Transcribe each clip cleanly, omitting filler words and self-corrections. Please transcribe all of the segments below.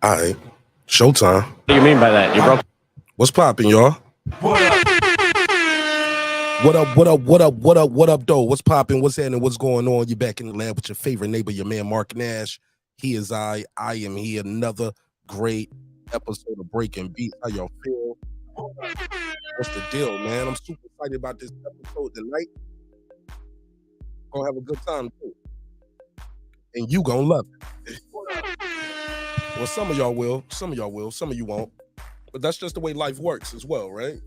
All right. Showtime. What do you mean by that? You broke. What's popping, y'all? What up, though? What's popping? What's happening? What's going on? You back in the lab with your favorite neighbor, your man, Marq Nash. He is I am he. Another great episode of Breaking Beats. How y'all feel? What's the deal, man? I'm super excited about this episode tonight. Gonna have a good time, too. And you gonna love it. Well, some of y'all will, some of you won't. But that's just the way life works as well, right?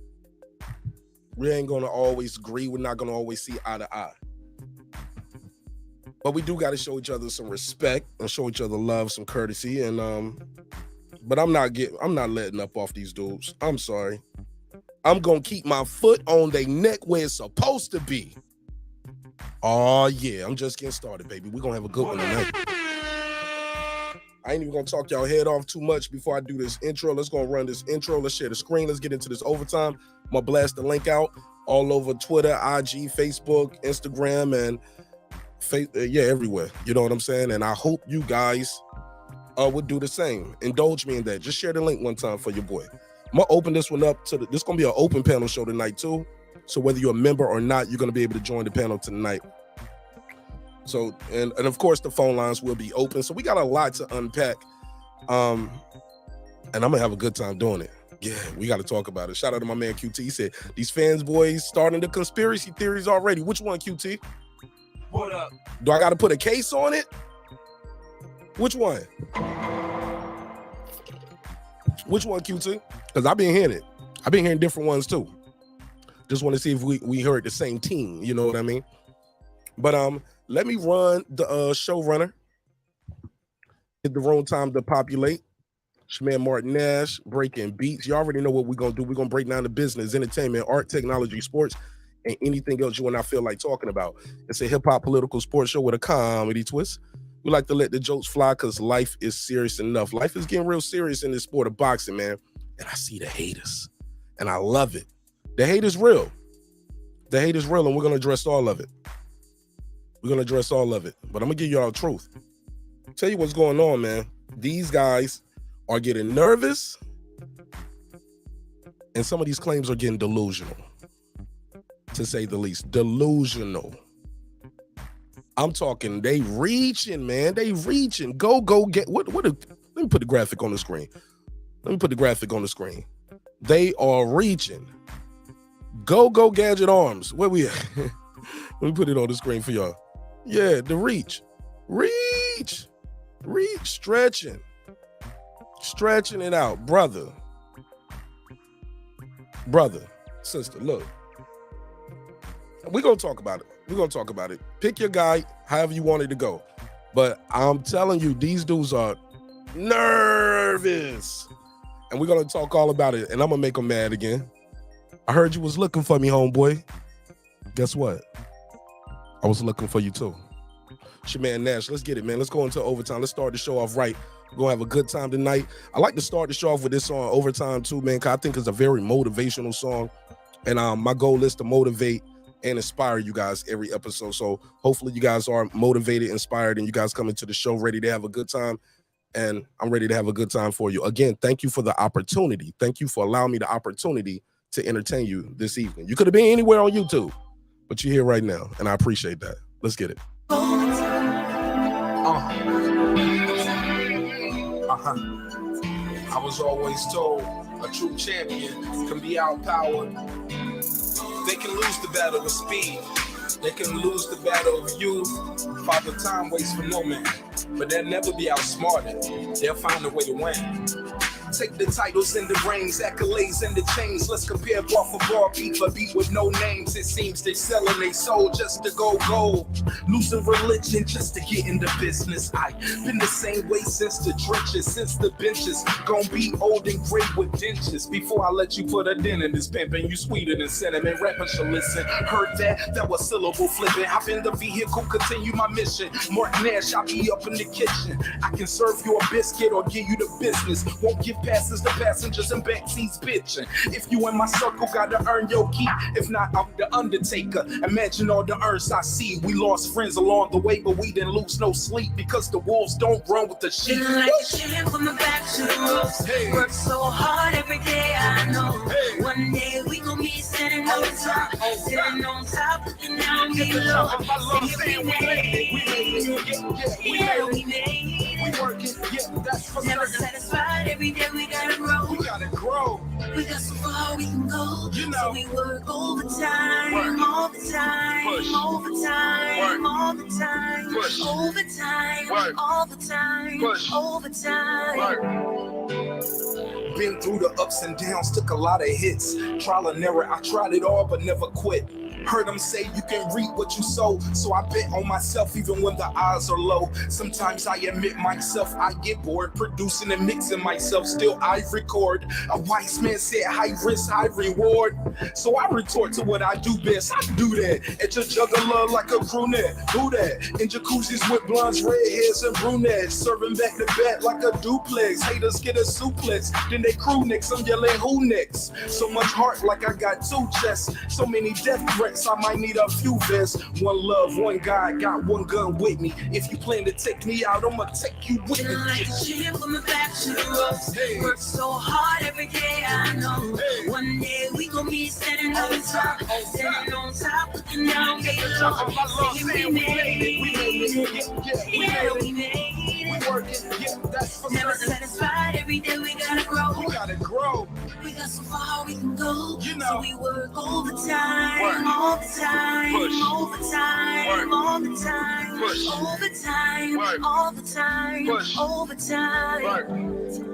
We ain't gonna always agree. We're not gonna always see eye to eye. But we do gotta show each other some respect and show each other love, some courtesy. And but I'm not letting up off these dudes. I'm sorry. I'm gonna keep my foot on their neck where it's supposed to be. Oh yeah, I'm just getting started, baby. We're gonna have a good one tonight. I ain't even gonna talk y'all head off too much before I do this intro. Let's go run this intro. Let's share the screen. Let's get into this overtime. I'm gonna blast the link out all over Twitter, IG, Facebook, Instagram, and everywhere. You know what I'm saying? And I hope you guys would do the same. Indulge me in that. Just share the link one time for your boy. I'm gonna open this one up to this is gonna be an open panel show tonight too. So whether you're a member or not, you're gonna be able to join the panel tonight. So, and of course the phone lines will be open. So we got a lot to unpack. And I'm gonna have a good time doing it. Yeah, we got to talk about it. Shout out to my man QT. He said, these FANBOYs starting the conspiracy theories already. Which one, QT? What up? Do I got to put a case on it? Which one? Which one, QT? Because I've been hearing it. I've been hearing different ones too. Just want to see if we heard the same team. You know what I mean? But let me run the showrunner. Get the wrong time to populate. It's your man Marq Nash, Breaking Beats. You already know what we're going to do. We're going to break down the business, entertainment, art, technology, sports, and anything else you and I feel like talking about. It's a hip-hop political sports show with a comedy twist. We like to let the jokes fly because life is serious enough. Life is getting real serious in this sport of boxing, man. And I see the haters, and I love it. The hate is real. The hate is real, and we're going to address all of it. We're going to address all of it. But I'm going to give y'all the truth. Tell you what's going on, man. These guys are getting nervous, and some of these claims are getting delusional, to say the least. Delusional. I'm talking, they reaching, man. They reaching. Go get, let me put the graphic on the screen. They are reaching. Go Gadget Arms. Where we at? Let me put it on the screen for y'all. Yeah, the reach, stretching it out, brother, sister. Look, we're gonna talk about it. Pick your guy however you want it to go, but I'm telling you, these dudes are nervous, and we're gonna talk all about it. And I'm gonna make them mad again. I heard you was looking for me, homeboy. Guess what? I was looking for you too. It's your man Nash. Let's get it, man. Let's go into overtime. Let's start the show off right. We're gonna have a good time tonight. I like to start the show off with this song, Overtime, too, man, because I think it's a very motivational song. And my goal is to motivate and inspire you guys every episode. So hopefully you guys are motivated, inspired, and you guys come into the show ready to have a good time. And I'm ready to have a good time for you. Again, thank you for the opportunity. Thank you for allowing me the opportunity to entertain you this evening. You could have been anywhere on YouTube, but you're here right now, and I appreciate that. Let's get it. I was always told a true champion can be outpowered. They can lose the battle with speed. They can lose the battle of youth. Father time waits for no man, but they'll never be outsmarted. They'll find a way to win. Take the titles and the rings, accolades and the chains. Let's compare bar for bar, beat for beat with no names. It seems they're selling their soul just to go gold. Losing religion just to get in the business. I've been the same way since the trenches, since the benches. Gonna be old and gray with dentures. Before I let you put a dent in this pimpin', you sweeter than cinnamon. Rappers should listen. Heard that? That was syllable flipping. Hop in the vehicle, continue my mission. Marq Nash, I be up in the kitchen. I can serve you a biscuit or give you the business. Won't give passes to passengers and backseats bitching. If you in my circle, gotta earn your keep. If not, I'm the Undertaker. Imagine all the urns I see. We lost friends along the way, but we didn't lose no sleep because the wolves don't run with the sheep. Feeling like a champ from the back to the ropes. Hey. Work so hard every day, I know. Hey. One day we gon' be standing on top, sitting on top, looking down below. We made it. We working, yeah, that's for Never certain. satisfied, every day we gotta grow. We gotta grow. We got so far we can go, You know. so we work overtime, Work. all the time, Push. overtime, Work. all the time, Push. overtime, Work. all the time, Push. overtime. Been through the ups and downs, took a lot of hits. Trial and error, I tried it all but never quit. Heard them say you can reap what you sow, so I bet on myself even when the odds are low. Sometimes I admit myself, I get bored producing and mixing myself, still I record. A wise man said high risk, high reward. So I retort to what I do best, I do that. At your juggler like a brunette, who that? In jacuzzis with blondes, redheads and brunettes, serving back to back like a duplex. Haters get a suplex, then they crew next, I'm yelling who next? So much heart like I got two chests, so many death threats, I might need a few vests. One love, one God, got one gun with me. If you plan to take me out, I'ma take you with me. Feeling like a champ from the back to the ropes. Hey. Work so hard every day, I know. Hey. One day we gon' be standing on top, standing on top, looking down below. Singing we made it, yeah, we made it. We working, yeah, that's for Never certain. satisfied, every day we gotta grow. We gotta grow. We got so far we can go, You know. so we work overtime, Work. all the time, Push. overtime, Work. all the time, Push. overtime, Work. all the time, Push. overtime.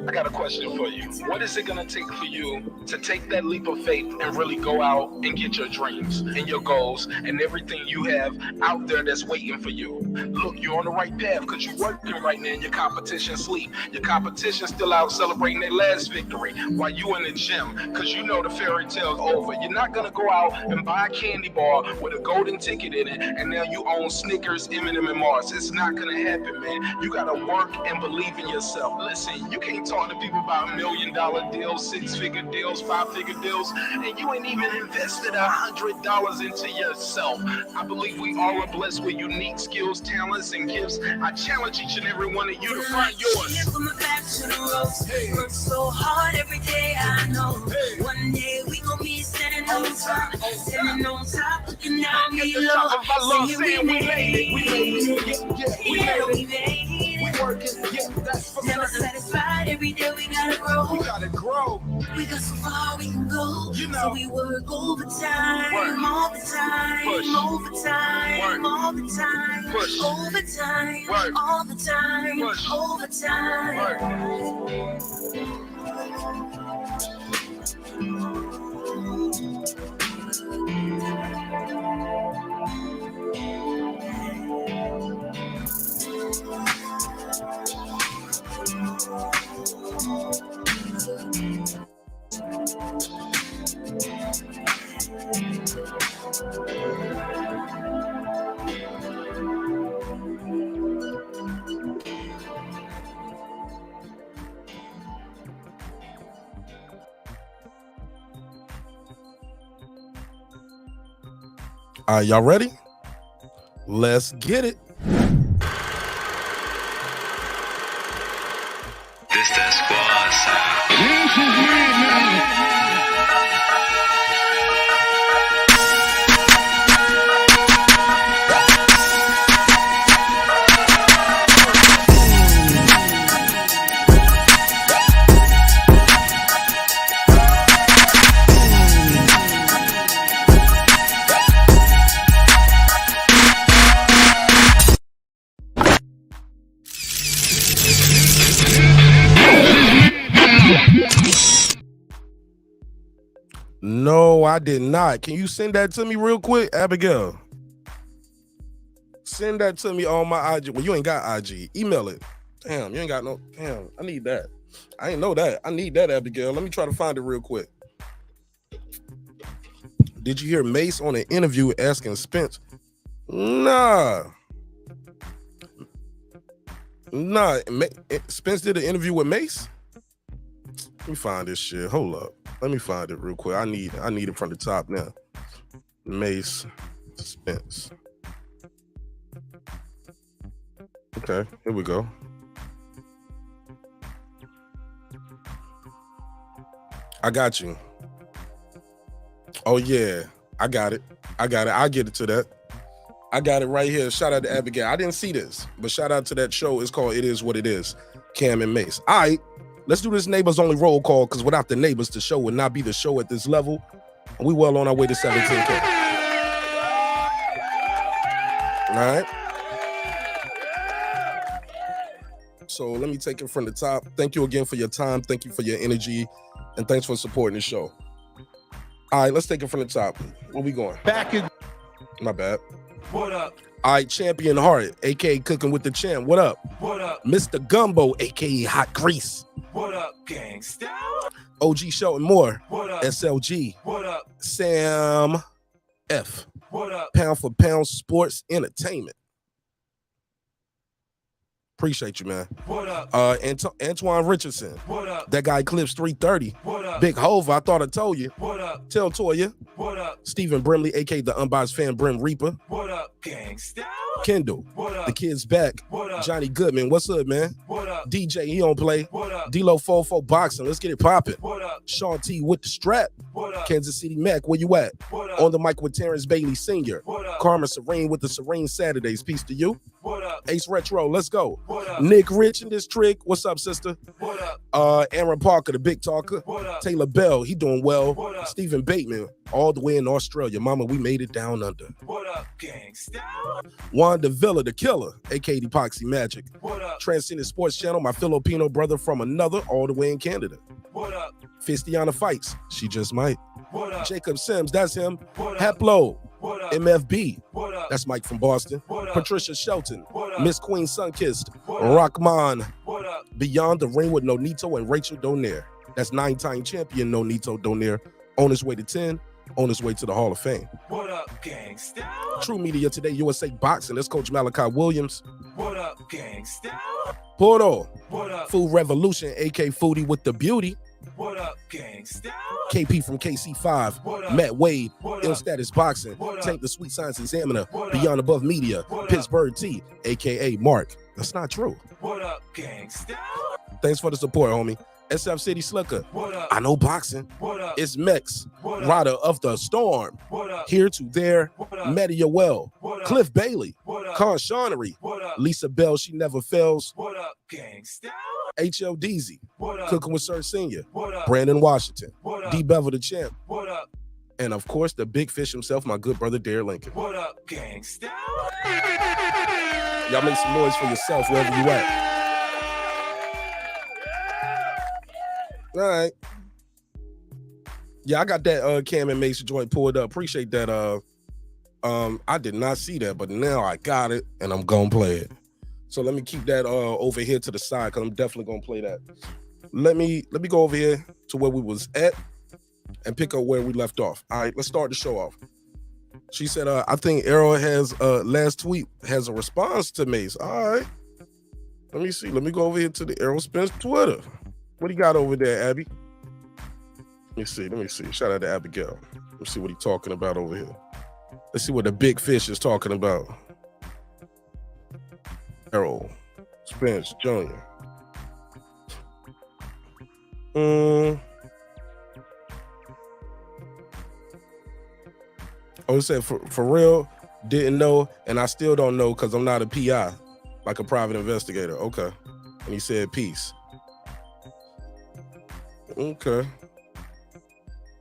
I got a question for you. What is it gonna take for you to take that leap of faith and really go out and get your dreams and your goals and everything you have out there that's waiting for you? Look, you're on the right path because you're working right now and your competition sleep. Your competition still out celebrating their last victory while you in the gym because you know the fairy tale's over. You're not gonna go out and buy a candy bar with a golden ticket in it and now you own Snickers, M&M, and Mars. It's not gonna happen, man. You gotta work and believe in yourself. Listen, you can't talk to people about $1 million deals, six-figure deals, five-figure deals, and you ain't even invested $100 into yourself. I believe we all are blessed with unique skills, talents, and gifts. I challenge each and every one of you to find yours. From the back to the ropes. Hey. Work so hard every day, I know. Hey. One day we gon' be standing on top, standing on top, looking down Get the below. top of our lungs Singing saying we made it. We made it. yeah, We we made it. made We it. working, yeah, that's for Never certain. satisfied, every day we gotta grow. We gotta grow. We got so far we can go, You know. so we work overtime, Work. all the time, Push. overtime, Work. all the time, Push. overtime, Work. all the time, Push. overtime. Work. All right, y'all ready? Let's get it. This that squad sound. No, I did not. Can you send that to me real quick, Abigail? Send that to me on my IG. Well, you ain't got IG. Email it. Damn, you ain't got no. Damn, I need that. I ain't know that. I need that, Abigail. Let me try to find it real quick. Did you hear Mace on an interview asking Spence? Nah. Nah, Spence did an interview with Mace. Let me find this shit. Hold up. Let me find it real quick. I need it from the top now. Mace Spence. Okay, here we go. I got you. Oh yeah, I got it. I'll get it to that. I got it right here. Shout out to Abigail. I didn't see this, but shout out to that show. It's called It Is What It Is. Cam and Mace. All right, let's do this neighbors only roll call, because without the neighbors, the show would not be the show at this level. And we well on our way to 17K. All right. So let me take it from the top. Thank you again for your time. Thank you for your energy. And thanks for supporting the show. All right, let's take it from the top. Where we going? Back in. My bad. What up? All right, Champion Heart, a.k.a. Cooking with the Champ. What up? What up? Mr. Gumbo, a.k.a. Hot Grease. What up, gangsta? OG Shelton Moore. What up? SLG. What up? Sam F. What up? Pound for Pound Sports Entertainment. Appreciate you, man. What up? Antoine Richardson. What up? That guy Clips 330. What up? Big Hova, I thought I told you. What up? Tell Toya. What up? Stephen Brimley, a.k.a. the Unbiased Fan Brim Reaper. What up, gangsta? Kendall. What up? The kid's back. What up? Johnny Goodman, what's up, man? What up? DJ, he don't play. What up? D-Lo 4-4 Boxing, let's get it popping. What up? Shawn T with the strap. What up? Kansas City Mac, where you at? What up? On the mic with Terrence Bailey Sr. What up? Karma Serene with the Serene Saturdays. Peace to you. What up? Ace Retro, let's go. What up? Nick Rich in this trick. What's up, sister? What up? Aaron Parker, the big talker. What up? Taylor Bell, he doing well. What up? Stephen Bateman, all the way in Australia. Mama, we made it down under. What up, gangsta? Wanda Villa, the killer, aka Epoxy Magic. What up? Transcendent Sports Channel, my Filipino brother from another, all the way in Canada. What up? Fistiana Fights, she just might. What up? Jacob Sims, that's him. What up? Heplo, What up? MFB, What up? that's Mike from Boston. What up? Patricia Shelton, What up? Miss Queen Sunkissed, What up? Rockman, What up? Beyond the Ring with Nonito and Rachel Donaire. That's 9-time champion Nonito Donaire, on his way to 10, on his way to the Hall of Fame. What up, gangsta? True Media Today, USA Boxing, that's Coach Malachi Williams. What up, gangsta? Porto, What up? Food Revolution, AK Foodie with the Beauty. What up, gangsta? KP from KC5, What up? Matt Wade, What Ill up? Status Boxing, What up? Tank the Sweet Science Examiner, What up? Beyond Above Media, What up? Pittsburgh T, aka Marq. That's not true. What up, gangsta? Thanks for the support, homie. SF City Slicker, What up? I know boxing. What up? It's Mex, What up? Rider of the Storm, What up? Here to There, What up? Media Well, What up? Cliff Bailey, What up? Con Shawnery, What up? Lisa Bell, She Never Fails, What up, gangsta? HL Deezy, What up? Cooking with Sir Senior, What up? Brandon Washington, What up? D Bevel the Champ, What up? and of course the big fish himself, my good brother Dare Lincoln. What up, gangsta? Y'all make some noise for yourself wherever you at. All right. Yeah, I got that Cam and Mason joint pulled up. Appreciate that. I did not see that, but now I got it and I'm gonna play it. So let me keep that over here to the side, because I'm definitely gonna play that. Let me go over here to where we was at and pick up where we left off. All right, let's start the show off. She said, I think Errol has last tweet has a response to Mace. All right. Let me see. Let me go over here to the Errol Spence Twitter. What do you got over there, Abby? Let me see. Shout out to Abigail. Let's see what he's talking about over here. Let's see what the big fish is talking about. Errol Spence Jr. Oh, he said, for real, didn't know, and I still don't know because I'm not a PI, like a private investigator. Okay. And he said, peace. Okay.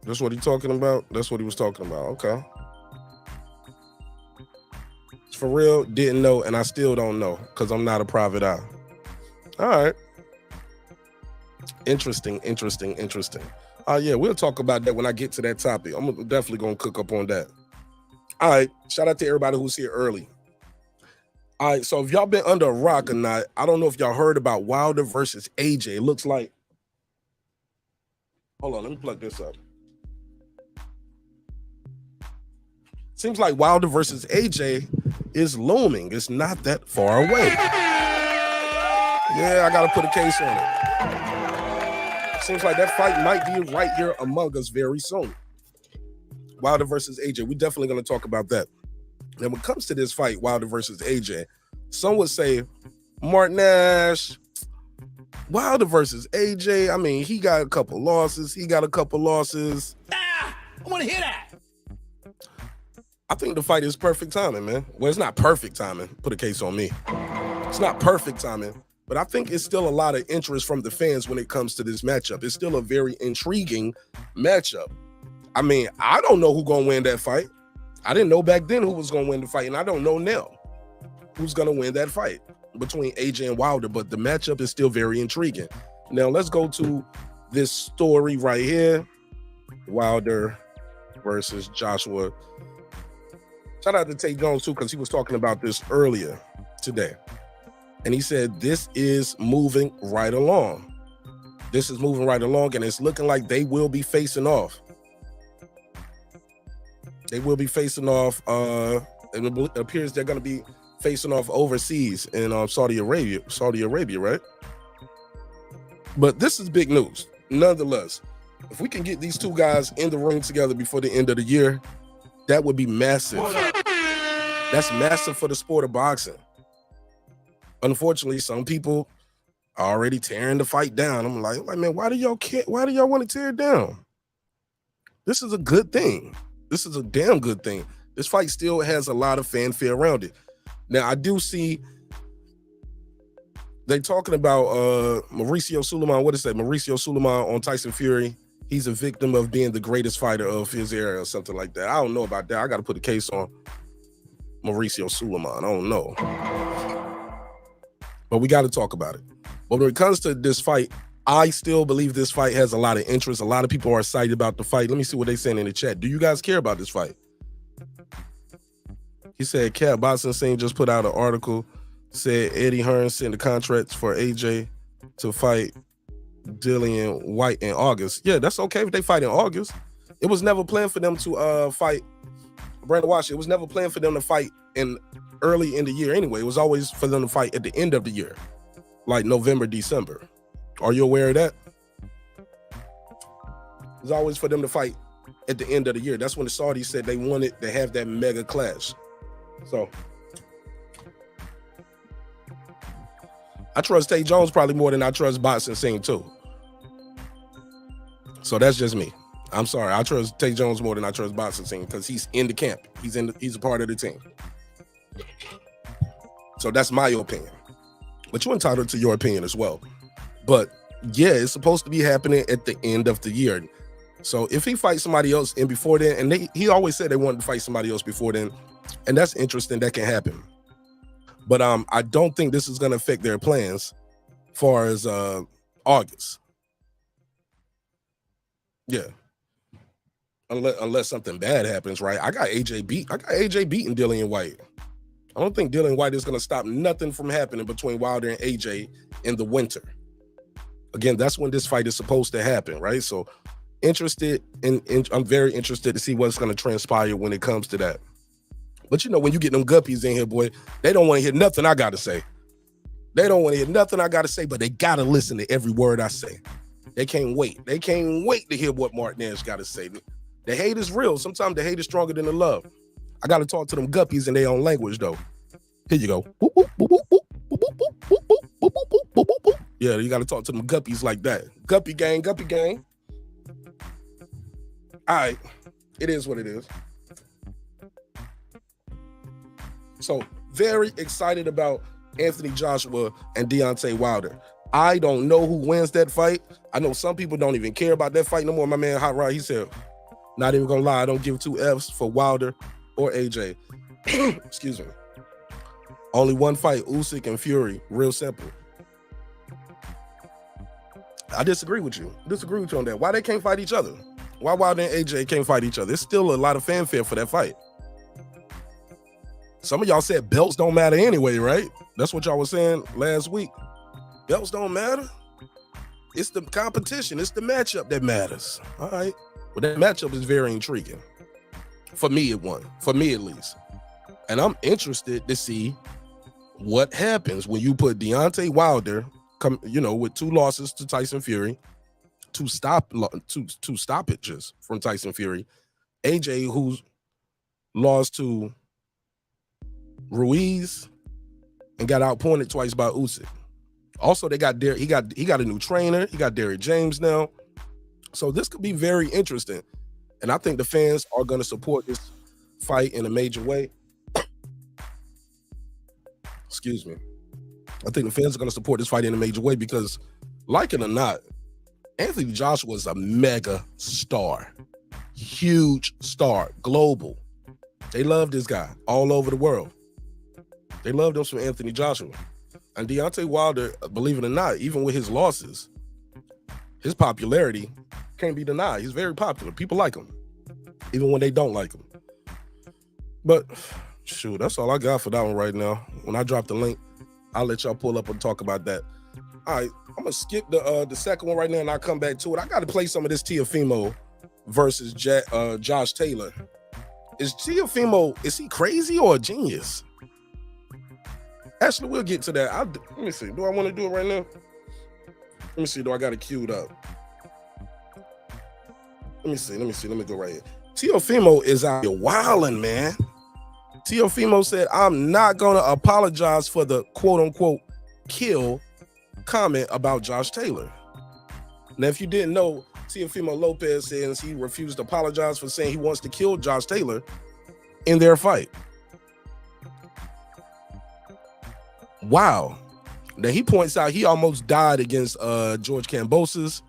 That's what he talking about? That's what he was talking about. Okay. For real, didn't know, and I still don't know because I'm not a private eye. All right. Interesting. Yeah, we'll talk about that when I get to that topic. I'm definitely going to cook up on that. All right. Shout out to everybody who's here early. All right. So if y'all been under a rock or not, I don't know if y'all heard about Wilder versus AJ. It looks like, hold on, let me plug this up. Seems like Wilder versus AJ is looming. It's not that far away. Yeah, I got to put a case on it. Seems like that fight might be right here among us very soon. Wilder versus AJ. We're definitely going to talk about that. Now, when it comes to this fight, Wilder versus AJ, some would say Marq Nash, Wilder versus AJ. I mean, he got a couple losses. I want to hear that. I think the fight is perfect timing, man. Well, it's not perfect timing. Put a case on me. It's not perfect timing, but I think it's still a lot of interest from the fans when it comes to this matchup. It's still a very intriguing matchup. I mean, I don't know who's going to win that fight. I didn't know back then who was going to win the fight, and I don't know now who's going to win that fight between AJ and Wilder, but the matchup is still very intriguing. Now, let's go to this story right here. Wilder versus Joshua. Shout out to Tate Jones, too, because he was talking about this earlier today. And he said, this is moving right along. This is moving right along, and it's looking like they will be facing off. They will be facing off. And it appears they're going to be facing off overseas in Saudi Arabia, right? But this is big news. Nonetheless, if we can get these two guys in the ring together before the end of the year, that would be massive. That's massive for the sport of boxing. Unfortunately, some people are already tearing the fight down. I'm like, man, why do y'all want to tear it down? This is a good thing. This is a damn good thing. This fight still has a lot of fanfare around it. Now, I do see they talking about Mauricio Sulaiman. What is that? Mauricio Sulaiman on Tyson Fury. He's a victim of being the greatest fighter of his era or something like that. I don't know about that. I got to put a case on Mauricio Sulaiman. I don't know. But we got to talk about it. But when it comes to this fight, I still believe this fight has a lot of interest. A lot of people are excited about the fight. Let me see what they're saying in the chat. Do you guys care about this fight? He said, Cat Boxing Scene just put out an article, said Eddie Hearn sent the contracts for AJ to fight Dillian White in August. Yeah, that's okay if they fight in August. It was never planned for them to fight Brandon Washington. It was never planned for them to fight early in the year anyway. It was always for them to fight at the end of the year, like November, December. Are you aware of that? It was always for them to fight at the end of the year. That's when the Saudis said they wanted to have that mega clash. So I trust Tate Jones probably more than I trust Boxing Scene too. So that's just me. I'm sorry. I trust Tate Jones more than I trust Boxing Scene because he's in the camp. He's a part of the team. So that's my opinion. But you're entitled to your opinion as well. But yeah, it's supposed to be happening at the end of the year. So if he fights somebody else in before then, and he always said they wanted to fight somebody else before then, and that's interesting, that can happen. But I don't think this is going to affect their plans as far as August. Yeah. Unless something bad happens, right? I got AJ beating Dillian White. I don't think Dillian White is going to stop nothing from happening between Wilder and AJ in the winter. Again, that's when this fight is supposed to happen, right? So I'm very interested to see what's going to transpire when it comes to that. But you know, when you get them guppies in here, boy, they don't want to hear nothing I got to say. They don't want to hear nothing I got to say, but they got to listen to every word I say. They can't wait. They can't wait to hear what Marq Nash got to say. The hate is real. Sometimes the hate is stronger than the love. I got to talk to them guppies in their own language, though. Here you go. Yeah, you got to talk to them guppies like that. Guppy gang, guppy gang. All right. It is what it is. So, very excited about Anthony Joshua and Deontay Wilder. I don't know who wins that fight. I know some people don't even care about that fight no more. My man Hot Rod, he said, not even gonna lie, I don't give two F's for Wilder or AJ. Excuse me. Only one fight, Usyk and Fury. Real simple. I disagree with you. On that. Why they can't fight each other? Why Wilder and AJ can't fight each other? There's still a lot of fanfare for that fight. Some of y'all said belts don't matter anyway, right? That's what y'all was saying last week. Belts don't matter. It's the competition. It's the matchup that matters. All right. Well, that matchup is very intriguing. For me, it won. For me, at least. And I'm interested to see what happens when you put Deontay Wilder with 2 losses to Tyson Fury, 2 stoppages from Tyson Fury. AJ, who's lost to Ruiz and got outpointed twice by Usyk. Also, he got a new trainer. He got Derrick James now. So this could be very interesting. And I think the fans are going to support this fight in a major way. Excuse me. I think the fans are going to support this fight in a major way because, like it or not, Anthony Joshua is a mega star. Huge star. Global. They love this guy all over the world. They loved him from Anthony Joshua. And Deontay Wilder, believe it or not, even with his losses, his popularity can't be denied. He's very popular. People like him, even when they don't like him. But, shoot, that's all I got for that one right now. When I drop the link, I'll let y'all pull up and talk about that. All right, I'm going to skip the second one right now, and I'll come back to it. I got to play some of this Teofimo versus Josh Taylor. Is Teofimo, is he crazy or a genius? Actually, we'll get to that. Let me see. Do I want to do it right now? Let me see. Do I got it queued up? Let me see. Let me go right here. Teofimo is out here wilding, man. Teofimo said, I'm not going to apologize for the quote-unquote kill comment about Josh Taylor. Now, if you didn't know, Teofimo Lopez says he refused to apologize for saying he wants to kill Josh Taylor in their fight. Wow. Now he points out he almost died against George Kambosos,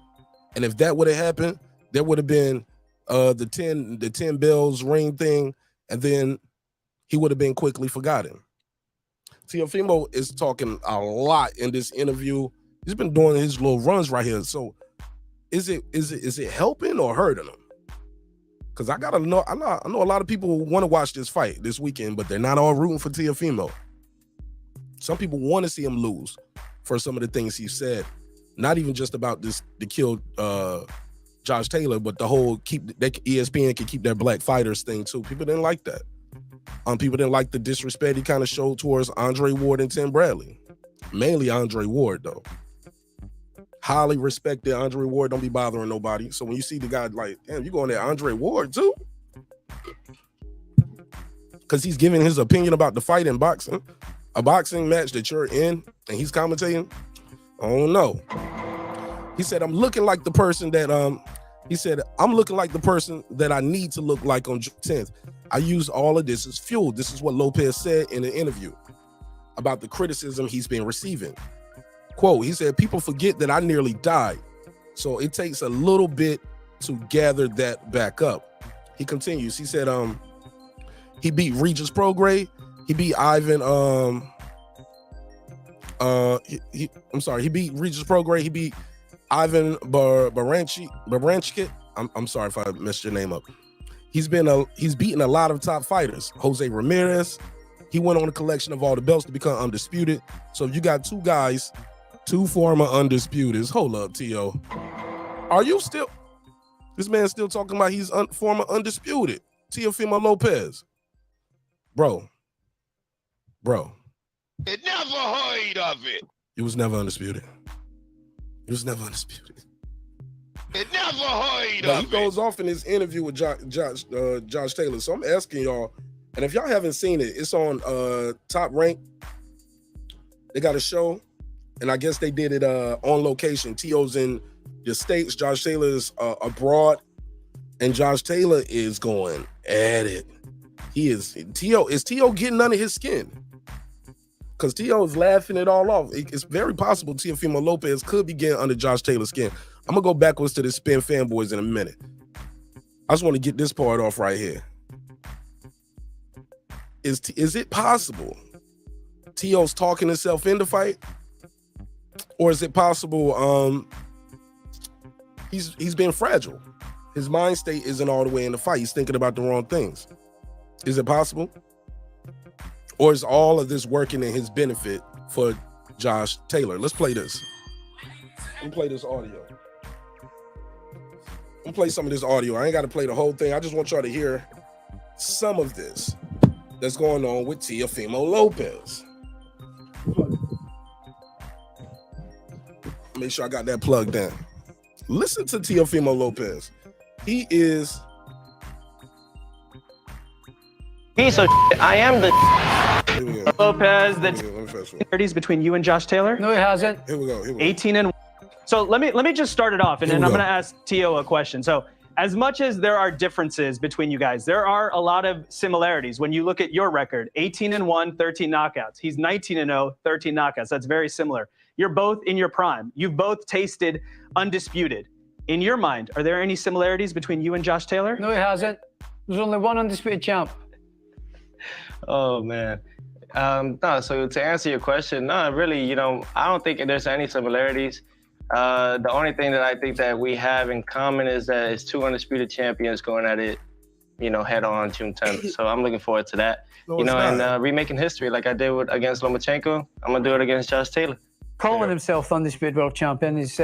and if that would have happened, there would have been the 10 bells ring thing, and then he would have been quickly forgotten. Teofimo is talking a lot in this interview. He's been doing his little runs right here. So is it helping or hurting him? Because I know a lot of people want to watch this fight this weekend, but they're not all rooting for Teofimo. Some people want to see him lose for some of the things he said. Not even just about the kill Josh Taylor, but the whole ESPN can keep their black fighters thing too. People didn't like that. People didn't like the disrespect he kind of showed towards Andre Ward and Tim Bradley. Mainly Andre Ward, though. Highly respected Andre Ward, don't be bothering nobody. So when you see the guy like, damn, you going there Andre Ward too? Because he's giving his opinion about the fight in boxing. A boxing match that you're in and he's commentating? I don't know. He said, I'm looking like the person that I need to look like on June 10th. I use all of this as fuel. This is what Lopez said in an interview about the criticism he's been receiving. Quote, he said, people forget that I nearly died. So it takes a little bit to gather that back up. He continues. He said, he beat Regis Prograis. He beat Ivan, he beat Regis Prograis. He beat Ivan Baranchik. I'm sorry if I messed your name up. He's beaten a lot of top fighters. Jose Ramirez. He went on a collection of all the belts to become undisputed. So you got two former undisputeds. Hold up, T.O. Are you still? This man's still talking about he's former undisputed. Teofimo Lopez. Bro. It never heard of it. It was never undisputed. It never heard of it. He goes off in his interview with Josh Taylor. So I'm asking y'all, and if y'all haven't seen it, it's on Top Rank. They got a show, and I guess they did it on location. T.O.'s in the States, Josh Taylor's abroad, and Josh Taylor is going at it. Is T.O. getting under his skin? Because T.O. is laughing it all off. It's very possible Teofimo Lopez could be getting under Josh Taylor's skin. I'm going to go backwards to the Spin Fanboys in a minute. I just want to get this part off right here. Is it possible T.O.'s talking himself in the fight? Or is it possible he's been fragile? His mind state isn't all the way in the fight. He's thinking about the wrong things. Is it possible? Or is all of this working in his benefit for Josh Taylor? Let's play this. Let me play this audio. I'm gonna play some of this audio. I ain't got to play the whole thing. I just want y'all to hear some of this that's going on with Teofimo Lopez. Make sure I got that plugged in. Listen to Teofimo Lopez. He is. Piece of shit. I am the Here we go. Lopez, Let the me fast forward. similarities between you and Josh Taylor? No, he hasn't. Here we go. 18 and so let me just start it off, and Here then we I'm go. going to ask Teo a question. So as much as there are differences between you guys, there are a lot of similarities. When you look at your record, 18 and 1, 13 knockouts. He's 19 and 0, 13 knockouts. That's very similar. You're both in your prime. You've both tasted undisputed. In your mind, are there any similarities between you and Josh Taylor? No, he hasn't. There's only one undisputed champ. Oh man. No, so to answer your question, no, really, you know, I don't think there's any similarities. The only thing that I think that we have in common is that it's two undisputed champions going at it, you know, head on June 10th. So I'm looking forward to that. No, you it's know, not. and remaking history like I did against Lomachenko. I'm gonna do it against Josh Taylor. Calling himself the undisputed world champion is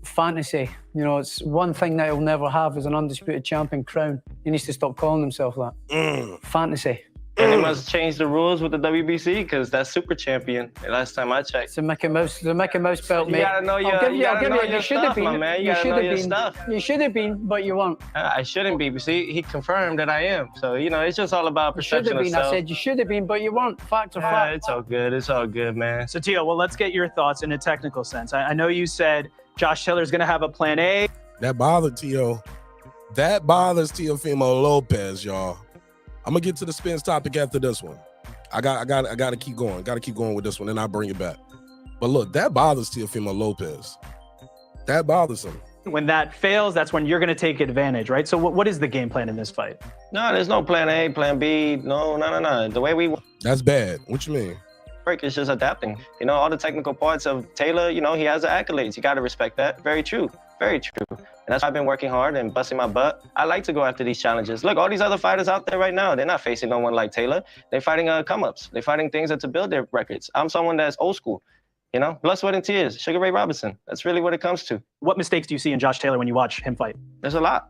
fantasy. You know, it's one thing that he'll never have is an undisputed champion crown. He needs to stop calling himself that. Fantasy. And they must change the rules with the WBC because that's super champion. Last time I checked. It's a Mickey Mouse belt, mate. You gotta know your, You should have been. my man. You You gotta should know have your been. stuff. You should have been, but you weren't. I shouldn't be, but see, he confirmed that I am. So, you know, it's just all about You should perception have of been. I self. said you should have been, but you weren't. Fact or Yeah, fact. it's all good. It's all good, man. So Teo, well, let's get your thoughts in a technical sense. I know you said Josh Taylor's going to have a plan A. That bothered Teo. That bothers Teofimo Lopez, y'all. I'm gonna get to the Spence topic after this one. I got to keep going. Got to keep going with this one, and I'll bring it back. But look, that bothers Teofimo Lopez. That bothers him. When that fails, that's when you're going to take advantage, right? So what is the game plan in this fight? No, there's no plan A, plan B. No. The way we That's bad. What you mean? work is just adapting. You know, all the technical parts of Taylor, you know, he has the accolades. You got to respect that. Very true. Very true. And that's why I've been working hard and busting my butt. I like to go after these challenges. Look, all these other fighters out there right now, they're not facing no one like Taylor. They're fighting come-ups. They're fighting things to build their records. I'm someone that's old school. You know, blood, sweat, and tears. Sugar Ray Robinson. That's really what it comes to. What mistakes do you see in Josh Taylor when you watch him fight? There's a lot.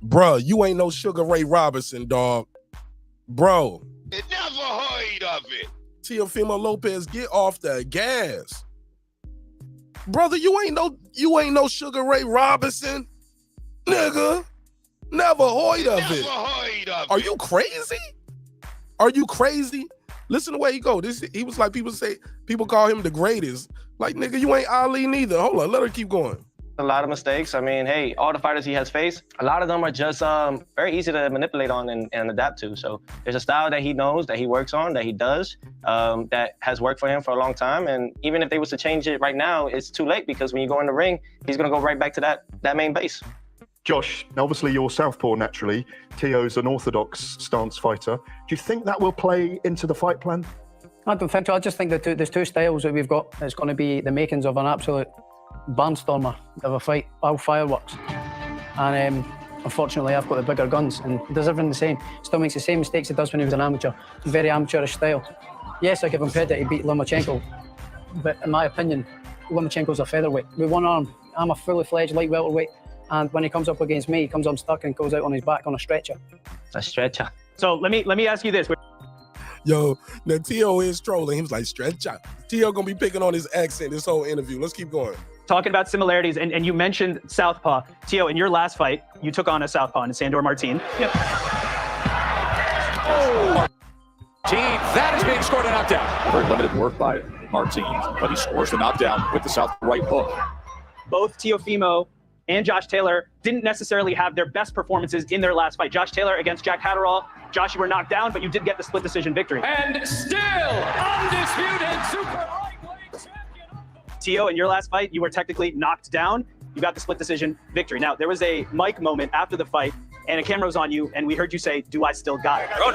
Bruh, you ain't no Sugar Ray Robinson, dog. Bro, Never heard of it. Teofimo Lopez, get off the gas. Brother, you ain't no Sugar Ray Robinson. Nigga. Never heard of Never it. heard of Are it. you crazy? Are you crazy? Listen to where he go. He was like, people call him the greatest. Like, nigga, you ain't Ali neither. Hold on, let her keep going. A lot of mistakes. I mean, hey, all the fighters he has faced, a lot of them are just very easy to manipulate on and adapt to. So there's a style that he knows, that he works on, that he does, that has worked for him for a long time. And even if they was to change it right now, it's too late because when you go in the ring, he's gonna go right back to that main base. Josh, obviously you're southpaw naturally. Teo's an orthodox stance fighter. Do you think that will play into the fight plan? I don't think so. I just think that there's two styles that we've got. It's going to be the makings of an absolute barnstormer of a fight, all fireworks. And unfortunately, I've got the bigger guns and he does everything the same. Still makes the same mistakes he does when he was an amateur. Very amateurish style. Yes, I give him credit, he beat Lomachenko. But in my opinion, Lomachenko's a featherweight. With one arm, I'm a fully fledged light welterweight. And when he comes up against me, he comes unstuck and goes out on his back on a stretcher. A stretcher. So let me ask you this. Yo, now Teo is trolling. He was like, stretch out. Teo gonna be picking on his accent this whole interview. Let's keep going. Talking about similarities, and you mentioned southpaw. Teo, in your last fight, you took on a southpaw in Sandor Martin. Yep. That is being scored a knockdown. Very limited work by Martin, but he scores the knockdown with the south right hook. Both Teofimo and Josh Taylor didn't necessarily have their best performances in their last fight. Josh Taylor against Jack Hatterall. Josh, you were knocked down, but you did get the split decision victory. And still undisputed super lightweight champion. Teo, in your last fight, you were technically knocked down. You got the split decision victory. Now, there was a mic moment after the fight, and a camera was on you, and we heard you say, "Do I still got it?" Bro,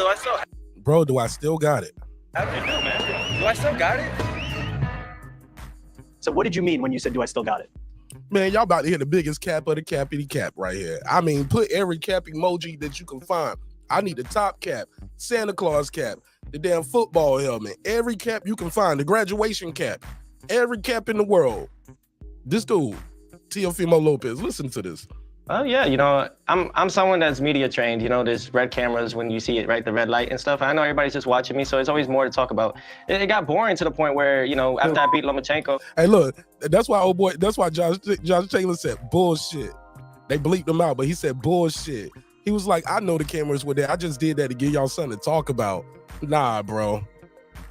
do I still got it? How did you do, man? Do I still got it? So what did you mean when you said, "Do I still got it"? Man, y'all about to hear the biggest cap of the cappity cap right here. I mean, put every cap emoji that you can find. I need the top cap, Santa Claus cap, the damn football helmet, every cap you can find, the graduation cap, every cap in the world. This dude, Teofimo Lopez, listen to this. Oh yeah, you know, I'm someone that's media trained. You know, there's red cameras when you see it, right? The red light and stuff. I know everybody's just watching me, so it's always more to talk about. It got boring to the point where, you know, after I beat Lomachenko. Hey, look, that's why that's why Josh Taylor said bullshit. They bleeped him out, but he said bullshit. He was like, I know the cameras were there. I just did that to give y'all something to talk about. Nah, bro.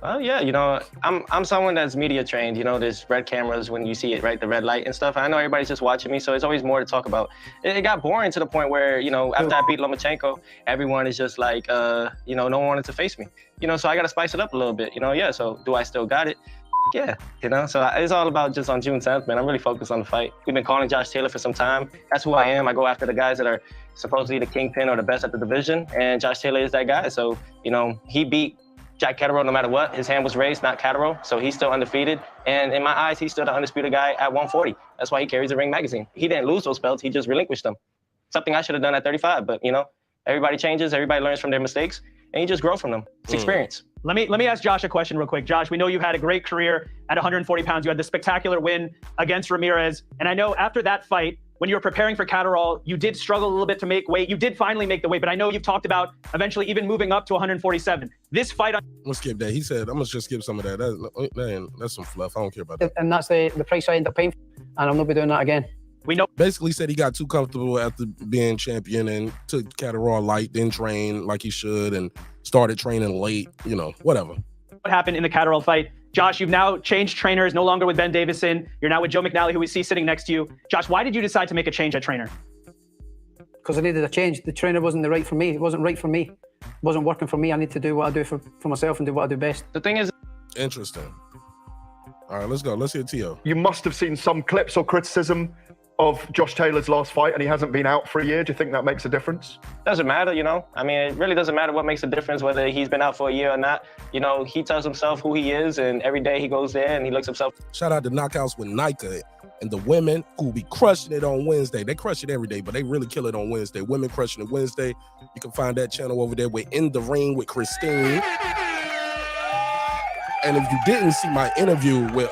Oh yeah, you know, I'm someone that's media trained. You know, there's red cameras when you see it, right? The red light and stuff. I know everybody's just watching me, so it's always more to talk about. It got boring to the point where, you know, after I beat Lomachenko, everyone is just like, you know, no one wanted to face me. You know, so I got to spice it up a little bit. You know, yeah. So do I still got it? Yeah, you know. So it's all about just on June 10th, man. I'm really focused on the fight. We've been calling Josh Taylor for some time. That's who I am. I go after the guys that are supposedly the kingpin or the best at the division, and Josh Taylor is that guy. So, you know, he beat Jack Catterall no matter what. His hand was raised, not Catterall, so he's still undefeated. And in my eyes, he's still the undisputed guy at 140. That's why he carries the Ring magazine. He didn't lose those belts, he just relinquished them. Something I should have done at 35, but you know, everybody changes, everybody learns from their mistakes, and you just grow from them. It's experience. Let me ask Josh a question real quick. Josh, we know you've had a great career at 140 pounds. You had the spectacular win against Ramirez. And I know after that fight, when you were preparing for Catterall, you did struggle a little bit to make weight. You did finally make the weight, but I know you've talked about eventually even moving up to 147. This fight... We'll skip that. He said, I'm going to just skip some of that. Man, that's some fluff. I don't care about that. And that's the price I end up paying, and I'll not be doing that again. We know. Basically said he got too comfortable after being champion and took Catterall light, didn't train like he should, and started training late, you know, whatever. What happened in the Catterall fight? Josh, you've now changed trainers, no longer with Ben Davison. You're now with Joe McNally, who we see sitting next to you. Josh, why did you decide to make a change at trainer? Because I needed a change. The trainer wasn't the right for me. It wasn't right for me. It wasn't working for me. I need to do what I do for myself and do what I do best. The thing is... Interesting. All right, let's go. Let's hear Tio. You must have seen some clips or criticism of Josh Taylor's last fight, and he hasn't been out for a year. Do you think that makes a difference? Doesn't matter, you know. I mean, it really doesn't matter what makes a difference, whether he's been out for a year or not. You know, he tells himself who he is, and every day he goes there and he looks himself. Shout out to Knockouts with Nika and the women who be crushing it on Wednesday. They crush it every day, but they really kill it on Wednesday. Women crushing it Wednesday. You can find that channel over there with In the Ring with Christine. And if you didn't see my interview with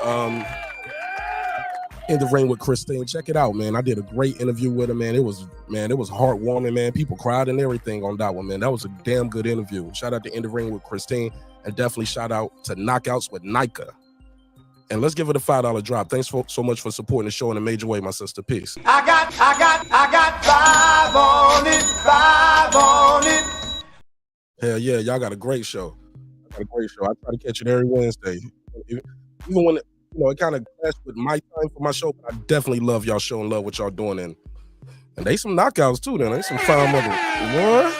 In the Ring with Christine, check it out, man. I did a great interview with her, man. It was heartwarming, man. People cried and everything on that one, man. That was a damn good interview. Shout out to In the Ring with Christine, and definitely shout out to Knockouts with Nika. And let's give it a $5 drop. Thanks so much for supporting the show in a major way, my sister. Peace. I got 5 on it. Hell yeah, y'all got a great show. I try to catch it every Wednesday. Even when it kind of clashed with my time for my show, but I definitely love y'all showing love what y'all doing. And they some knockouts too, then. They some fine mother. What?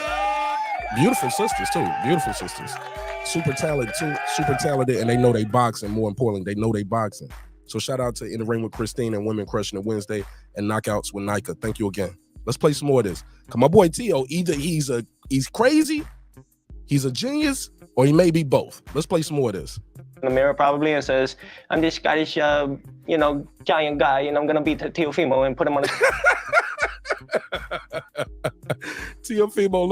Beautiful sisters too. Beautiful sisters. Super talented, and they know they boxing. More importantly, they know they boxing. So shout out to In the Ring with Christine and Women Crushing It Wednesday and Knockouts with Nika. Thank you again. Let's play some more of this. Cause my boy Tio, either he's crazy, he's a genius, or he may be both. Let's play some more of this. In the mirror probably and says, I'm this Scottish, you know, giant guy, and I'm gonna beat Teofimo and put him on the... Teofimo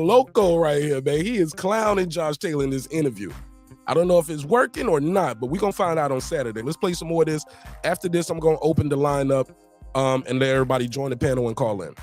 Loco right here, man. He is clowning Josh Taylor in this interview. I don't know if it's working or not, but we're going to find out on Saturday. Let's play some more of this. After this, I'm going to open the lineup and let everybody join the panel and call in.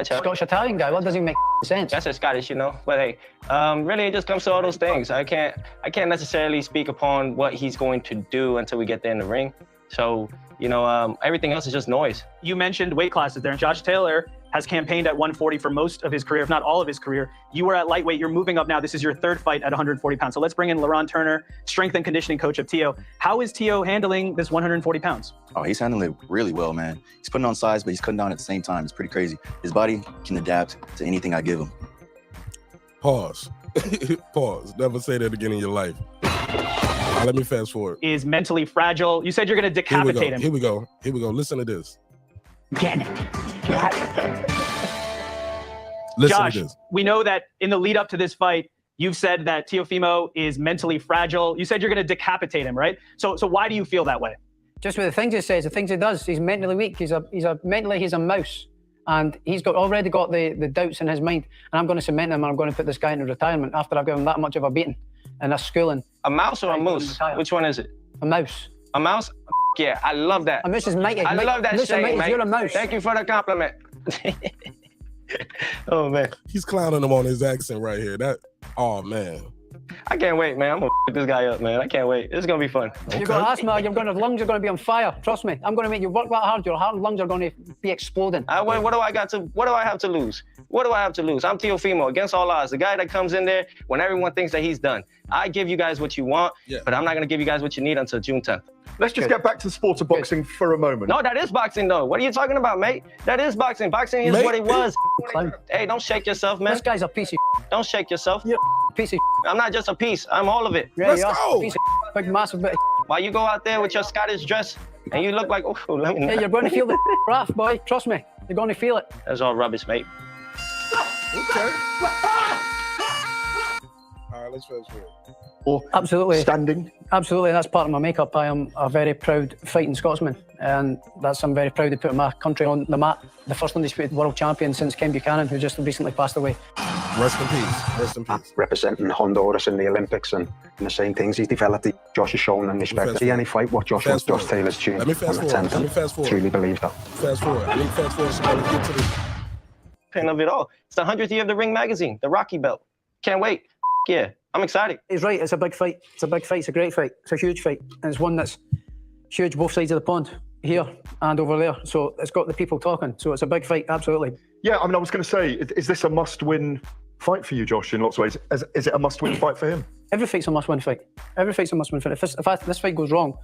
Scottish Italian guy, what doesn't make sense? That's a Scottish, you know. But hey, really it just comes to all those things. I can't necessarily speak upon what he's going to do until we get there in the ring. So, you know, everything else is just noise. You mentioned weight classes there, and Josh Taylor has campaigned at 140 for most of his career, if not all of his career. You were at lightweight, you're moving up now. This is your third fight at 140 pounds. So let's bring in LaRon Turner, strength and conditioning coach of Tio. How is Tio handling this 140 pounds? Oh, he's handling it really well, man. He's putting on size, but he's cutting down at the same time. It's pretty crazy. His body can adapt to anything I give him. Pause. Pause. Never say that again in your life. Let me fast forward. Is mentally fragile. You said you're going to decapitate him. Here we go. Listen to this. Get it. Listen Josh, to this. We know that in the lead up to this fight, you've said that Teofimo is mentally fragile. You said you're going to decapitate him, right? So why do you feel that way? Just with the things he says, the things he does. He's mentally weak. He's a mouse. And he's already got the doubts in his mind. And I'm going to cement him and I'm going to put this guy into retirement after I've given him that much of a beating and a schooling. A mouse or a moose? Which one is it? A mouse. A mouse? yeah, I love that. And this is mighty. I love that shit, mate. You're a mouse. Thank you for the compliment. Oh man, He's clowning him on his accent right here. Oh man. I can't wait, man. I'm gonna f this guy up, man. I can't wait. It's gonna be fun. You've got asthma. Your lungs are going to be on fire. Trust me. I'm going to make you work that hard. Your heart and lungs are going to be exploding. What do I have to lose? What do I have to lose? I'm Teofimo, against all odds. The guy that comes in there when everyone thinks that he's done. I give you guys what you want, but I'm not going to give you guys what you need until June 10th. Let's just get back to the sport of boxing for a moment. No, that is boxing, though. What are you talking about, mate? That is boxing. Boxing is what it was. Hey, don't shake yourself, man. This guy's a piece of Don't shake yourself. You're a piece of I'm not just a piece. I'm all of it. Yeah, Let's you are. go. Piece of big, massive bit of Why you go out there with your Scottish dress and you look like, oh, let me know. Hey, you're going to feel the wrath, boy. Trust me. You're going to feel it. That's all rubbish, mate. Okay. All right, let's fast forward. Or Absolutely. standing. Absolutely, that's part of my makeup. I am a very proud fighting Scotsman, and I'm very proud to put my country on the map. The first undisputed world champion since Ken Buchanan, who just recently passed away. Rest in peace. Rest in peace. Representing Honduras in the Olympics and the same things he's developed. Josh has shown and respect. See any fight what Josh Taylor's changed. Let me fast forward. Let me fast forward. Truly believe that. Fast forward. Let me fast forward so we get to the Pin of it all. It's the 100th year of the Ring magazine, the Rocky Belt. Can't wait. Yeah, I'm excited. He's right. It's a big fight. It's a big fight. It's a great fight. It's a huge fight, and it's one that's huge both sides of the pond, here and over there. So it's got the people talking. So it's a big fight. Absolutely. Yeah, I mean, I was going to say, is this a must-win fight for you, Josh, in lots of ways? Is it a must-win fight for him? Every fight's a must-win fight. Every fight's a must-win fight. If this fight goes wrong,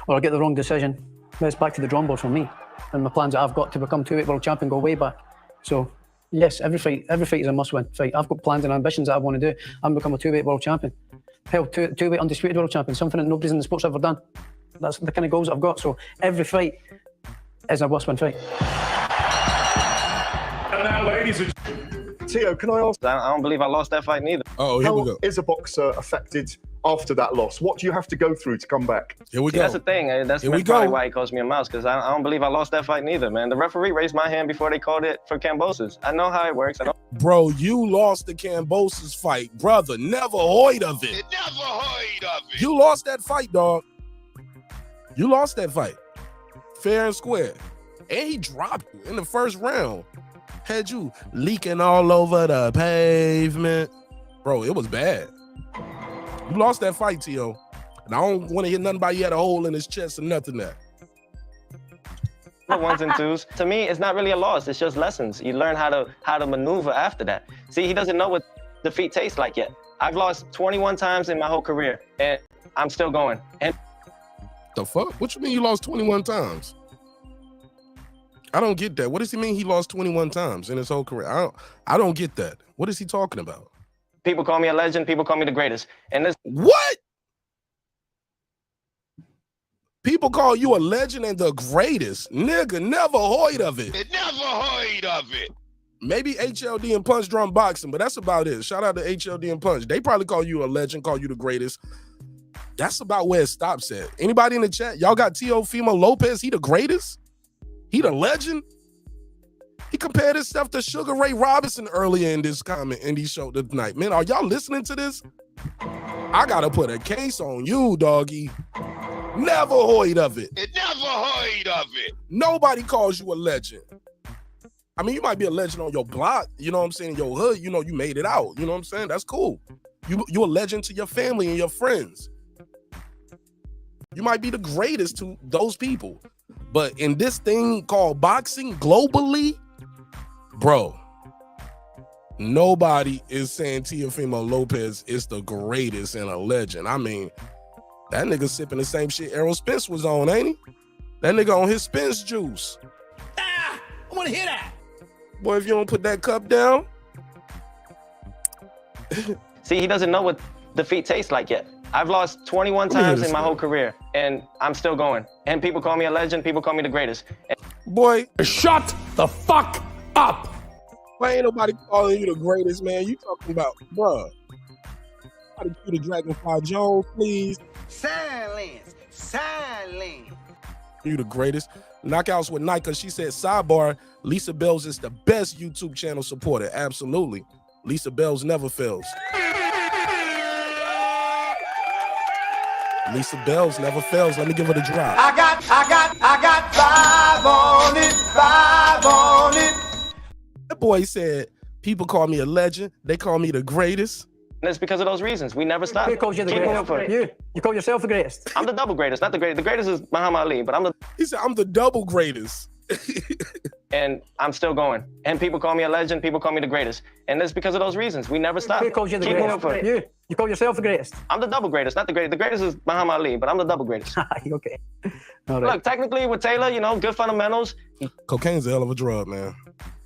or I get the wrong decision, then it's back to the drawing board for me. And my plans that I've got to become two-weight world champion go way back. So yes, every fight is a must-win fight. I've got plans and ambitions that I want to do. I'm become a two-weight world champion. Hell, two-weight undisputed world champion, something that nobody's in the sport's ever done. That's the kind of goals that I've got. So every fight is a must-win fight. And now, ladies and Teo, can I ask? I don't believe I lost that fight neither. Oh, here we go. How is a boxer affected after that loss? What do you have to go through to come back? Here we go. That's the thing. That's probably why he calls me a mouse, because I don't believe I lost that fight neither, man. The referee raised my hand before they called it for Kambosos. I know how it works. Bro, you lost the Kambosos fight, brother. Never heard of it. Never heard of it. You lost that fight, dog. You lost that fight. Fair and square. And he dropped you in the first round. Had you leaking all over the pavement. Bro, it was bad. You lost that fight, Teo. And I don't want to hear nothing about he had a hole in his chest or nothing there. Ones and twos. To me, it's not really a loss. It's just lessons. You learn how to maneuver after that. See, he doesn't know what defeat tastes like yet. I've lost 21 times in my whole career, and I'm still going. And the fuck? What you mean you lost 21 times? I don't get that. What does he mean he lost 21 times in his whole career? I don't get that. What is he talking about? People call me a legend. People call me the greatest. And this. What? People call you a legend and the greatest. Nigga, never heard of it. Never heard of it. Maybe HLD and Punch Drum Boxing, but that's about it. Shout out to HLD and Punch. They probably call you a legend, call you the greatest. That's about where it stops at. Anybody in the chat? Y'all got Teofimo Lopez? He the greatest? He the legend? He compared himself to Sugar Ray Robinson earlier in this comment in this show tonight. Man, are y'all listening to this? I gotta put a case on you, doggy. Never heard of it. Never heard of it. Nobody calls you a legend. I mean, you might be a legend on your block, you know what I'm saying, your hood, you know, you made it out, you know what I'm saying? That's cool. You're a legend to your family and your friends. You might be the greatest to those people. But in this thing called boxing globally, bro, nobody is saying Teofimo Lopez is the greatest and a legend. I mean, that nigga sipping the same shit Errol Spence was on, ain't he? That nigga on his Spence juice. I want to hear that. Boy, if you don't put that cup down. See, he doesn't know what defeat tastes like yet. I've lost 21 times in my whole career, and I'm still going. And people call me a legend. People call me the greatest. Boy, shut the fuck up. Why ain't nobody calling you the greatest, man? You talking about, bruh. Somebody cue the Dragonfly Jones, please. Silence. You the greatest. Knockouts with Nika. She said, sidebar, Lisa Bells is the best YouTube channel supporter. Absolutely. Lisa Bells never fails. Lisa Bells never fails. Let me give her the drop. I got 5 on it, 5 on it. That boy said, people call me a legend. They call me the greatest. And it's because of those reasons. We never stop. Who calls you the Keep greatest? moving forward. You call yourself the greatest? I'm the double greatest, not the greatest. The greatest is Muhammad Ali, but I'm the... He said, I'm the double greatest. And I'm still going. And people call me a legend. People call me the greatest. And it's because of those reasons. We never stop. Who calls you the Keep moving greatest? forward. You call yourself the greatest? I'm the double greatest, not the greatest. The greatest is Muhammad Ali, but I'm the double greatest. Okay. All right. Look, technically with Taylor, you know, good fundamentals. Cocaine's a hell of a drug, man.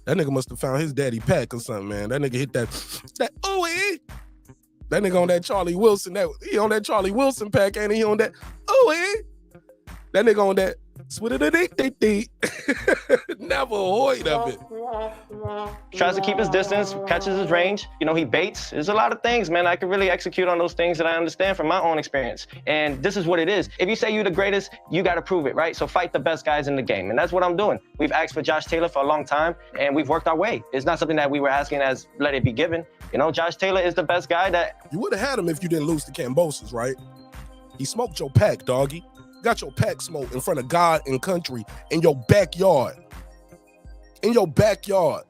That nigga must have found his daddy pack or something, man. That nigga hit that ooh-ee. That nigga on that Charlie Wilson, he on that Charlie Wilson pack, and he on that ooh-ee. That nigga on that switty-dee-dee-dee. Never heard of it. Tries to keep his distance, catches his range. You know, he baits. There's a lot of things, man. I can really execute on those things that I understand from my own experience. And this is what it is. If you say you're the greatest, you got to prove it, right? So fight the best guys in the game. And that's what I'm doing. We've asked for Josh Taylor for a long time, and we've worked our way. It's not something that we were asking as let it be given. You know, Josh Taylor is the best guy that... You would have had him if you didn't lose to Kambosos, right? He smoked your pack, doggy. Got your pack smoked in front of God and country in your backyard. In your backyard.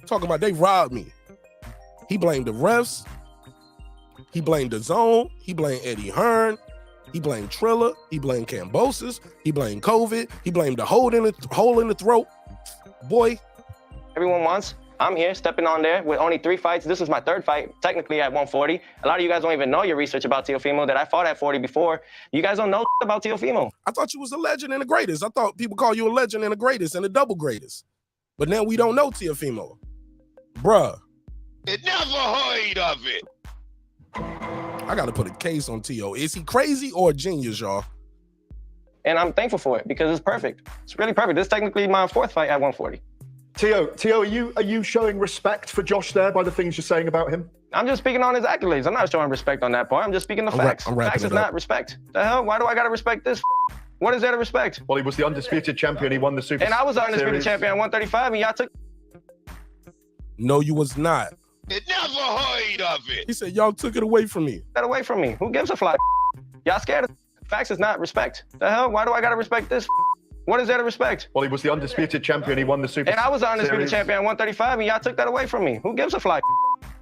Talking about they robbed me. He blamed the refs. He blamed the zone. He blamed Eddie Hearn. He blamed Triller. He blamed Kambosos. He blamed COVID. He blamed the hole in the throat. Boy. Everyone wants. I'm here stepping on there with only 3 fights. This is my 3rd fight, technically at 140. A lot of you guys don't even know your research about Teofimo, that I fought at 40 before. You guys don't know about Teofimo. I thought you was a legend and the greatest. I thought people call you a legend and the greatest and the double greatest. But now we don't know Teofimo. Bruh. It never heard of it. I got to put a case on Teo. Is he crazy or a genius, y'all? And I'm thankful for it because it's perfect. It's really perfect. This is technically my 4th fight at 140. Teo, are you showing respect for Josh there by the things you're saying about him? I'm just speaking on his accolades. I'm not showing respect on that part. I'm just speaking the facts. Facts is not respect. The hell? Why do I gotta respect this? What is there to respect? Well, he was the undisputed champion. He won the Super And I was the undisputed Series. champion at 135, and y'all took... No, you was not. It never heard of it. He said, y'all took it away from me. That away from me. Who gives a fly? Y'all scared of... Facts is not respect. The hell? Why do I gotta respect this? What is there to respect? Well, he was the undisputed champion. He won the Super And I was the undisputed Series. champion at 135, and y'all took that away from me. Who gives a fly?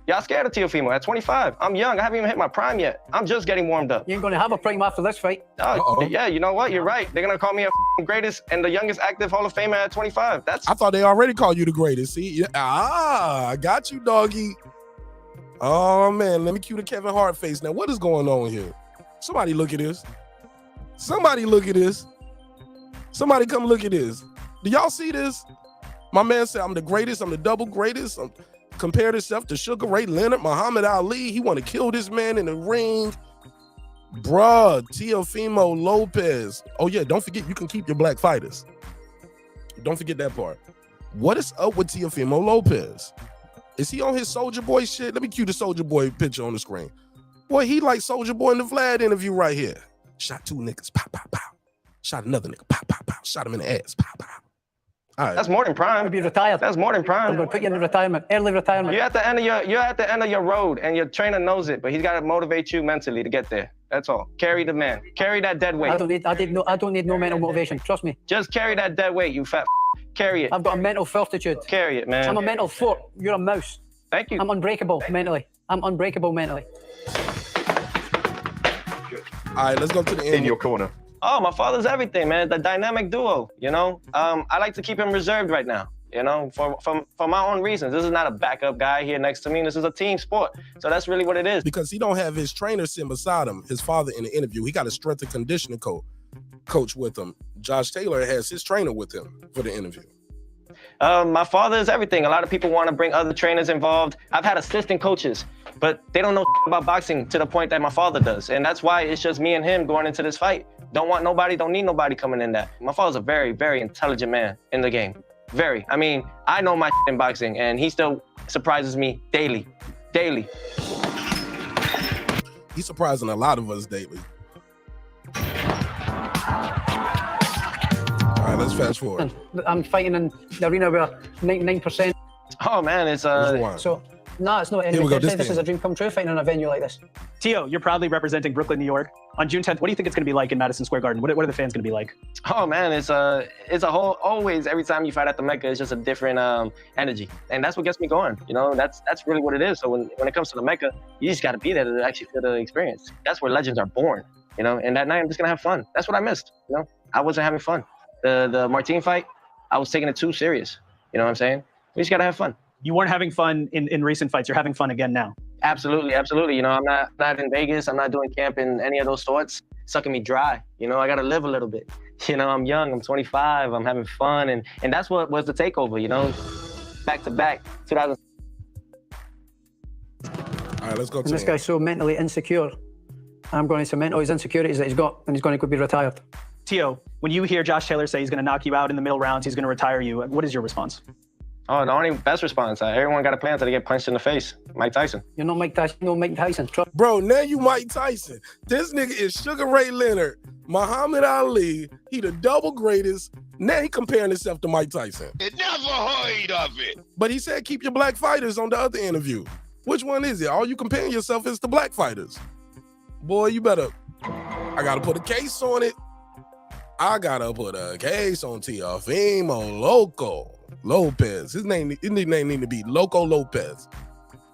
Y'all scared of Teofimo at 25. I'm young. I haven't even hit my prime yet. I'm just getting warmed up. You ain't going to have a prime after this fight. Oh, yeah, you know what? You're right. They're going to call me a greatest and the youngest active Hall of Famer at 25. I thought they already called you the greatest. See? I got you, doggy. Oh, man. Let me cue the Kevin Hart face. Now, what is going on here? Somebody look at this. Somebody look at this. Somebody come look at this. Do y'all see this? My man said, I'm the greatest. I'm the double greatest. Compared himself to Sugar Ray Leonard, Muhammad Ali. He want to kill this man in the ring. Bruh, Teofimo Lopez. Oh, yeah, don't forget, you can keep your black fighters. Don't forget that part. What is up with Teofimo Lopez? Is he on his Soulja Boy shit? Let me cue the Soulja Boy picture on the screen. Boy, he like Soulja Boy in the Vlad interview right here. Shot 2 niggas, pow, pow, pow. Shot another nigga, pow, pow, pow. Shot him in the ass, pow, pow. All right. That's more than prime. You'll be retired. That's more than prime. I'm going to put you in retirement, early retirement. You're at the end of your road, and your trainer knows it, but he's got to motivate you mentally to get there. That's all. Carry the man. Carry that dead weight. I don't need no mental motivation. Trust me. Just carry that dead weight, you fat. Carry it. I've got a mental fortitude. Carry it, man. I'm a mental fort. You're a mouse. Thank you. I'm unbreakable mentally. I'm unbreakable mentally. All right, let's go to the end. In your corner. Oh, my father's everything, man. The dynamic duo, you know? I like to keep him reserved right now, you know, for my own reasons. This is not a backup guy here next to me. This is a team sport. So that's really what it is. Because he don't have his trainer sitting beside him, his father in the interview. He got a strength and conditioning coach with him. Josh Taylor has his trainer with him for the interview. My father is everything. A lot of people want to bring other trainers involved. I've had assistant coaches, but they don't know about boxing to the point that my father does. And that's why it's just me and him going into this fight. Don't want nobody, don't need nobody coming in that. My father's a very, very intelligent man in the game. Very. I mean, I know my in boxing, and he still surprises me daily. Daily. He's surprising a lot of us daily. All right, let's fast forward. I'm fighting in the arena where 99%. Oh man, it's So No, it's not. Here we go. This is a dream come true fighting in a venue like this. Teo, you're proudly representing Brooklyn, New York. On June 10th, what do you think it's going to be like in Madison Square Garden? What are the fans going to be like? Oh man, it's a whole, always, every time you fight at the Mecca, it's just a different energy. And that's what gets me going. You know, that's really what it is. So when it comes to the Mecca, you just got to be there to actually feel the experience. That's where legends are born, you know, and that night I'm just going to have fun. That's what I missed, you know. I wasn't having fun. The Martin fight, I was taking it too serious. You know what I'm saying? We just got to have fun. You weren't having fun in recent fights. You're having fun again now. Absolutely, absolutely. You know, I'm not in Vegas. I'm not doing camp in any of those sorts. Sucking me dry. You know, I got to live a little bit. You know, I'm young. I'm 25. I'm having fun. And that's what was the takeover, you know, back to back, 2000. All right, let's go. And this guy's so mentally insecure. I'm going to cement all his insecurities that he's got, and he's going to go be retired. Teo, when you hear Josh Taylor say he's going to knock you out in the middle rounds, he's going to retire you, what is your response? Oh, the only best response. Everyone got a plan until they get punched in the face. Mike Tyson. You're not Mike Tyson. No, Mike Tyson. Bro, now you Mike Tyson. This nigga is Sugar Ray Leonard, Muhammad Ali. He the double greatest. Now he comparing himself to Mike Tyson. It never heard of it. But he said keep your black fighters on the other interview. Which one is it? All you comparing yourself is to black fighters. Boy, you better. I gotta put a case on it. I gotta put a case on Teofimo Loco Lopez. His nickname need to be Loco Lopez.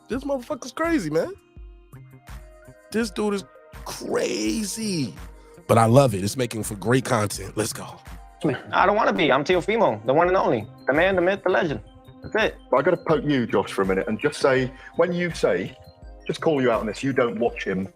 This motherfucker's crazy, man. This dude is crazy. But I love it. It's making for great content. Let's go. I don't want to be. I'm Teofimo, the one and only. The man, the myth, the legend. That's it. I got to poke you, Josh, for a minute and just say, when you say, just call you out on this, you don't watch him.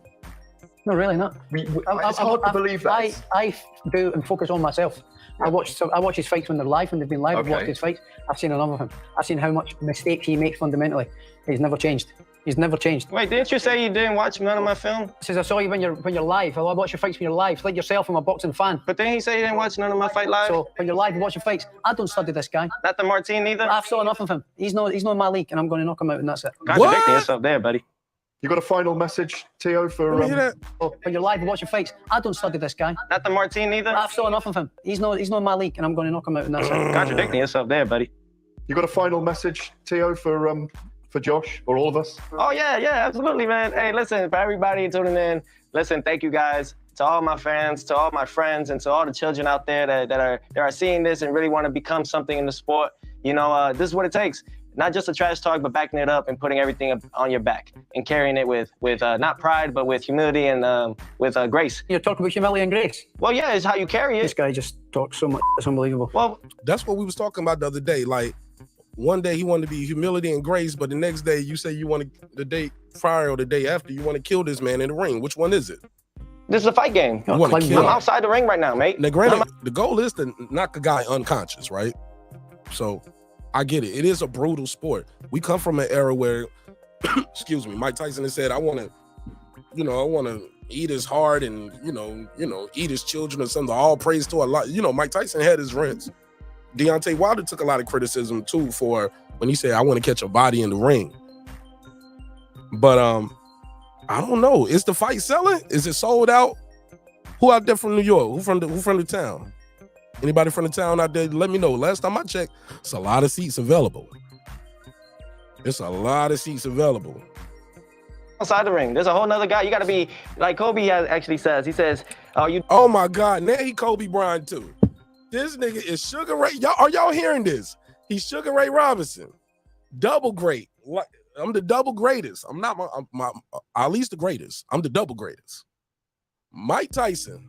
No, really not. It's hard to believe that. I do and focus on myself. I watch his fights when they're live, when they've been live. Okay. I've watched his fights. I've seen enough of him. I've seen how much mistakes he makes fundamentally. He's never changed. He's never changed. Wait, didn't you say you didn't watch none of my film? Says I saw you when you're live. I watch your fights when you're live. It's like yourself, I'm a boxing fan. But then he said he didn't watch none of my fight live. So when you're live and watching fights, I don't study this guy. Not the Martin either. I've saw enough of him. He's not in my league, and I'm going to knock him out, and that's it. Contradicting yourself there, buddy. You got a final message, Teo, for when you're live and watching fights, I don't study this guy. Not the Martin either. I've saw enough of him. He's not in my league, and I'm going to knock him out, and that's it. Contradicting yourself there, buddy. You got a final message, Teo, for Josh or all of us? Oh yeah, absolutely, man. Hey, listen, for everybody tuning in, listen, thank you guys. To all my fans, to all my friends, and to all the children out there that are seeing this and really want to become something in the sport. You know, this is what it takes. Not just a trash talk, but backing it up and putting everything on your back and carrying it with not pride, but with humility and with grace. You're talking about humility and grace? Well, yeah, it's how you carry it. This guy just talks so much. It's unbelievable. Well, that's what we was talking about the other day. Like, one day he wanted to be humility and grace, but the next day you say you want to, the day prior or the day after, you want to kill this man in the ring. Which one is it? This is a fight game. I'm outside the ring right now, mate. Now, granted, the goal is to knock a guy unconscious, right? So I get it. It is a brutal sport. We come from an era where, excuse me, Mike Tyson has said, I want to eat his heart and, eat his children or something. All praise to Allah. Mike Tyson had his rents. Deontay Wilder took a lot of criticism too for when he said, I want to catch a body in the ring. But I don't know. Is the fight selling? Is it sold out? Who out there from New York? Who from the town? Anybody from the town out there? Let me know. Last time I checked, it's a lot of seats available. It's a lot of seats available. Outside the ring, there's a whole nother guy. You got to be like Kobe actually says. He says, Oh my God! Now he Kobe Bryant too. This nigga is Sugar Ray. Are y'all hearing this? He's Sugar Ray Robinson, double great. I'm the double greatest. I'm not my Ali's the greatest. I'm the double greatest. Mike Tyson.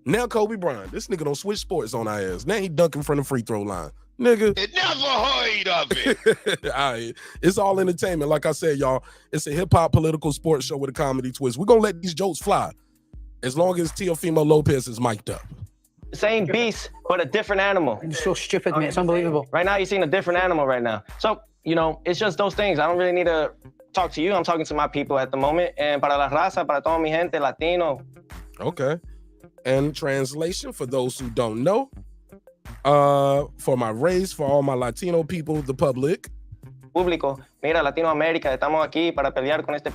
Now Kobe Bryant. This nigga don't switch sports on our ass. Now he dunking from the free throw line. Nigga. It never heard of it. All right. It's all entertainment. Like I said, y'all, it's a hip-hop political sports show with a comedy twist. We're going to let these jokes fly as long as Teofimo Lopez is mic'd up. Same beast, but a different animal. It's so stupid, man. It's unbelievable. Right now, you're seeing a different animal right now. So, it's just those things. I don't really need to talk to you. I'm talking to my people at the moment. And para la raza, para toda mi gente, Latino. Okay. And translation, for those who don't know, for my race, for all my Latino people, the public. Público, mira, Latinoamérica, estamos aquí para pelear con este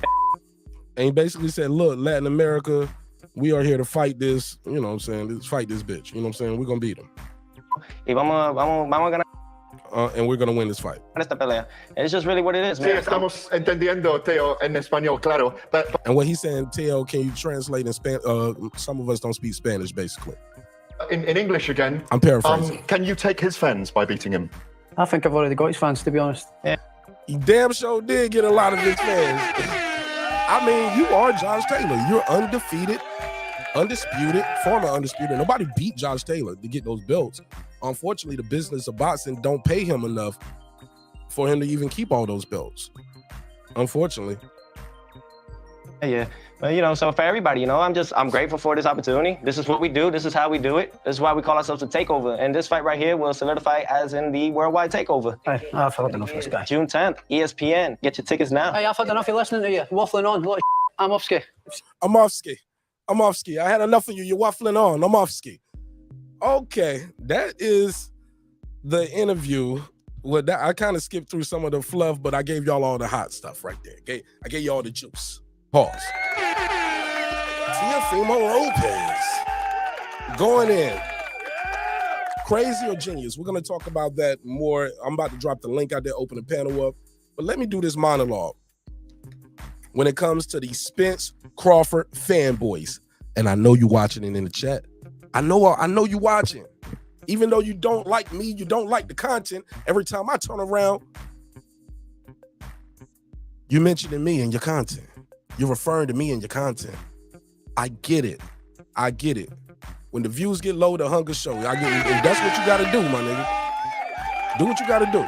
And he basically said, look, Latin America, we are here to fight this, fight this bitch. You know what I'm saying? We're going to beat him. Y vamos a ganar. and we're gonna win this fight. Esta pelea. It's just really what it is, Sí, man. estamos entendiendo, Teo, en español, claro. And what he's saying, Teo, can you translate in Spanish? Some of us don't speak Spanish, basically. In English again. I'm paraphrasing. Can you take his fans by beating him? I think I've already got his fans, to be honest. Yeah. You damn sure did get a lot of his fans. I mean, you are Josh Taylor. You're undefeated, undisputed, former undisputed. Nobody beat Josh Taylor to get those belts. Unfortunately, the business of boxing don't pay him enough for him to even keep all those belts. Unfortunately. Yeah, but so for everybody, I'm grateful for this opportunity. This is what we do. This is how we do it. This is why we call ourselves a takeover. And this fight right here will solidify as in the worldwide takeover. Hey, I've had enough of this guy. June 10th, ESPN. Get your tickets now. Hey, I've had enough of listening to you. Waffling on. I'm off ski. I'm off ski. I had enough of you. You're waffling on. I'm off ski. Okay, that is the interview. Well, I kind of skipped through some of the fluff, but I gave y'all all the hot stuff right there. Okay, I gave y'all the juice. Pause. Teofimo Lopez going in. Crazy or genius? We're going to talk about that more. I'm about to drop the link out there, open the panel up. But let me do this monologue. When it comes to the Spence Crawford fanboys, and I know you watching it in the chat. I know you watching. Even though you don't like me, you don't like the content, every time I turn around, you mentioning me in your content. You're referring to me in your content. I get it. When the views get low, the hunger show. I get it. And that's what you gotta do, my nigga. Do what you gotta do.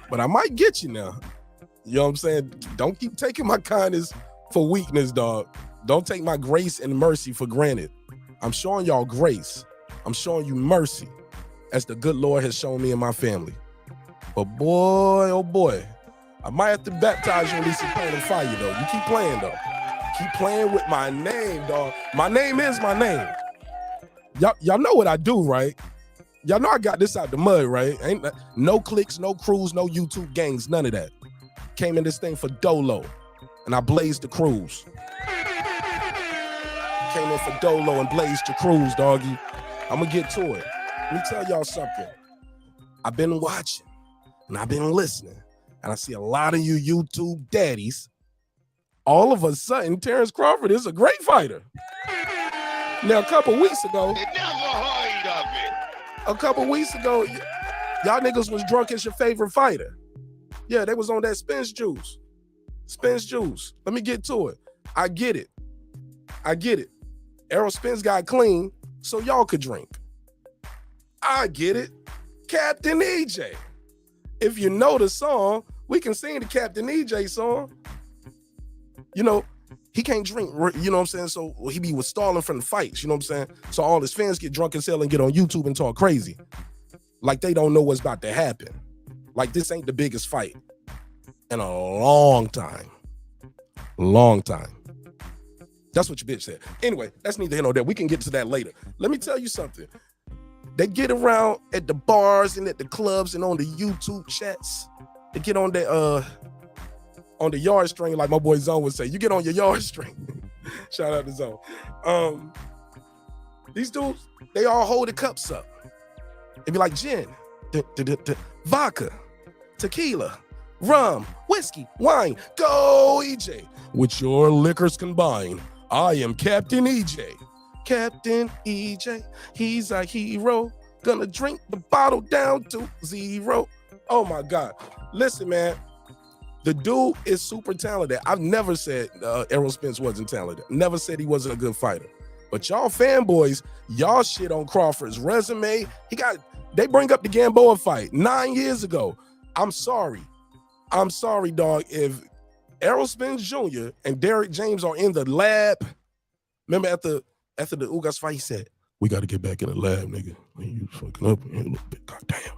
But I might get you now. You know what I'm saying? Don't keep taking my kindness for weakness, dog. Don't take my grace and mercy for granted. I'm showing y'all grace. I'm showing you mercy as the good Lord has shown me and my family. But boy, oh boy, I might have to baptize you in this pain and fire, though. You keep playing, though. Keep playing with my name, dog. My name is my name. Y'all know what I do, right? Y'all know I got this out the mud, right? Ain't no clicks, no crews, no YouTube gangs, none of that. Came in this thing for Dolo, and I blazed the crews. Came in for Dolo and blazed the crews, doggy. I'm gonna get to it. Let me tell y'all something. I've been watching, and I've been listening, and I see a lot of you YouTube daddies. All of a sudden, Terence Crawford is a great fighter. Now, a couple weeks ago, y'all niggas was drunk as your favorite fighter. Yeah, they was on that Spence juice. Let me get to it. I get it. Errol Spence got clean so y'all could drink. I get it. Captain EJ. If you know the song, we can sing the Captain EJ song. You know, he can't drink, you know what I'm saying? So he be stalling from the fights, you know what I'm saying? So all his fans get drunk as hell and get on YouTube and talk crazy. Like they don't know what's about to happen. Like this ain't the biggest fight in a long time. That's what your bitch said. Anyway, that's neither here nor there. We can get to that later. Let me tell you something. They get around at the bars and at the clubs and on the YouTube chats. They get on the yard string, like my boy Zone would say. You get on your yard string. Shout out to Zone. These dudes, they all hold the cups up. They be like gin, vodka, tequila, rum, whiskey, wine. Go EJ. With your liquors combined, I am Captain EJ. Captain EJ, he's a hero. Gonna drink the bottle down to 0. Oh my God. Listen, man. The dude is super talented. I've never said Errol Spence wasn't talented. Never said he wasn't a good fighter. But y'all fanboys, y'all shit on Crawford's resume. They bring up the Gamboa fight 9 years ago. I'm sorry, dog. If Errol Spence Jr. and Derrick James are in the lab, remember after the Ugas fight, he said, "We got to get back in the lab, nigga. You fucking up a little bit. Goddamn."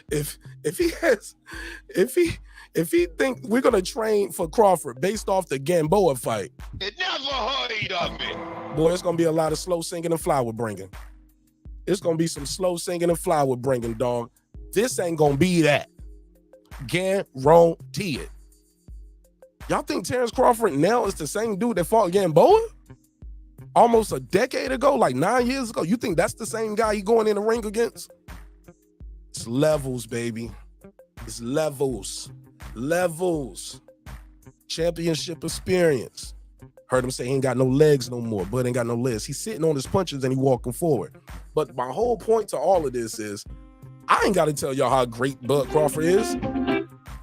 If he think we're gonna train for Crawford based off the Gamboa fight, Never heard of it. Boy, it's gonna be a lot of slow singing and flower bringing. It's gonna be some slow singing and flower bringing, dog. This ain't gonna be that. Guarantee it. Y'all think Terence Crawford now is the same dude that fought Gamboa? almost a decade ago, like 9 years ago. You think that's the same guy he going in the ring against? It's levels, baby. It's levels. Levels. Championship experience. Heard him say he ain't got no legs no more. Bud ain't got no legs. He's sitting on his punches and he walking forward. But my whole point to all of this is, I ain't got to tell y'all how great Bud Crawford is.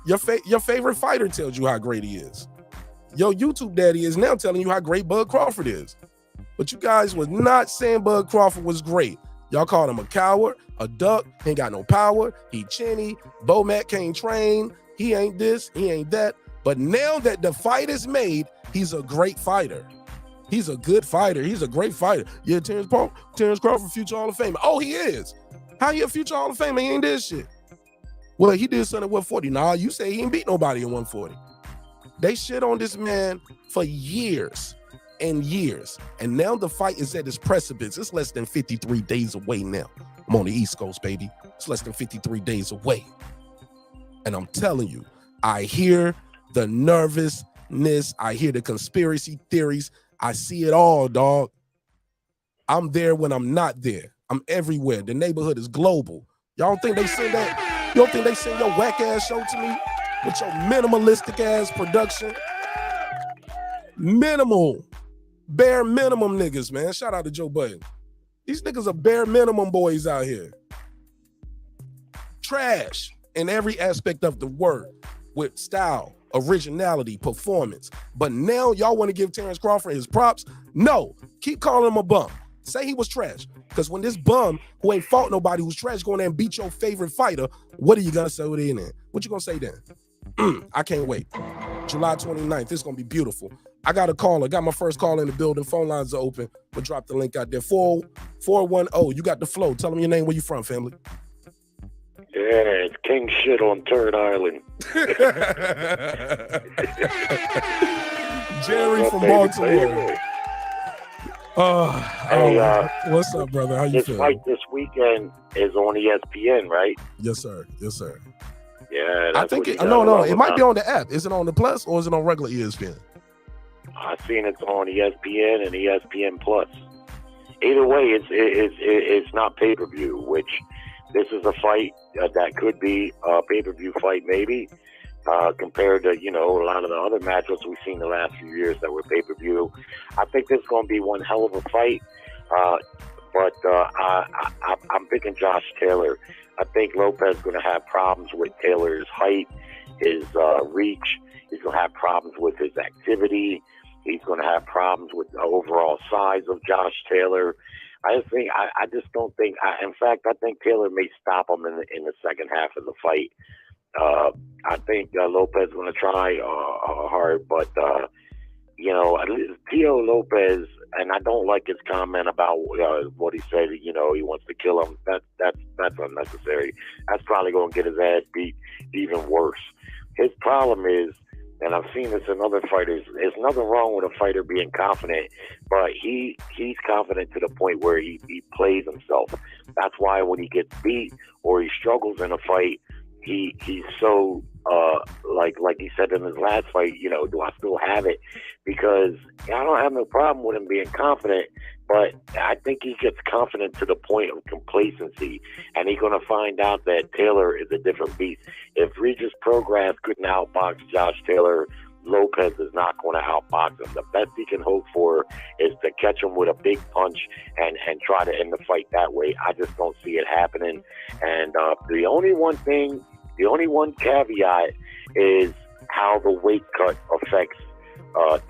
Your favorite fighter tells you how great he is. Your YouTube daddy is now telling you how great Bud Crawford is. But you guys was not saying Bud Crawford was great. Y'all called him a coward, a duck, he ain't got no power, he chinny, Bo Mac can't train, he ain't this, he ain't that. But now that the fight is made, he's a great fighter. He's a good fighter. He's a great fighter. Yeah, Terrence Crawford, future Hall of Famer. Oh, he is. How you a future Hall of Famer? He ain't did shit. Well, he did something at 140. Nah, you say he ain't beat nobody at 140. They shit on this man for years and years. And now the fight is at its precipice. It's less than 53 days away now. I'm on the East Coast, baby. It's less than 53 days away. And I'm telling you, I hear the nervousness. I hear the conspiracy theories. I see it all, dog. I'm there when I'm not there. I'm everywhere. The neighborhood is global. Y'all don't think they send that? You don't think they send your whack ass show to me with your minimalistic ass production? Minimal, bare minimum niggas, man. Shout out to Joe Budden. These niggas are bare minimum boys out here. Trash in every aspect of the word, with style, originality, performance. But now y'all want to give Terrence Crawford his props? No, keep calling him a bum. Say he was trash. Because when this bum who ain't fought nobody who's trash going there and beat your favorite fighter, what are you gonna say then? What you gonna say then? I can't wait. July 29th, it's gonna be beautiful. I got a call. I got my first call in the building. Phone lines are open. We'll drop the link out there. 410. You got the flow. Tell them your name, where you from, family. Yeah, it's King Shit on Turd Island. Jerry from Baltimore. What's up, brother? How you this feeling? Fight this weekend is on ESPN, right? Yes, sir. Yes, sir. Yeah, I think it might be on the app. Is it on the Plus or is it on regular ESPN? I've seen it's on ESPN and ESPN Plus. Either way, it's not pay-per-view, which this is a fight that could be a pay-per-view fight maybe, compared to, a lot of the other matchups we've seen the last few years that were pay-per-view. I think this is going to be one hell of a fight, but I'm picking Josh Taylor. I think Lopez is going to have problems with Taylor's height, his reach. He's going to have problems with his activity. He's going to have problems with the overall size of Josh Taylor. I just don't think. In fact, I think Taylor may stop him in the second half of the fight. I think Lopez is going to try hard, but Teo Lopez, and I don't like his comment about what he said. He wants to kill him. That's unnecessary. That's probably going to get his ass beat even worse. His problem is, and I've seen this in other fighters, there's nothing wrong with a fighter being confident, but he's confident to the point where he plays himself. That's why when he gets beat or he struggles in a fight, he's so like he said in his last fight, do I still have it? Because I don't have no problem with him being confident, but I think he gets confident to the point of complacency, and he's going to find out that Taylor is a different beast. If Regis Prograis couldn't outbox Josh Taylor, Lopez is not going to outbox him. The best he can hope for is to catch him with a big punch and try to end the fight that way. I just don't see it happening. And the only one caveat is how the weight cut affects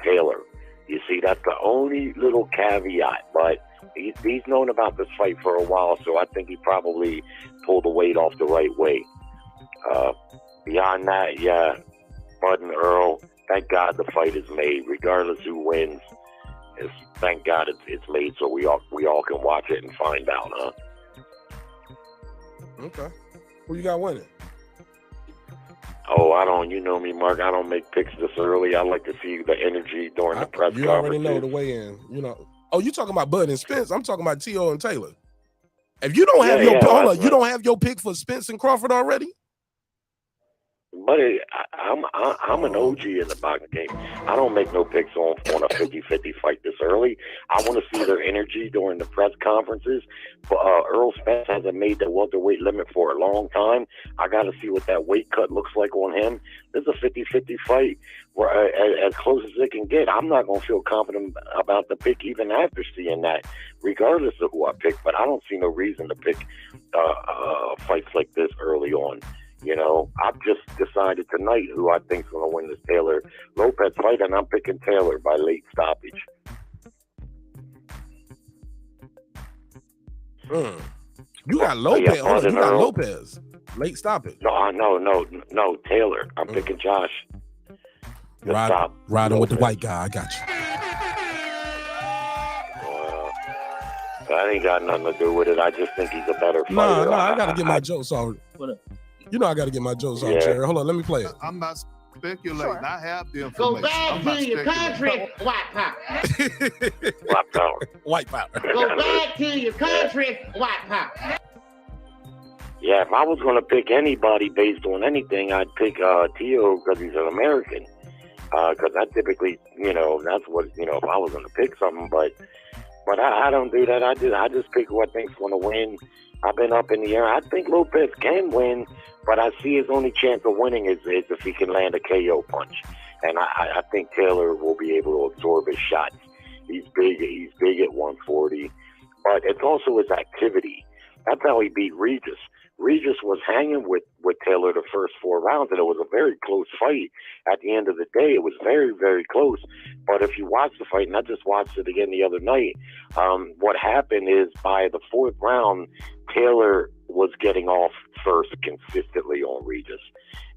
Taylor. You see, that's the only little caveat, but he's known about this fight for a while, so I think he probably pulled the weight off the right way. Beyond that, yeah, Bud and Errol, thank God the fight is made, regardless who wins. Thank God it's made so we all can watch it and find out, huh? Okay. Who you got winning? Oh, you know me, Mark. I don't make picks this early. I like to see the energy during the press conference. You already know the weigh-in. Oh, you talking about Bud and Spence? I'm talking about Teo and Taylor. If you don't have you don't have your pick for Spence and Crawford already? But I'm an OG in the boxing game. I don't make no picks on a 50-50 fight this early. I want to see their energy during the press conferences. But Errol Spence hasn't made the welterweight limit for a long time. I got to see what that weight cut looks like on him. This is a 50-50 fight where as close as it can get. I'm not going to feel confident about the pick even after seeing that, regardless of who I pick. But I don't see no reason to pick fights like this early on. You know, I've just decided tonight who I think's going to win this Taylor Lopez fight, and I'm picking Taylor by late stoppage. You got Lopez. You got Lopez. Late stoppage. No, Taylor. I'm picking Josh. Riding with the white guy. I got you. That ain't got nothing to do with it. I just think he's a better fighter. No, I got to get my jokes off. You know I got to get my jokes off, Jerry. Hold on, let me play it. I'm not speculating. Sure. I have the information. Go back to your country, white power. White power. White power. Go back to your country, white power. Yeah, if I was going to pick anybody based on anything, I'd pick Teo because he's an American. Because I typically, that's what, if I was going to pick something, but I don't do that. I just pick who I think's going to win. I've been up in the air. I think Lopez can win, but I see his only chance of winning is if he can land a KO punch. And I think Taylor will be able to absorb his shots. He's big at 140, but it's also his activity. That's how he beat Regis. Regis was hanging with Taylor the first 4 rounds, and it was a very close fight. At the end of the day, it was very, very close. But if you watch the fight, and I just watched it again the other night, what happened is by the 4th round, Taylor was getting off first consistently on Regis.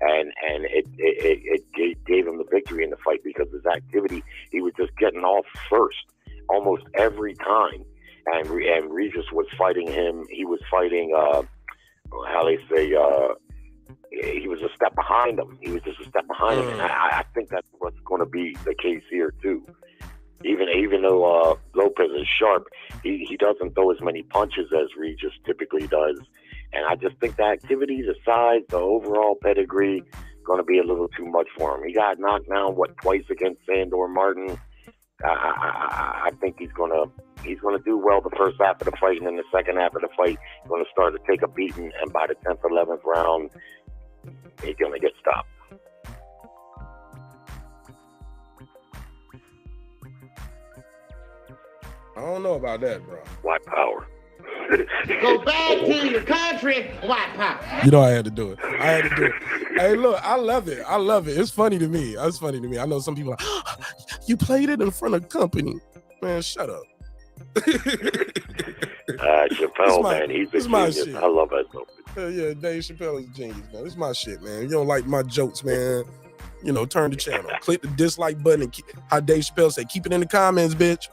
And it gave him the victory in the fight because his activity, he was just getting off first almost every time. And Regis was fighting him. He was fighting... how they say, he was a step behind him. He was just a step behind him. And I think that's what's going to be the case here, too. Even though Lopez is sharp, he doesn't throw as many punches as Regis typically does. And I just think the activity, the size, the overall pedigree, going to be a little too much for him. He got knocked down, twice against Sandor Martin. I think he's going to do well the first half of the fight, and then the second half of the fight, he's going to start to take a beating, and by the 10th, 11th round, he's going to get stopped. I don't know about that, bro. White power. Go back to your country, white power. You know I had to do it. Hey, look, I love it. It's funny to me. I know some people are like, you played it in front of company. Man, shut up. Chappelle, man, he's a genius. Shit. I love that stuff. Yeah, Dave Chappelle is a genius, man. It's my shit, man. You don't like my jokes, man. Turn the channel. Click the dislike button and how Dave Chappelle say, keep it in the comments, bitch.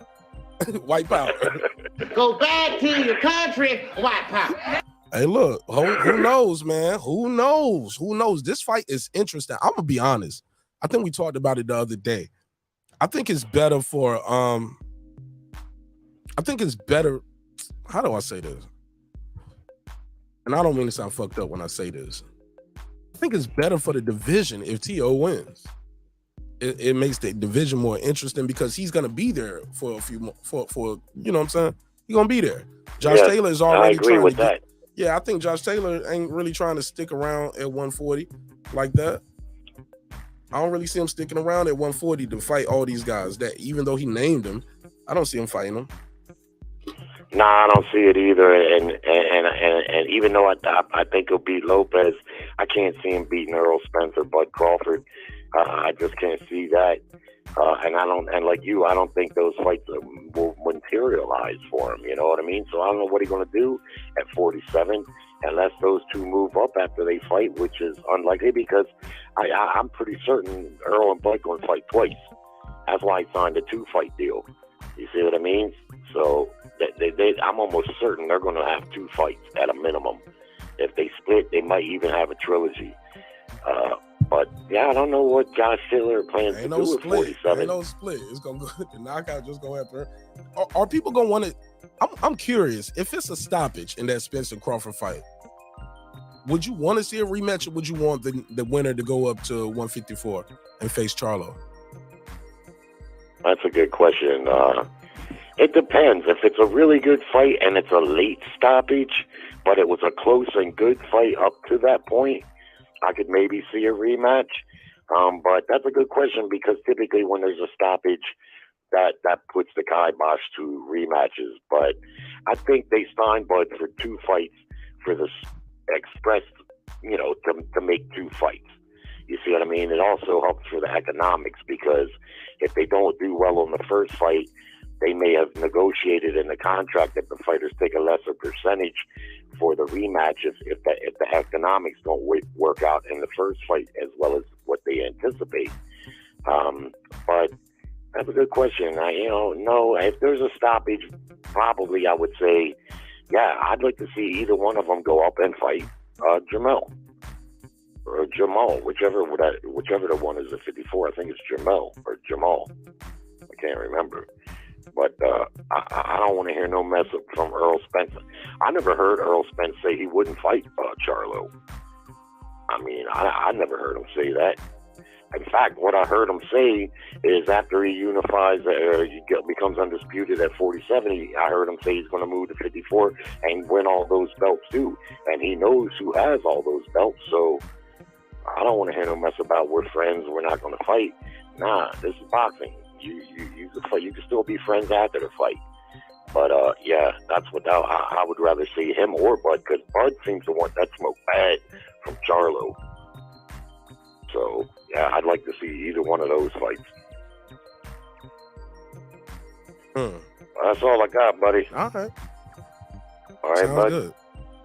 White power. Go back to your country, white power. Hey, look, who knows, man? Who knows? This fight is interesting. I'm gonna be honest. I think we talked about it the other day. I think it's better for how do I say this? And I don't mean to sound fucked up when I say this. I think it's better for the division if T.O. wins. It makes the division more interesting because he's gonna be there for a few more, for you know what I'm saying? He's gonna be there. Josh Taylor is already trying with that. Yeah, I think Josh Taylor ain't really trying to stick around at 140 like that. I don't really see him sticking around at 140 to fight all these guys. That even though he named them, I don't see him fighting them. Nah, I don't see it either. And even though I think he'll beat Lopez, I can't see him beating Errol Spence or Bud Crawford. I just can't see that. And like you, I don't think those fights will materialize for him. You know what I mean? So I don't know what he's going to do at 47 unless those two move up after they fight, which is unlikely because I'm pretty certain Errol and Bud going to fight twice. That's why he signed a 2-fight deal. You see what I mean? So I'm almost certain they're going to have 2 fights at a minimum. If they split, they might even have a trilogy. But yeah, I don't know what Josh Taylor plans to do at 47. Ain't no split. It's gonna go. The knockout just gonna happen. Are people gonna want to? I'm curious if it's a stoppage in that Spence and Crawford fight. would you want to see a rematch, or would you want the winner to go up to 154 and face Charlo? That's a good question. It depends. If it's a really good fight and it's a late stoppage, but it was a close and good fight up to that point, I could maybe see a rematch. But that's a good question, because typically when there's a stoppage, that puts the kibosh to rematches. But I think they signed Bud for 2 fights for the express, you know, to make 2 fights. You see what I mean? It also helps for the economics, because if they don't do well on the first fight, they may have negotiated in the contract that the fighters take a lesser percentage for the rematch if the economics don't work out in the first fight as well as what they anticipate. But that's a good question. No, if there's a stoppage, probably I would say, yeah, I'd like to see either one of them go up and fight Jamal or Jamal, whichever the one is at 54. I think it's Jamal or Jamal. I can't remember. But I don't want to hear no mess up from Errol Spence. I never heard Errol Spence say he wouldn't fight Charlo. I mean, I never heard him say that. In fact, what I heard him say is after he unifies or becomes undisputed at 47, I heard him say he's going to move to 54 and win all those belts too. And he knows who has all those belts. So I don't want to hear no mess about we're friends, we're not going to fight. Nah, this is boxing. You can fight. You can still be friends after the fight. But yeah, that's what I would rather see him or Bud, because Bud seems to want that smoke bad from Charlo. So yeah, I'd like to see either one of those fights. That's all I got, buddy. All right. All right, Sounds bud. good.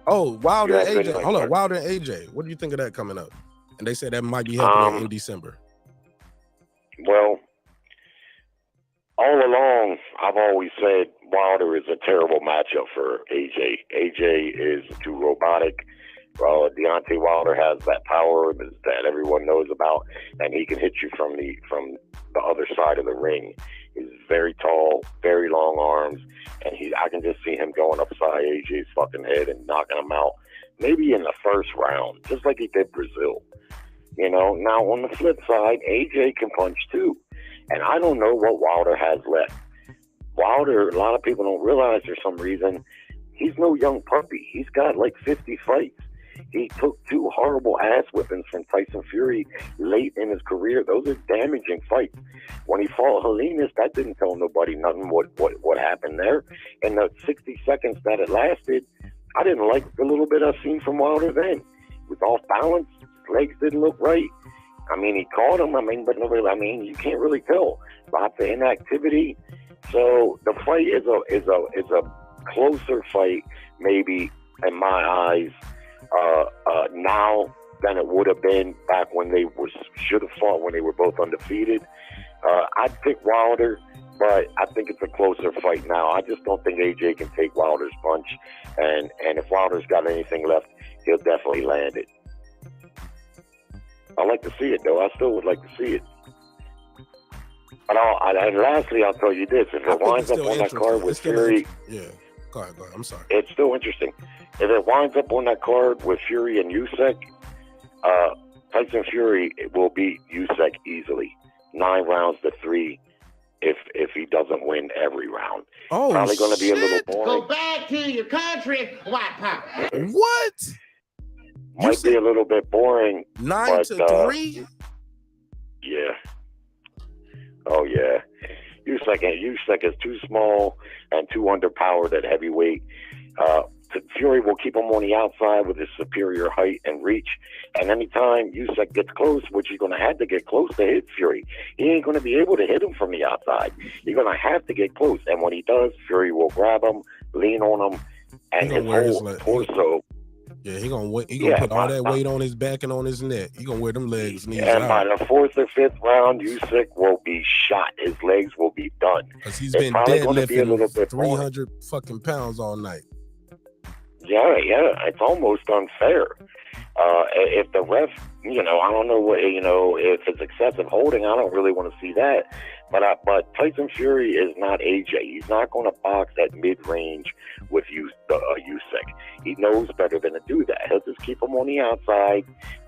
Oh, Wilder and Yeah, AJ. good Hold night, on, Wilder and AJ. What do you think of that coming up? And they said that might be happening in December. Well, all along, I've always said Wilder is a terrible matchup for AJ. AJ is too robotic. Deontay Wilder has that power that everyone knows about, and he can hit you from the other side of the ring. He's very tall, very long arms, and I can just see him going upside AJ's fucking head and knocking him out, maybe in the first round, just like he did Brazil. You know, now on the flip side, AJ can punch too. And I don't know what Wilder has left. Wilder, a lot of people don't realize for some reason, he's no young puppy. He's got like 50 fights. He took 2 horrible ass whippings from Tyson Fury late in his career. Those are damaging fights. When he fought Helenas, that didn't tell nobody nothing what happened there. In the 60 seconds that it lasted, I didn't like the little bit I've seen from Wilder then. He was off balance. His legs didn't look right. I mean, he caught him. But nobody. You can't really tell. Lots of inactivity. So the fight is a closer fight, maybe in my eyes, now than it would have been back when they should have fought when they were both undefeated. I'd pick Wilder, but I think it's a closer fight now. I just don't think AJ can take Wilder's punch, and if Wilder's got anything left, he'll definitely land it. I like to see it, though. I still would like to see it. And lastly, I'll tell you this. If it winds up on that card with Fury... Yeah, go ahead. I'm sorry. It's still interesting. If it winds up on that card with Fury and Usyk, Tyson Fury will beat Usyk easily. 9 rounds to 3 if he doesn't win every round. Oh, probably going to be a little boring. Go back to your country, white power. What? Might be a little bit boring. 9 to 3? Yeah. Oh, yeah. Usyk is too small and too underpowered at heavyweight. Fury will keep him on the outside with his superior height and reach. And anytime Usyk gets close, which he's going to have to get close to hit Fury, he ain't going to be able to hit him from the outside. You're going to have to get close. And when he does, Fury will grab him, lean on him, and his whole torso. Yeah, he gonna put all that weight on his back and on his neck. He gonna wear them legs, knees and out. by the 4th or 5th round, Usyk will be shot. His legs will be done. Because he's been deadlifting 300 fucking pounds all night. Yeah, it's almost unfair. If the ref, I don't know what, if it's excessive holding, I don't really want to see that. But Tyson Fury is not AJ. He's not going to box at mid-range with Usyk. he knows better than to do that. He'll just keep him on the outside,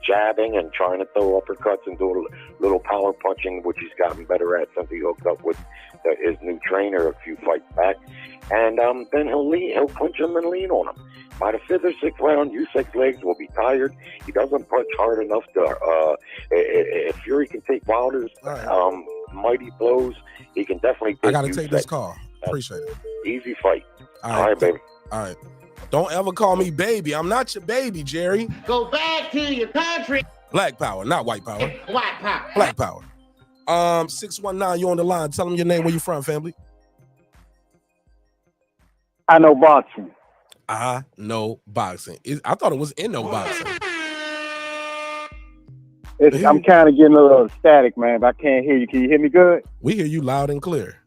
jabbing and trying to throw uppercuts and do a little power punching, which he's gotten better at since he hooked up with his new trainer a few fights back. And then he'll punch him and lean on him. By the 5th or 6th round, U6 legs will be tired. He doesn't punch hard enough to. If Fury can take Wilder's mighty blows, he can definitely. I gotta take this call. Appreciate it. Easy fight. All right, baby. All right. Don't ever call me baby. I'm not your baby, Jerry. Go back to your country. Black power, not white power. White power. Black power. 619, you on the line. Tell them your name, where you from, family. I know boxing. I know boxing. I thought it was in no boxing. I'm kind of getting a little static, man, but I can't hear you. Can you hear me good? We hear you loud and clear.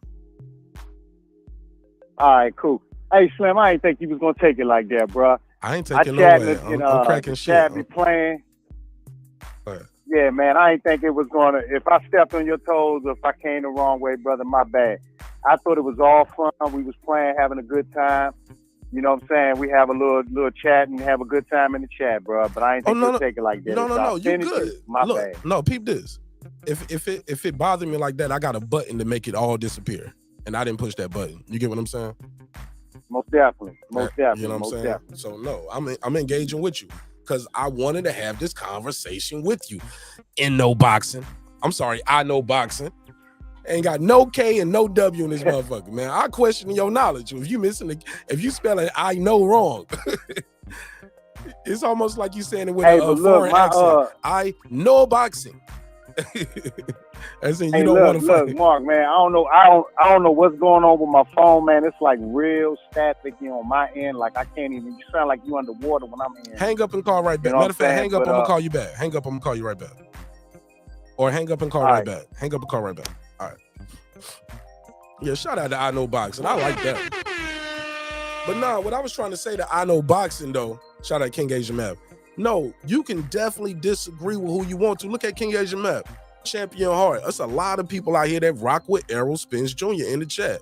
All right, cool. Hey, Slim, I didn't think you was going to take it like that, bro. I ain't taking no way. I'm cracking shit. Chad be playing. Yeah, man, I didn't think it was going to. If I stepped on your toes or if I came the wrong way, brother, my bad. I thought it was all fun. We was playing, having a good time. You know what I'm saying? We have a little chat and have a good time in the chat, bro. But I ain't think you'll take it like that. No, you good. My bad. No, peep this. If it bothered me like that, I got a button to make it all disappear. And I didn't push that button. You get what I'm saying? Most definitely. You know what I'm saying? Definitely. So no, I'm engaging with you because I wanted to have this conversation with you. In no boxing. I'm sorry, I know boxing. Ain't got no K and no W in this motherfucker, man. I question your knowledge. If you spell it, I know wrong. It's almost like you saying it with a foreign accent. I know boxing. As in, you don't want to fight. Look, Mark, man, I don't know what's going on with my phone, man. It's like real staticky on my end. Like I can't even. You sound like you underwater when I'm in. Hang up and call right back. Matter of fact, hang up. I'm gonna call you back. Hang up. I'm gonna call you right back. Or hang up and call right back. Hang up and call right back. All right. Yeah, shout out to I Know Boxing. I like that. But nah, what I was trying to say to I Know Boxing though, shout out King Asian Map. No, you can definitely disagree with who you want to. Look at King Asian Map, Champion Heart. There's a lot of people out here that rock with Errol Spence Jr. in the chat.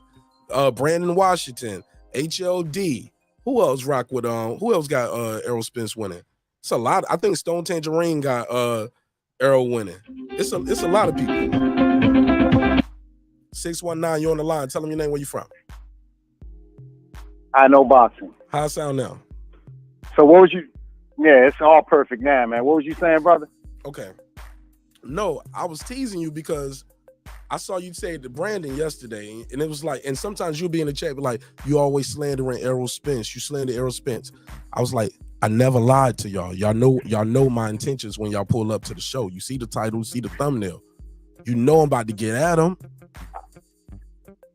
Brandon Washington, HLD. Who else rock with who else got Errol Spence winning? It's a lot. I think Stone Tangerine got Errol winning. It's a lot of people. 619, you're on the line. Tell them your name, where you from. I Know Boxing. How it sound now? So what was you? Yeah, it's all perfect now, man. What was you saying, brother? Okay. No, I was teasing you because I saw you say it to Brandon yesterday, and it was like, and sometimes you'll be in the chat, but like, you always slandering Errol Spence. You slander Errol Spence. I was like, I never lied to y'all. Y'all know my intentions when y'all pull up to the show. You see the title, see the thumbnail. You know I'm about to get at him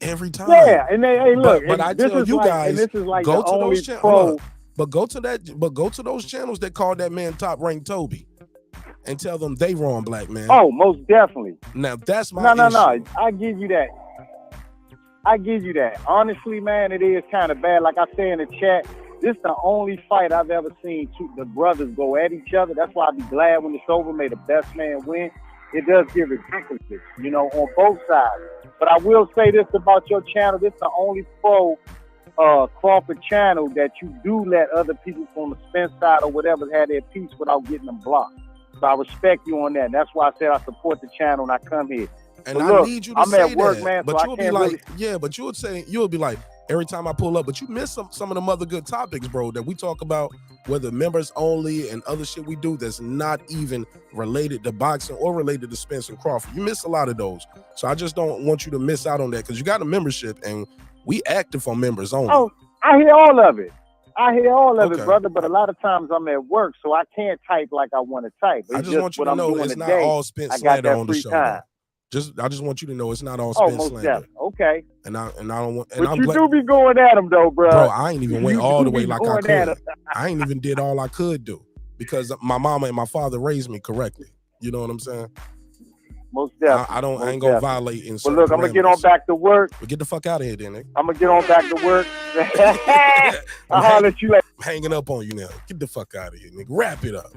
every time. Yeah, and hey, look, but I tell you guys, this is like go the to only those channels. pro. But go to those channels that call that man Top Rank Toby and tell them they wrong, black man. Oh, most definitely. Now that's my issue. No. I give you that. Honestly, man, it is kind of bad. Like I say in the chat, this is the only fight I've ever seen the brothers go at each other. That's why I'd be glad when it's over. May the best man win. It does get ridiculous, you know, on both sides. But I will say this about your channel. This is the only pro Crawford channel that you do let other people from the Spence side or whatever have their piece without getting them blocked. So I respect you on that. That's why I said I support the channel and I come here. And I need you to I'm say at work, that, man. but so you'll I be can't like, really... yeah, but you'll be like, every time I pull up, but you miss some of them other good topics, bro, that we talk about, whether members only and other shit we do that's not even related to boxing or related to Spence and Crawford. You miss a lot of those. So I just don't want you to miss out on that because you got a membership and we active for members only. Oh, I hear all of it. It, brother, but a lot of times I'm at work, so I can't type like I want to type. I just want you to know it's not all Spence slander on the show. I just want you to know it's not all Spence slander. Okay. And I don't want. But you do be going at him though, bro. Bro, I ain't even went all the way like I could. I ain't even did all I could do because my mama and my father raised me correctly. You know what I'm saying? Most definitely. I ain't gonna violate in certain But look, I'm gonna get on back to work. But get the fuck out of here, then, nigga. I'm gonna get on back to work. I'll holler at you later. I'm hanging up on you now. Get the fuck out of here, nigga. Wrap it up.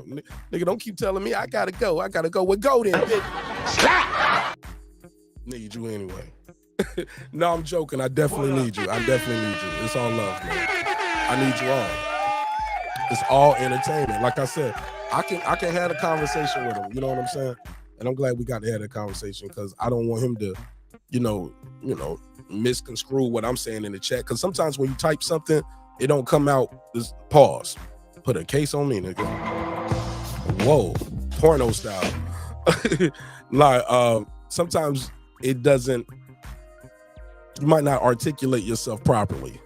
Nigga, don't keep telling me I gotta go. Well, go then, bitch. Need you anyway. No, I'm joking. I definitely need you. It's all love, man. I need you all. It's all entertainment. Like I said, I can have a conversation with him. You know what I'm saying? And I'm glad we got to have that conversation because I don't want him to, you know, misconstrue what I'm saying in the chat. Because sometimes when you type something, it don't come out. Just pause. Put a case on me, nigga. Whoa, porno style. Like sometimes it doesn't. You might not articulate yourself properly.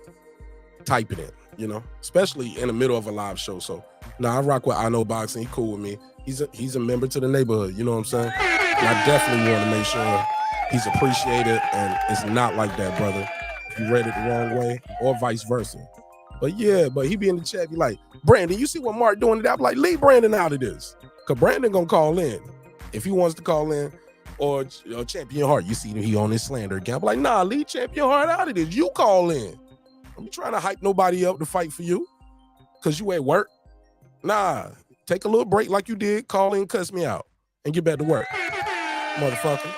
Type it in, you know, especially in the middle of a live show. So now I rock with I Know Boxing. He cool with me. He's a member to the neighborhood. You know what I'm saying? And I definitely want to make sure he's appreciated, and it's not like that, brother. If you read it the wrong way, or vice versa. But yeah, but he be in the chat, be like, Brandon, you see what Marq doing today? I'm like, leave Brandon out of this. Cause Brandon gonna call in. If he wants to call in, or Champion Heart, you see he on his slander account. I'm like, nah, leave Champion Heart out of this. You call in. I'm trying to hype nobody up to fight for you. Cause you at work. Nah, take a little break like you did, call in, cuss me out, and get back to work. Motherfucker.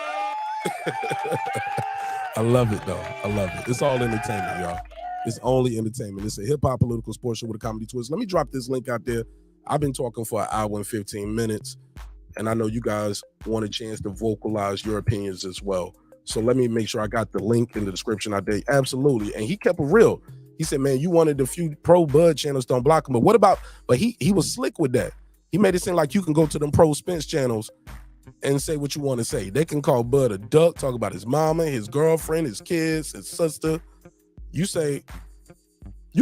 I love it though. I love it. It's all entertainment, y'all. It's only entertainment. It's a hip-hop political sports show with a comedy twist. Let me drop this link out there. I've been talking for an hour and 15 minutes, and I know you guys want a chance to vocalize your opinions as well. So let me make sure I got the link in the description out there. Absolutely. And he kept it real. He said, man, you wanted the few pro Bud channels, don't block him. But what about, but he was slick with that. He made it seem like you can go to them pro Spence channels and say what you want to say. They can call Bud a duck, talk about his mama, his girlfriend, his kids, his sister. You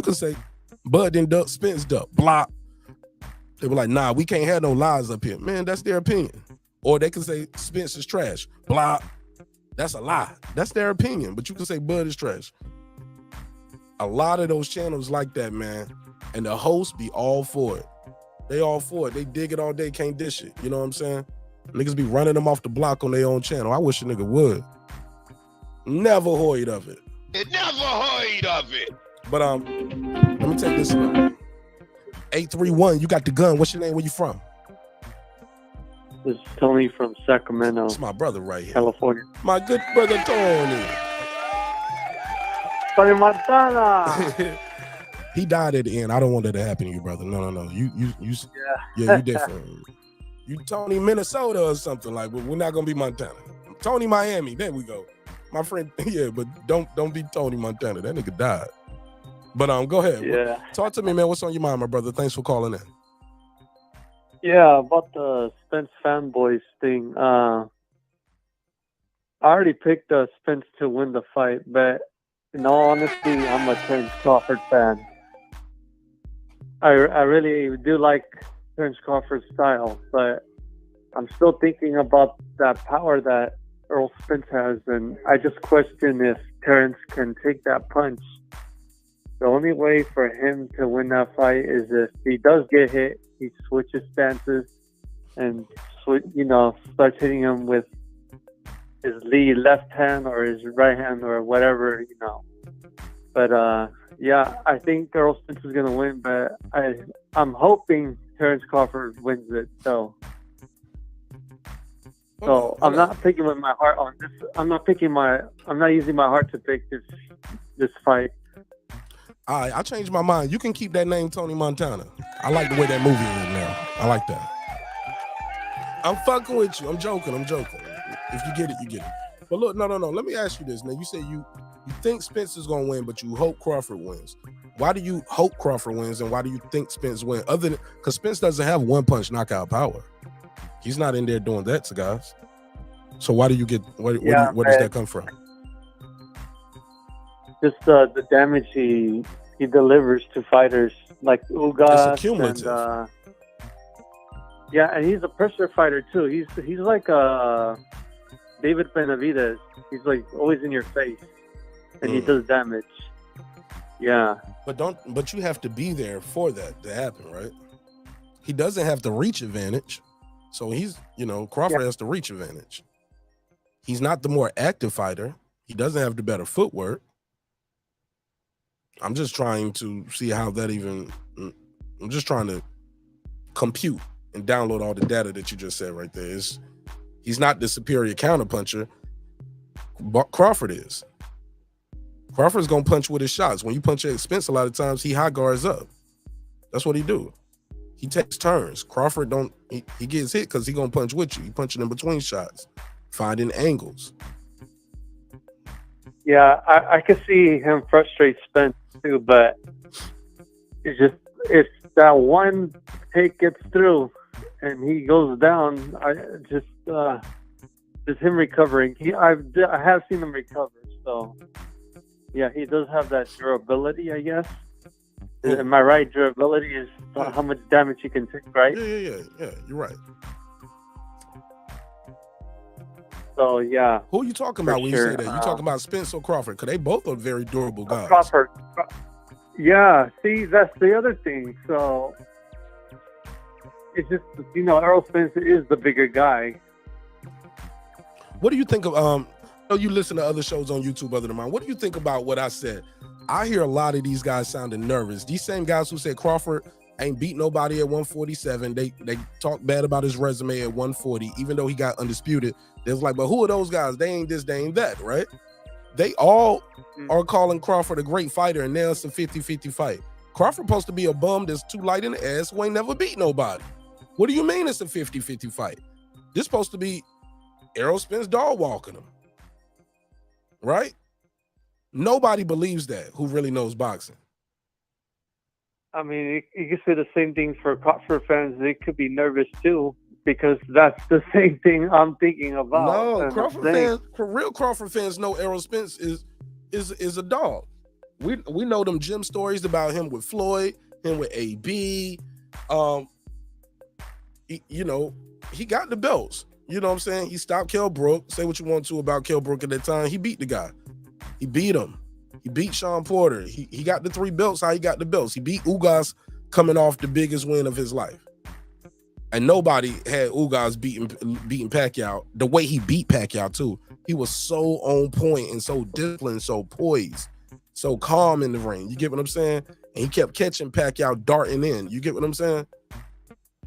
can say, Bud didn't duck, Spence duck, block. They were like, nah, we can't have no lies up here. Man, that's their opinion. Or they can say Spence is trash, block. That's a lie. That's their opinion, but you can say Bud is trash. A lot of those channels like that, man. And the hosts be all for it. They all for it. They dig it all day, can't dish it. You know what I'm saying? Niggas be running them off the block on their own channel. I wish a nigga would. Never heard of it. Never heard of it. But let me take this one. 831, you got the gun. What's your name? Where you from? This is Tony from Sacramento. It's my brother right here. California. My good brother Tony. Tony Montana. He died at the end. I don't want that to happen to you, brother. No. You you different. You Tony Minnesota or something like, but we're not gonna be Montana. Tony Miami. There we go. My friend, yeah, but don't be Tony Montana. That nigga died. But go ahead. Yeah. Talk to me, man. What's on your mind, my brother? Thanks for calling in. Yeah, about the Spence FANBOYS thing. I already picked Spence to win the fight, but in all honesty, I'm a Terence Crawford fan. I really do like Terence Crawford's style, but I'm still thinking about that power that Errol Spence has, and I just question if Terence can take that punch. The only way for him to win that fight is if he does get hit, he switches stances and starts hitting him with his lead left hand or his right hand or whatever, But yeah, I think Errol Spence is gonna win, but I'm hoping Terence Crawford wins it. So I'm not picking with my heart on this. I'm not using my heart to pick this fight. All right, I changed my mind. You can keep that name Tony Montana. I like the way that movie is now. I like that. I'm fucking with you. I'm joking. If you get it, you get it. But look, no. Let me ask you this. Now, you say you think Spence is going to win, but you hope Crawford wins. Why do you hope Crawford wins, and why do you think Spence wins? Other than because Spence doesn't have one-punch knockout power. He's not in there doing that to guys. So why do you get, where does that come from? Just the damage he delivers to fighters like Ugas. It's cumulative. And, and he's a pressure fighter too. He's like David Benavidez. He's like always in your face, and he does damage. Yeah. But you have to be there for that to happen, right? He doesn't have the reach advantage. So he's, Crawford has the reach advantage. He's not the more active fighter. He doesn't have the better footwork. I'm just trying to see how that I'm just trying to compute and download all the data that you just said right there. He's not the superior counterpuncher. Crawford is. Crawford's going to punch with his shots. When you punch at Spence, a lot of times he high guards up. That's what he do. He takes turns. Crawford don't. He gets hit because he gonna punch with you. He punching in between shots, finding angles. Yeah, I could see him frustrate Spence too, but it's just if that one take gets through and he goes down, I just him recovering. I have seen him recover, so yeah, he does have that durability, I guess. Am I right? Durability is how much damage you can take, right? Yeah. You're right. So yeah. Who are you talking about when you say that? You talking about Spence or Crawford? Because they both are very durable guys. Crawford. Yeah. See, that's the other thing. So it's just, Errol Spence is the bigger guy. What do you think of you listen to other shows on YouTube other than mine? What do you think about what I said? I hear a lot of these guys sounding nervous. These same guys who said Crawford ain't beat nobody at 147. They talk bad about his resume at 140, even though he got undisputed. They was like, but who are those guys? They ain't this, they ain't that, right? They all are calling Crawford a great fighter, and now it's a 50-50 fight. Crawford supposed to be a bum that's too light in the ass who ain't never beat nobody. What do you mean it's a 50-50 fight? This supposed to be Errol Spence dog walking him, right? Nobody believes that who really knows boxing. I mean, you can say the same thing for Crawford fans. They could be nervous too, because that's the same thing I'm thinking about. No, Crawford fans, for real Crawford fans know Errol Spence is a dog. We know them gym stories about him with Floyd, him with AB. He got the belts. You know what I'm saying? He stopped Kell Brook. Say what you want to about Kell Brook at that time. He beat the guy. He beat him. He beat Shawn Porter. He got the 3 belts. How he got the belts? He beat Ugas coming off the biggest win of his life. And nobody had Ugas beating Pacquiao the way he beat Pacquiao too. He was so on point and so disciplined, so poised, so calm in the ring. You get what I'm saying? And he kept catching Pacquiao darting in. You get what I'm saying?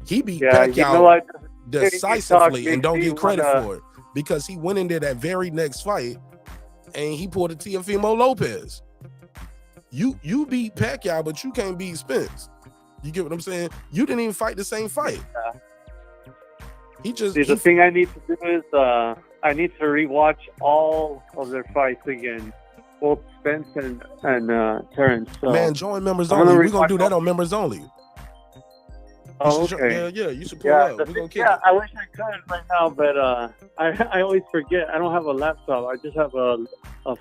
He beat Pacquiao decisively and don't get credit for it because he went in there that very next fight and he pulled a Teofimo Lopez. You beat Pacquiao, but you can't beat Spence. You get what I'm saying? You didn't even fight the same fight. The thing I need to do is I need to rewatch all of their fights again, both Spence and Terence. So man, join members only. We're gonna do that on members only. Oh, okay. Yeah, you should pull up. We're gonna kick it. I wish I could right now, but I always forget. I don't have a laptop. I just have a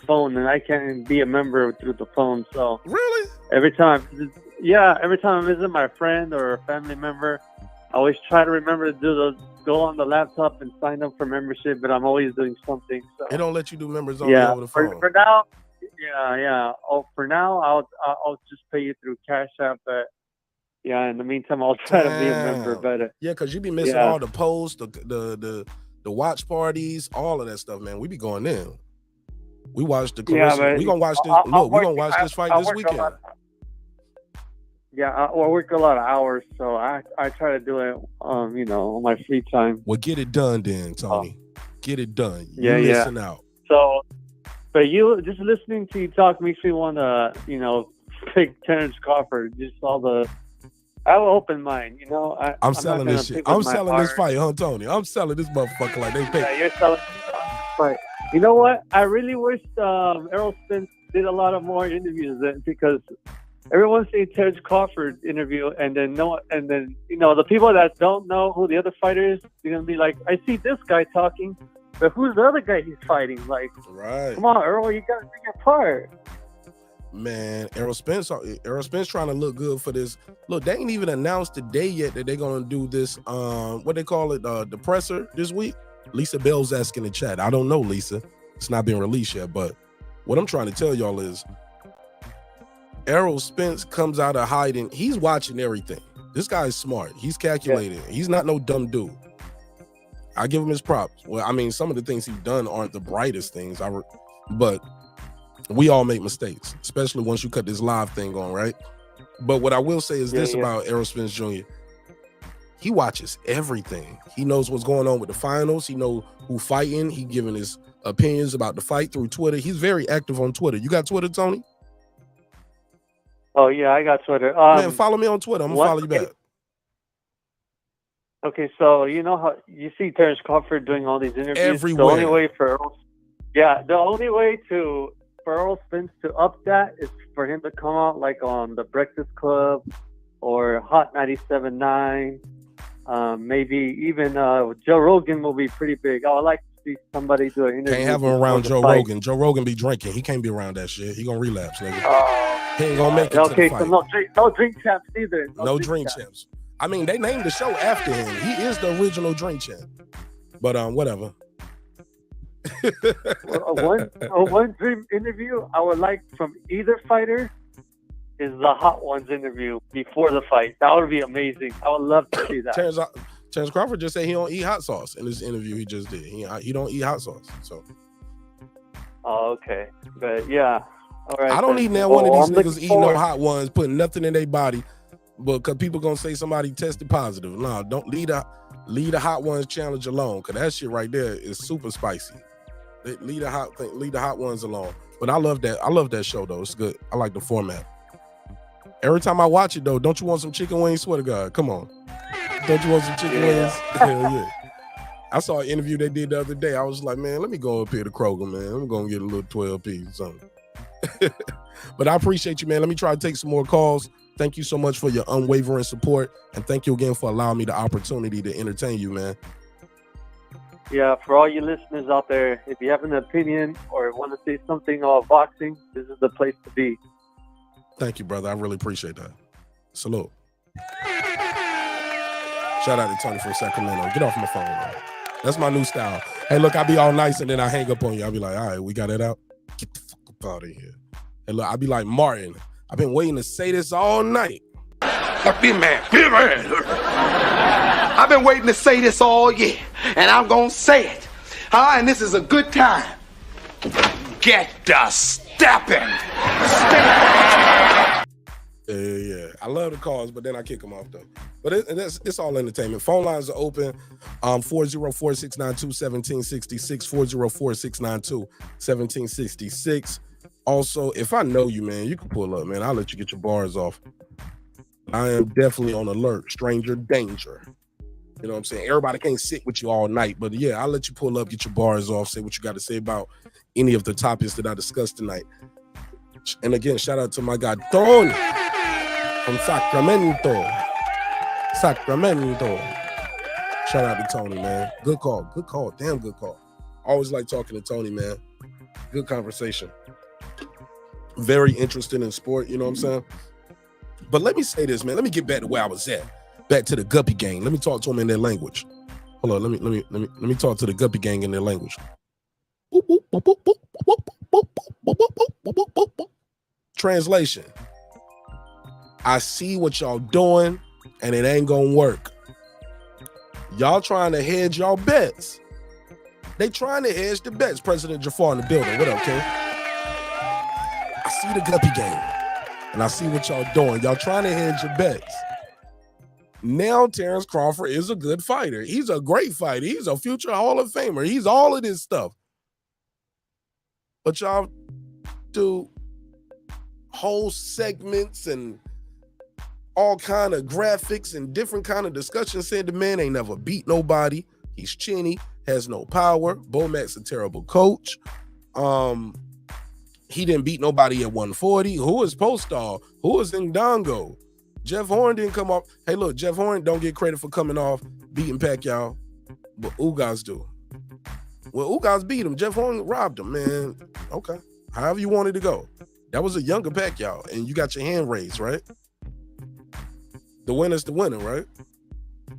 phone, and I can't be a member through the phone. So really, every time I visit my friend or a family member, I always try to remember to go on the laptop and sign up for membership, but I'm always doing something. So they don't let you do members only over the phone. For now, yeah. Oh, for now, I'll just pay you through Cash App, but. Yeah, in the meantime, I'll try to be a member. But yeah, because you be missing all the posts, the watch parties, all of that stuff, man. We be going in. We watch the commercial. We gonna watch this. Look, we gonna watch this fight this weekend. I work a lot of hours, so I try to do it, on my free time. Well, get it done then, Tony. Get it done. You're missing out. So, but you just listening to you talk makes me want to, pick Terence Crawford. Just all the. I have an open mind, I'm selling this shit. I'm selling this fight, huh, Tony? I'm selling this motherfucker like they pay. Yeah, you're selling this fight. You know what? I really wish Errol Spence did a lot of more interviews then, because everyone's saying Terence Crawford interview, and then the people that don't know who the other fighter is, they're gonna be like, I see this guy talking, but who's the other guy he's fighting? Like, right? Come on, Errol, you gotta do your part. Man, Errol Spence trying to look good for this. Look, they ain't even announced the day yet that they're gonna do this. What they call it, the presser this week. Lisa Bell's asking in the chat. I don't know, Lisa. It's not been released yet, but what I'm trying to tell y'all is Errol Spence comes out of hiding. He's watching everything. This guy is smart. He's calculated. Yeah. He's not no dumb dude. I give him his props. Well, I mean, some of the things he's done aren't the brightest things. But we all make mistakes, especially once you cut this live thing on, right? But what I will say is this about Errol Spence Jr. He watches everything. He knows what's going on with the finals. He knows who fighting. He giving his opinions about the fight through Twitter. He's very active on Twitter. You got Twitter, Tony? Oh yeah, I got Twitter. Man, follow me on Twitter. I'm gonna follow you back. Okay, so you know how you see Terence Crawford doing all these interviews. Everywhere. The only way for Errol, the only way for Errol Spence to up that is for him to come out like on the Breakfast Club or Hot 97.9. Maybe even Joe Rogan will be pretty big. I would like to see somebody do an interview. Can't have him around Joe Rogan. Joe Rogan be drinking. He can't be around that shit. He gonna relapse, nigga. He ain't gonna make it to the fight. So no drink champs either. No drink champs. I mean, they named the show after him. He is the original drink champ. But whatever. One dream interview I would like from either fighter is the Hot Ones interview before the fight. That would be amazing. I would love to see that. Terence Crawford just said he don't eat hot sauce in this interview he just did. He don't eat hot sauce. So. Oh, okay. But yeah. All right. I don't need now one of these niggas eating no Hot Ones, putting nothing in their body, but because people gonna say somebody tested positive. No, don't leave the Hot Ones challenge alone, because that shit right there is super spicy. Leave the Hot Ones alone. But I love that. I love that show though. It's good. I like the format. Every time I watch it though, don't you want some chicken wings? Swear to God, come on. Don't you want some chicken wings? Hell yeah. I saw an interview they did the other day. I was like, man, let me go up here to Kroger, man. I'm gonna get a little 12 or something. But I appreciate you, man. Let me try to take some more calls. Thank you so much for your unwavering support, and thank you again for allowing me the opportunity to entertain you, man. Yeah, for all you listeners out there, if you have an opinion or want to say something about boxing, this is the place to be. Thank you, brother. I really appreciate that. Salute. Shout out to Tony from Sacramento. Get off my phone, man. That's my new style. Hey, look, I'll be all nice and then I hang up on you. I'll be like, all right, we got it out. Get the fuck up out of here. And look, I'll be like, Martin, I've been waiting to say this all night. Be man. I've been waiting to say this all year, and I'm gonna say it. And this is a good time. Get the stepping. Yeah. I love the calls, but then I kick them off though. But it's all entertainment. Phone lines are open. 404-692-1766, 404-692-1766. Also, if I know you, man, you can pull up, man. I'll let you get your bars off. I am definitely on alert. Stranger danger. You know what I'm saying? Everybody can't sit with you all night, but yeah, I'll let you pull up, get your bars off, say what you got to say about any of the topics that I discussed tonight. And again, shout out to my guy, Tony from Sacramento. Shout out to Tony, man. Good call. Damn good call. Always like talking to Tony, man. Good conversation. Very interested in sport, you know what I'm saying? But let me say this, man. Let me get back to where I was at. Back to the Guppy gang. Let me talk to them in their language. Hold on, let me talk to the Guppy gang in their language. Translation. I see what y'all doing, and it ain't gonna work. Y'all trying to hedge y'all bets. They trying to hedge the bets. President Jafar in the building. What up, King? I see the Guppy gang, and I see what y'all doing. Y'all trying to hedge your bets. Now Terence Crawford is a good fighter. He's a great fighter. He's a future Hall of Famer. He's all of this stuff. But y'all do whole segments and all kind of graphics and different kind of discussions saying the man ain't never beat nobody. He's chinny, has no power. Bomac's a terrible coach. He didn't beat nobody at 140. Who is Postal? Who is Ndongo? Jeff Horn didn't come off. Hey, look, Jeff Horn don't get credit for coming off beating Pacquiao, but Ugas do. Well, Ugas beat him. Jeff Horn robbed him, man. Okay. However you wanted to go. That was a younger Pacquiao, and you got your hand raised, right? The winner's the winner, right?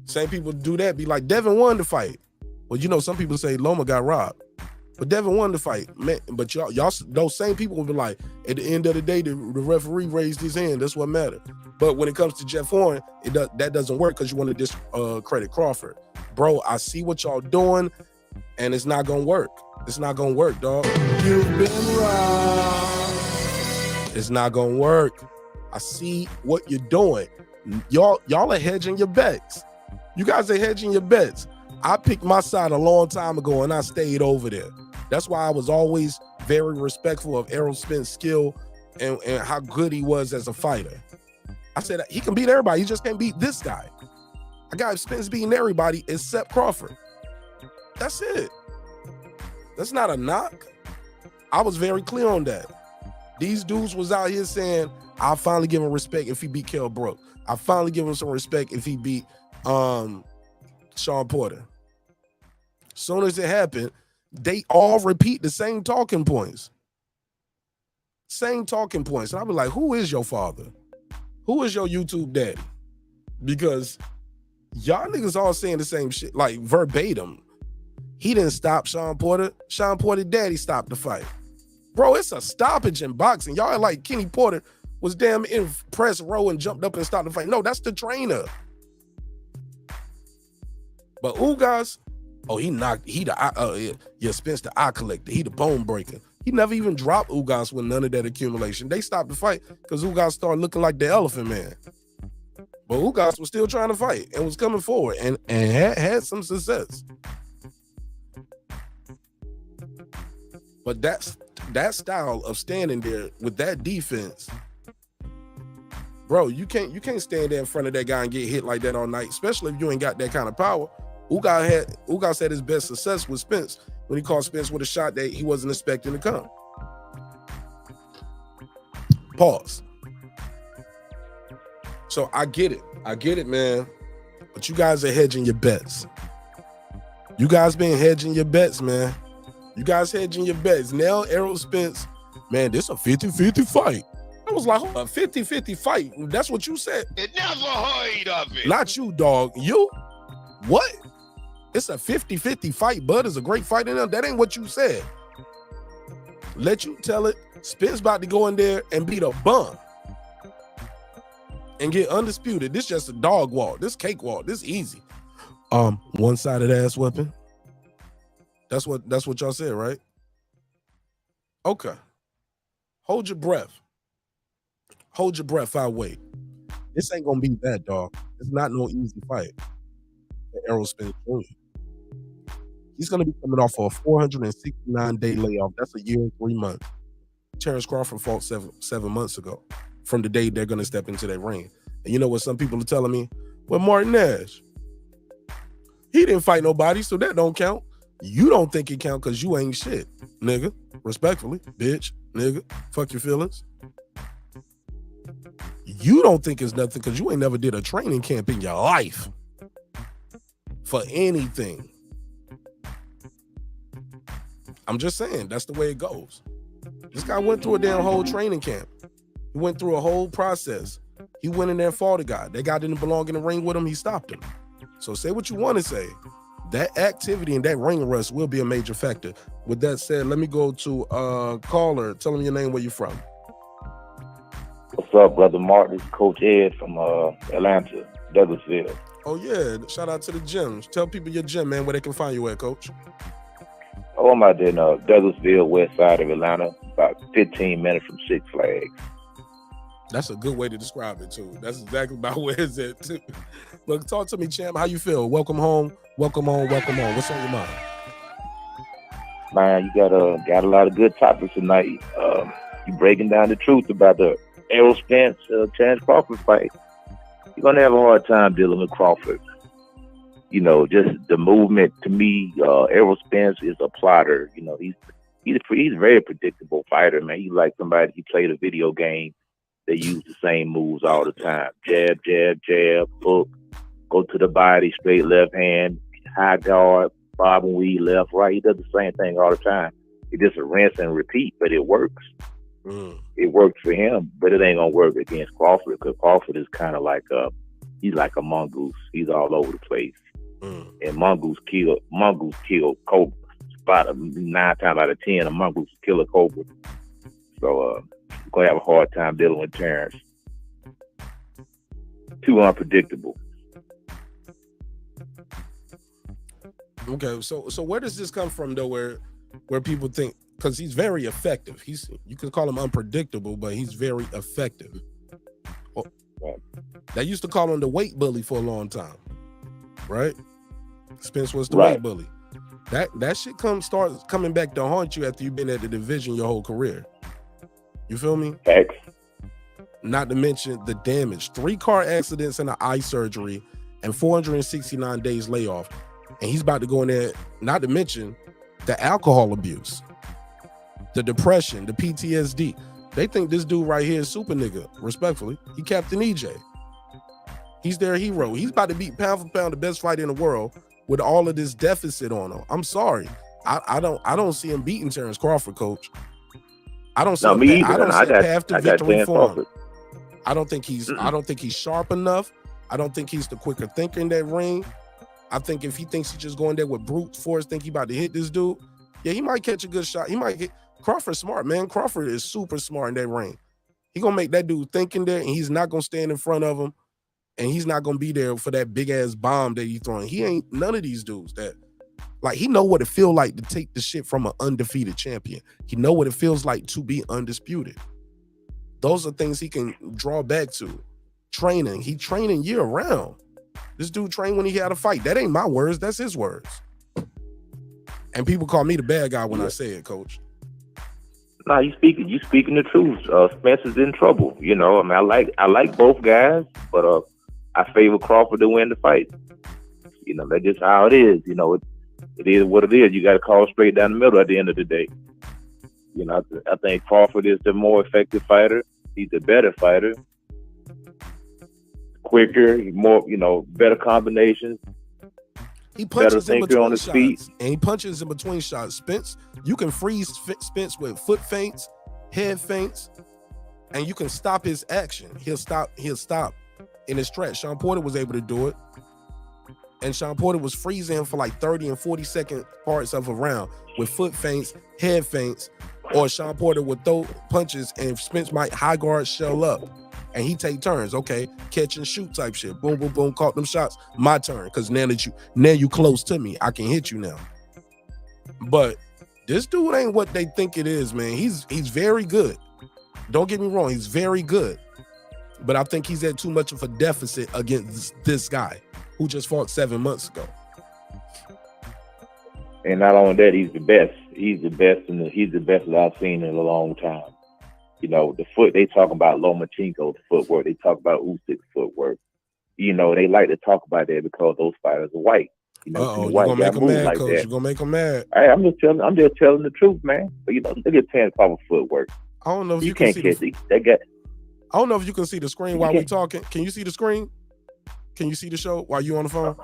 Same people do that, be like, Devin won the fight. Well, you know, some people say Loma got robbed. But Devin won the fight, man. But y'all, those same people will be like, at the end of the day, the referee raised his hand. That's what mattered. But when it comes to Jeff Horn, that doesn't work because you want to discredit Crawford. Bro, I see what y'all doing, and it's not gonna work. It's not gonna work, dog. You've been wrong. It's not gonna work. I see what you're doing. Y'all are hedging your bets. You guys are hedging your bets. I picked my side a long time ago, and I stayed over there. That's why I was always very respectful of Errol Spence's skill and how good he was as a fighter. I said he can beat everybody. He just can't beat this guy. I got Spence beating everybody except Crawford. That's it. That's not a knock. I was very clear on that. These dudes was out here saying, I'll finally give him respect if he beat Kell Brook. I'll finally give him some respect if he beat Shawn Porter. As soon as it happened, they all repeat the same talking points. Same talking points. And I'll be like, who is your father? Who is your YouTube daddy? Because y'all niggas all saying the same shit, like verbatim. He didn't stop Shawn Porter. Shawn Porter daddy stopped the fight. Bro, it's a stoppage in boxing. Y'all are like Kenny Porter was damn in press row and jumped up and stopped the fight. No, that's the trainer. But Ugas, oh, Spence the eye collector. He the bone breaker. He never even dropped Ugas with none of that accumulation. They stopped the fight because Ugas started looking like the Elephant Man. But Ugas was still trying to fight and was coming forward and had some success. But that style of standing there with that defense, bro, you can't stand there in front of that guy and get hit like that all night, especially if you ain't got that kind of power. Ugas had his best success with Spence when he caught Spence with a shot that he wasn't expecting to come. Pause. So I get it, man. But you guys are hedging your bets. You guys been hedging your bets, man. You guys hedging your bets. Now Errol Spence, man, this a 50-50 fight. I was like, a 50-50 fight. That's what you said. It never heard of it. Not you, dog. You? What? It's a 50-50 fight. Bud is a great fighter. That ain't what you said. Let you tell it. Spence about to go in there and beat a bum and get undisputed. This just a dog walk. This cake walk. This easy. One-sided ass weapon. That's what y'all said, right? Okay. Hold your breath. Hold your breath. I wait. This ain't gonna be that, dog. It's not no easy fight. Errol Spence Jr. He's gonna be coming off of a 469-day layoff. That's a year and 3 months. Terrence Crawford fought seven months ago from the day they're gonna step into that ring. And you know what some people are telling me? Well, Mark Nash, he didn't fight nobody, so that don't count. You don't think it count because you ain't shit, nigga. Respectfully, bitch, nigga. Fuck your feelings. You don't think it's nothing because you ain't never did a training camp in your life for anything. I'm just saying, that's the way it goes. This guy went through a damn whole training camp. He went through a whole process. He went in there and fought a guy. That guy didn't belong in the ring with him. He stopped him. So say what you want to say. That activity and that ring rust will be a major factor. With that said, let me go to caller. Tell him your name, where you from. What's up, brother Mark? This is Coach Ed from Atlanta, Douglasville. Oh yeah, shout out to the gym. Tell people your gym, man, where they can find you at, Coach. Oh, I'm out there in Douglasville, west side of Atlanta, about 15 minutes from Six Flags. That's a good way to describe it too. That's exactly about where it's at too. Look, talk to me, champ. How you feel? Welcome home. Welcome home. Welcome home. What's on your mind? Man, you got a lot of good topics tonight. You breaking down the truth about the Errol Spence, Terence Crawford fight. You're gonna have a hard time dealing with Crawford. You know, just the movement. To me, Errol Spence is a plotter. You know, he's a very predictable fighter, man. He's like somebody he played a video game. They use the same moves all the time. Jab, jab, jab, hook, go to the body, straight left hand, high guard, bob and weave, left, right. He does the same thing all the time. It's just a rinse and repeat, but it works. It works for him, but it ain't gonna work against Crawford because Crawford is kind of like he's like a mongoose. He's all over the place. And mongoose kill cobra. About 9 times out of 10, a mongoose kill a cobra. So we're gonna have a hard time dealing with Terence. Too unpredictable. Okay, so where does this come from though? Where people think, because he's very effective. You could call him unpredictable, but he's very effective. They used to call him the weight bully for a long time, right? Spence was the weight bully. That shit starts coming back to haunt you after you've been at the division your whole career. You feel me? X. Not to mention the damage. 3 car accidents and an eye surgery and 469 days layoff. And he's about to go in there, not to mention the alcohol abuse, the depression, the PTSD. They think this dude right here is super nigga, respectfully. He Captain EJ. He's their hero. He's about to beat pound for pound the best fighter in the world with all of this deficit on him. I'm sorry. I don't see him beating Terence Crawford, coach. I don't see a path to victory for him. I don't think he's sharp enough. I don't think he's the quicker thinker in that ring. I think if he thinks he's just going there with brute force, think he about to hit this dude, yeah, he might catch a good shot. He might get Crawford smart, man. Crawford is super smart in that ring. He gonna make that dude think in there, and he's not gonna stand in front of him, and he's not gonna be there for that big ass bomb that he's throwing. He ain't none of these dudes that, like, he know what it feel like to take the shit from an undefeated champion. He know what it feels like to be undisputed. Those are things he can draw back to. Training, he training year round. This dude trained when he had a fight. That ain't my words, that's his words. And people call me the bad guy when I say it, coach. No, you speaking the truth. Spence is in trouble. You know, I mean, I like both guys, but I favor Crawford to win the fight. You know, that's just how it is. You know, it is what it is. You got to call straight down the middle at the end of the day. You know, I think Crawford is the more effective fighter. He's the better fighter. Quicker, more, you know, better combinations. He punches in between shots, and he punches in between shots. Spence, you can freeze Spence with foot feints, head feints, and you can stop his action. He'll stop in his stretch. Shawn Porter was able to do it, and Shawn Porter was freezing him for like 30 and 40-second parts of a round with foot feints, head feints, or Shawn Porter would throw punches and Spence might high guard shell up. And he take turns, okay, catch and shoot type shit. Boom, boom, boom, caught them shots. My turn, because now you close to me, I can hit you now. But this dude ain't what they think it is, man. He's very good. Don't get me wrong, he's very good. But I think he's at too much of a deficit against this guy who just fought 7 months ago. And not only that, he's the best. He's the best that I've seen in a long time. You know, the foot, they talk about Lomachenko's footwork. They talk about Usyk's footwork. You know, they like to talk about that because those fighters are white. You know, you're gonna make them mad, like coach. You're gonna make them mad. Hey, I'm just telling the truth, man. But you know, look at Terence Crawford footwork. I don't know if you can see that guy. I don't know if you can see the screen while we're talking. Can you see the screen? Can you see the show while you on the phone?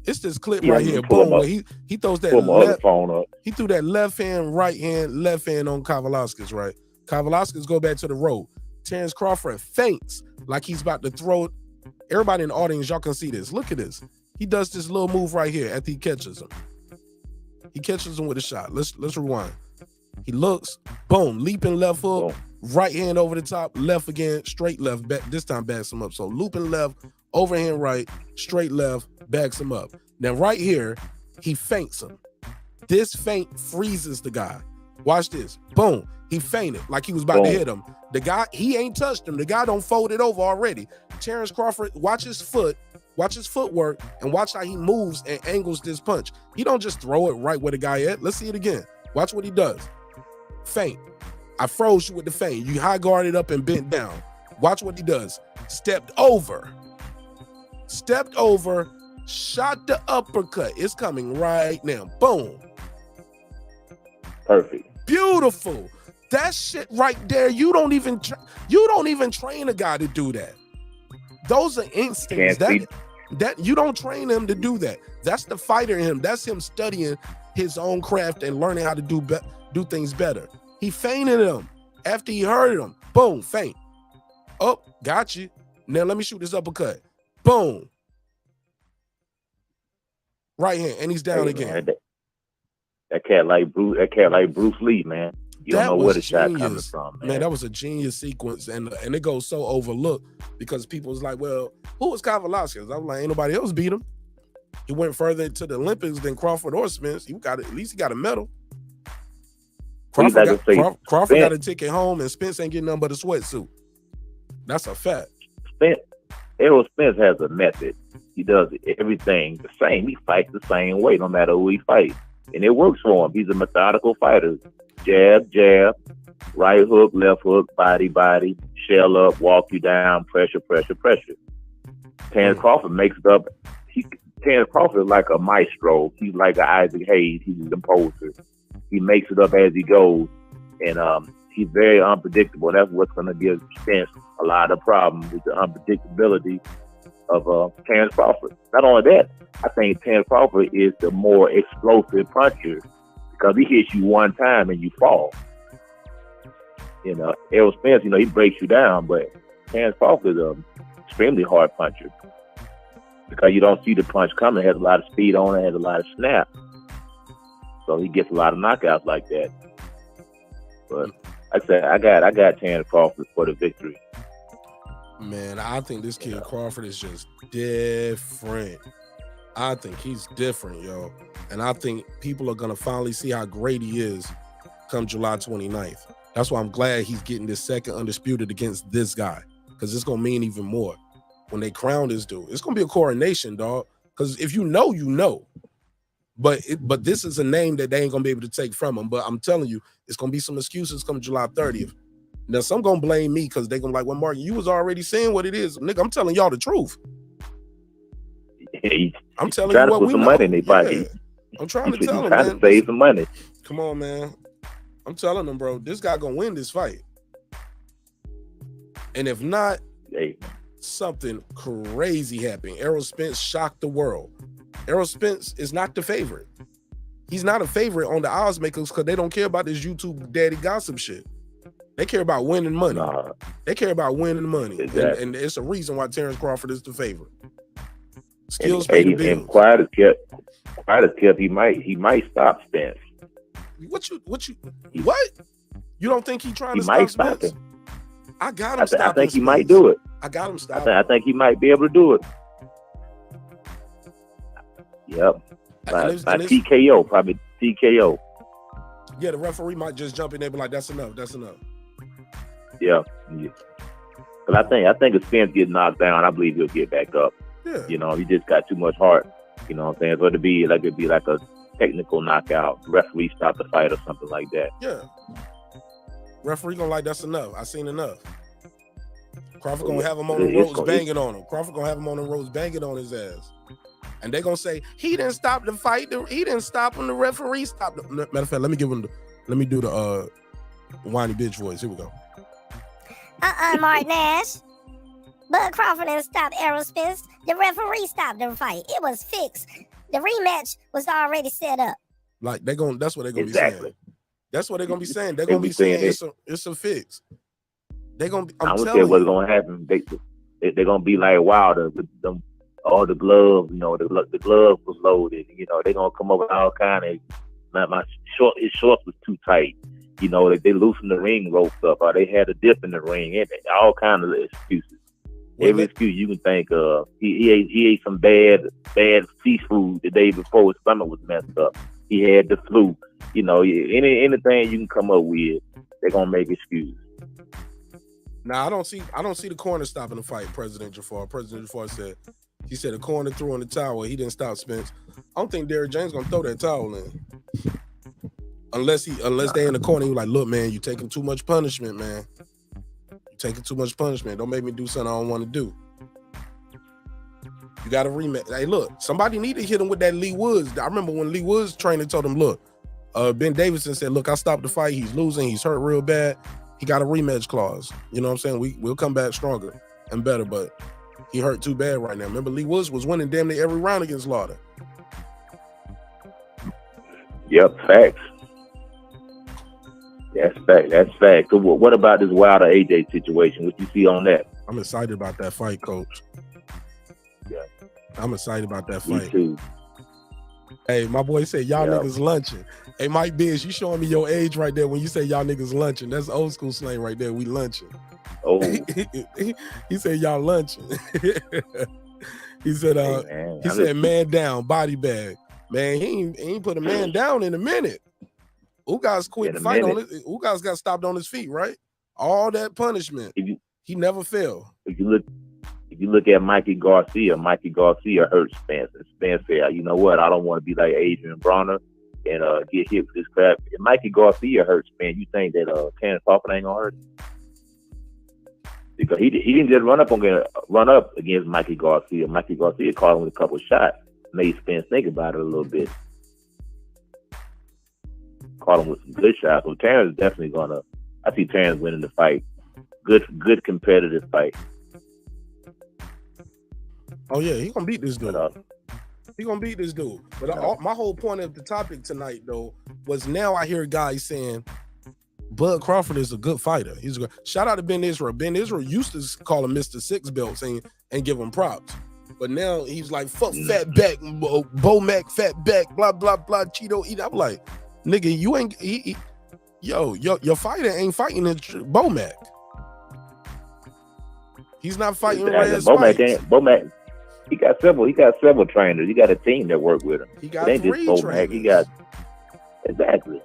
It's this clip right here. Boom. Where he throws that left phone up. He threw that left hand on Kavaliauskas, right? Kavaliauskas go back to the road. Terence Crawford faints like he's about to throw it. Everybody in the audience, y'all can see this. Look at this. He does this little move right here after he catches him. He catches him with a shot. Let's rewind. He looks, boom, leaping left hook, right hand over the top, left again, straight left, back, this time backs him up. So looping left, overhand right, straight left, backs him up. Now right here, he feints him. This feint freezes the guy. Watch this. Boom. He fainted like he was about to hit him. The guy, he ain't touched him. The guy don't fold it over already. Terence Crawford, watch his footwork, and watch how he moves and angles this punch. He don't just throw it right where the guy at. Let's see it again. Watch what he does. Feint. I froze you with the feint. You high guarded up and bent down. Watch what he does. Stepped over, shot the uppercut. It's coming right now. Boom. Perfect. Beautiful. That shit right there, you don't even train a guy to do that. Those are instincts that you don't train him to do that. That's the fighter in him. That's him studying his own craft and learning how to do things better. He feinted him after he hurt him. Boom, feint. Oh, got you. Now let me shoot this uppercut. Boom. Right hand, and he's down again. Man, that cat like Bruce Lee, man. You don't know where the shot coming from, man. That was a genius sequence, and it goes so overlooked because people was like, well, who was Kavaliauskas? I was like, ain't nobody else beat him. He went further to the Olympics than Crawford or Spence. At least he got a medal. Crawford got a ticket home, and Spence ain't getting nothing but a sweatsuit. That's a fact. Errol Spence has a method. He does everything the same. He fights the same way, no matter who he fights. And it works for him. He's a methodical fighter. Jab, jab, Right hook, left hook, body, shell up, walk you down, pressure. Terence Crawford makes it up. Terence Crawford is like a maestro. He's like an Isaac Hayes. He's an imposer. He makes it up as he goes, and he's very unpredictable. That's what's going to give Spence a lot of problems with the unpredictability of Terence Crawford. Not only that, I think Terence Crawford is the more explosive puncher because he hits you one time and you fall. Errol Spence, he breaks you down, but Terence Crawford is an extremely hard puncher because you don't see the punch coming. It has a lot of speed on it, has a lot of snap. So he gets a lot of knockouts like that. But like I said, I got Terence Crawford for the victory. Man, I think this kid Crawford is just different. I think he's different, yo. And I think people are gonna finally see how great he is come July 29th. That's why I'm glad he's getting this second undisputed against this guy, because it's gonna mean even more when they crown this dude. It's gonna be a coronation, dog. Because if you know, you know. But this is a name that they ain't gonna be able to take from him. But I'm telling you, it's gonna be some excuses come July 30th. Now some gonna blame me because they gonna like, well, Marq, you was already saying what it is, nigga. I'm telling y'all the truth. I'm telling you what we know. Money in their pocket. I'm trying to tell them, man. Trying to save some money. Come on, man. I'm telling them, bro. This guy gonna win this fight. And if not, something crazy happened. Errol Spence shocked the world. Errol Spence is not the favorite. He's not a favorite on the odds makers because they don't care about this YouTube daddy gossip shit. They care about winning money. They care about winning money. Exactly. And it's a reason why Terence Crawford is the favorite. Skills pay the bills. And quiet as kept, he might stop Spence. What? You don't think he's trying to stop Spence? Him. I got him stopping. I think he might do it. I got him stopping. I think he might be able to do it. Yep. By TKO, probably TKO. Yeah, the referee might just jump in there and be like, that's enough. Yeah. But I think if Spence gets knocked down, I believe he'll get back up. Yeah. He just got too much heart. You know what I'm saying? So it'd be like a technical knockout. Referee stop the fight or something like that. Yeah. Referee gonna like, that's enough. I seen enough. Crawford gonna have him on the ropes banging on him. Crawford gonna have him on the ropes banging on his ass. And they gonna say, he didn't stop the fight. He didn't stop him. The referee stopped him. Matter of fact, let me do the whiny bitch voice. Here we go. Mark Nash. Bud Crawford didn't stop Errol Spence. The referee stopped the fight. It was fixed. The rematch was already set up. Like that's what they're gonna be saying. That's what they're gonna be saying. They're gonna be saying it's a fix. They're gonna be, I'm telling you what's gonna happen. They're gonna be like, wow, all the gloves, the glove was loaded. They're gonna come up with all kind of his shorts was too tight. They loosened the ring ropes up, or they had a dip in the ring, and all kind of excuses. Every excuse you can think of. He ate some bad seafood the day before his stomach was messed up. He had the flu. Anything you can come up with, they're gonna make excuses. Now I don't see the corner stopping the fight. President Jafar said the corner threw in the towel. He didn't stop Spence. I don't think Derrick James gonna throw that towel in. Unless they in the corner, he's like, look, man, you taking too much punishment, man. You taking too much punishment. Don't make me do something I don't want to do. You got to rematch. Hey, look, somebody need to hit him with that Lee Woods. I remember when Lee Woods trainer told him, look, Ben Davison said, look, I stopped the fight. He's losing. He's hurt real bad. He got a rematch clause. You know what I'm saying? We'll come back stronger and better, but he hurt too bad right now. Remember, Lee Woods was winning damn near every round against Lauder. Yep, facts. That's fact. So what about this Wilder AJ situation? What you see on that? I'm excited about that fight, Coach. Yeah. I'm excited about that fight. Me too. Hey, my boy said y'all niggas lunching. Hey, Mike Biz, you showing me your age right there when you say y'all niggas lunching. That's old school slang right there. We lunching. Oh. He said y'all lunching. He said man down, body bag. Man, he ain't put a man down in a minute. Ugas quit the fight on it. Ugas got stopped on his feet, right? All that punishment. He never fell. If you look at Mikey Garcia hurt Spence. And Spence said, you know what? I don't want to be like Adrian Bronner. and get hit with this crap. If Mikey Garcia hurts, man, you think that Terrence Crawford ain't gonna hurt? Because he didn't just run up against Mikey Garcia. Mikey Garcia caught him with a couple of shots, made Spence think about it a little bit. Caught him with some good shots. So Terrence is definitely gonna. I see Terrence winning the fight. Good competitive fight. Oh yeah, he gonna beat this dude. He gonna beat this dude. But my whole point of the topic tonight, though, was now I hear guys saying Bud Crawford is a good fighter. He's a good. Shout out to Ben Israel. Ben Israel used to call him Mr. Six Belts and give him props. But now he's like, fuck fat back, Bo Mac, fat back, blah, blah, blah, Cheeto eat. I'm like, nigga, you ain't, your fighter ain't fighting Bo Mac. He's not fighting Bo Mac, he got several trainers. He got a team that work with him. He got 3 trainers. He got, exactly.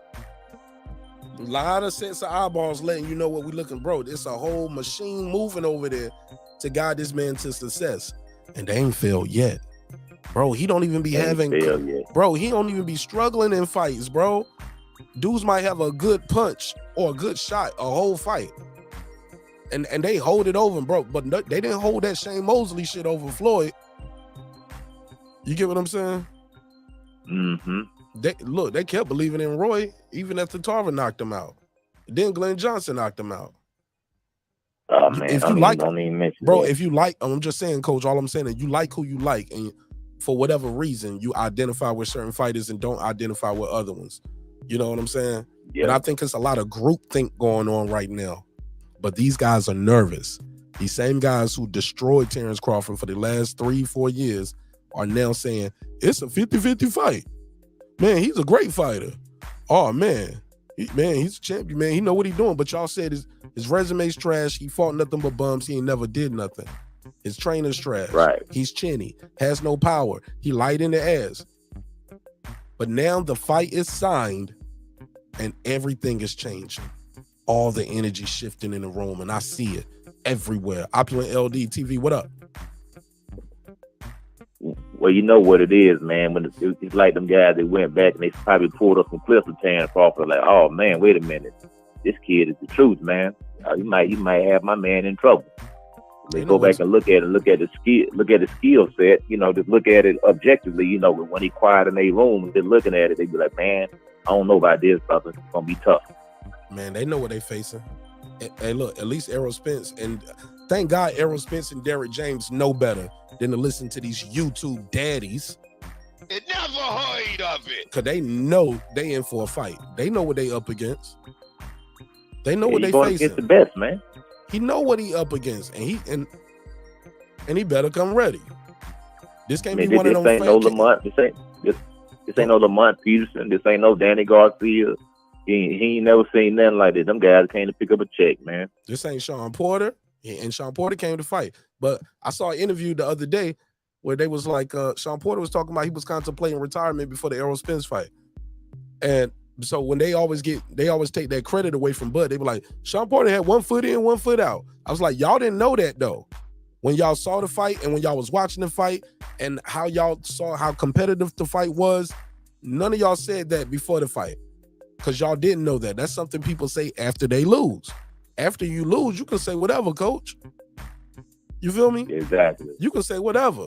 A lot of sets of eyeballs letting you know what we're looking, bro. It's a whole machine moving over there to guide this man to success. And they ain't failed yet. Bro, he don't even be bro, he don't even be struggling in fights, bro. Dudes might have a good punch or a good shot a whole fight. And they hold it over him, bro. But they didn't hold that Shane Mosley shit over Floyd. You get what I'm saying? Mm-hmm. They kept believing in Roy even after Tarver knocked him out. Then Glenn Johnson knocked him out. Oh man, if you like, I'm just saying, Coach, all I'm saying is you like who you like, and for whatever reason, you identify with certain fighters and don't identify with other ones. You know what I'm saying? Yeah. But I think it's a lot of group think going on right now. But these guys are nervous. These same guys who destroyed Terrence Crawford for the last 3-4 years are now saying it's a 50-50 fight. Man, he's a great fighter. Oh man, he's a champion, man. He know what he's doing. But y'all said his resume's trash. He fought nothing but bums. He ain't never did nothing. His trainer's trash. Right. He's chinny. Has no power. He light in the ass. But now the fight is signed and everything is changing. All the energy shifting in the room, and I see it everywhere. Opulent LD TV, what up? Well, you know what it is, man. When it's like them guys that went back and they probably pulled up some clips of Terrence Crawford, like, oh man, wait a minute, this kid is the truth, man. You might have my man in trouble. They go back and look at the skill set. You know, just look at it objectively. You know, when he quiet in their room, they're looking at it, they be like, man, I don't know about this, brother. It's gonna be tough. Man, they know what they facing. Hey, look, at least Errol Spence, and thank God Errol Spence and Derrick James know better than to listen to these YouTube daddies. It never heard of it. Because they know they in for a fight. They know what they up against. They know what they going facing. Against the best, man. He know what he up against, and he better come ready. This can't be one of them. This ain't no Lamont. This ain't no Lamont Peterson. This ain't no Danny Garcia. He ain't never seen nothing like this. Them guys came to pick up a check, man. This ain't Shawn Porter, and Shawn Porter came to fight. But I saw an interview the other day where they was like, Shawn Porter was talking about he was contemplating retirement before the Errol Spence fight. And so when they always take that credit away from Bud, they were like, Shawn Porter had 1 foot in, 1 foot out. I was like, y'all didn't know that though. When y'all saw the fight and when y'all was watching the fight and how y'all saw how competitive the fight was, none of y'all said that before the fight. Because y'all didn't know that. That's something people say after they lose. After you lose, you can say whatever, coach. You feel me? Exactly. You can say whatever.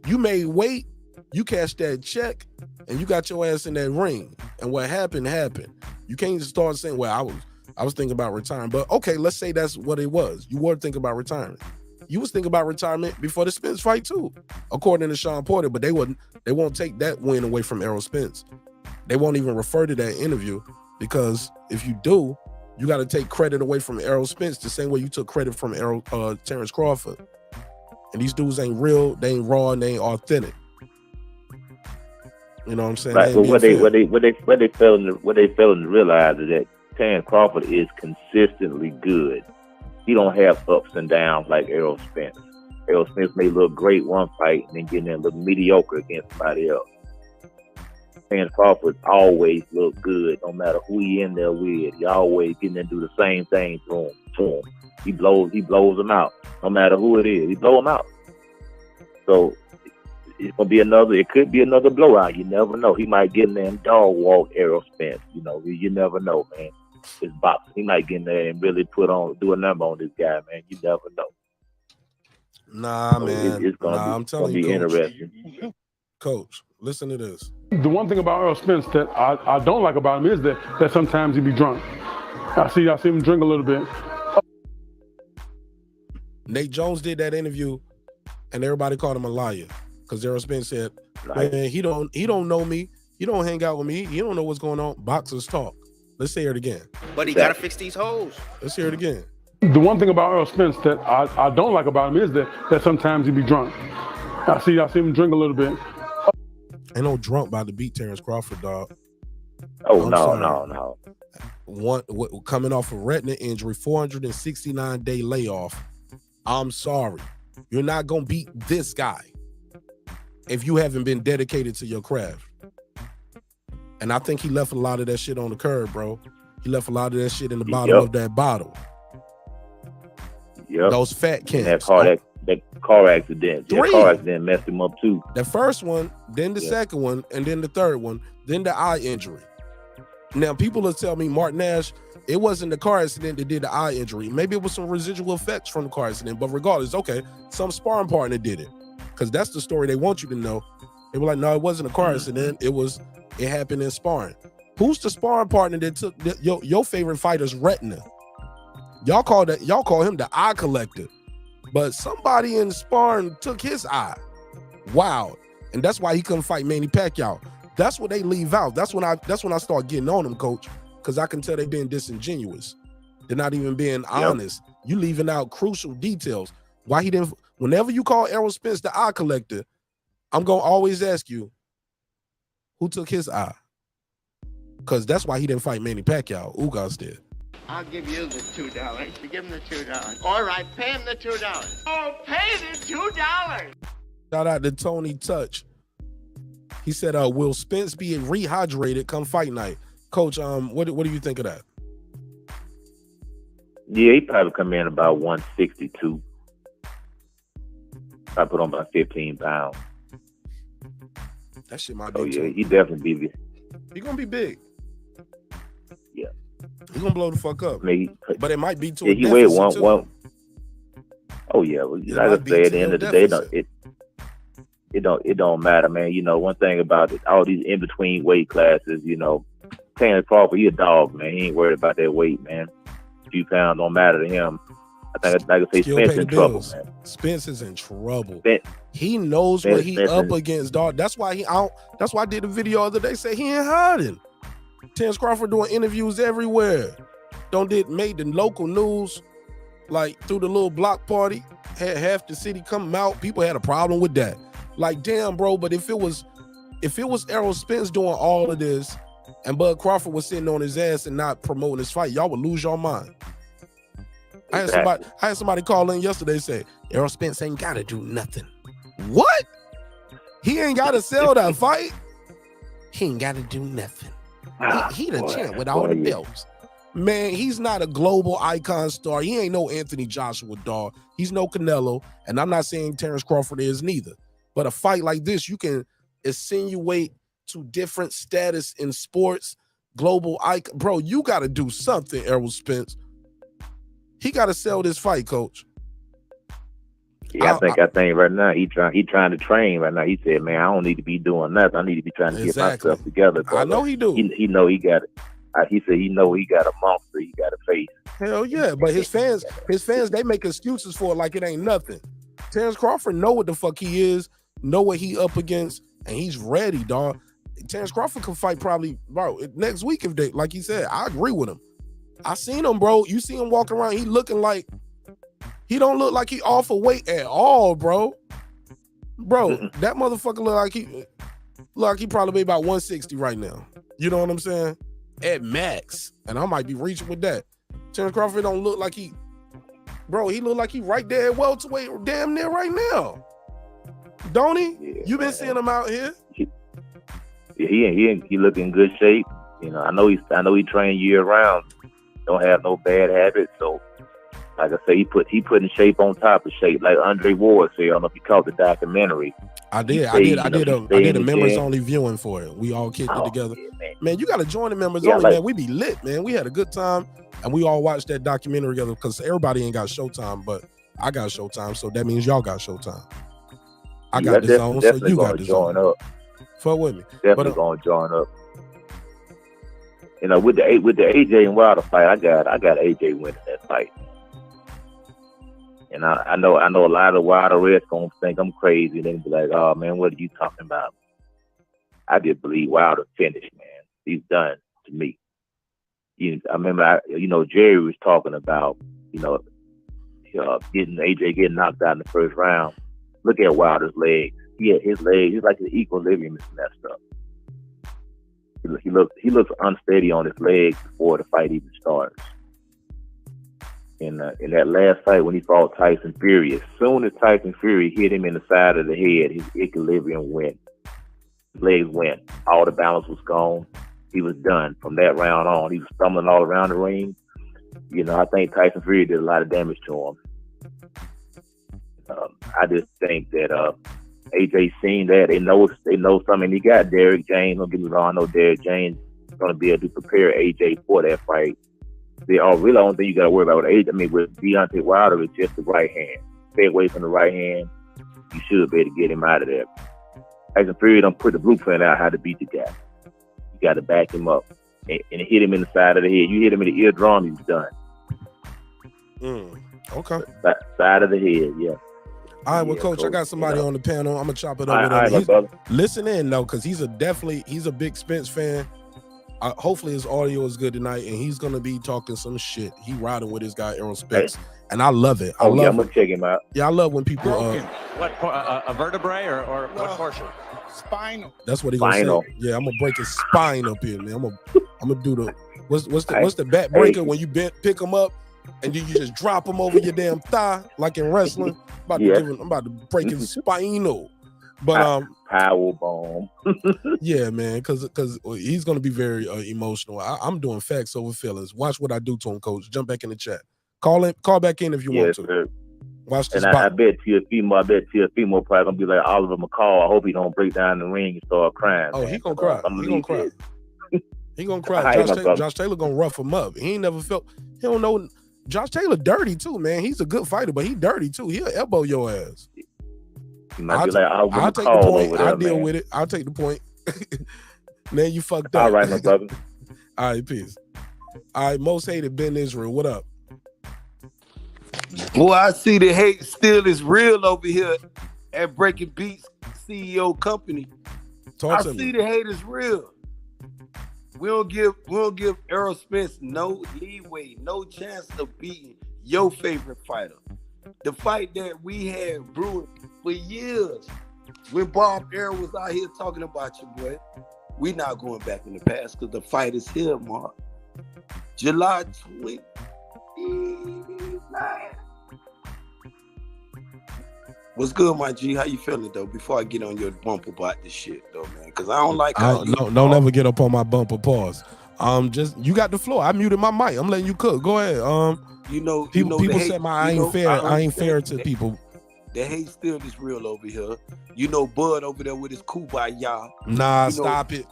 You made weight, you cashed that check, and you got your ass in that ring. And what happened, happened. You can't just start saying, well, I was thinking about retiring. But okay, let's say that's what it was. You were thinking about retirement. You was thinking about retirement before the Spence fight too, according to Shawn Porter, but they won't take that win away from Errol Spence. They won't even refer to that interview because if you do, you got to take credit away from Errol Spence the same way you took credit from Terrence Crawford. And these dudes ain't real, they ain't raw, and they ain't authentic. You know what I'm saying? Right. But what they fail to realize is that Terrence Crawford is consistently good. He don't have ups and downs like Errol Spence. Errol Spence may look great one fight and then get in there and look mediocre against somebody else. Terrence Crawford always look good, no matter who he in there with. He always getting there and do the same thing to him. He blows them out, no matter who it is. He blow them out. So it's gonna be another. It could be another blowout. You never know. He might get in there and dog walk Errol Spence. You know, you never know, man. It's boxing. He might get in there and really do a number on this guy, man. You never know. Nah, So man. it's gonna I'm telling be you, Coach. interesting. Coach, listen to this. The one thing about Errol Spence that I don't like about him is that sometimes he be drunk. I see him drink a little bit. Nate Jones did that interview, and everybody called him a liar because Errol Spence said, "Man, he don't know me. He don't hang out with me. He don't know what's going on. Boxers talk." Let's hear it again. But he gotta fix these holes. Let's hear it again. The one thing about Errol Spence that I don't like about him is that sometimes he be drunk. I see him drink a little bit. Ain't no drunk about to beat Terence Crawford, dog. Oh, no. Coming off a retina injury, 469-day layoff. I'm sorry. You're not going to beat this guy if you haven't been dedicated to your craft. And I think he left a lot of that shit on the curb, bro. He left a lot of that shit in the bottom of that bottle. Yep. Those fat cans. That car accident. That car accident messed him up too. The first one, then the second one, and then the third one, then the eye injury. Now, people will tell me, Mark Nash, it wasn't the car accident that did the eye injury. Maybe it was some residual effects from the car accident, but regardless, okay, some sparring partner did it. Because that's the story they want you to know. They were like, no, it wasn't a car accident. It happened in sparring. Who's the sparring partner that took your favorite fighter's retina? Y'all call him the eye collector. But somebody in sparring took his eye. Wow. And that's why he couldn't fight Manny Pacquiao. That's what they leave out. That's when I start getting on them, Coach, because I can tell they're being disingenuous. They're not even being honest. You leaving out crucial details. Why he didn't, whenever you call Errol Spence the eye collector, I'm gonna always ask you, who took his eye? Because that's why he didn't fight Manny Pacquiao. Ugas did. I'll give you the $2. You give him the $2. All right, pay him the $2. Oh, pay the $2. Shout out to Tony Touch. He said, will Spence be rehydrated come fight night? Coach, what do you think of that? Yeah, he probably come in about 162. I put on about 15 pounds. That shit might be. Oh yeah, he definitely be. He gonna be big. Yeah. He gonna blow the fuck up. But it might be to he weighed one. Oh yeah, well, like I say, at the end of the day, it don't matter, man. You know, one thing about it, all these in between weight classes, you know, Terence Crawford, he a dog, man. He ain't worried about that weight, man. A few pounds don't matter to him. I think, like I say, Spence in trouble, man. Spence is in trouble. Spence, he knows what he up against, dog. That's why that's why I did a video the other day say he ain't hiding. Terence Crawford doing interviews everywhere. Made the local news, like through the little block party, had half the city come out. People had a problem with that. Like, damn, bro, but if it was Errol Spence doing all of this and Bud Crawford was sitting on his ass and not promoting his fight, y'all would lose your mind. I had somebody call in yesterday say, Errol Spence ain't gotta do nothing. What? He ain't gotta sell that fight? He ain't gotta do nothing. He the champ with all the belts. Man, he's not a global icon star. He ain't no Anthony Joshua, dog. He's no Canelo. And I'm not saying Terence Crawford is neither. But a fight like this, you can insinuate to different status in sports, global icon. Bro, you got to do something, Errol Spence. He got to sell this fight, Coach. Yeah, I think right now he trying to train right now. He said, "Man, I don't need to be doing nothing. I need to be trying to get myself together." I know he do. He know he got it. He said he know he got a monster he got to face. Hell yeah, but his fans, they make excuses for it like it ain't nothing. Terence Crawford know what the fuck he is, know what he up against, and he's ready, dog. Terence Crawford can fight probably, bro, next week if they, like he said. I agree with him. I seen him, bro. You see him walking around, he looking like, he don't look like he off of weight at all, bro. Bro, that motherfucker look like he probably be about 160 right now. You know what I'm saying? At max. And I might be reaching with that. Terence Crawford don't look like he look like he right there at welterweight damn near right now. Don't he? Yeah, you been seeing him out here? He look in good shape. You know, I know he trained year round. Don't have no bad habits, so Like I say, he put in shape on top of shape. Like Andre Ward said, I don't know if you caught the documentary. I did a members only viewing for it. We all kicked it together. Yeah, man, you got to join the members only, man. We be lit, man. We had a good time, and we all watched that documentary together because everybody ain't got Showtime, but I got Showtime, so that means y'all got Showtime. I got the zone, so you got the zone. Up. Fuck with me. Definitely gonna join up. You know, with the AJ and Wilder fight, I got AJ winning that fight. And I know a lot of Wilder Reds gonna think I'm crazy. They'll be like, "Oh man, what are you talking about?" I just believe Wilder finished, man. He's done to me. I remember, Jerry was talking about, getting AJ getting knocked out in the first round. Look at Wilder's legs. His legs. He's like his equilibrium is messed up. He looks unsteady on his legs before the fight even starts. In that last fight when he fought Tyson Fury, as soon as Tyson Fury hit him in the side of the head, his equilibrium went. His legs went. All the balance was gone. He was done from that round on. He was stumbling all around the ring. I think Tyson Fury did a lot of damage to him. I just think that AJ seen that. They know something. He got Derrick James. Don't get me wrong. I know Derrick James is going to be able to prepare AJ for that fight. The only thing you got to worry about with AJ, with Deontay Wilder, is just the right hand. Stay away from the right hand. You should be able to get him out of there. Tyson Fury don't put the blueprint out how to beat the guy. You got to back him up and hit him in the side of the head. You hit him in the eardrum, he's done. Okay. Side of the head, yeah. All right, well, Coach, I got somebody on the panel. I'm gonna chop it up with him. Listen in though, because he's a big Spence fan. Hopefully his audio is good tonight, and he's gonna be talking some shit. He riding with his guy Errol Spence, and I love it. I'm gonna check him out. Yeah, I love when people. What a vertebrae or what portion? Spinal. That's what he gonna say. Yeah, I'm gonna break his spine up here, man. I'm gonna do the what's the back breaker when you pick him up and you just drop him over your damn thigh like in wrestling. I'm about to break his spinal. But power bomb. Yeah, man, because he's gonna be very emotional. I'm doing facts over feelings. Watch what I do to him, Coach. Jump back in the chat. Call back in if you want to. Sir. Watch this. And I bet Teofimo probably gonna be like Oliver McCall. I hope he don't break down the ring and start crying. Oh, man. He gonna cry. He gonna cry. He gonna cry. Josh Taylor gonna rough him up. He ain't never felt. He don't know. Josh Taylor dirty too, man. He's a good fighter, but he dirty too. He'll elbow your ass. I'll take the point. I'll deal with it. I'll take the point. Man, you fucked up. All right, my brother. All right, peace. All right, most hated Ben Israel. What up? Boy, I see the hate still is real over here at Breaking Beats CEO Company. I see the hate is real. We don't give Errol Spence no leeway, no chance of beating your favorite fighter. The fight that we had brewing for years when Bob Errol was out here talking about you, boy. We not going back in the past because the fight is here, Marq. July 29th. What's good, my G? How you feeling though? Before I get on your bump about this shit though, man, because I don't like. Don't ever get up on my bumper. Pause. Just you got the floor. I muted my mic. I'm letting you cook. Go ahead. People say I ain't fair to people. The hate still is real over here. Bud over there with his kumbaya. Nah, stop it.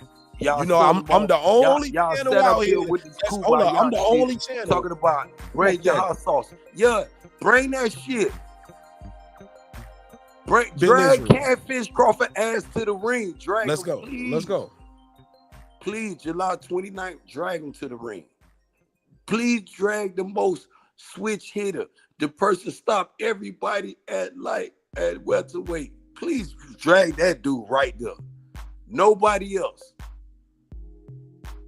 I'm the only channel out here with this kumbaya. I'm the only channel talking about bring your hot sauce. Yeah, bring that shit. Drag Catfish Crawford ass to the ring. Let's go. Let's go. Please, July 29th, drag him to the ring. Please drag the most switch hitter. The person stop everybody at welterweight. Please drag that dude right there. Nobody else.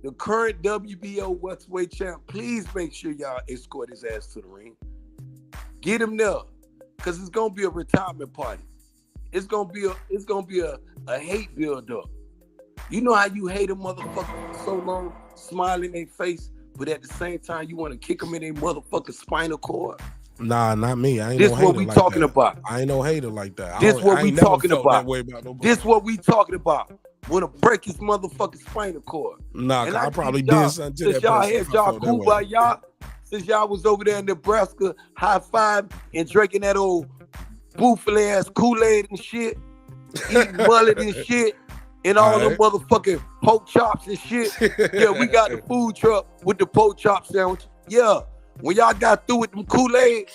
The current WBO welterweight champ, please make sure y'all escort his ass to the ring. Get him there. Because it's gonna be a retirement party. It's gonna be a hate build-up. You know how you hate a motherfucker for so long, smile in their face, but at the same time you want to kick them in their motherfucking spinal cord? Nah, not me. I ain't this no hater what we like talking that. about. I ain't no hater like that. This what we talking about. This what we talking about. Want to break his motherfucking spinal cord. Nah, I probably did something to that y'all person. had y'all kumbaya. since y'all was over there in Nebraska, high five and drinking that old boofle ass Kool-Aid and shit, eating mullet and shit, and all them motherfucking pork chops and shit. Yeah, we got the food truck with the pork chop sandwich. Yeah, when y'all got through with them Kool-Aid,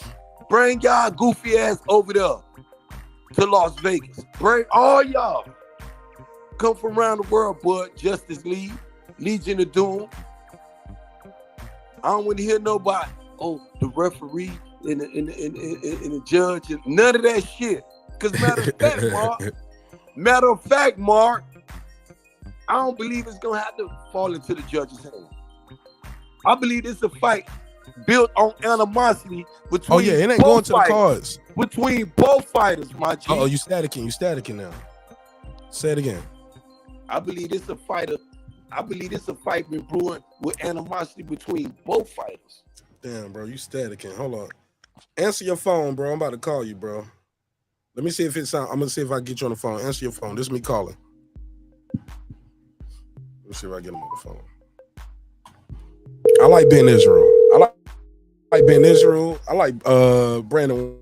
bring y'all goofy ass over there to Las Vegas. Bring all y'all. Come from around the world, bud. Justice League, Legion of Doom. I don't want to hear nobody. Oh, the referee and the judge. None of that shit. Because matter of fact, Marq, I don't believe it's gonna have to fall into the judge's hand. I believe it's a fight built on animosity between. Oh yeah, it ain't going to the cards. Between both fighters, my G. Oh, you staticking now. Say it again. I believe it's a fight been brewing with animosity between both fighters. Damn, bro, you staticking. Hold on. Answer your phone, bro. I'm about to call you, bro. Let me see if it's on. I'm gonna see if I can get you on the phone. Answer your phone. This is me calling. Let me see if I get him on the phone. I like Ben Israel. I like Ben Israel. I like Brandon.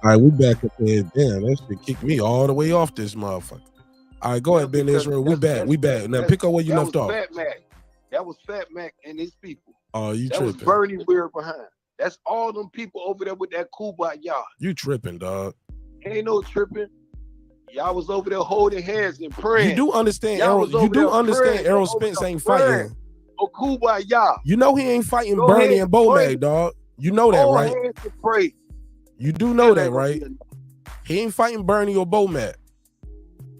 All right, we back up there. Damn, that shit kicked me all the way off this motherfucker. All right, go ahead, Ben Israel. We back. Now pick up where you left off. That was Fat Mac and his people. Oh, you that tripping. Was Bernie Weir behind. That's all them people over there with that Kumbaya. You tripping, dog. Ain't no tripping. Y'all was over there holding hands and praying. You do understand, Errol. You do understand Errol Spence ain't fighting. Oh, Kumbaya. You know he ain't fighting Bernie and Bomag, dog. You know that, right? Hands to pray. You do know that, right? He ain't fighting Bernie or Bomag.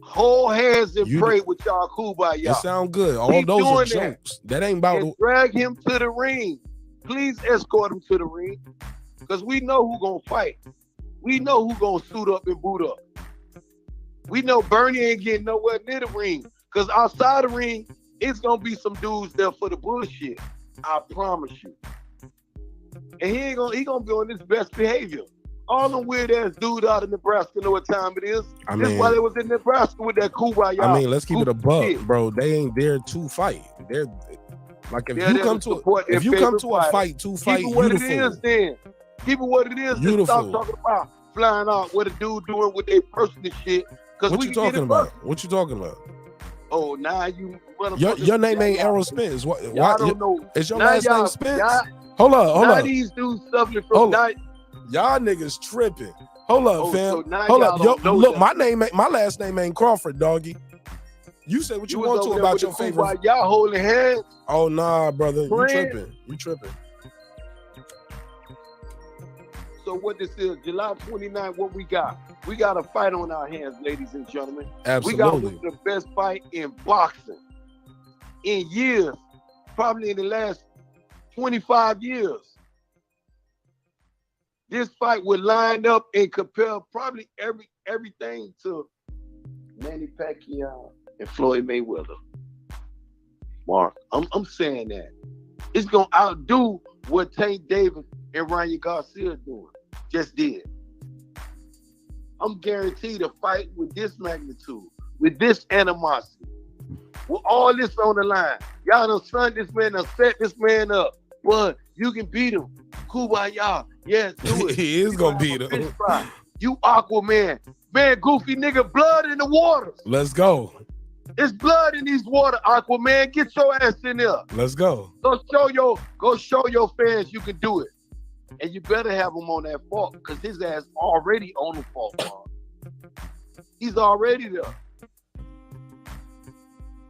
Hold hands and pray with y'all Kumbaya. It sound good. All those are jokes. That ain't about to drag him to the ring. Please escort him to the ring. Because we know who gonna fight. We know who gonna suit up and boot up. We know Bernie ain't getting nowhere near the ring. Because outside the ring, it's gonna be some dudes there for the bullshit. I promise you. And he gonna be on his best behavior. All them weird ass dudes out of Nebraska know what time it is. That's why they was in Nebraska with that Kumbaya. I mean, let's keep it a buck, bro. They ain't there to fight. They're like if you come to a fight to fight, keep it what it is then. Keep it what it is. Beautiful. Stop talking about flying out what a dude doing with their personal shit. What you talking about? What you talking about? Oh, now you. Your name ain't Errol Spence. Why don't know? Is your last name Spence? Hold up. These dudes suffering from y'all niggas tripping. Hold up, fam. Hold up. Look, my last name ain't Crawford, doggy. You say what you want to about your favorite. Y'all holding hands. Oh nah, brother. You tripping. So what this is, July 29th, what we got? We got a fight on our hands, ladies and gentlemen. Absolutely. We got one of the best fight in boxing in years, probably in the last 25 years. This fight would line up and compare probably everything to Manny Pacquiao and Floyd Mayweather. Marq, I'm saying that. It's going to outdo what Tank Davis and Ryan Garcia just did. I'm guaranteed a fight with this magnitude, with this animosity, with all this on the line. Y'all done son this man, done set this man up. Well, you can beat him. Kumbaya. Yes, do it. He is gonna beat him. You Aquaman. Man, goofy nigga, blood in the water. Let's go. It's blood in these water, Aquaman. Get your ass in there. Let's go. Go show your fans you can do it. And you better have him on that fault, because his ass already on the fault, bro. He's already there.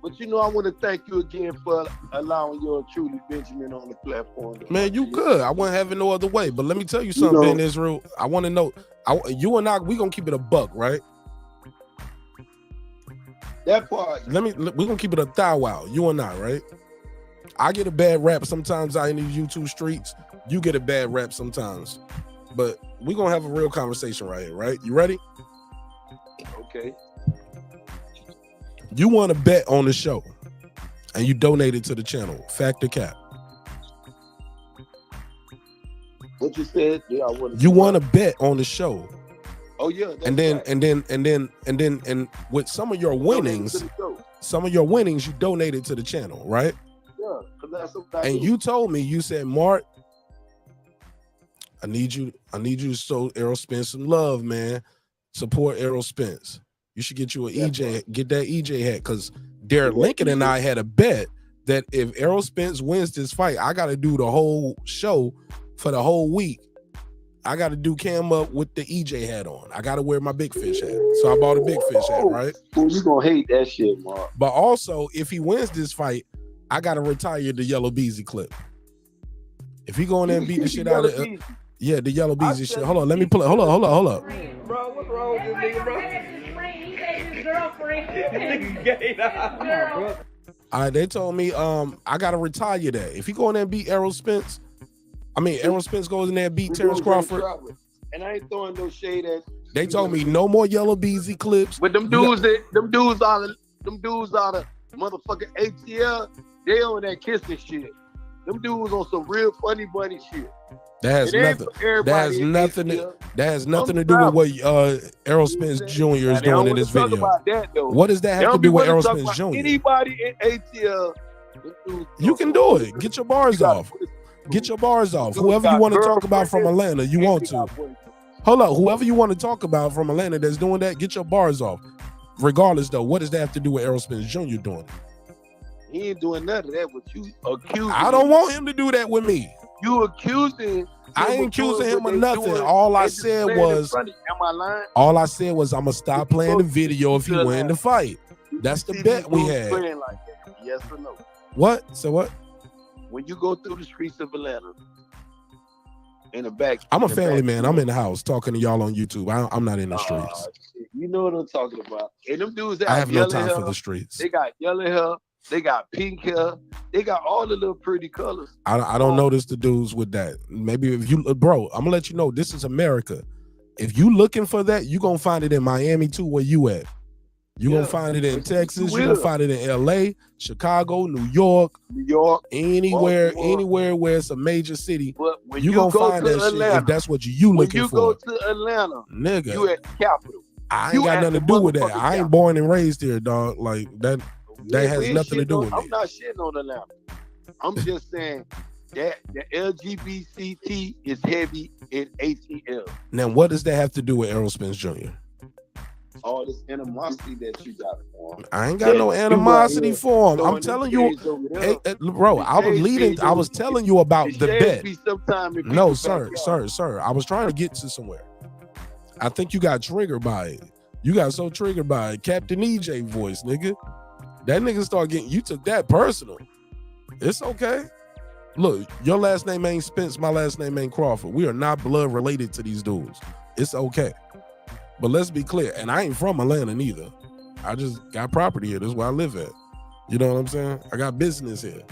But you know, I want to thank you again for allowing your truly Benjamin on the platform. Man, you good. I wouldn't have it no other way. But let me tell you something, Ben Israel. I want to know, you and I, we gonna keep it a buck, right? That part. We're gonna keep it a thou wow. You and I, right? I get a bad rap sometimes out in these YouTube streets. You get a bad rap sometimes. But we're gonna have a real conversation right here, right? You ready? Okay. You want to bet on the show and you donated to the channel. Fact or cap? What you said? Yeah, I want to. You want to bet on the show. Oh yeah. And then with some of your winnings, you donated to the channel, right? Yeah, because that's what I And do. you told me, you said, Marq, I need you to show Errol Spence some love, man. Support Errol Spence. You should get you an EJ, get that EJ hat, because Derek Lincoln and I had a bet that if Errol Spence wins this fight, I got to do the whole show for the whole week. I got to do cam up with the EJ hat on. I got to wear my big fish hat. So I bought a big fish hat, right? Well, you gonna hate that shit, Marq. But also, if he wins this fight, I got to retire the Yellow Beezy clip. If he go in there and beat the shit out of it, yeah, the Yellow Beezy shit. Hold on, let me pull it. Hold up. Bro, what's wrong with this nigga, bro? All right, they told me I gotta retire that. If he go in there and beat Errol Spence, Errol Spence goes in there and beat Terrence Crawford. And I ain't throwing no shade at. They told me no more Yellow Beezy clips. But them dudes out of motherfucking ATL, they on that kissing shit. Them dudes on some real funny bunny shit. That has nothing to do with what Errol Spence Jr. is doing in this video. What does that have to do with Errol Spence Jr.? Anybody in ATL, you can do it. Get your bars off. Get your bars off. Whoever you want to talk about from Atlanta, you want to. Hold up. Whoever you want to talk about from Atlanta that's doing that, get your bars off. Regardless, though, what does that have to do with Errol Spence Jr. doing? He ain't doing none of that. What you accusing? I don't want him to do that with me. You accusing? I ain't accusing him of nothing. All I said was, am I lying? all I said was, I'm gonna stop playing the video if he win the fight. That's the bet we had. Like that? Yes or no? What? So what? When you go through the streets of Atlanta, in the back, I'm a family man. I'm in the house talking to y'all on YouTube. I'm not in the streets. You know what I'm talking about. And them dudes that I have no yellow time hair, for the streets. They got yellow hair. They got pink hair. They got all the little pretty colors. I don't notice the dudes with that. Maybe if you, bro, I'm gonna let you know, this is America. If you looking for that, you gonna find it in Miami too, where you at. You gonna find it in Texas. You gonna find it in LA, Chicago, New York, anywhere where it's a major city. You gonna find that shit if that's what you looking for. When you go to Atlanta, nigga, you at the Capitol. I ain't got nothing to do with that. I ain't born and raised here, dog. Like that. That has nothing to do with me. I'm not shitting on Atlanta. I'm just saying that the LGBT is heavy in ATL. Now, what does that have to do with Errol Spence Jr.? All this animosity that you got for him. I ain't got no animosity for him. I'm telling you, bro. I was telling you about the bet. No, sir. I was trying to get to somewhere. I think you got triggered by it. You got so triggered by it. Captain EJ voice, nigga. That nigga start getting, you took that personal. It's okay. Look, your last name ain't Spence, my last name ain't Crawford. We are not blood related to these dudes. It's okay. But let's be clear, and I ain't from Atlanta neither. I just got property here. This is where I live at. You know what I'm saying? I got business here.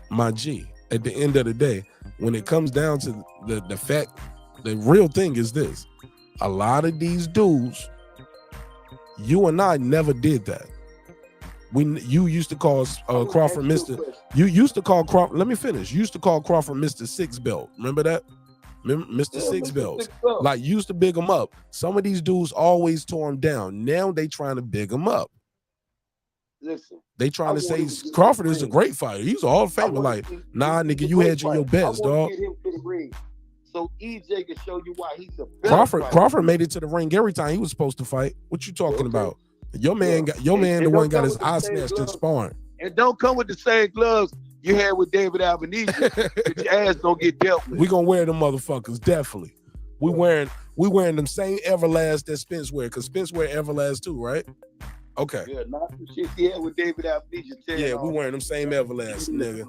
My G, at the end of the day, when it comes down to the fact, the real thing is this. A lot of these dudes, you and I never did that. You used to call Crawford Mr. You used to call Crawford. Let me finish. You used to call Crawford Mr. Six Belt. Remember that? Mr. Six Belts. Like, used to big him up. Some of these dudes always tore him down. Now they trying to big him up. Listen. They trying to I say want him to get Crawford to the is a ring. great fighter. He's a Hall of Famer. Like, nah, nigga, you hedging your bets, I dog. want to get him to the ring so EJ can show you why he's a better fighter. Crawford made it to the ring every time he was supposed to fight. What you talking about? Your man the one got his eye snatched in sparring. And don't come with the same gloves you had with David Albanese. Your ass don't get dealt with. We gonna wear them motherfuckers, definitely. We wearing them same Everlast that Spence wear, because Spence wear Everlast too, right? Okay. Yeah, not the shit he had with David Albanese. Yeah, we wearing them same Everlast, nigga.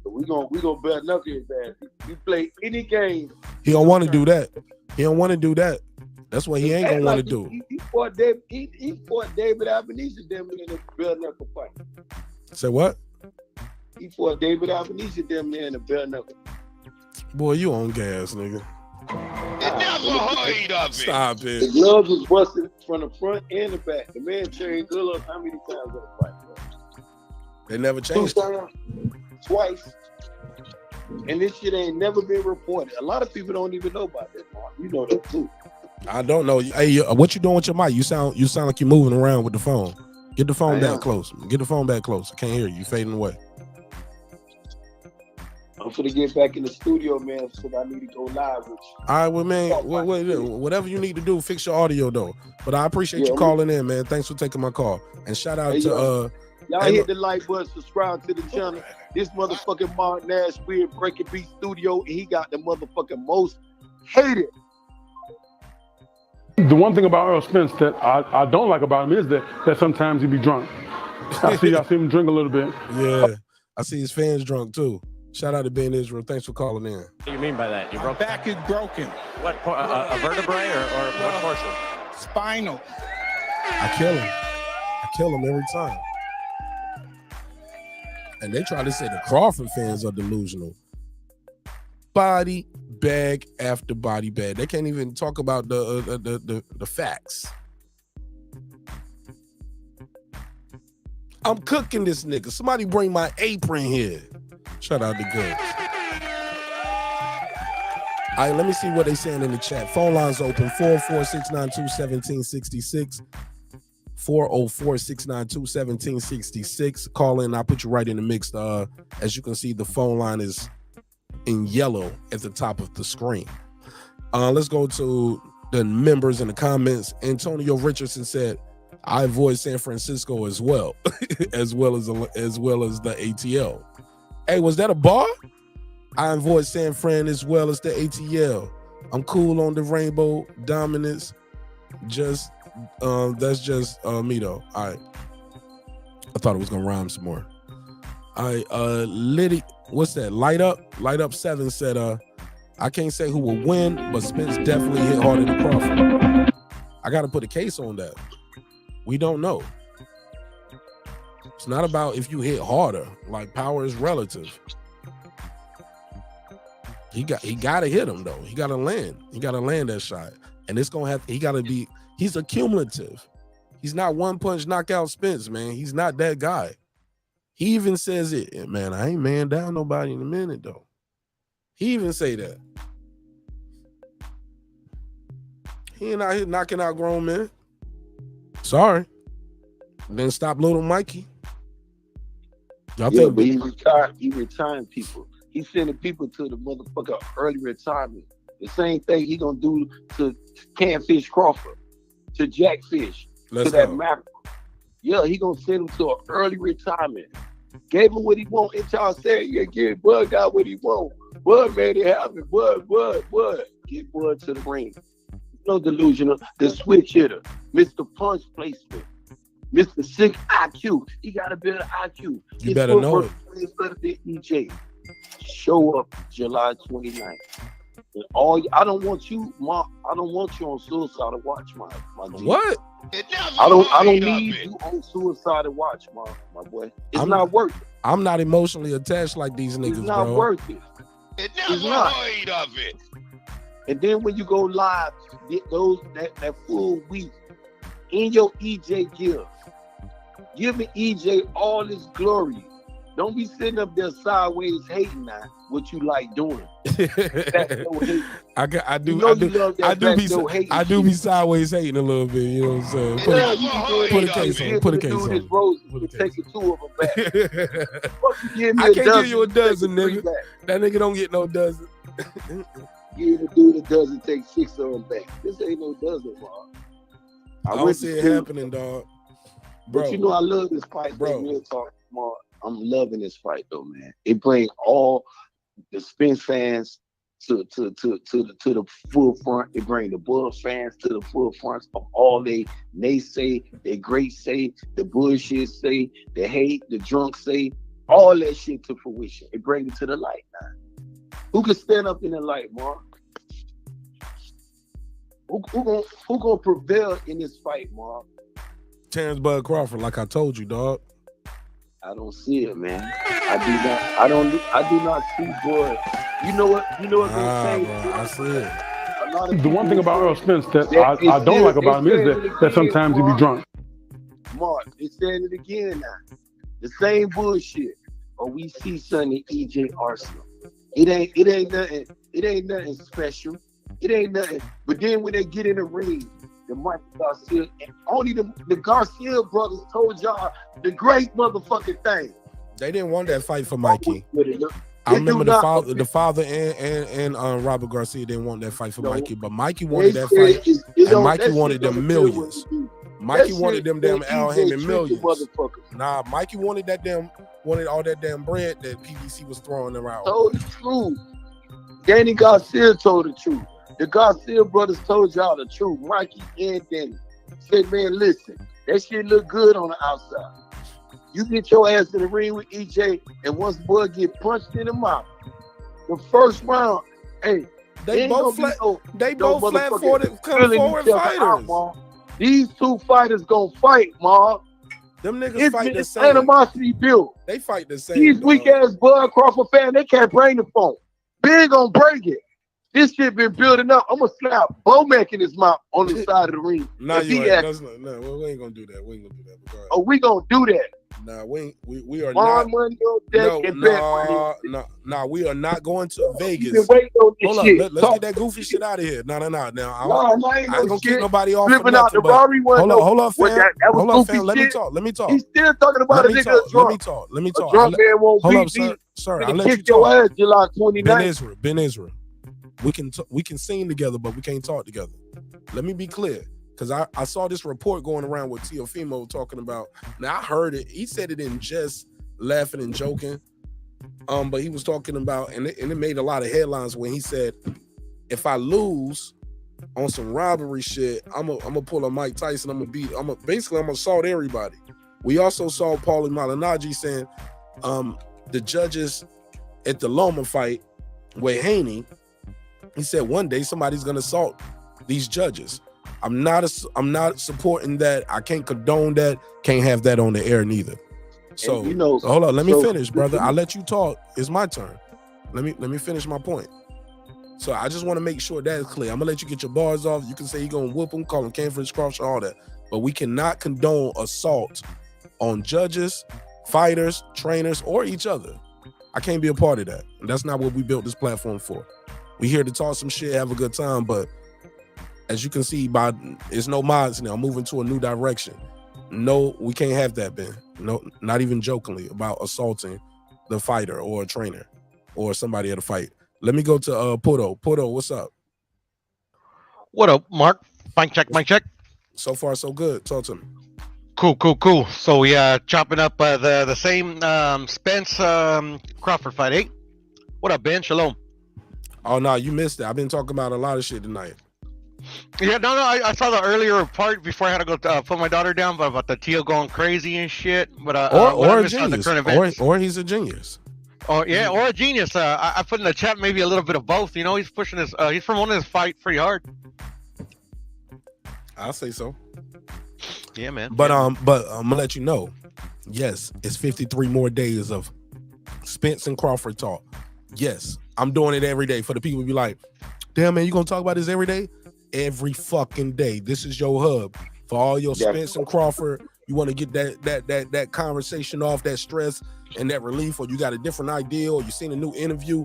We gonna bet nothing bad. You play any game. He don't want to do that. He don't want to do that. That's what he ain't gonna want to do. He fought David Albanese damn near in a bare knuckle fight. Say what? He fought David Albanese damn near in a bare knuckle. Boy, you on gas, nigga. Never heard of it. Stop it. The gloves was busted from the front and the back. The man changed gloves how many times in a fight? They never 2 changed. times, twice. And this shit ain't never been reported. A lot of people don't even know about that, Mark. You know that too. I don't know. Hey, what you doing with your mic? You sound like you're moving around with the phone. Get the phone back close. Get the phone back close. I can't hear you. You fading away. I'm finna get back in the studio, man, so I need to go live with you. All right, well, man, whatever you need to do, fix your audio though. But I appreciate you calling in, man. Thanks for taking my call. And shout out to y'all hit the like button, subscribe to the channel. This motherfucking Marq Nash Weird Breaking Beat Studio, and he got the motherfucking most hated. The one thing about Errol Spence that I don't like about him is that sometimes he be drunk. I see him drink a little bit. Yeah, I see his fans drunk too. Shout out to Ben Israel. Thanks for calling in. What do you mean by that? You broke back is broken. What, a vertebrae or what portion? Spinal. I kill him every time. And they try to say the Crawford fans are delusional. Body bag after body bag. They can't even talk about the facts. I'm cooking this nigga. Somebody bring my apron here. Shout out to Goods. All right, let me see what they saying in the chat. Phone lines open 404-692-1766. 404-692-1766. Call in. I'll put you right in the mix. As you can see, the phone line is in yellow at the top of the screen. Let's go to the members in the comments. Antonio Richardson said, I avoid San Francisco as well, as well as the ATL. Hey, was that a bar? I avoid San Fran as well as the ATL. I'm cool on the Rainbow Dominance. That's just me though. All right. I thought it was gonna rhyme some more. All right, Liddy, what's that? Light Up 7 said, I can't say who will win, but Spence definitely hit harder than Crawford. I gotta put a case on that. We don't know. It's not about if you hit harder. Like, power is relative. He gotta hit him though. He gotta land. He gotta land that shot. And it's gonna have, he's accumulative. He's not one punch knockout Spence, man. He's not that guy. He even says it, man, I ain't man down nobody in a minute though. He even say that. He ain't out here knocking out grown men. Sorry. Then stop little Mikey. But he retiring people. He's sending people to the motherfucker early retirement. The same thing he gonna do to Canfish Crawford, to Jackfish, to that Marq. Yeah, he gonna send him to an early retirement. Gave him what he want. And y'all said, yeah, give Bud got what he want. Bud made it happen. Bud. Get Bud to the ring. No delusional. The switch hitter. Mr. Punch Placement. Mr. Sick IQ. He got a better IQ. You better know it. It's better than EJ. Show up July 29th. And I don't want you, Marq. I don't want you on Suicidal Watch, my G. What? I don't need you on Suicidal Watch, my boy. It's not worth it. I'm not emotionally attached like these niggas, bro. It's not worth it. It's not heard of it. And then when you go live, get that full week in your EJ gear. Give me EJ all his glory. Don't be sitting up there sideways hating now what you like doing. Backdoor hating. I do You know you love that I do be backdoor hating I do shit. be sideways hating a little bit. You know what I'm saying? Yeah, you be doing Put a that case shit. on. Put a Giving case the dude his on. roses and taking 2 of them back. Fuck you give me I a can't dozen, give you a dozen, take 3 nigga. back. That nigga don't get no dozen. Give the dude a dozen, take 6 of them back. This ain't no dozen, bro. I don't see it happening, dog. Bro, but you know I love this fight, bro. Real talk, Mark. I'm loving this fight though, man. It brings all the Spence fans to the full front. It brings the Bull fans to the full front of all they say, they great say, the bullshit say, the hate, the drunk say, all that shit to fruition. It brings it to the light now. Who can stand up in the light, Mark? Who gonna prevail in this fight, Mark? Terrence Bud Crawford, like I told you, dog. I don't see it, man. I do not see Boy. You know what gonna change? Bro, I see it. The one thing about Errol Spence that I don't like about him is that sometimes he be drunk. Mark, they saying it again now. The same bullshit. Or we see Sonny EJ Arsenal. It ain't nothing special. It ain't nothing. But then when they get in the ring, the Michael Garcia, and only the Garcia brothers told y'all the great motherfucking thing. They didn't want that fight for Mikey. I remember the father and Robert Garcia didn't want that fight for Mikey, but Mikey wanted that fight, and Mikey wanted them millions. Mikey wanted them damn Al Heyman millions. Nah, Mikey wanted all that damn bread that PBC was throwing around. Told the truth. Danny Garcia told the truth. The Garcia brothers told y'all the truth. Mikey and Danny said, man, listen, that shit look good on the outside. You get your ass in the ring with EJ, and once boy get punched in the mouth, the first round, hey, they both flat-footed fighters. These 2 fighters gonna fight, Ma. Them niggas fight the same. Animosity built. They fight the same. These weak-ass Bud Crawford fans, they can't bring the phone. Big gonna break it. This shit been building up. I'm gonna slap Bomac in his mouth on the side of the ring. Nah, you ain't. No, we ain't gonna do that. We ain't gonna do that. Oh, we gonna do that. Nah, we are not. Money no, we are not going to Vegas. Hold up, let's get that goofy shit out of here. No. Now, I ain't gonna keep nobody off. Flipping out the Rari one. Hold up, fam. Hold up, fam. Let me talk. He's still talking about a nigga drunk. Let me talk. A drunk man won't hold up, beat sir. I'll let you your ass July 29th. Ben Israel. We can sing together, but we can't talk together. Let me be clear. Because I saw this report going around with Teofimo talking about, now I heard it, he said it in jest, laughing and joking, but he was talking about, and it made a lot of headlines when he said, if I lose on some robbery shit, I'm gonna pull a Mike Tyson, I'm gonna assault everybody. We also saw Paulie Malignaggi saying, the judges at the Loma fight with Haney, he said one day somebody's gonna assault these judges. I'm not supporting that. I can't condone that. Can't have that on the air neither. So hold on, let me finish, brother. I'll let you talk. It's my turn. Let me finish my point. So I just want to make sure that is clear. I'm gonna let you get your bars off. You can say you're gonna whoop them, call them Canford's Crawford, all that. But we cannot condone assault on judges, fighters, trainers, or each other. I can't be a part of that. And that's not what we built this platform for. We here to talk some shit, have a good time, but as you can see, it's no mods now. I'm moving to a new direction. No, we can't have that, Ben. No, not even jokingly about assaulting the fighter or a trainer or somebody at a fight. Let me go to Puto. Puto, what's up? What up, Mark? Mic check. So far, so good. Talk to me. Cool. So we chopping up the same Spence Crawford fight, eh? What up, Ben? Shalom. Oh no, you missed it. I've been talking about a lot of shit tonight. Yeah, no, I saw the earlier part before I had to go put my daughter down, but about the Teo going crazy and shit. But or a genius, or he's a genius. Oh yeah, or a genius. I put in the chat maybe a little bit of both. You know, he's pushing his. He's promoting his fight pretty hard. I'll say so. Yeah, man. But I'm gonna let you know. Yes, it's 53 more days of Spence and Crawford talk. Yes, I'm doing it every day for the people to be like, damn man, you gonna talk about this every day? Every fucking day. This is your hub for all your Spence and Crawford You want to get that conversation off, that stress and that relief, or you got a different idea, or you seen a new interview.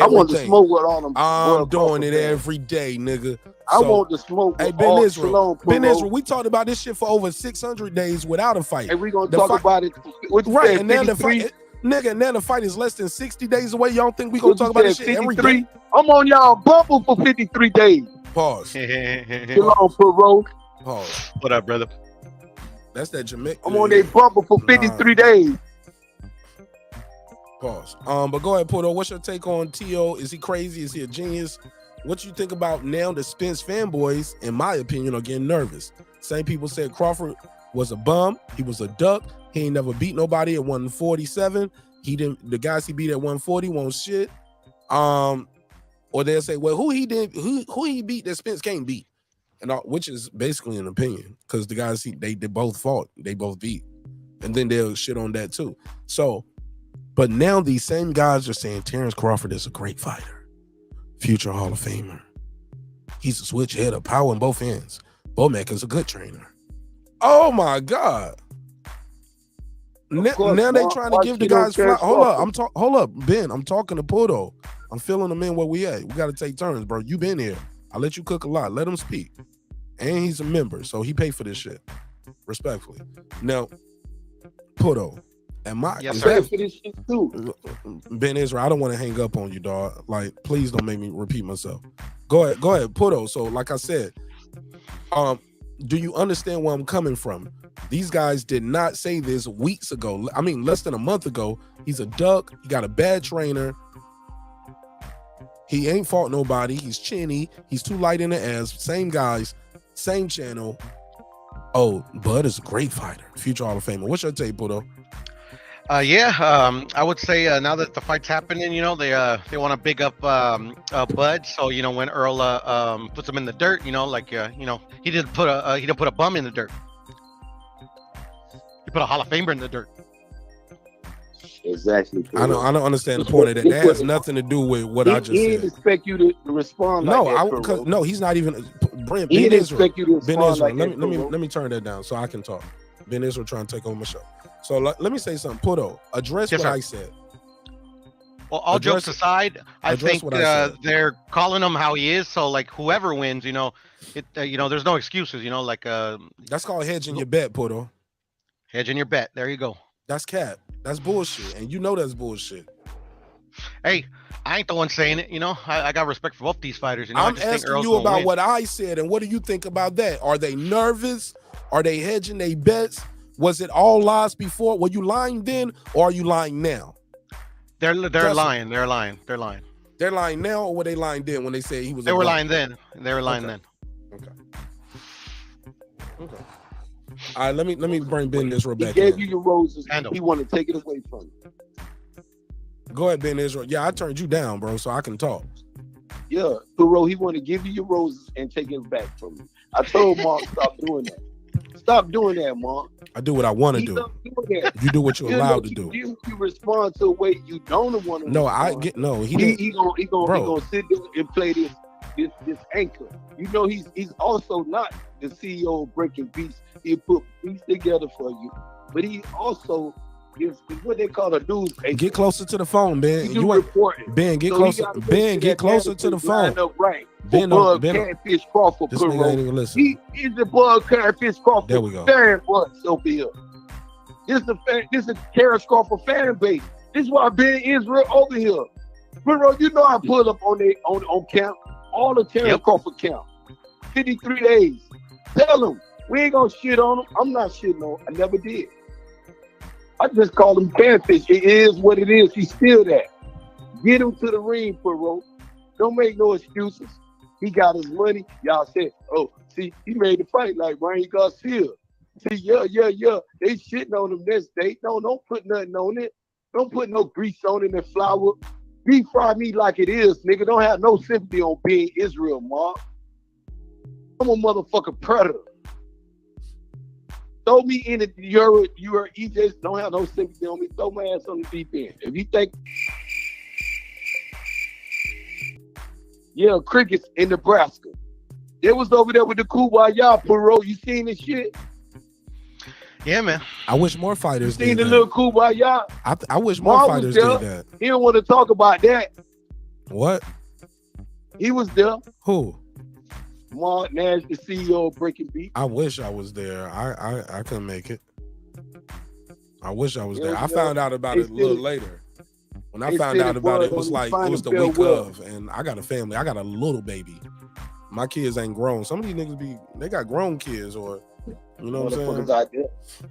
I want to everything. smoke with all them. I'm Bud doing it Crawford fans. every day, nigga. I So, want to smoke with hey, Ben all Israel. Shalom Ben Puro. Israel, we talked about this shit for over 600 days without a fight. And we're going to The talk fight- about it. What you Right, said, and now the 53? fight, nigga, now the fight is less than 60 days away. Y'all think we gonna What you talk about said, this shit every 53? day? I'm on y'all bubble for 53 days. Pause. Shalom Puro. Pause. What up, brother? That's that Jamaican. I'm on their bubble for 53 days. Pause. But go ahead, Puto. What's your take on Teo? Is he crazy? Is he a genius? What you think about now the Spence fanboys, in my opinion, are getting nervous. Same people said Crawford was a bum. He was a duck. He ain't never beat nobody at 147. He didn't. The guys he beat at 140 won't shit. Or they'll say, well, who he beat that Spence can't beat, and which is basically an opinion because the guys they both fought, they both beat, and then they'll shit on that too. So, but now these same guys are saying Terence Crawford is a great fighter, future Hall of Famer. He's a switch hitter, power in both ends. Bomac is a good trainer. Oh my God. Now they trying to give the guys fly. Hold up, Ben. I'm talking to Puto. I'm filling them in where we at. We got to take turns, bro. You been here. I let you cook a lot. Let him speak. And he's a member, so he paid for this shit. Respectfully. Now, Puto, Yes, sir. For this shit too. Ben Israel, I don't want to hang up on you, dog. Like, please don't make me repeat myself. Go ahead, Puto. So, like I said, do you understand where I'm coming from? These guys did not say this weeks ago. I mean, less than a month ago. He's a duck. He got a bad trainer. He ain't fought nobody. He's chinny. He's too light in the ass. Same guys, same channel. Oh, Bud is a great fighter. Future Hall of Famer. What's your take, Puto? I would say now that the fight's happening, you know, they want to big up Bud. So you know, when Errol puts him in the dirt, you know, like you know, he didn't put a bum in the dirt. He put a Hall of Famer in the dirt. Exactly. I don't understand the point of that. That has nothing to do with what I just He said. didn't expect you to respond. No, like that, no, he's not even. Ben He didn't Israel. expect you to Ben respond Israel. like that, Let me turn that down so I can talk. Ben Israel trying to take over my show. So let me say something. Puto, address what I said. Well, all jokes aside, I think they're calling him how he is. So like whoever wins, you know, you know, there's no excuses. You know, like that's called hedging your bet, Puto. Hedging your bet. There you go. That's cap. That's bullshit, and you know that's bullshit. Hey, I ain't the one saying it. You know, I got respect for both these fighters. You know, I'm asking you about what I said, and what do you think about that? Are they nervous? Are they hedging their bets? Was it all lies before? Were you lying then, or are you lying now? They're lying. They're lying. They're lying. They're lying now, or were they lying then when they said he was? They were lying then. They were lying then. Okay. All right, let me bring Ben Israel back. He gave you your roses. He want to take it away from you. Go ahead, Ben Israel. Yeah, I turned you down, bro, so I can talk. Yeah, Thoreau, he want to give you your roses and take it back from you. I told Mark, stop doing that. Stop doing that, Mark. I do what I want to do. You do what you're allowed to do. You respond to a way you don't want to. No, respond. He gonna sit there and play this anchor. You know, he's also not the CEO of Breaking Beats. He put beats together for you, but he also is what they call a news anchor. Get closer to the phone, Ben. He do reporting. Ben, get So closer. he gotta Ben, make get that closer to the narrative phone. line up right. Ben, Bud Ben, Catfish Crawford. this nigga ain't even listening. He's the Bud Catfish Crawford. There we go. Fan base over here. This is Terence Crawford fan base. This is why Ben Israel over here. Bro, you know I pulled up on camp. All the Terence Crawford camp. 53 days. Tell them we ain't gonna shit on him. I'm not shitting on him. I never did. I just call him catfish. It is what it is. He's still that. Get him to the ring, Perot. Don't make no excuses. He got his money. Y'all said, oh, see, he made the fight like Ryan Garcia. See, yeah. They shitting on him next day. No, don't put nothing on it. Don't put no grease on it and flour. Deep fry me like it is, nigga. Don't have no sympathy on being Israel, Mark. I'm a motherfucking predator. Throw me in it. You just don't have no sympathy on me. Throw my ass on the deep end. If you think, crickets in Nebraska. They was over there with the Kumbaya Puro. You seen this shit? Yeah, man. I wish more fighters Seen did the that. little kumbaya. I wish more Marq fighters was there. did that. He don't want to talk about that. What? He was there. Who? Marq Nash, the CEO of Breaking Beat. I wish I was there. I couldn't make it. I wish I was Yeah, there. I yeah. found out about They it a little said- later. When I they found said out it about it, was it was on like the it was the final week farewell. of, and I got a family. I got a little baby. My kids ain't grown. Some of these niggas they got grown kids, or you know what I'm saying? Motherfuckers out there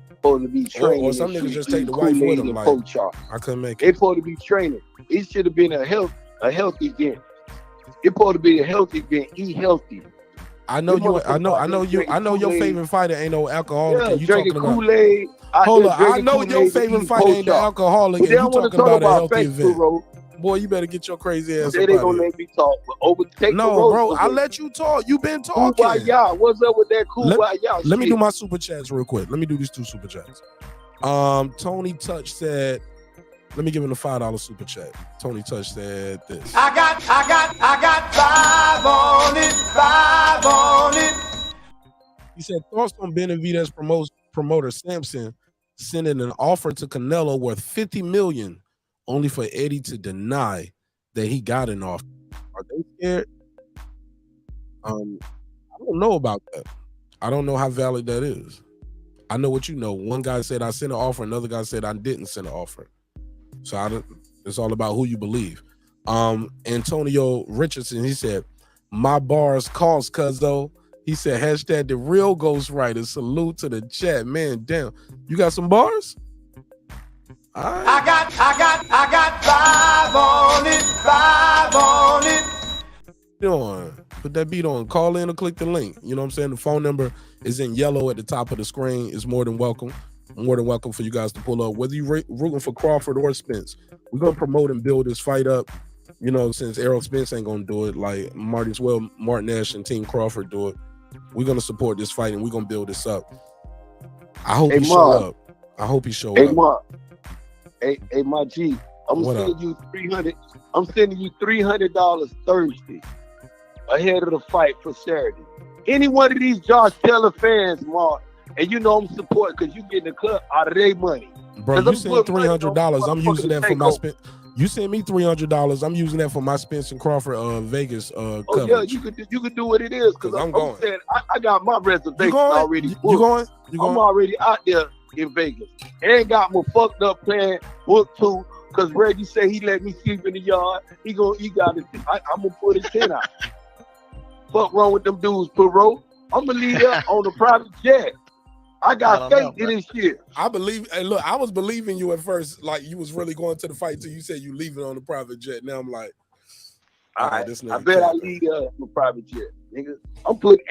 supposed to be training. Or some and niggas just shooting take the wife with Kool-Aid them. and Like pork chops. I couldn't make They it. supposed to be training. It should have been a health event. It supposed to be a health event. Eat healthy. I know Them you. motherfuckers I know your Kool-Aid. favorite fighter ain't no alcoholic. Yeah, and you drinking talking about Kool-Aid. Hold up, I know your favorite fighter ain't the alcoholic, But and they you don't want to talking talk about a healthy facts, event. bro. Boy, you better get your crazy ass They up ain't out gonna of here. let me talk, but overtake No, the road. bro, I let you talk. You been talking. Kumbaya. What's up with that kumbaya Let me shit? do my super chats real quick. Let me do these 2 super chats. Tony Touch said, let me give him a $5 super chat. Tony Touch said this. I got 5 on it, 5 on it. He said, thoughts on Benavidez promoter Sampson sending an offer to Canelo worth $50 million, only for Eddie to deny that he got an offer. Are they scared? I don't know about that. I don't know how valid that is. I know what you know. One guy said I sent an offer, another guy said I didn't send an offer. So it's all about who you believe. Antonio Richardson, he said, my bars cost, cuzzo. He said, hashtag the real ghostwriter. Salute to the chat. Man, damn. You got some bars? All right. I got 5 on it, 5 on it. On. Put that beat on. Call in or click the link. You know what I'm saying? The phone number is in yellow at the top of the screen. It's more than welcome. More than welcome for you guys to pull up. Whether you're rooting for Crawford or Spence, we're going to promote and build this fight up. You know, since Errol Spence ain't going to do it, like Marq Nash and Team Crawford do it. We're going to support this fight and we're going to build this up. I hope he show up. I hope he show up. Marq. Hey, my G. I'm sending you $300. I'm sending you $300 Thursday ahead of the fight for Saturday. Any one of these Josh Taylor fans, Marq, and you know I'm supporting because you getting the cut out of their money. Bro, you send $300. I'm using that for my Spence. You send me $300. I'm using that for my Spence and Crawford Vegas coverage. Yeah, you could do what it is because I'm going. Saying, I got my reservation already booked. You going? I'm already out there in Vegas. And got my fucked up plan booked too. Cause Reggie said he let me sleep in the yard. I'm gonna put his 10 out. Fuck wrong with them dudes, Perot. I'm gonna leave up on the private jet. I got faith in this shit. I believe. Hey, look, I was believing you at first, like you was really going to the fight till you said you leaving on the private jet. Now I'm like, all right, this nigga I bet I leave on the private jet, nigga. I'm putting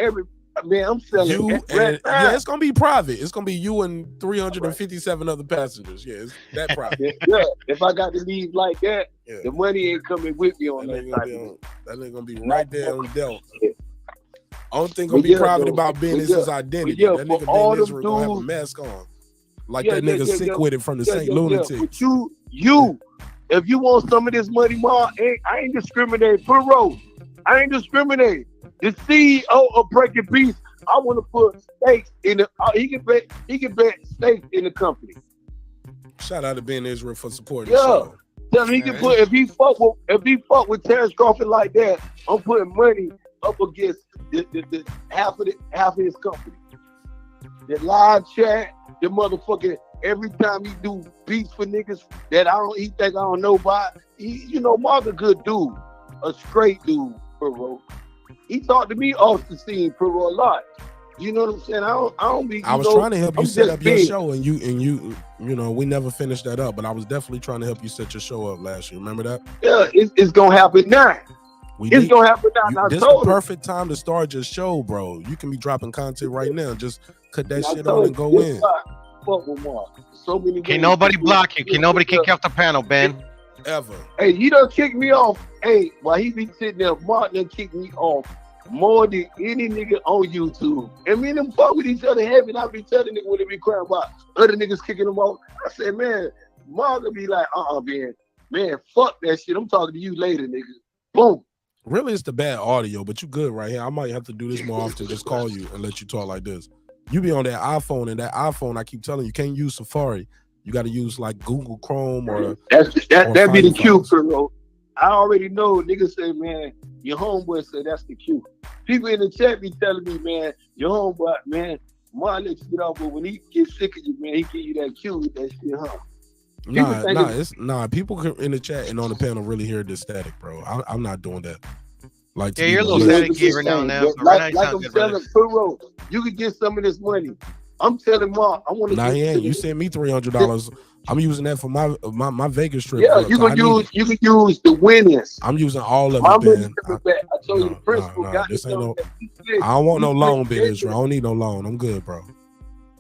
I'm selling you and yeah, it's gonna be private. It's gonna be you and 357 other passengers. Yeah, it's that private. Yeah, if I got to leave like that, the money ain't coming with me on that nigga gonna be right there on Delta. Only thing gonna be private about Ben is his identity. That nigga Ben Israel gonna have a mask on, like that nigga sick with it from the St. Lunatic. But you, if you want some of this money, Marq, I ain't discriminating. Perot, I ain't discriminating. The CEO of Breaking Beats, I want to put stakes in the. He can bet stakes in the company. Shout out to Ben Israel for supporting the show. Tell him he can put if he fuck with Terrence Crawford like that, I'm putting money up against the half of his company. The live chat, the motherfucking every time he do beats for niggas that he think I don't know about. Marq a good dude, a straight dude, Perot. He talked to me off the scene, Perot, a lot. You know what I'm saying? I was trying to help you set up your show, and you know, we never finished that up. But I was definitely trying to help you set your show up last year. Remember that? Yeah, it's gonna happen now. It's gonna happen now. This is the perfect time to start your show, bro. You can be dropping content right now. Just cut that shit on and go in. Fuck with Marq. So many. Can nobody block you? Can nobody kick you off the panel, Ben? Ever. Hey, he done kick me off. Hey, while he be sitting there, Marq done kick me off more than any nigga on YouTube. And me and them fuck with each other heavy. And I be telling niggas when they be crying about other niggas kicking them off. I said, man, Marq will be like, man, fuck that shit. I'm talking to you later, nigga. Boom. Really, it's the bad audio, but you good right here. I might have to do this more often. Just call you and let you talk like this. You be on that iPhone, and that iPhone, I keep telling you, can't use Safari. You got to use like Google Chrome or that be the cue, Firefox. bro. I already know. Niggas say, man, your homeboy said that's the cue. People in the chat be telling me, man, your homeboy, man, Marq let you get off, but when he gets sick of you, man, he give you that cue with that shit, huh? People in the chat and on the panel really hear this static, bro. I'm not doing that. Like, Yeah, you're a little staticky every now and then. But right now, you sound good, brother. Puro, you could get some of this money. I'm telling Marq, I want to. Nah, he ain't. You sent me $300. I'm using that for my Vegas trip. Yeah, you can use the winnings. I'm using all of My it, man. I told you the principal got this ain't no. I don't want no loan, Ben Israel. I don't need no loan. I'm good, bro.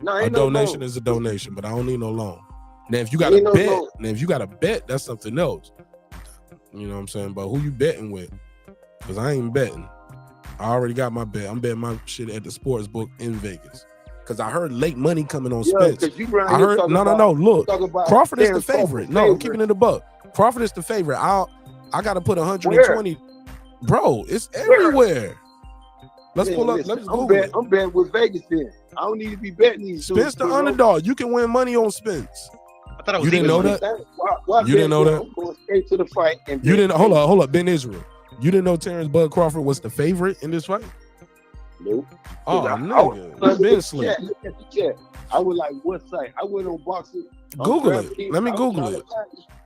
A donation is a donation, but I don't need no loan. Now, if you got a bet, that's something else. You know what I'm saying? But who you betting with? Because I ain't betting. I already got my bet. I'm betting my shit at the sports book in Vegas. Because I heard late money coming on Spence. I heard no. Look, Crawford is the favorite. No, I'm keeping it a buck. Crawford is the favorite. I got to put 120. Bro, it's everywhere. Let's pull up. Let's Google it. I'm betting with Vegas then. I don't need to be betting these. Spence the underdog. You can win money on Spence. I thought it was you didn't know that? You didn't know that? I'm going straight to the fight. And you didn't. Hold up, Ben Israel. You didn't know Terrence Bud Crawford was the favorite in this fight? Nope. Oh, nigga. Ben Slick. I was like, what site? I went on boxing. Google it. Let me Google it.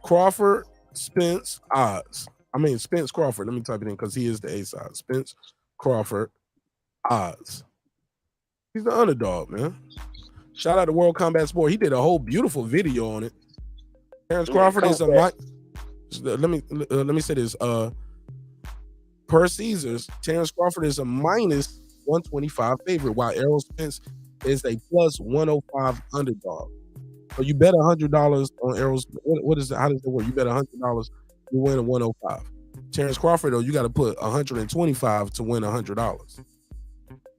Crawford, Spence, odds. I mean, Spence Crawford. Let me type it in because he is the A side. Spence Crawford, odds. He's the underdog, man. Shout out to World Combat Sport. He did a whole beautiful video on it. Terrence Crawford is a let me say this. Per Caesars, Terrence Crawford is a minus 125 favorite, while Errol Spence is a plus 105 underdog. So you bet $100 on Errol's. What is it? How does it work? You bet $100, you win a 105. Terrence Crawford, though, you got to put 125 to win $100.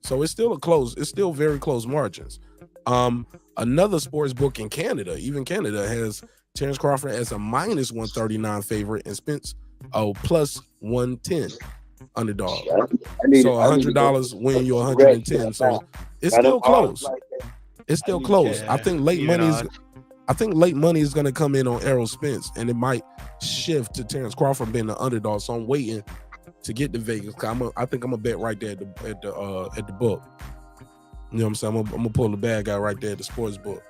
So it's still it's still very close margins. Another sports book in Canada, even Canada, has Terrence Crawford as a minus 139 favorite and Spence plus 110 underdog. So $100 win you 110. So it's still close. It's still close. I think late money is going to come in on Errol Spence, and it might shift to Terrence Crawford being the underdog. So I'm waiting to get to Vegas. I think I'm gonna bet right there at the book. You know what I'm saying? I'm gonna pull the bad guy right there at the sports book.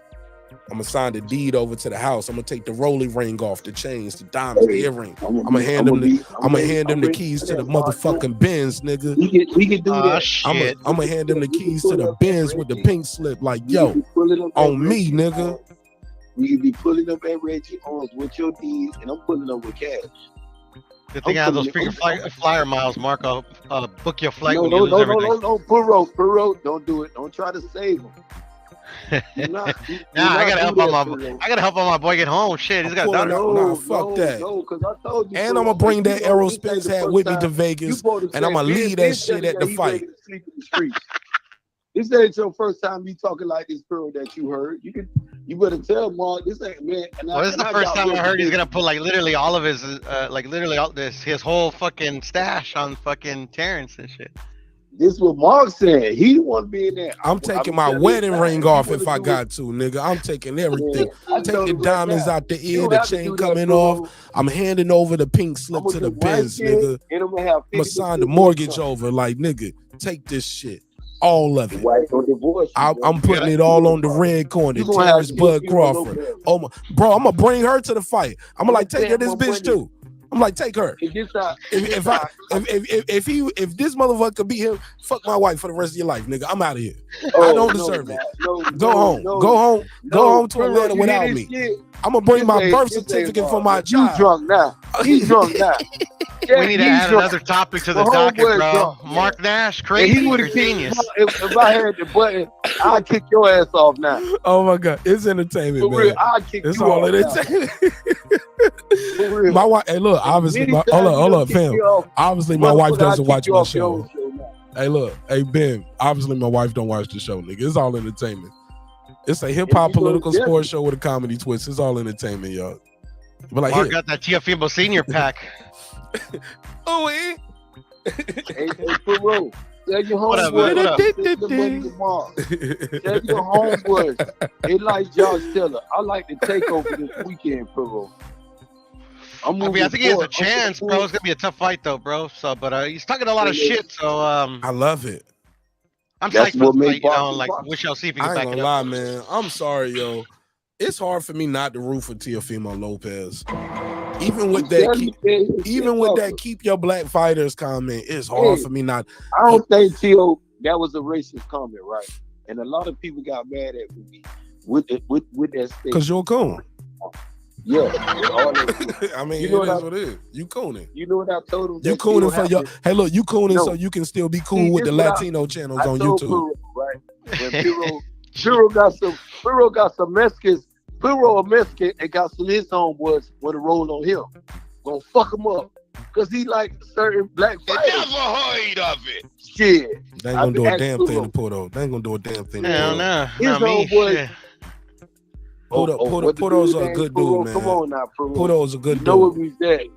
I'm gonna sign the deed over to the house. I'm gonna take the rolling ring off, the chains, the diamonds, the earring. I'm gonna hand them the keys to the motherfucking Benz, nigga. We can do that. I'm gonna hand them the keys to the Benz with the pink slip, like, yo, on me, nigga. We can be pulling up at Reggie Owens with your deeds, and I'm pulling up with cash. Good thing I have those freaking flyer miles, Marq. I'll book your flight No, when you lose everything. No, Puro, don't do it. Don't try to save him. I gotta help on my boy get home. Shit, he's got fuck that. No, because I told you. And I'm gonna bring that Errol Spence hat with me to Vegas, and I'm gonna leave that shit at the fight. This ain't your first time you talking like this, Puro, that you heard. You better tell Marq. This ain't, man. This is the first time I heard he's gonna put like literally all of his his whole fucking stash on fucking Terrence and shit. This is what Marq said. He want to be in there. I'm taking my wedding ring off if I got to, nigga. I'm taking everything. Take the diamonds out the ear, the chain coming off. I'm handing over the pink slip to the Benz, nigga. I'm gonna sign the mortgage over, like, nigga, take this shit. All of it. I'm putting it all on the red corner. Terrence Bud Crawford. Oh my, bro, I'm gonna bring her to the fight. I'm gonna take her this bitch too. I'm like, take her. If this motherfucker beat him, fuck my wife for the rest of your life, nigga. I'm out of here. I don't deserve it. Go home to Atlanta without me. I'm gonna bring my birth certificate for my child. You drunk now? He's drunk now. We need to add another topic to the docket, bro. Marq Nash, crazy or genius? If I had the button, I'd kick your ass off now. Oh my god, it's entertainment, man. It's all entertainment. My wife, hey, look, obviously, hold up, fam. Obviously, my wife doesn't watch my show. Hey, look, hey, Ben. Obviously, my wife don't watch the show, nigga. It's all entertainment. It's a hip hop political sports show with a comedy twist. It's all entertainment, y'all. But like, Marq got that Teofimo Senior pack. Oh, hey, Puro, Tell your What up, homeboys. man? What up? Send the money tomorrow. Tell your homeboys. They like Josh Taylor. I like to take over this weekend, Pro. I mean, I think he has a chance, bro. It's gonna be a tough fight, though, bro. So, but he's talking a lot of shit. So, I love it. I'm psyched for the fight. You know, like we shall see if he can I back ain't it gonna up. lie, man. I'm sorry, yo. It's hard for me not to root for Teofimo Lopez. Even with that, keep your black fighters comment. It's hard for me not. I don't think Teo that was a racist comment, right? And a lot of people got mad at me with that statement. Because you're a coon. Yeah. I mean, You know it what is what it is. You cooning. You know what I told him? You cooning for your. Hey, look, you cooning so you can still be cool with the Latino channels on YouTube. Puro, right? When Puro got some Mexicans. Puro a Mexican and got some of his homeboys want to roll on him. Gonna fuck him up. Because he like certain black fighters. Never heard of it. Shit. They ain't gonna do a damn thing to Puro. They ain't gonna do a damn thing to Puro. Hell no. His Not me. homeboys. Puro's a good dude, man. Come on now, Puro. Puro's a good You know what dude. we said.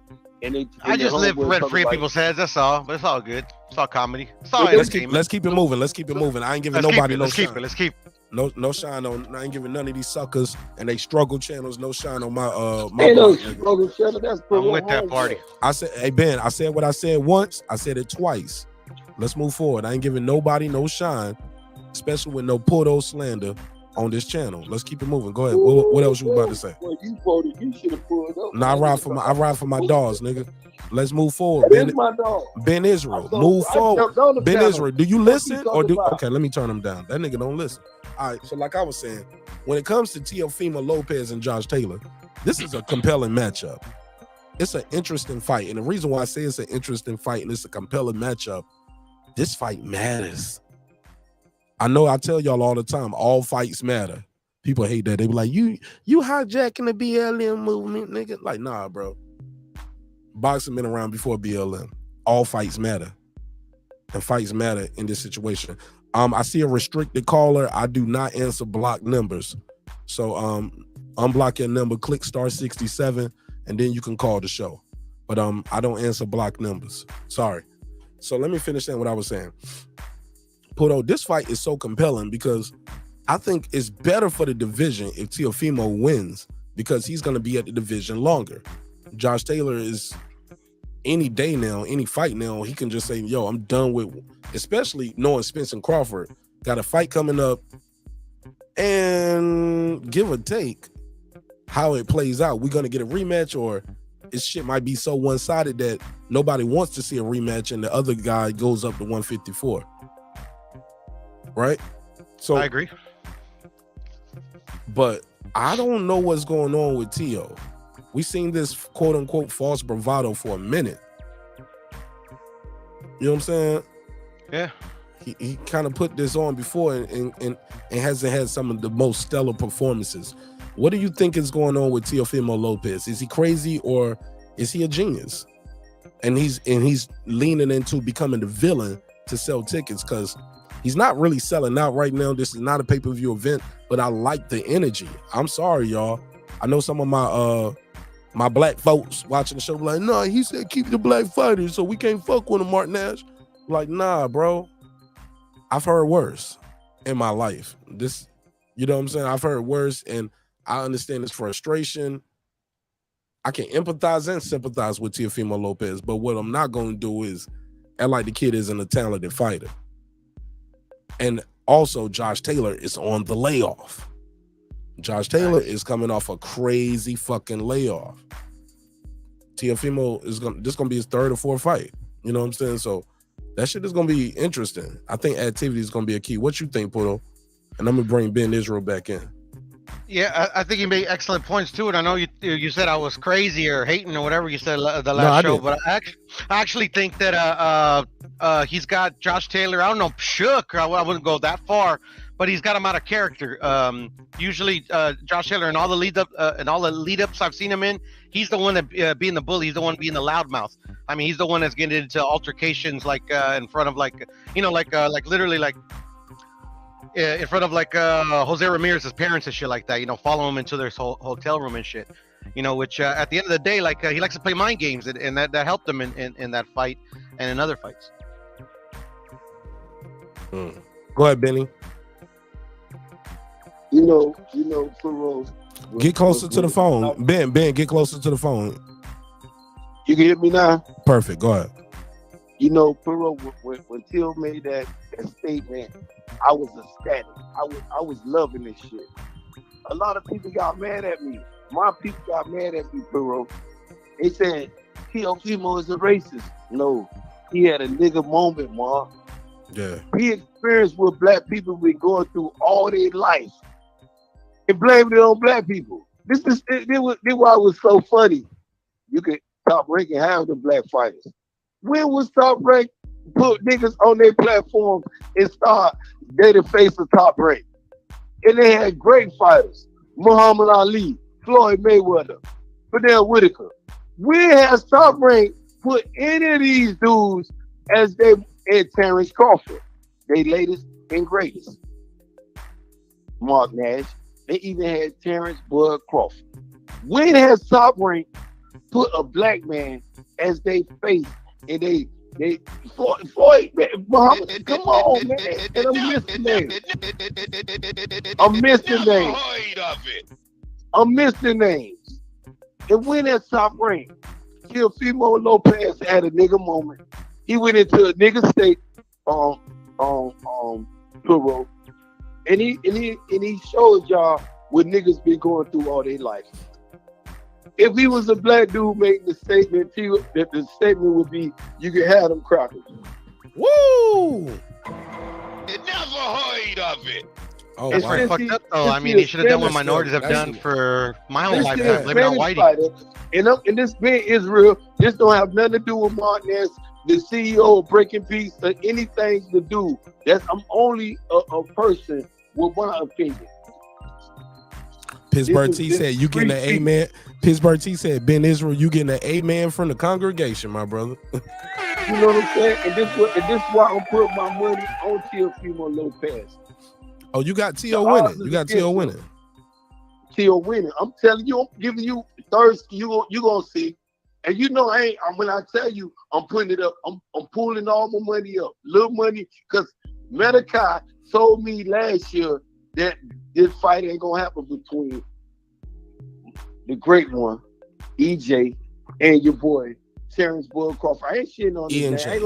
I just live rent free in people's heads. That's all. But it's all good. It's all comedy. It's all Let's entertainment. keep it moving. Let's keep it moving. I ain't giving Let's keep nobody it, no let's shine. keep it. Let's keep it. No shine on. I ain't giving none of these suckers and they struggle channels no shine on my Ain't no block, nigga. struggle channel. That's I'm with that party. I said, hey Ben, I said what I said once. I said it twice. Let's move forward. I ain't giving nobody no shine, especially with no Puro slander on this channel. Let's keep it moving. Go ahead. What else you about to say? Well, you voted. You should have pulled up. Nah, I ride for my dogs, nigga. Let's move forward. That is my dog. Ben Israel, I move jumped on forward. the Ben panel. Israel, do you What listen you or talking do? about? Okay, let me turn him down. That nigga don't listen. All right, so like I was saying, when it comes to Teofimo Lopez and Josh Taylor, this is a compelling matchup. It's an interesting fight, and the reason why I say it's an interesting fight and it's a compelling matchup, this fight matters. I know I tell y'all all the time, all fights matter. People hate that. They be like, you hijacking the BLM movement, nigga. Like, nah, bro. Boxing been around before BLM. All fights matter. And fights matter in this situation. I see a restricted caller. I do not answer block numbers. So unblock your number, click *67, and then you can call the show. But I don't answer block numbers. Sorry. So let me finish saying what I was saying. Puro, this fight is so compelling because I think it's better for the division if Teofimo wins because he's going to be at the division longer. Josh Taylor is any day now, any fight now, he can just say, yo, I'm done with, especially knowing Spence and Crawford got a fight coming up, and give or take how it plays out. We're going to get a rematch, or this shit might be so one-sided that nobody wants to see a rematch and the other guy goes up to 154. Right? So I agree. But I don't know what's going on with Teo. We seen this quote-unquote false bravado for a minute. You know what I'm saying? Yeah. He kind of put this on before and hasn't had some of the most stellar performances. What do you think is going on with Teofimo Lopez? Is he crazy or is he a genius? And he's leaning into becoming the villain to sell tickets because he's not really selling out right now. This is not a pay-per-view event, but I like the energy. I'm sorry, y'all. I know some of my black folks watching the show be like, no, he said keep the black fighters, so we can't fuck with him, Marq Nash. Like, nah, bro. I've heard worse in my life. This, you know what I'm saying? I've heard worse, and I understand his frustration. I can empathize and sympathize with Teofimo Lopez, but what I'm not going to do is act like the kid isn't a talented fighter. And also, Josh Taylor is on the layoff. Josh Taylor is coming off a crazy fucking layoff. Teofimo this is gonna be his third or fourth fight. You know what I'm saying? So that shit is gonna be interesting. I think activity is gonna be a key. What you think, Puro? And I'm gonna bring Ben Israel back in. Yeah, I think you made excellent points too. And I know you said I was crazy or hating or whatever you said the last show, but I actually think that he's got Josh Taylor. I don't know, shook. I wouldn't go that far, but he's got him out of character. Usually, Josh Taylor and all the lead ups I've seen him in, he's the one that being the bully. He's the one being the loudmouth. I mean, he's the one that's getting into altercations like in front of literally in front of Jose Ramirez's parents and shit like that. You know, follow him into their hotel room and shit. You know, which at the end of the day, he likes to play mind games, and that helped him in that fight and in other fights. Go ahead, Benny. You know, Perot. Get closer to the phone. Ben, get closer to the phone. You can hear me now? Perfect. Go ahead. You know, Perot, when Till made that statement, I was ecstatic. I was loving this shit. A lot of people got mad at me. My people got mad at me, Perot. They said Teofimo is a racist. No, he had a nigga moment, Marq. Yeah. He experienced what black people been going through all their life and blamed it on black people. This why it was so funny. You could Top Rank and have the black fighters. When was Top Rank put niggas on their platform and start they the face of Top Rank? And they had great fighters. Muhammad Ali, Floyd Mayweather, Fidel Whitaker. When has Top Rank put any of these dudes as they and Terence Crawford, they latest and greatest? Marq Nash. They even had Terence Bud Crawford. When has Top Rank put a black man as they face and they Floyd Muhammad, come on, man. And I'm missing names. I'm missing names. And when has Top Rank, Teofimo Lopez had a nigga moment. He went into a nigga state Perot, and he showed y'all what niggas been going through all their life. If he was a black dude making the statement, that the statement would be, you can have them crackers. Woo! Never heard of it. Oh, that's very fucked up, though. I mean, he should have done what minorities have done for my whole life, living on whitey. And this being Israel, this don't have nothing to do with Marq Nash, the CEO of Breaking Peace, or anything to do. I'm only a person with my opinion. Pittsburgh T said, you getting an amen. Pittsburgh T said, Ben Israel, you getting an amen from the congregation, my brother. You know what I'm saying? And this is why I'm putting my money on Teofimo Lopez. Oh, you got Teo winning. You got Teo winning. Teo winning. I'm telling you, I'm giving you Thursday. You gonna see. And you know, when I tell you, I'm putting it up. I'm pulling all my money up, little money, because Medica told me last year that this fight ain't gonna happen between the great one, EJ, and your boy Terence Bud Crawford. I ain't shitting on ENJ.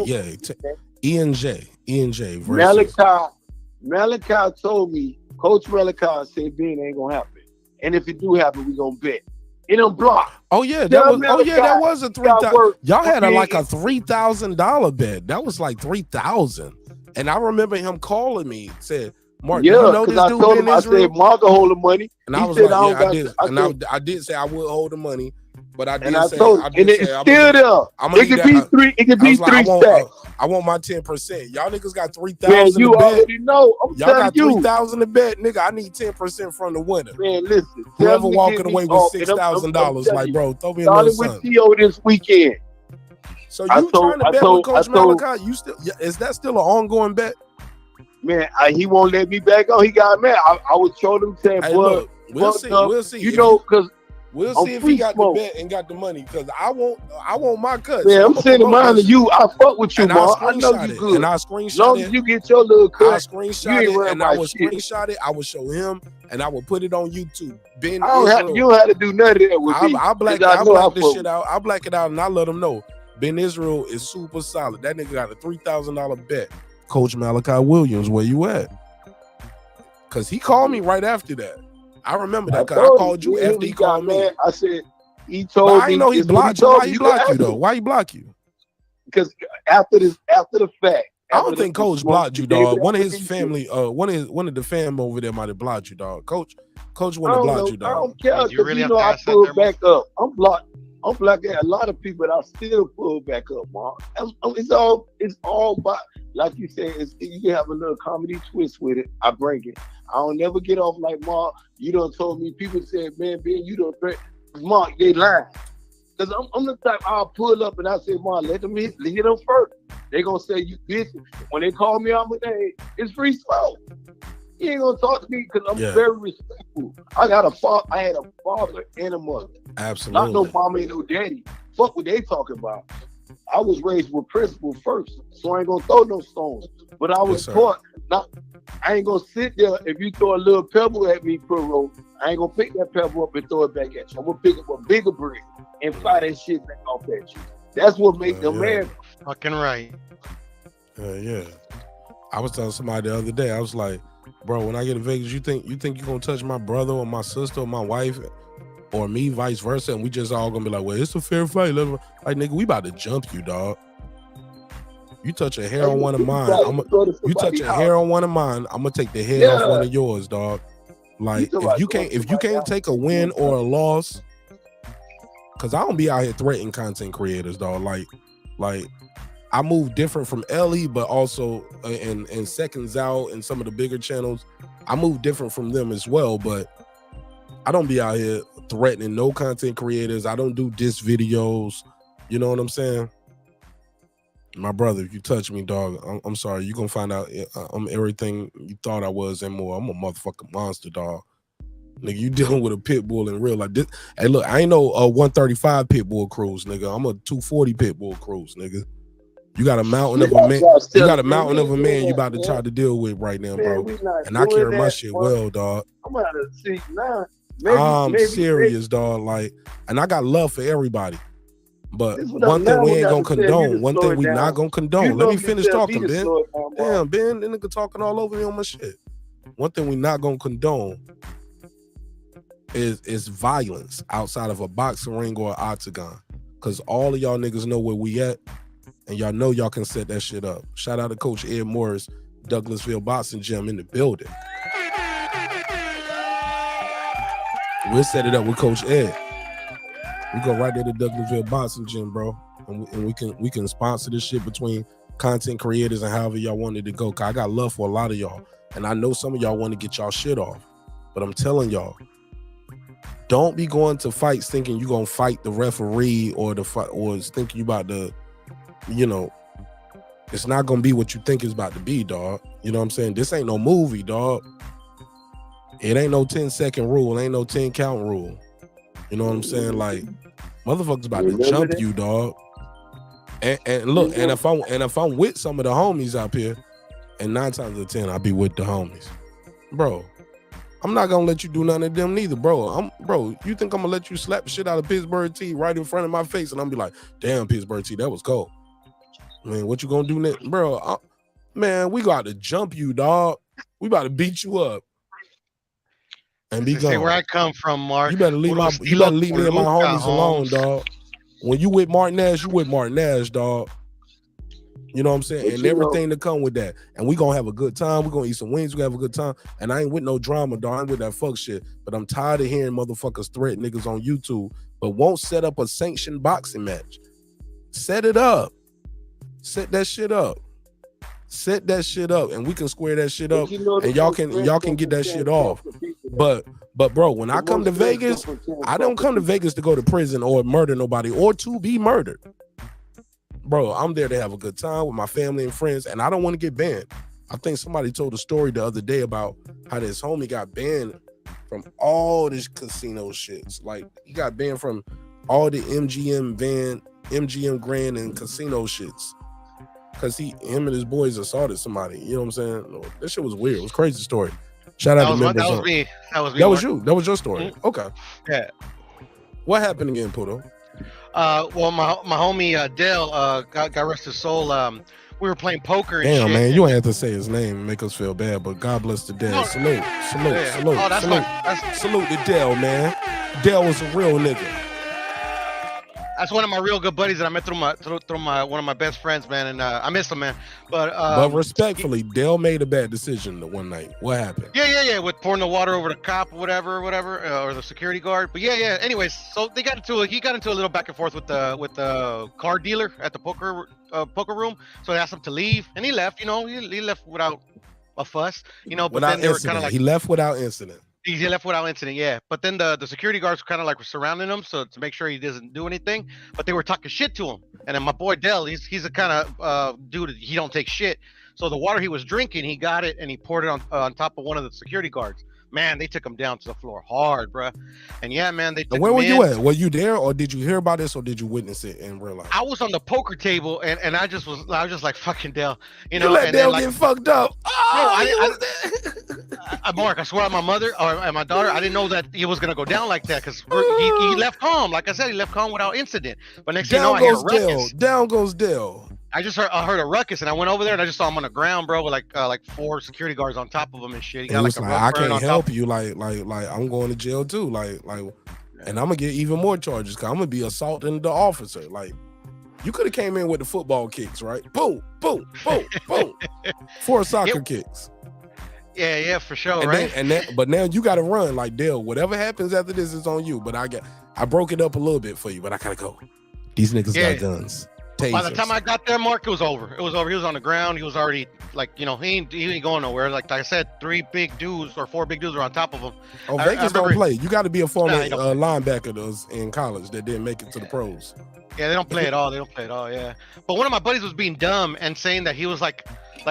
Malachi told me, Coach Malachi said Ben ain't gonna happen, and if it do happen, we gonna bet. It don't block. Oh yeah, that was a 3,000. Y'all had like a $3,000 bet. That was like 3,000, and I remember him calling me, said, Marq, yeah, you know this I dude told him, Israel? I said, Marq will hold the money. And I was like, I did say I would hold the money, but I did say, it could be three. It could be three stacks. I want my 10%. Y'all niggas got 3,000. Man, you already know. Y'all got 3,000 to bet, nigga. I need 10% from the winner. Man, listen. Whoever walking away with $6,000, like, bro, throw me a little something. With Teo this weekend. So you trying to bet with Coach Malachi? You still? Is that still an ongoing bet? Man, he won't let me back on. He got mad. I was told him, saying, hey, look, we'll see. We'll see. You know, because we'll see if he got the bet and got the money. Because I want my cut. Yeah, I'm sending mine to you. I fuck with you, Marq. I know you good. And I screenshot it. As long as you get your little cut, I screenshot it and I will screenshot it. I will show him and I will put it on YouTube. Ben, you don't have to do none of that with me. I black this shit out. I black it out and I let him know. Ben Israel is super solid. That nigga got a $3,000 bet. Coach Malachi Williams, where you at? Because he called me right after that. I remember that. I called you after he called me. I said, he told me. I know he blocked you. Why he block you, though? Why he block you? Because after the fact. I don't think Coach blocked you, dog. One of his family, one of the fam over there might have blocked you, dog. Coach wouldn't have blocked you, dog. I don't care. You really have I pull back up. I'm blocking a lot of people, but I still pull back up, Marq. It's all about, like you said, you can have a little comedy twist with it. I bring it. I don't never get off like Marq. You done told me, people said, man, Ben, you done break. Marq, they lying. Because I'm the type, I'll pull up and I say, Marq, let them hit them first. They gonna say, you bitch. When they call me out my name, it's free smoke. You ain't gonna talk to me because I'm very respectful. I had a father and a mother. Absolutely. Not no mama and no daddy. Fuck what they talking about. I was raised with principle first, so I ain't gonna throw no stones. But I was taught I ain't gonna sit there if you throw a little pebble at me, Pro. I ain't gonna pick that pebble up and throw it back at you. I'm gonna pick up a bigger brick and fire that shit back off at you. That's what makes them mad. Fucking right. Yeah. I was telling somebody the other day, I was like, bro, when I get to Vegas, you think you're gonna touch my brother or my sister or my wife or me, vice versa, and we just all gonna be like, well, it's a fair fight. Like, nigga, we about to jump you, dog. You touch a hair on one of mine, you touch a hair on one of mine, I'm gonna take the head off one of yours, dog. Like, if you can't take a win or a loss, cause I don't be out here threatening content creators, dog. Like I move different from Ellie, but also in Seconds Out and some of the bigger channels, I move different from them as well. But I don't be out here threatening no content creators. I don't do diss videos. You know what I'm saying? My brother, if you touch me, dog, I'm sorry. You're gonna find out I'm everything you thought I was and more. I'm a motherfucking monster, dog. Nigga, you dealing with a pit bull in real life. Hey, look, I ain't no 135 pit bull cruise, nigga. I'm a 240 pit bull cruise, nigga. You got a mountain of a man. You got a mountain of a man you about to try to deal with right now, bro. And I carry my shit well, dog. I'm out of see now. I'm serious, dog. Like, and I got love for everybody. But one thing we ain't gonna condone. One thing we not gonna condone. Let me finish talking, Ben. Damn, Ben, that nigga talking all over me on my shit. One thing we not gonna condone is violence outside of a boxing ring or an octagon. Cause all of y'all niggas know where we at, and y'all know y'all can set that shit up. Shout out to Coach Ed Morris, Douglasville Boxing Gym in the building. We'll set it up with Coach Ed. We go right there to Douglasville Boxing Gym, bro, and we can sponsor this shit between content creators and however y'all wanted to go. Cause I got love for a lot of y'all, and I know some of y'all want to get y'all shit off, but I'm telling y'all, don't be going to fights thinking you gonna fight the referee or the fight, or thinking you about to, you know, it's not gonna be what you think it's about to be, dog. You know what I'm saying? This ain't no movie, dog. It ain't no 10-second rule. It ain't no 10 count rule. You know what I'm saying? Like, motherfuckers about to jump you, dog. And look, and if I'm with some of the homies up here, and 9 times out of 10, I'll be with the homies. Bro, I'm not gonna let you do none of them neither, bro. Bro, you think I'm gonna let you slap the shit out of Pittsburgh T right in front of my face and I'm be like, damn, Pittsburgh T, that was cold. Man, what you gonna do next? Bro, man, we got to jump you, dog. We about to beat you up. And be gone. Say where I come from, Mark. You better leave me and my homies alone, dog. When you with Mark Nash, you with Mark Nash, dog. You know what I'm saying? And everything that come with that. And we gonna have a good time. We gonna eat some wings. We gonna have a good time. And I ain't with no drama, dog. I ain't with that fuck shit. But I'm tired of hearing motherfuckers threat niggas on YouTube, but won't set up a sanctioned boxing match. Set it up. Set that shit up. Set that shit up, and we can square that shit up, and y'all can get that shit off. But bro, when I come to Vegas, I don't come to Vegas to go to prison or murder nobody or to be murdered. Bro, I'm there to have a good time with my family and friends, and I don't want to get banned. I think somebody told a story the other day about how this homie got banned from all this casino shits. Like, he got banned from all the MGM Grand and casino shits. Cause him and his boys assaulted somebody. You know what I'm saying? That shit was weird. It was a crazy story. Shout out to members. That was me. That was me. That was you. That was your story. Mm-hmm. Okay. Yeah. What happened again, Puto? Well, my homie Dale, God rest his soul. We were playing poker. And damn, shit. Man, you ain't have to say his name and make us feel bad. But God bless the Dale. Salute. Salute to Dale, man. Dale was a real nigga. That's one of my real good buddies that I met through my one of my best friends, man, and I miss him, man. But respectfully, Dale made a bad decision the one night. What happened? Yeah, with pouring the water over the cop, whatever, or the security guard. But yeah. Anyways, so he got into a little back and forth with the card dealer at the poker room. So they asked him to leave, and he left. You know, he left without a fuss. You know, but without then they were incident. kind of like He left without incident. He left without incident, yeah. But then the security guards were kind of like surrounding him, so to make sure he doesn't do anything. But they were talking shit to him. And then my boy Dell, he's a kind of dude, he don't take shit. So the water he was drinking, he got it and he poured it on top of one of the security guards. man, they took him down to the floor hard, bro. And yeah, man, they took And where him were in. you at? Were you there, or did you hear about this, or did you witness it in real life? I was on the poker table, and I was just like, fucking Dale, you You know. let And Dale then, get fucked up. Oh, Mark, I swear on my mother and my daughter, I didn't know that he was gonna go down like that because he left calm. Like I said, he left calm without incident. But next thing you know, I hear a ruckus. Down goes Dale. I heard a ruckus, and I went over there and I just saw him on the ground, bro, with like 4 security guards on top of him and shit. He He got was like a like, rug I burn can't on help top. you. Like, I'm going to jail too. Like, and I'm gonna get even more charges because I'm gonna be assaulting the officer. Like, you could have came in with the football kicks, right? Boom, boom, boom, boom. 4 soccer kicks. Yeah, for sure, And right? but now you got to run. Like, Dale, whatever happens after this is on you. But I broke it up a little bit for you, but I gotta go. These niggas got guns. Tasers. By the time I got there, Mark, it was over. It was over. He was on the ground. He was already like, he ain't going nowhere. Like I said, 3 big dudes or 4 big dudes were on top of him. Oh, Vegas don't play. You got to be a former linebacker those in college that didn't make it to the pros. Yeah, they don't play at all. Yeah. But one of my buddies was being dumb and saying that he was like,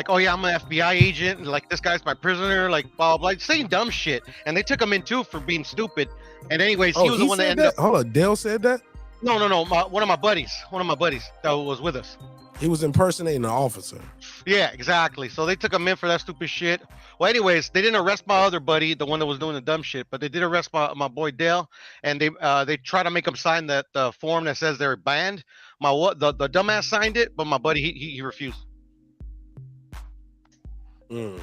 oh yeah, I'm an FBI agent, and like this guy's my prisoner, like blah blah, saying dumb shit. And they took him in too for being stupid. And anyways, he was the one that ended up. Hold on, Dale said that? No. One of my buddies that was with us. He was impersonating an officer. Yeah, exactly. So they took him in for that stupid shit. Well, anyways, they didn't arrest my other buddy, the one that was doing the dumb shit, but they did arrest my boy Dale, and they try to make him sign that form that says they're banned. The dumbass signed it, but my buddy he refused. And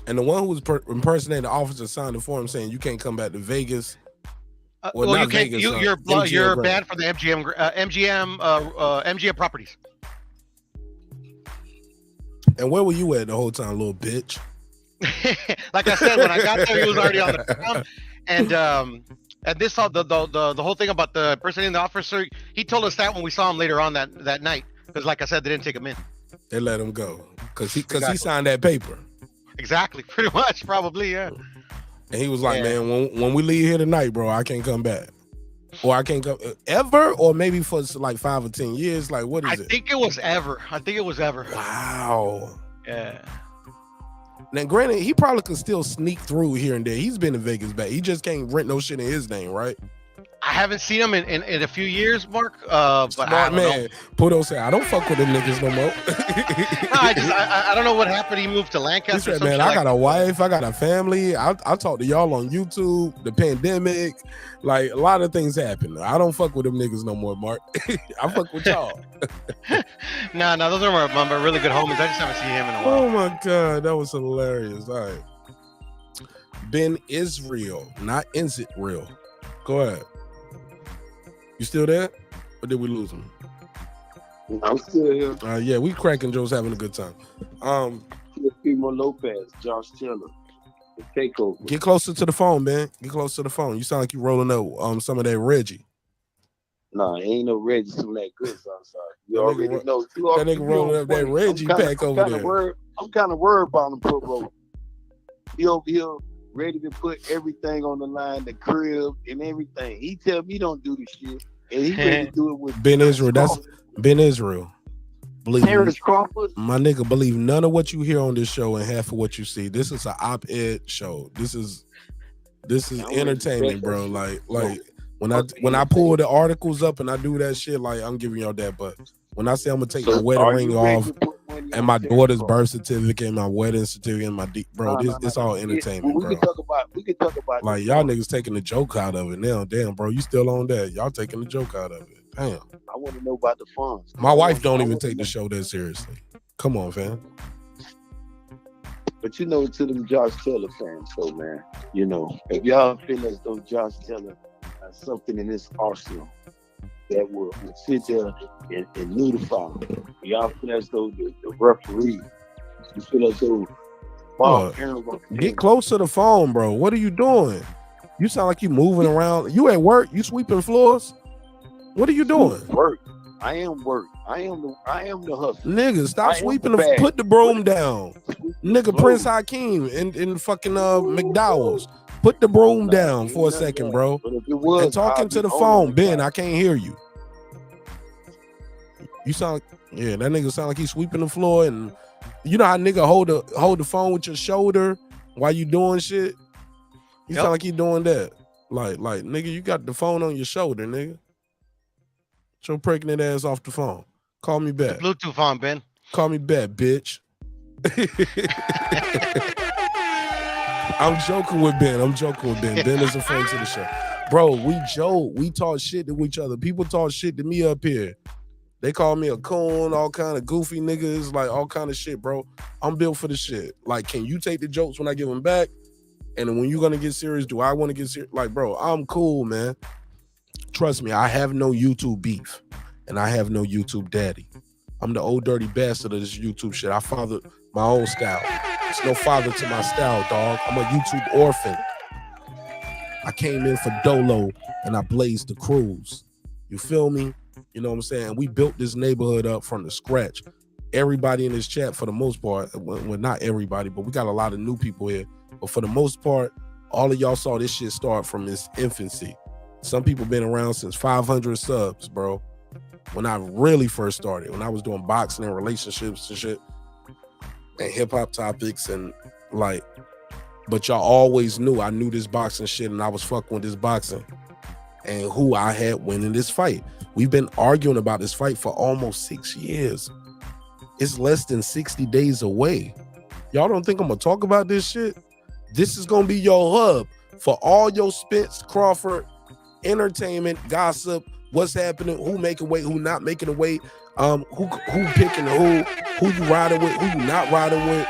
the one who was impersonating the officer signed the form saying you can't come back to Vegas. Well, you can't. You're banned from the MGM properties. And where were you at the whole time, little bitch? Like I said, when I got there, he was already on the ground. And this the whole thing about the impersonating the officer. He told us that when we saw him later on that night, because like I said, they didn't take him in. They let him go because he signed that paper. Exactly, pretty much, probably, yeah. And he was like, man, when we leave here tonight, bro, I can't come back. Or I can't go ever, or maybe for like 5 or 10 years. Like, what is it? I think it was ever. Wow. Yeah. Now, granted, he probably could still sneak through here and there. He's been in Vegas back. He just can't rent no shit in his name, right? I haven't seen him in a few years, Mark. But Smart man. Puto said, I don't fuck with them niggas no more. No, I don't know what happened. He moved to Lancaster. He said, man, I got a wife, I got a family. I talk to y'all on YouTube, the pandemic. Like, a lot of things happen. I don't fuck with them niggas no more, Mark. I fuck with y'all. No, those are my really good homies. I just haven't seen him in a while. Oh my God, that was hilarious. All right. Ben Israel, not Is It Real. Go ahead. You still there? Or did we lose him? I'm still here. Yeah, we cracking jokes, having a good time. Teofimo Lopez, Josh Taylor, the takeover. Get closer to the phone, man. Get closer to the phone. You sound like you rolling up some of that Reggie. Nah, ain't no Reggie, some of that good. So I'm sorry. You already know. That nigga rolling up that Reggie pack over there. I'm kind of worried about him, bro. He over here ready to put everything on the line, the crib and everything. He tell me don't do this shit, and he ready to do it with Ben Israel. That's Ben Israel. Believe Terrence Crawford. My nigga, believe none of what you hear on this show and half of what you see. This is an op-ed show. This is entertainment, bro. Like when I pull the articles up and I do that shit, like I'm giving y'all that. But when I say I'm gonna take the wedding ring off and my daughter's birth certificate and my wedding certificate and my it's all entertainment, we can talk about like y'all niggas taking the joke out of it now. Damn, bro, you still on that? Y'all taking the joke out of it. Damn. I want to know about the funds. My wife don't even take the show that seriously. Come on, fam. But you know, to them Josh Taylor fans, so man, you know, if y'all feel as though Josh Taylor has something in his arsenal that will sit there and notify them, y'all feel as though the referee, you feel as though get close to the phone, bro. What are you doing? You sound like you moving around. You at work? You sweeping floors? What are you doing? Work. I am work. I am the hustler. Nigga, stop sweeping put the broom down. Nigga, Prince Hakeem in fucking McDowell's. Put the broom down for a second, bro. And talking to the phone, Ben, I can't hear you. You sound that nigga sound like he's sweeping the floor, and you know how nigga hold the phone with your shoulder While you doing shit, you sound like you doing that. Like, nigga, you got the phone on your shoulder, nigga. Get your pregnant ass off the phone. Call me back. The Bluetooth on, Ben. Call me back, bitch. I'm joking with Ben. Ben is a friend to the show. Bro, we joke. We talk shit to each other. People talk shit to me up here. They call me a coon, all kind of goofy niggas, like all kind of shit, bro. I'm built for the shit. Like, can you take the jokes when I give them back? And when you gonna get serious, do I want to get serious? Like, bro, I'm cool, man. Trust me, I have no YouTube beef. And I have no YouTube daddy. I'm the old dirty bastard of this YouTube shit. I fathered my own style. There's no father to my style, dog. I'm a YouTube orphan. I came in for Dolo and I blazed the crews. You feel me? You know what I'm saying? We built this neighborhood up from the scratch. Everybody in this chat, for the most part, well, not everybody, but we got a lot of new people here. But for the most part, all of y'all saw this shit start from its infancy. Some people been around since 500 subs, bro. When I really first started, when I was doing boxing and relationships and shit, and hip-hop topics and like, but y'all always knew I knew this boxing shit and I was fucking with this boxing and who I had winning this fight. We've been arguing about this fight for almost 6 years. It's less than 60 days away. Y'all don't think I'm gonna talk about this shit? This is gonna be your hub for all your Spence, Crawford, entertainment, gossip, what's happening, who making weight, who not making a weight, who picking who you riding with, who you not riding with.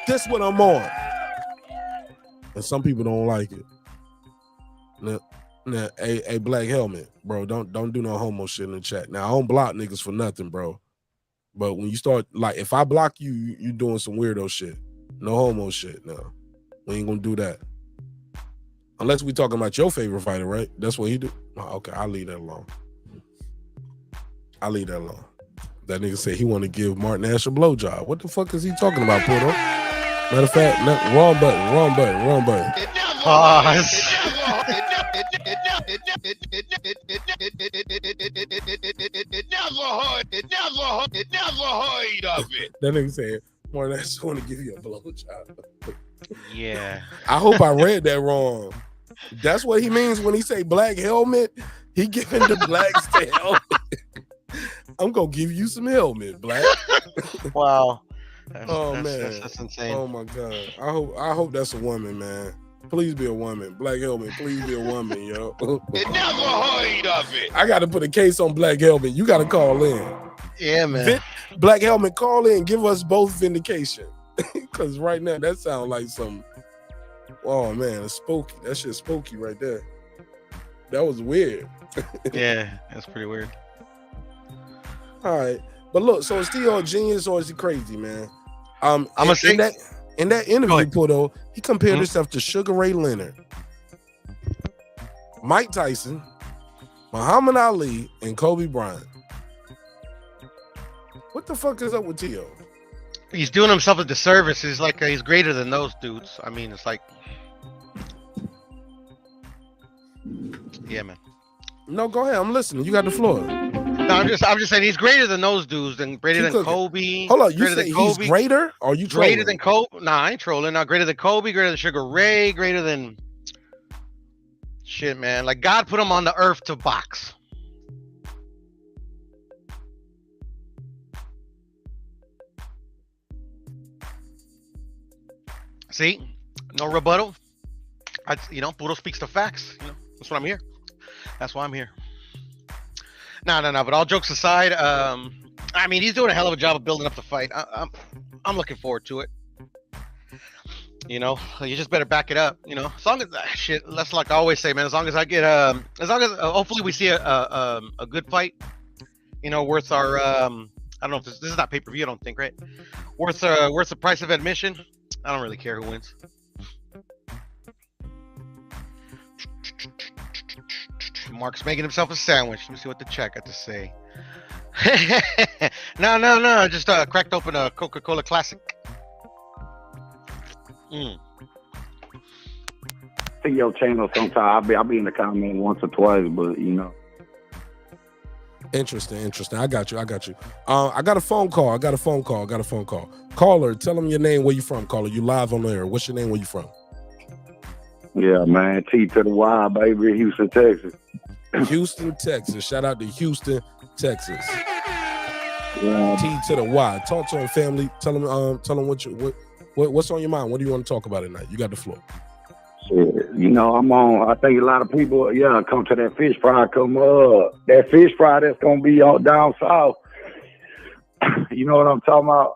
This what I'm on. And some people don't like it. Now, a black helmet, bro. Don't do no homo shit in the chat. Now I don't block niggas for nothing, bro. But when you start, like, if I block you, you doing some weirdo shit. No homo shit. No, we ain't gonna do that. Unless we talking about your favorite fighter, right? That's what he do. Oh, okay, I'll leave that alone. That nigga said he want to give Marq Nash a blowjob. What the fuck is he talking about, Porto? Matter of fact, wrong button. Pause. It never heard of it. That nigga said Marq Nash want to give you a blowjob. Yeah. I hope I read that wrong. That's what he means when he say black helmet. He giving the blacks the helmet. I'm gonna give you some helmet, black. Wow. Man, that's insane. Oh my god. I hope that's a woman, man. Please be a woman. Black helmet, please be a woman, yo. It never heard of it. I gotta put a case on black helmet. You gotta call in. Yeah, man. Black helmet, call in. Give us both vindication. Cause right now that sounds like some. Oh man, it's spooky. That shit's spooky right there. That was weird. Yeah, that's pretty weird. All right, but look, so is Theo a genius or is he crazy, man? I'm gonna say in that interview, Puto, he compared himself to Sugar Ray Leonard, Mike Tyson, Muhammad Ali, and Kobe Bryant. What the fuck is up with Theo? He's doing himself a disservice. He's like he's greater than those dudes. I mean, it's like, yeah, man. No, go ahead. I'm listening. You got the floor. No, I'm just saying he's greater than those dudes and greater than Kobe. Hold on, you say he's greater? Or are you trolling? Greater than Kobe? Nah, I ain't trolling. Now, greater than Kobe, greater than Sugar Ray, greater than shit, man. Like God put him on the earth to box. See, no rebuttal. Puro speaks the facts. That's what I'm here. That's why I'm here. No. But all jokes aside, I mean, he's doing a hell of a job of building up the fight. I'm looking forward to it. You just better back it up. As long as shit. That's like I always say, man. As long as I get, hopefully we see a good fight. Worth our I don't know if this is not pay per view. I don't think, right? Worth the price of admission. I don't really care who wins. Mark's making himself a sandwich. Let me see what the chat got to say. No. Just cracked open a Coca-Cola Classic. See your channel sometime. I'll be in the comment once or twice, but Interesting. I got you. I got a phone call. Caller, tell them your name, where you from, caller. You live on the air. What's your name, where you from? Yeah, man. T to the Y, baby. Houston, Texas. Houston, Texas. Shout out to Houston, Texas. Yeah. T to the Y. Talk to them, family. Tell them what's on your mind. What do you want to talk about tonight? You got the floor. Shit, you know, I think a lot of people, come to that fish fry, that fish fry that's gonna be down south. You know what I'm talking about?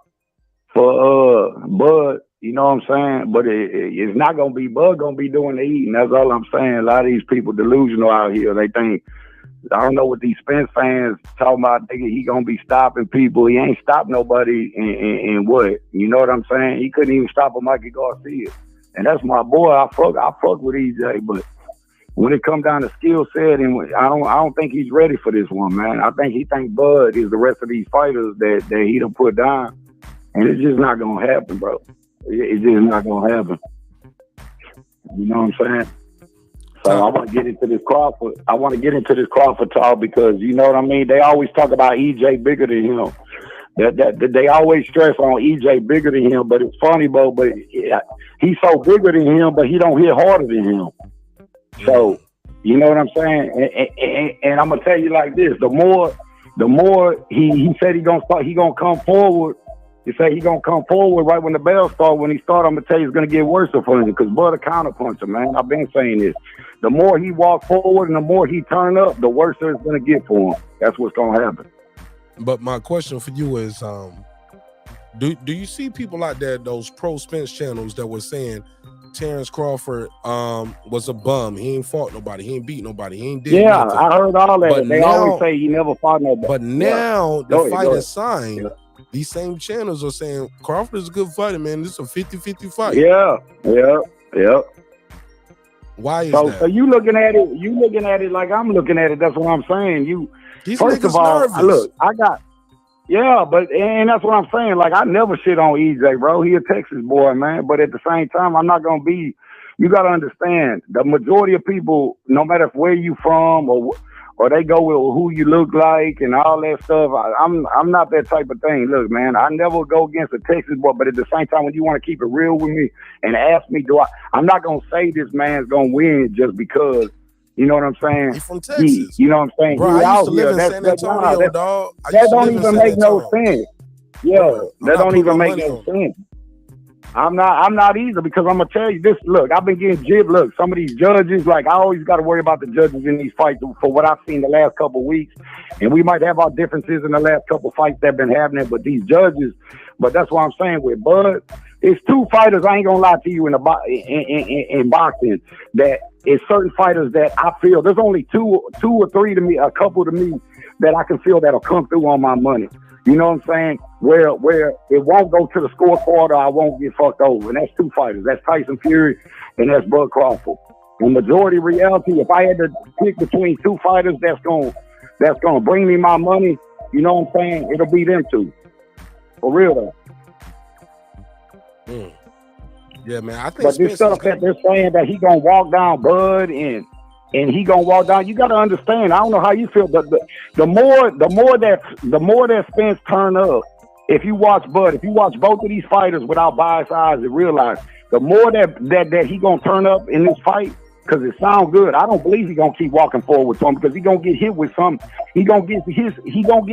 For Bud, you know what I'm saying? But it's not gonna be Bud gonna be doing the eating. That's all I'm saying. A lot of these people delusional out here. They think, I don't know what these Spence fans talking about, thinking he gonna be stopping people. He ain't stopped nobody in what? You know what I'm saying? He couldn't even stop a Mikey Garcia. And that's my boy. I fuck with EJ, but when it comes down to skill set, and I don't think he's ready for this one, man. I think he think Bud is the rest of these fighters that he done put down, and it's just not gonna happen, bro. It's just not gonna happen. You know what I'm saying? So I want to get into this Crawford. Talk because you know what I mean. They always talk about EJ bigger than him. That they always stress on EJ bigger than him, but it's funny, bro. But he's so bigger than him, but he don't hit harder than him. So you know what I'm saying. And I'm gonna tell you like this: the more he said he gonna come forward. He said he gonna come forward right when the bell starts. When he start, I'm gonna tell you it's gonna get worse for him because Bud a counterpuncher, man. I've been saying this. The more he walk forward and the more he turn up, the worse it's gonna get for him. That's what's gonna happen. But my question for you is, do you see people out there, those pro Spence channels that were saying Terence Crawford was a bum, he ain't fought nobody, he ain't beat nobody, he ain't did nothing. I heard all that. But they always say he never fought nobody. But now the fight is signed. These same channels are saying Crawford is a good fighter, man. This is a 50-50 fight. Yeah. Why is that? So you looking at it like I'm looking at it. That's what I'm saying. These first of all, nervous. Look, and that's what I'm saying. Like I never shit on EJ, bro. He a Texas boy, man. But at the same time, I'm not gonna be. You gotta understand, the majority of people, no matter where you from or they go with who you look like and all that stuff. I'm not that type of thing. Look, man, I never go against a Texas boy, but at the same time, when you want to keep it real with me and ask me, I'm not gonna say this man's gonna win just because. You know what I'm saying? He's from Texas. You know what I'm saying? Bro, I used to live in San Antonio, dog. That don't even make no sense. Yeah, that don't even make no sense. I'm not either because I'm gonna tell you this. Look, I've been getting jibbed. Look, some of these judges, like I always got to worry about the judges in these fights for what I've seen the last couple of weeks, and we might have our differences in the last couple of fights that have been happening. But these judges, but that's what I'm saying with Bud. It's two fighters. I ain't gonna lie to you in boxing that it's certain fighters that I feel there's only two or three to me, a couple to me that I can feel that'll come through on my money. You know what I'm saying? Where it won't go to the scorecard or I won't get fucked over. And that's two fighters. That's Tyson Fury and that's Bud Crawford. In majority reality, if I had to pick between two fighters that's gonna bring me my money, you know what I'm saying? It'll be them two. For real though. Yeah, man. I think. But this stuff that they're saying that he gonna walk down Bud and he gonna walk down. You gotta understand. I don't know how you feel, but the more that Spence turn up. If you watch Bud, if you watch both of these fighters without biased eyes, and realize the more that he gonna turn up in this fight, because it sounds good. I don't believe he gonna keep walking forward to him because he gonna get hit with something. He gonna get.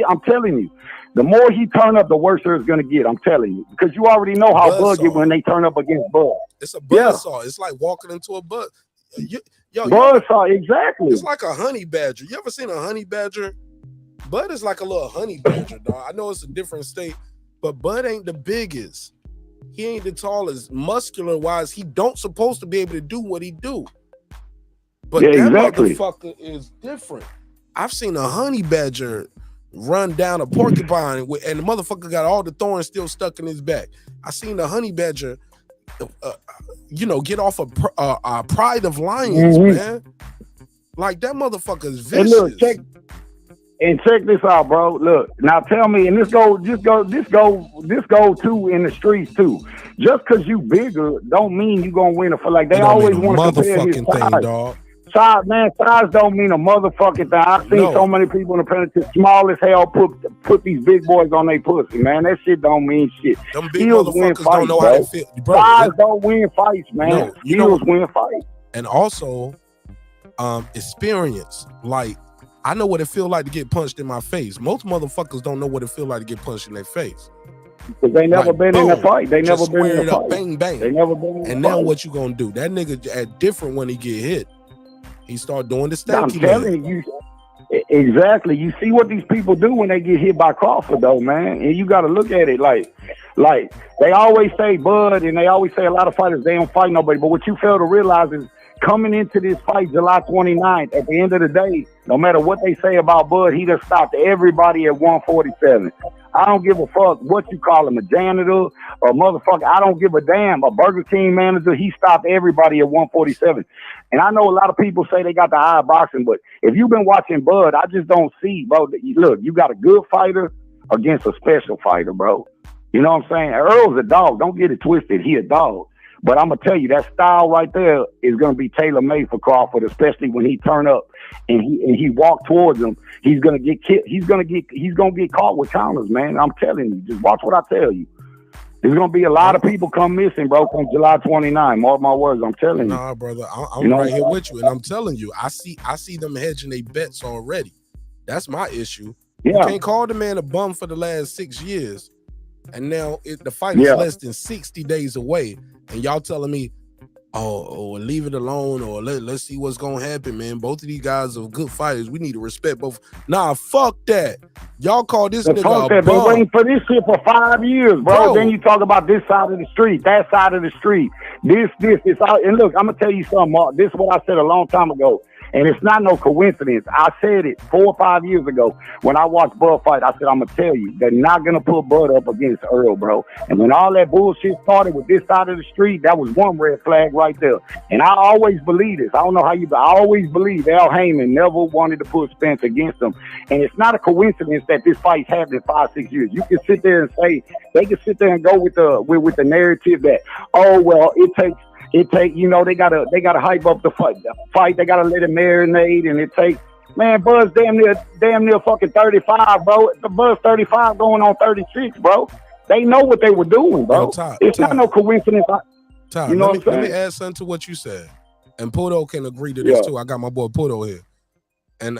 I'm telling you. The more he turn up, the worse it's gonna get. I'm telling you, because you already know how Bud get when they turn up against Bud. It's a buzzsaw. It's like walking into a bud. Buzzsaw, exactly. It's like a honey badger. You ever seen a honey badger? Bud is like a little honey badger, dog. I know it's a different state, but Bud ain't the biggest. He ain't the tallest. Muscular wise, he don't supposed to be able to do what he do. But that motherfucker is different. I've seen a honey badger run down a porcupine and the motherfucker got all the thorns still stuck in his back. I seen the honey badger, get off a pride of lions, man. Like that motherfucker is vicious. And look, check this out, bro. Look, now tell me, and this go too in the streets too. Just because you bigger don't mean you gonna win a fight. Like they always want to compare his size. Dog. Size don't mean a motherfucking thing. I've seen so many people in the penalty, small as hell, put these big boys on their pussy, man. That shit don't mean shit. Them big Skills win motherfuckers fights, don't know bro. how to feel. Bro, Size don't win fights, man. No, you know Skills win fights. And also, experience. Like, I know what it feel like to get punched in my face. Most motherfuckers don't know what it feel like to get punched in their face. Because they never been in a fight. They never Just been in square a it up, fight. bang, bang. They never been in a And now fight. what you gonna do? That nigga act different when he get hit. He start doing the I'm stanky telling you, exactly. You see what these people do when they get hit by Crawford, though, man. And you got to look at it like they always say Bud, and they always say a lot of fighters, they don't fight nobody. But what you fail to realize is coming into this fight July 29th, at the end of the day, no matter what they say about Bud, he just stopped everybody at 147. I don't give a fuck what you call him, a janitor or a motherfucker. I don't give a damn. A Burger King manager, he stopped everybody at 147. And I know a lot of people say they got the eye of boxing, but if you've been watching Bud, I just don't see, bro. Look, you got a good fighter against a special fighter, bro. You know what I'm saying? Errol's a dog. Don't get it twisted. He a dog. But I'm gonna tell you, that style right there is gonna be tailor-made for Crawford, especially when he turn up and he walk towards him. He's gonna get kicked. He's gonna get caught with counters, man. I'm telling you, just watch what I tell you. There's gonna be a lot of people come missing, bro, from July 29. Mark my words, I'm telling you. Nah, brother, I'm right here with you, and I'm telling you, I see them hedging their bets already. That's my issue. Yeah. You can't call the man a bum for the last 6 years, and now the fight is less than 60 days away, and y'all telling me, oh, leave it alone, or let's see what's gonna happen, man. Both of these guys are good fighters. We need to respect both. Nah, fuck that. Y'all call this nigga a Been bum. waiting for this shit for 5 years, bro. Then you talk about this side of the street, that side of the street, this. And look, I'm gonna tell you something, Mark. This is what I said a long time ago. And it's not no coincidence. I said it 4 or 5 years ago when I watched Bud fight. I said, I'm going to tell you, they're not going to put Bud up against Errol, bro. And when all that bullshit started with this side of the street, that was one red flag right there. And I always believe this. I don't know how you, but I always believe Al Heyman never wanted to put Spence against him. And it's not a coincidence that this fight's happened 5, 6 years. You can sit there and say, they can sit there and go with the narrative that, oh, well, it takes, you know, they gotta hype up the fight. They gotta let it marinate, and it takes, man, Bud's damn near fucking 35, bro. The Bud's 35 going on 36, bro. They know what they were doing, bro. It's not no coincidence. Todd, you know let me add something to what you said, and Pudo can agree to this too. I got my boy Pudo here, and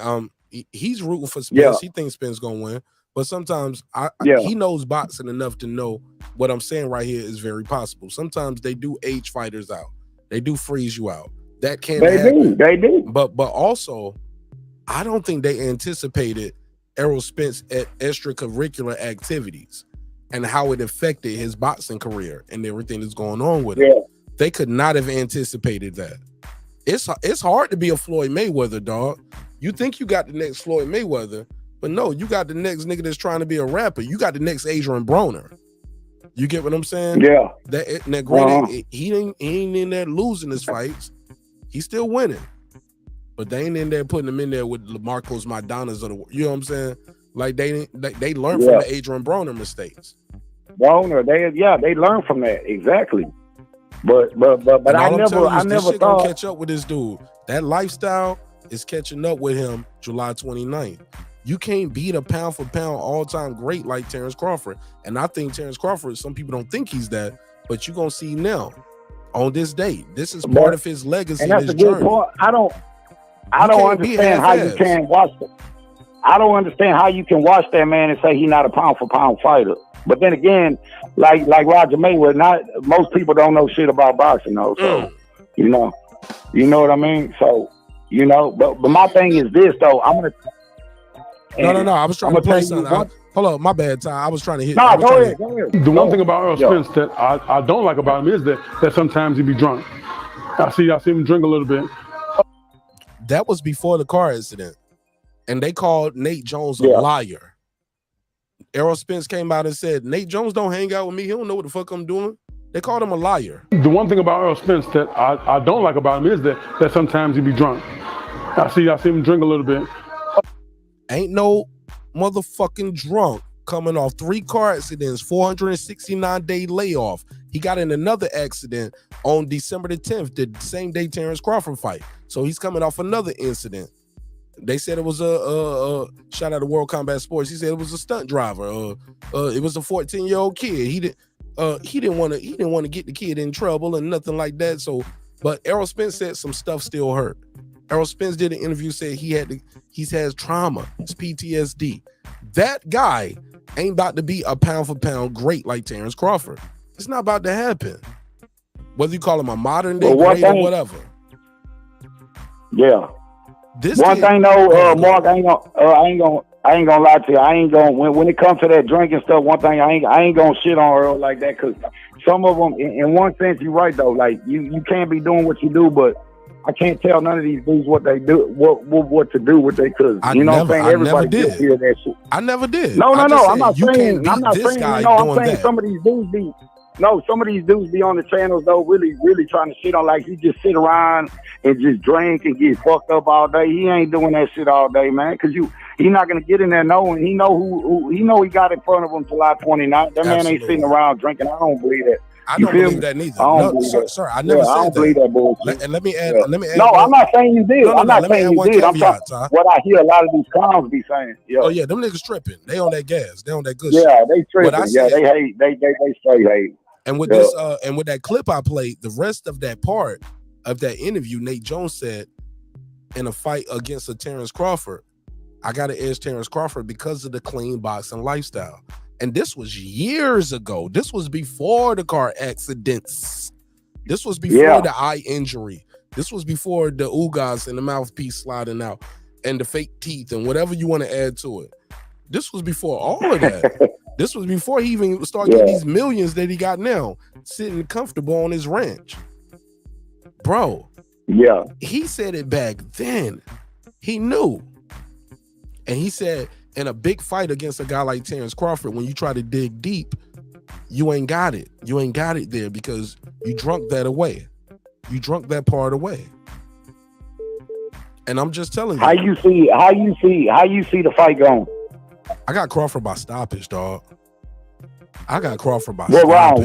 he's rooting for Spence. He thinks Spence gonna win. But sometimes he knows boxing enough to know what I'm saying right here is very possible. Sometimes they do age fighters out. They do freeze you out. That can happen. They do. But also, I don't think they anticipated Errol Spence at extracurricular activities and how it affected his boxing career and everything that's going on with him. They could not have anticipated that. It's hard to be a Floyd Mayweather, dog. You think you got the next Floyd Mayweather, but no, you got the next nigga that's trying to be a rapper. You got the next Adrian Broner. You get what I'm saying? Yeah. That granted, he ain't in there losing his fights. He's still winning. But they ain't in there putting him in there with LaMarcos Madonas of the, you know what I'm saying? Like they learned from the Adrian Broner mistakes. Broner, they learned from that, exactly. But I never this shit thought gonna catch up with this dude. That lifestyle is catching up with him July 29th. You can't beat a pound for pound all-time great like Terence Crawford. And I think Terence Crawford, some people don't think he's that, but you're going to see now on this day. This is part of his legacy and that's his a good journey. point. I don't understand how you can watch it. I don't understand how you can watch that man and say he's not a pound for pound fighter. But then again, like Roger Mayweather, not most people don't know shit about boxing though. So you know what I mean? So, you know, but my thing is this though, I'm gonna No. I was trying to play something. Hold up, my bad, Ty. I was trying to hit. No, go ahead. The one thing about Errol Spence that I don't like about him is that sometimes he be drunk. I see him drink a little bit. That was before the car incident, and they called Nate Jones a liar. Errol Spence came out and said, Nate Jones don't hang out with me. He don't know what the fuck I'm doing. They called him a liar. The one thing about Errol Spence that I don't like about him is that sometimes he be drunk. I see him drink a little bit. Ain't no motherfucking drunk coming off 3 car accidents, 469-day layoff. He got in another accident on December the 10th, the same day Terence Crawford fight. So he's coming off another incident. They said it was a shout out to World Combat Sports. He said it was a stunt driver. It was a 14-year-old kid. He didn't want to get the kid in trouble and nothing like that. So, but Errol Spence said some stuff still hurt. Errol Spence did an interview, said he has trauma, it's PTSD. That guy ain't about to be a pound for pound great like Terence Crawford. It's not about to happen. Whether you call him a modern day great or whatever. Yeah. This one kid, thing though, Marq, I ain't gonna lie to you. I ain't gonna when it comes to that drinking stuff. One thing I ain't gonna shit on Earl like that, because some of them, in one sense, you're right though. Like you can't be doing what you do, but I can't tell none of these dudes what they do, what to do with they cousins. You know what I'm saying? Everybody just hear that shit. I never did. No. I'm not saying. I'm saying some of these dudes be. No, some of these dudes be on the channels though, really trying to shit on, like he just sit around and just drink and get fucked up all day. He ain't doing that shit all day, man. Cause he not gonna get in there knowing he know who he got in front of him July 29th. That man ain't sitting around drinking. I don't believe that. I don't believe that neither. Sir, I never said I don't believe that bullshit. And let me add. No, I'm not saying you did. I'm not saying you did. I'm talking what I hear a lot of these clowns be saying. Oh yeah, them niggas tripping. They on that gas. They on that good shit. shit. Yeah, they tripping. They hate. They straight hate. And with this, and with that clip I played, the rest of that part of that interview, Nate Jones said, in a fight against a Terence Crawford, I got to edge Terence Crawford because of the clean boxing lifestyle. And this was years ago. This was before the car accidents. This was before the eye injury. This was before the oogas and the mouthpiece sliding out and the fake teeth and whatever you want to add to it. This was before all of that. This was before he even started getting these millions that he got now, sitting comfortable on his ranch. Bro. Yeah. He said it back then. He knew. And he said, in a big fight against a guy like Terence Crawford, when you try to dig deep, you ain't got it. You ain't got it there because you drunk that away. You drunk that part away. And I'm just telling you. How you see the fight going? I got Crawford by stoppage, dog. I got Crawford by What stoppage.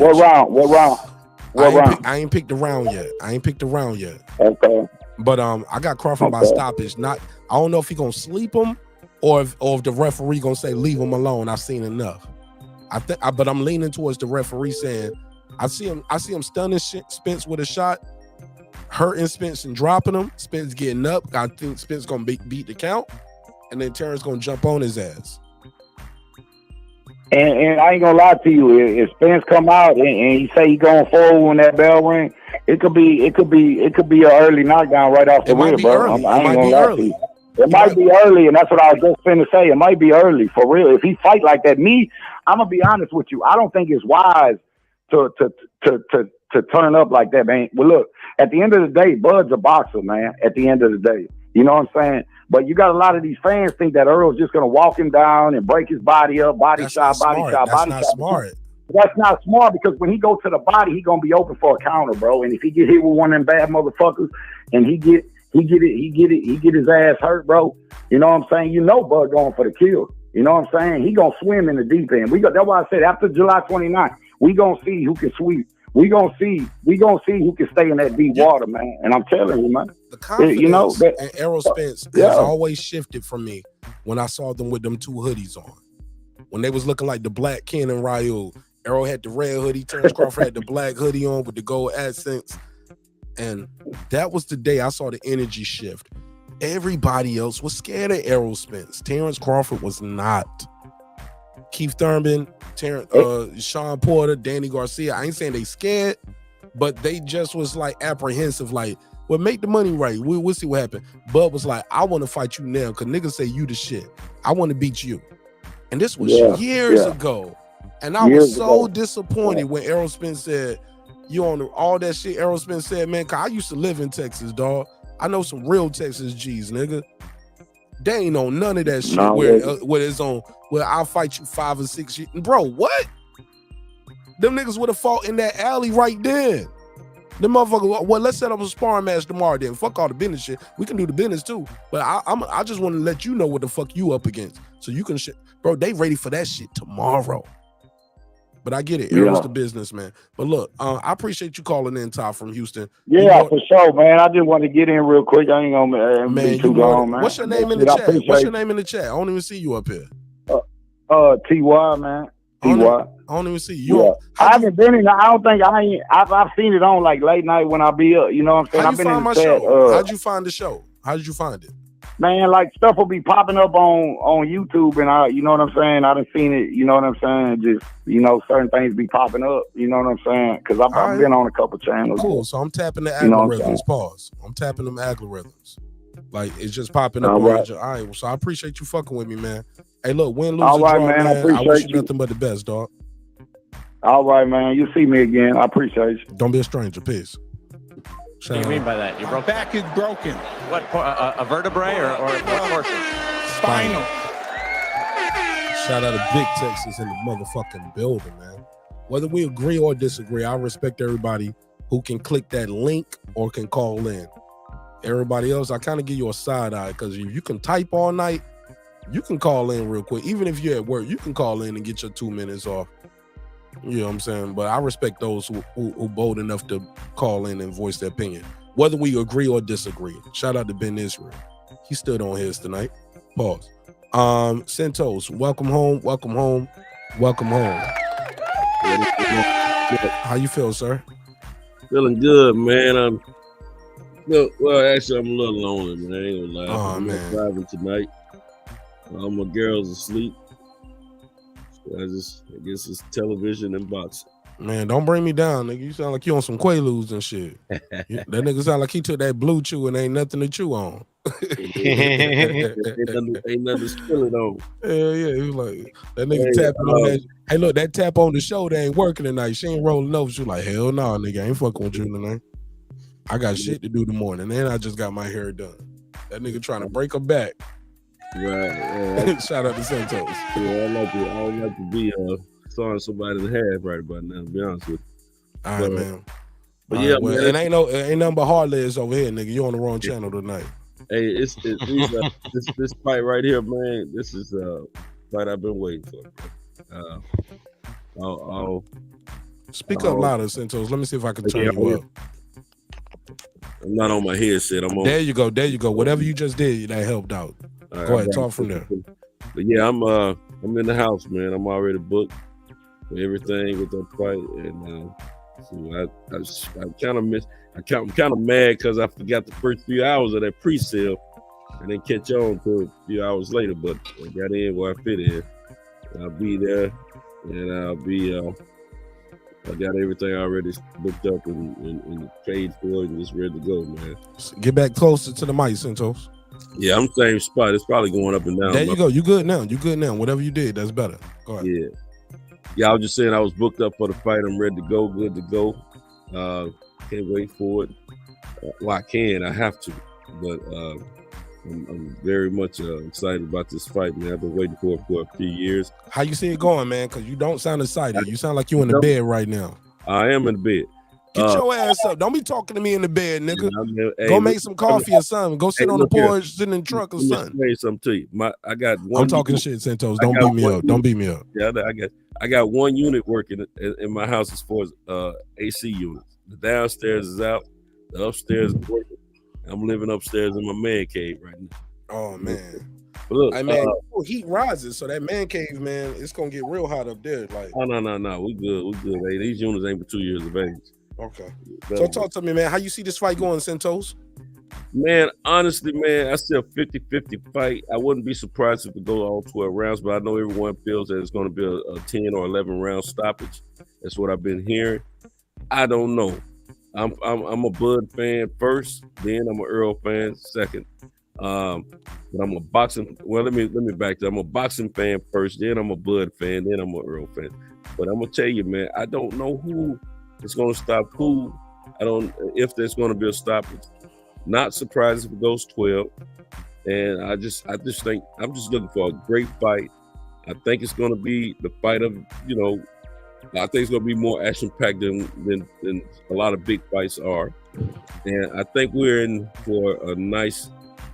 What round? I ain't picked the round yet. Okay. But I got Crawford by stoppage. I don't know if he gonna sleep him or if the referee gonna say leave him alone. I've seen enough. But I'm leaning towards the referee saying I see him stunning Spence with a shot, hurting Spence and dropping him. Spence getting up. I think Spence gonna beat the count, and then Terence gonna jump on his ass. And I ain't gonna lie to you, if Spence come out and he say he going forward when that bell ring, it could be an early knockdown right off the rip, bro. I ain't gonna lie to you. It might be early, and that's what I was just finna say. It might be early for real. If he fight like that, I'm gonna be honest with you. I don't think it's wise to turn up like that, man. Well, look, at the end of the day, Bud's a boxer, man. At the end of the day, you know what I'm saying? But you got a lot of these fans think that Earl's just gonna walk him down and break his body up, body shot. That's not smart. That's not smart because when he go to the body, he gonna be open for a counter, bro. And if he get hit with one of them bad motherfuckers, and he get his ass hurt, bro. You know what I'm saying? You know Bud going for the kill. You know what I'm saying? He gonna swim in the deep end. That's why I said after July 29th, we gonna see who can sweep. We gonna see who can stay in that deep water, man. And I'm telling you, man. The confidence and Errol Spence has always shifted from me when I saw them with them 2 hoodies on. When they was looking like the Black Ken and Raul. Errol had the red hoodie, Terence Crawford had the black hoodie on with the gold accents. And that was the day I saw the energy shift. Everybody else was scared of Errol Spence. Terence Crawford was not. Keith Thurman, Shawn Porter, Danny Garcia. I ain't saying they scared, but they just was like apprehensive, like, well, make the money right. We'll see what happens. Bud was like, I want to fight you now because niggas say you the shit. I want to beat you. And this was years ago. And I was so disappointed when Errol Spence said, you on all that shit Errol Spence said, man, cause I used to live in Texas, dog. I know some real Texas G's, nigga. They ain't on none of that shit where it's on, where I'll fight you 5 or 6 years. Bro, what? Them niggas would have fought in that alley right then. The motherfucker, well, let's set up a sparring match tomorrow then. Fuck all the business shit. We can do the business too. But I just want to let you know what the fuck you up against. So you can bro, they ready for that shit tomorrow. But I get it. Errol's the businessman. But look, I appreciate you calling in, Ty from Houston. Yeah, for sure, man. I just want to get in real quick. I ain't gonna be too long, man. What's your name in the chat? What's your name in the chat? I don't even see you up here. TY, man. TY. I don't even see you. Yeah. I haven't been in. I don't think I've seen it on like late night when I be up. You know what I'm saying? How'd you find my show? How'd you find the show? How did you find it? Man, like stuff will be popping up on YouTube, and you know what I'm saying? I done seen it. You know what I'm saying? Just certain things be popping up. You know what I'm saying? Because I've been on a couple channels. Cool. So I'm tapping the algorithms. Pause. I'm tapping them algorithms. Like it's just popping up. All right. So I appreciate you fucking with me, man. Hey, look, win, lose, or draw, man. I wish you nothing but the best, dog. All right, man. You see me again. I appreciate you. Don't be a stranger. Peace. What do you mean by that? Your back is broken. What, a vertebrae or what portion? Spinal. Shout out to Big Texas in the motherfucking building, man. Whether we agree or disagree, I respect everybody who can click that link or can call in. Everybody else, I kind of give you a side eye because if you can type all night, you can call in real quick. Even if you're at work, you can call in and get your 2 minutes off. You know what I'm saying? But I respect those who bold enough to call in and voice their opinion, whether we agree or disagree. Shout out to Ben Israel. He stood on his tonight. Pause. Santos, welcome home. Welcome home. Welcome home. How you feel, sir? Feeling good, man. Well, actually, I'm a little lonely, man. I ain't gonna lie. I'm driving tonight. All my girls asleep. I guess it's television and boxing. Man, don't bring me down, nigga. You sound like you on some Quaaludes and shit. That nigga sound like he took that blue chew and ain't nothing to chew on. ain't nothing to spill it on. Hell yeah, he was like that nigga tapping on that. Hey, look, that tap on the shoulder ain't working tonight. She ain't rolling over. She was like, hell no, nigga, I ain't fucking with you tonight. I got shit to do in the morning, and I just got my hair done. That nigga trying to break her back. Right. Shout out to Santos. Yeah, I would like to be sawing somebody in the half right about now, to be honest with you. All right, man. But all yeah, right, well, man. It ain't nothing but hard legs over here, nigga. You on the wrong channel tonight. Hey, this fight right here, man. This is fight I've been waiting for. Speak up louder, Santos. Let me see if I can turn you up. I'm not on my headset. I'm on. There you go. There you go. Whatever you just did, that helped out. Go ahead, talk from there. But yeah, I'm in the house, man. I'm already booked for everything with that fight, and so I kind of miss. I'm kind of mad because I forgot the first few hours of that pre-sale. I didn't catch on until a few hours later, but I got in where I fit in. I'll be there, and I'll be. I got everything already booked up and paid for and just ready to go, man. Get back closer to the mic, Santos. Yeah, I'm same spot. It's probably going up and down. There you go. You good now. You good now. Whatever you did, that's better. Go ahead. Yeah, I was just saying I was booked up for the fight. I'm ready to go. Good to go. Can't wait for it. Well, I have to. But I'm very much excited about this fight, man. I've been waiting for it for a few years. How you see it going, man? Because you don't sound excited. You sound like you in the bed right now. I am in the bed. Get your ass up. Don't be talking to me in the bed, nigga. Go make some coffee or something. Go sit on the porch, sit in the truck or something. Let me say something to you. I got one. I'm talking shit, Santos. Don't beat me up. Don't beat me up. Yeah, I got one unit working in my house as far as AC units. The downstairs is out. The upstairs is working. I'm living upstairs in my man cave right now. Oh man. But look, I mean, heat rises, so that man cave, man, it's gonna get real hot up there. Like, no, we good. Hey, these units ain't but 2 years of age. Okay. So talk to me, man. How you see this fight going, Santos? Man, honestly, man, I see a 50-50 fight. I wouldn't be surprised if it goes all 12 rounds, but I know everyone feels that it's going to be a 10 or 11 round stoppage. That's what I've been hearing. I don't know. I'm a Bud fan first, then I'm an Errol fan second. But I'm a boxing. Well, let me back to. I'm a boxing fan first, then I'm a Bud fan, then I'm an Errol fan. But I'm gonna tell you, man, I don't know who is going to stop who. I don't if there's going to be a stoppage. Not surprised if it goes 12. And I just think I'm just looking for a great fight. I think it's going to be the fight of I think it's gonna be more action packed than a lot of big fights are, and I think we're in for a nice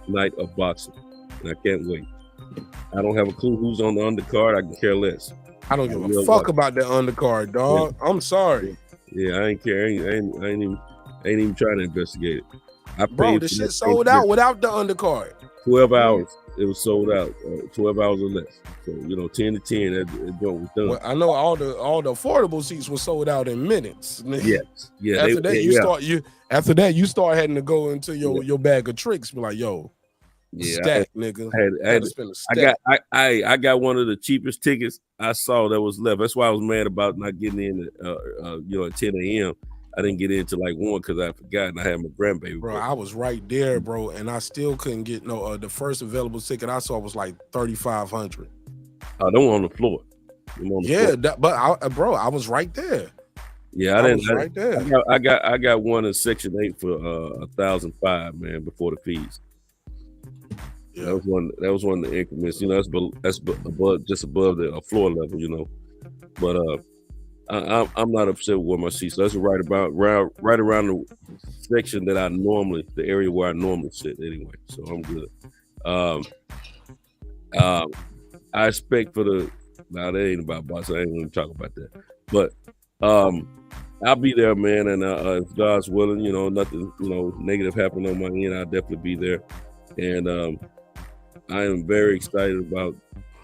night of boxing, and I can't wait. I don't have a clue who's on the undercard. I can care less. I don't give a fuck about that undercard, dog. Yeah. I'm sorry. Yeah, I ain't care. I ain't even trying to investigate it. Bro, the shit sold out without the undercard. 12 hours. It was sold out. 12 hours or less. So 10 to 10. That joint was done. Well, I know all the affordable seats were sold out in minutes. Yes. Yeah. After that, you start having to go into your bag of tricks. Be like, yo, stack, nigga. I got one of the cheapest tickets I saw that was left. That's why I was mad about not getting in at 10 a.m. I didn't get in till like 1 because I forgot and I had my grandbaby. Bro, I was right there, bro, and I still couldn't get the first available ticket I saw was like $3,500. Don't on the floor. I was right there. Yeah, I didn't. Right there. I got one in Section 8 for $1,005, man, before the fees. Yeah. That was one of the increments. That's above, just above the floor level. But I'm not upset with my seats. That's right around the section that the area where I normally sit anyway. So I'm good. I expect that ain't about boxing. I ain't gonna talk about that. But I'll be there, man. And if God's willing, nothing, negative happened on my end, I'll definitely be there. And I am very excited about,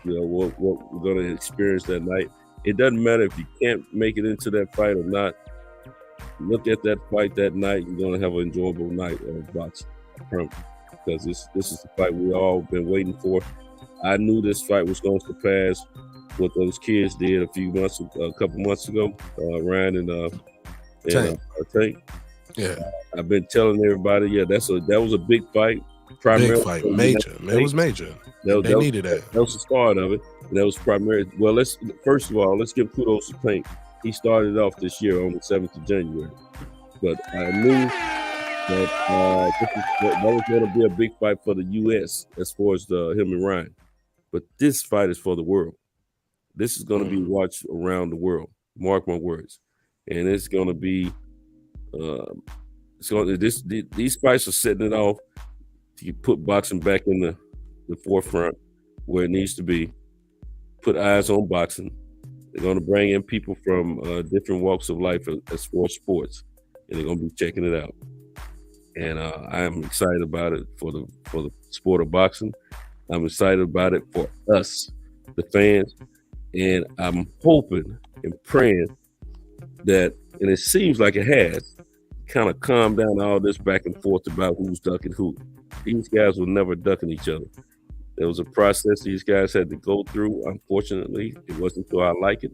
what we're gonna experience that night. It doesn't matter if you can't make it into that fight or not. Look at that fight that night. You're going to have an enjoyable night of boxing. Because this is the fight we all been waiting for. I knew this fight was going to surpass what those kids did a couple months ago, Ryan and Tank. Yeah. I've been telling everybody, that was a big fight. Big fight, major. It was major. They needed that. That was the start of it. And that was primary. Well, let's give kudos to Tank. He started off this year on the 7th of January. But I knew that that was going to be a big fight for the U.S. as far as him and Ryan. But this fight is for the world. This is going to be watched around the world. Mark my words. And it's going to be these fights are setting it off to put boxing back in the forefront where it needs to be. Put eyes on boxing. They're going to bring in people from different walks of life as far as sports, and they're going to be checking it out. And I am excited about it for the sport of boxing. I'm excited about it for us, the fans, and I'm hoping and praying that, and it seems like it has, kind of calmed down all this back and forth about who's ducking who. These guys were never ducking each other. There was a process these guys had to go through. Unfortunately, it wasn't until I like it.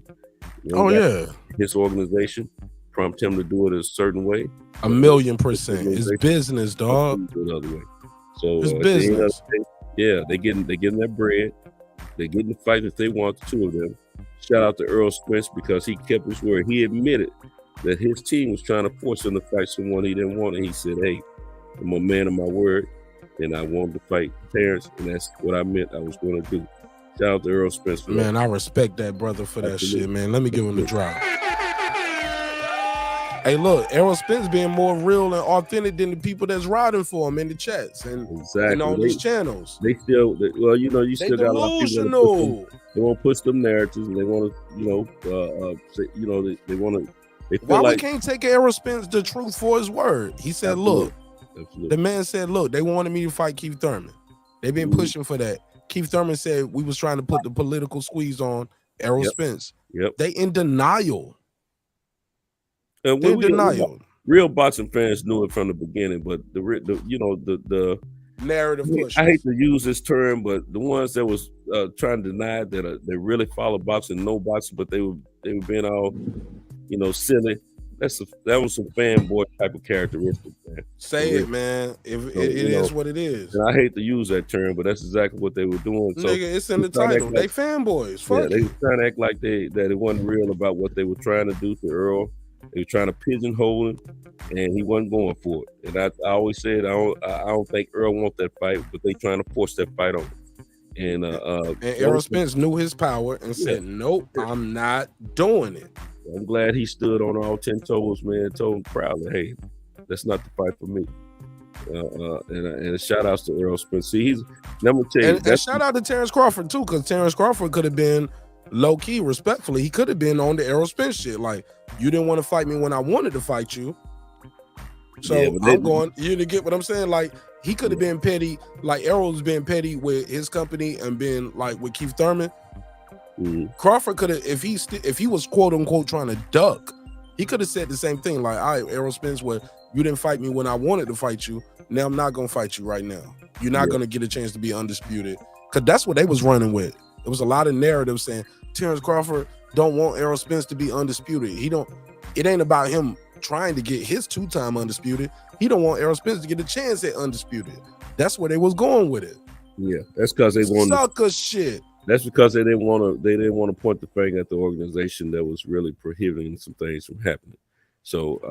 His organization prompt him to do it a certain way. 1,000,000%. It's business, dog. Another way. So it's business. They're getting their bread. They're getting the fight that they want, the two of them. Shout out to Errol Spence because he kept his word. He admitted that his team was trying to force him to fight someone he didn't want, and he said, "Hey, I'm a man of my word, and I wanted to fight Terence, and that's what I meant I was going to do." Shout out to Errol Spence. Man, I respect that brother for that shit, man. Let me give him the drop. Hey, look, Errol Spence being more real and authentic than the people that's riding for him in the chats and on these channels. They still, you still got a lot of people. They want to push them narratives, and they want to, they want to. Why we can't take Errol Spence the truth for his word? He said, "Look." The man said, "Look, they wanted me to fight Keith Thurman. They've been pushing for that." Keith Thurman said we was trying to put the political squeeze on Errol Spence. Yep. They in denial. And real boxing fans knew it from the beginning, but the narrative push. I hate to use this term, but the ones that was trying to deny that they really follow boxing, know boxing, but they were being all silly. That was some fanboy type of characteristic, man. Say it, man. It is what it is. And I hate to use that term, but that's exactly what they were doing. So nigga, it's in the title. They fanboys. Fuck they were trying to act like that it wasn't real about what they were trying to do to Earl. They were trying to pigeonhole him, and he wasn't going for it. And I always said I don't think Earl wants that fight, but they trying to force that fight on him. And Errol Spence knew his power and said, "Nope, I'm not doing it." I'm glad he stood on all 10 toes, man. Told him proudly, hey, that's not the fight for me. And a shout outs to Errol Spence. See, he's let me tell you, and shout out to Terrence Crawford too, because Terrence Crawford could have been low key, respectfully. He could have been on the Errol Spence shit. Like, you didn't want to fight me when I wanted to fight you. So Yeah, I'm going, you to get what I'm saying? Like, he could have been petty, like Errol's been petty with his company and been like with Keith Thurman. Crawford could have, if he was quote unquote trying to duck, he could have said the same thing. Like, all right, Errol Spence, where you didn't fight me when I wanted to fight you. Now I'm not gonna fight you right now. You're not gonna get a chance to be undisputed. Cause that's what they was running with. There was a lot of narratives saying Terrence Crawford don't want Errol Spence to be undisputed. It ain't about him trying to get his 2-time undisputed. He don't want Errol Spence to get a chance at undisputed. That's where they was going with it. Yeah, that's because they wanted sucker shit. That's because they didn't want to point the finger at the organization that was really prohibiting some things from happening. So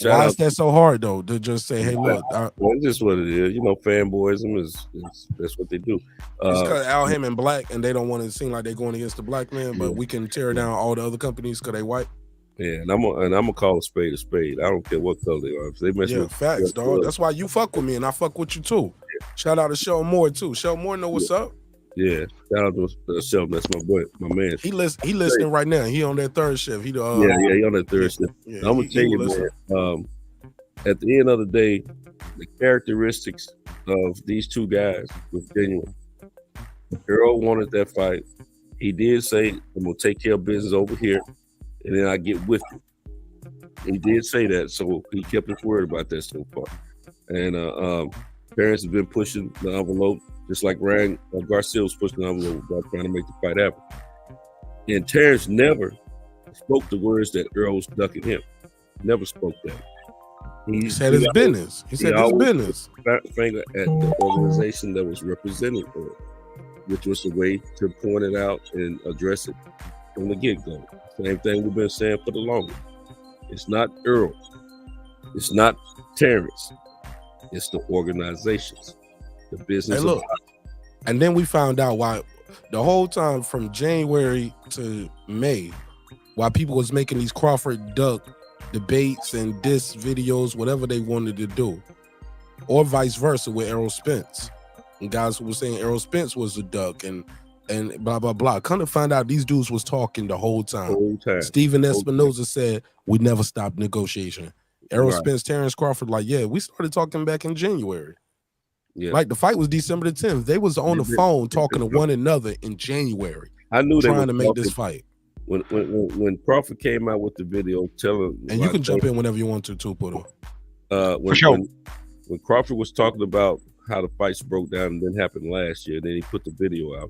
why is that so hard though? To just say, hey, look, well, it's just what it is. You know, fanboyism is that's what they do. It's because Al Hammond black and they don't want to seem like they're going against the black man, but we can tear down all the other companies because they white. Yeah, and I'm gonna call a spade a spade. I don't care what color they are. If they mess with facts, dog. That's why you fuck with me and I fuck with you too. Shout out to Shawn Moore too. Shawn Moore know what's up. Yeah, shout out to Shelton. That's my boy, my man. He listening right now. He on that third shift. He on that third shift. Yeah, I'm gonna tell you, man. At the end of the day, the characteristics of these two guys was genuine. Errol wanted that fight. He did say, "I'm gonna take care of business over here, and then I get with you." He did say that, so he kept his word about that so far. And Terrence has been pushing the envelope, just like Ryan Garcia was pushing the envelope about trying to make the fight happen. And Terrence never spoke the words that Errol was ducking him. Never spoke that. He said his business. He said his business. Finger at the organization that was representing him, which was the way to point it out and address it from the get-go. Same thing we've been saying for the longest. It's not Errol. It's not Terrence. It's the organizations, the business. Hey, look, and then we found out why the whole time from January to May, why people was making these Crawford duck debates and diss videos, whatever they wanted to do, or vice versa with Errol Spence. And guys who were saying Errol Spence was a duck and blah, blah, blah. Come to find out these dudes was talking the whole time. Stephen Espinoza said, we never stopped negotiation. Errol Spence, Terrence Crawford, like, yeah, we started talking back in January. Yeah. Like, the fight was December the 10th. They was on the phone talking to one another in January. I knew trying to make this fight. When Crawford came out with the video telling, and you can jump in whenever you want to too, Puto. For sure. When Crawford was talking about how the fights broke down and didn't happen last year, then he put the video out.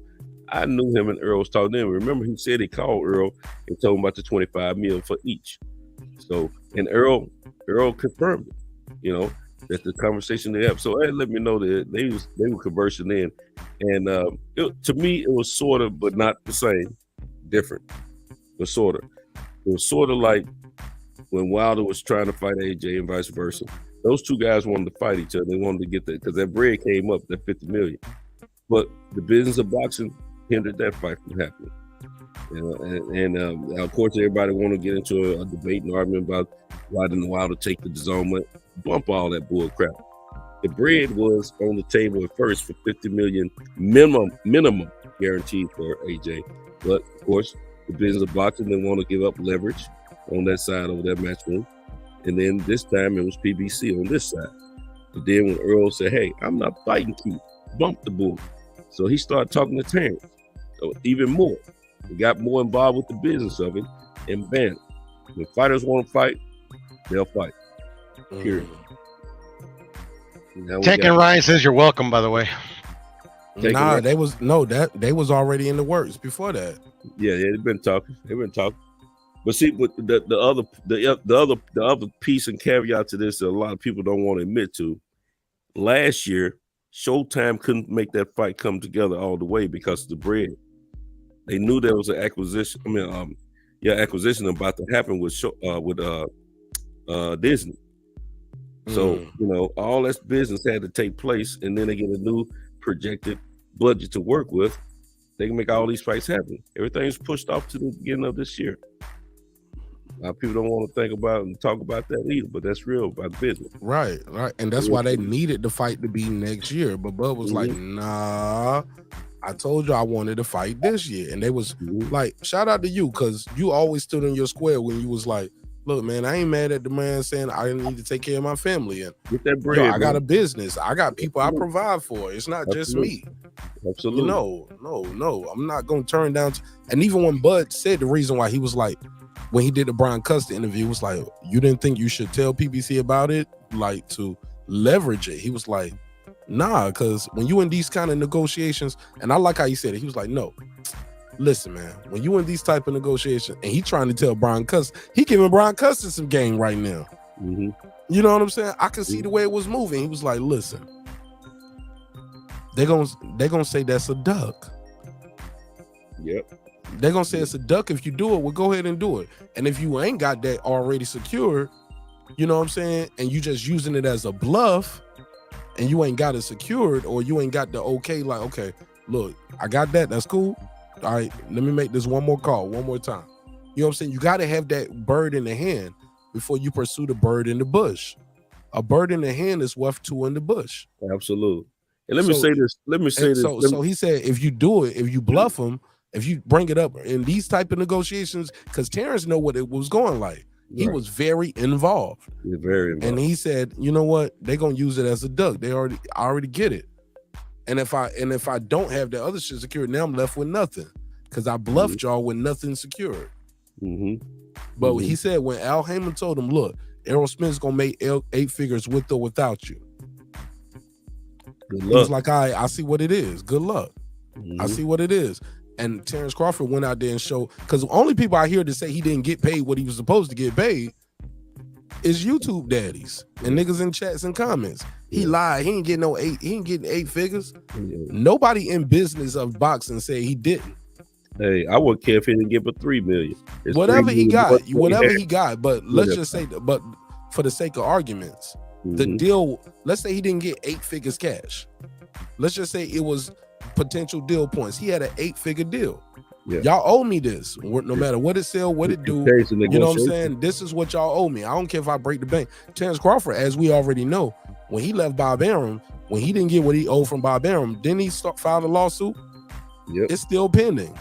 I knew him and Errol was talking to him. Remember, he said he called Errol and told him about the $25 million for each. So, and Errol confirmed it, you know, that the conversation they have. So that let me know that they were conversing in, and to me it was sort of, but not the same, different, but sort of. It was sort of like when Wilder was trying to fight AJ and vice versa. Those two guys wanted to fight each other. They wanted to get that because that bread came up, that $50 million. But the business of boxing hindered that fight from happening. And of course, everybody want to get into a debate and argument about why didn't Wilder take the DAZN. Bump all that bull crap. The bread was on the table at first for $50 million minimum guaranteed for AJ. But of course, the business of boxing didn't want to give up leverage on that side of that matchroom. And then this time it was PBC on this side. But then when Errol said, hey, I'm not fighting Keith, bump the bull. So he started talking to Terrence. So even more. He got more involved with the business of it, and bam. When fighters want to fight, they'll fight. Period. Tekken Ryan says you're welcome, by the way. Nah, they was already in the works before that. Yeah, they've been talking. But see, with the other piece and caveat to this that a lot of people don't want to admit to, last year, Showtime couldn't make that fight come together all the way because of the bread. They knew there was an acquisition. Acquisition about to happen with Disney. So you know, all that business had to take place, and then they get a new projected budget to work with. They can make all these fights happen. Everything's pushed off to the beginning of this year. A lot of people don't want to think about and talk about that either, but that's real about business. Right. And that's why they needed the fight to be next year. But Bud was like, nah, I told you I wanted to fight this year. And they was like, shout out to you, because you always stood in your square when you was like, look, man, I ain't mad at the man saying I need to take care of my family. And get that bread, I got a business. I got people I provide for. It's not just me. Absolutely. No. I'm not going to turn down. And even when Bud said the reason why, he was like, when he did the Brian Custer interview, was like, you didn't think you should tell PBC about it, like to leverage it? He was like, nah, because when you in these kind of negotiations, and I like how he said it, he was like, no, listen, man, when you in these type of negotiations, and he trying to tell Brian Custer, he giving Brian Custer some game right now. You know what I'm saying? I can see the way it was moving. He was like, listen, they're gonna say that's a duck. Yep. They're gonna say it's a duck if you do it. Well, go ahead and do it. And if you ain't got that already secured, you know what I'm saying, and you just using it as a bluff, and you ain't got it secured, or you ain't got the okay, like, okay, look, I got that, that's cool. All right, let me make this one more call, one more time. You know what I'm saying? You got to have that bird in the hand before you pursue the bird in the bush. A bird in the hand is worth two in the bush. Absolutely. And let me say this. So he said, if you do it, if you bluff him, if you bring it up in these type of negotiations, because Terrence know what it was going like. He was very involved. Yeah, very involved. And he said, you know what? They're gonna use it as a duck. I already get it. And if I don't have the other shit secured, now I'm left with nothing. Because I bluffed y'all with nothing secured. But he said when Al Heyman told him, look, Errol Spence gonna make 8 figures with or without you. He was like, all right, I see what it is. Good luck. I see what it is. And Terrence Crawford went out there and showed, because the only people I hear to say he didn't get paid what he was supposed to get paid is YouTube daddies and niggas in chats and comments. He lied. He ain't getting no 8. He ain't getting 8 figures. Nobody in business of boxing said he didn't. Hey, I wouldn't care if he didn't give a $3 million. It's whatever $3 he million, got, he got. But let's just say, but for the sake of arguments, the deal. Let's say he didn't get 8 figures cash. Let's just say it was potential deal points. He had an 8-figure deal. Y'all owe me this. No matter what it sell, what it do. You know what I'm saying? This is what y'all owe me. I don't care if I break the bank. Terrence Crawford, as we already know, when he left Bob Arum, when he didn't get what he owed from Bob Arum, didn't he file a lawsuit? It's still pending.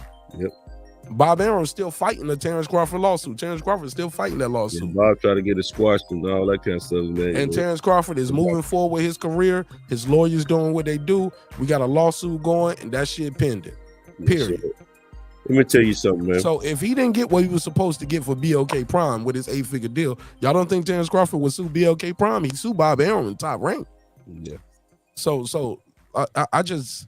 Bob Arum's still fighting the Terrence Crawford lawsuit. Terrence Crawford is still fighting that lawsuit. Bob tried to get it squashed and all that kind of stuff, man. And Terrence Crawford is moving forward with his career. His lawyers doing what they do. We got a lawsuit going, and that shit pending. Period. Let me tell you something, man. So if he didn't get what he was supposed to get for BLK Prime with his 8-figure deal, y'all don't think Terrence Crawford would sue BLK Prime? He sued Bob Arum in Top Rank. So I just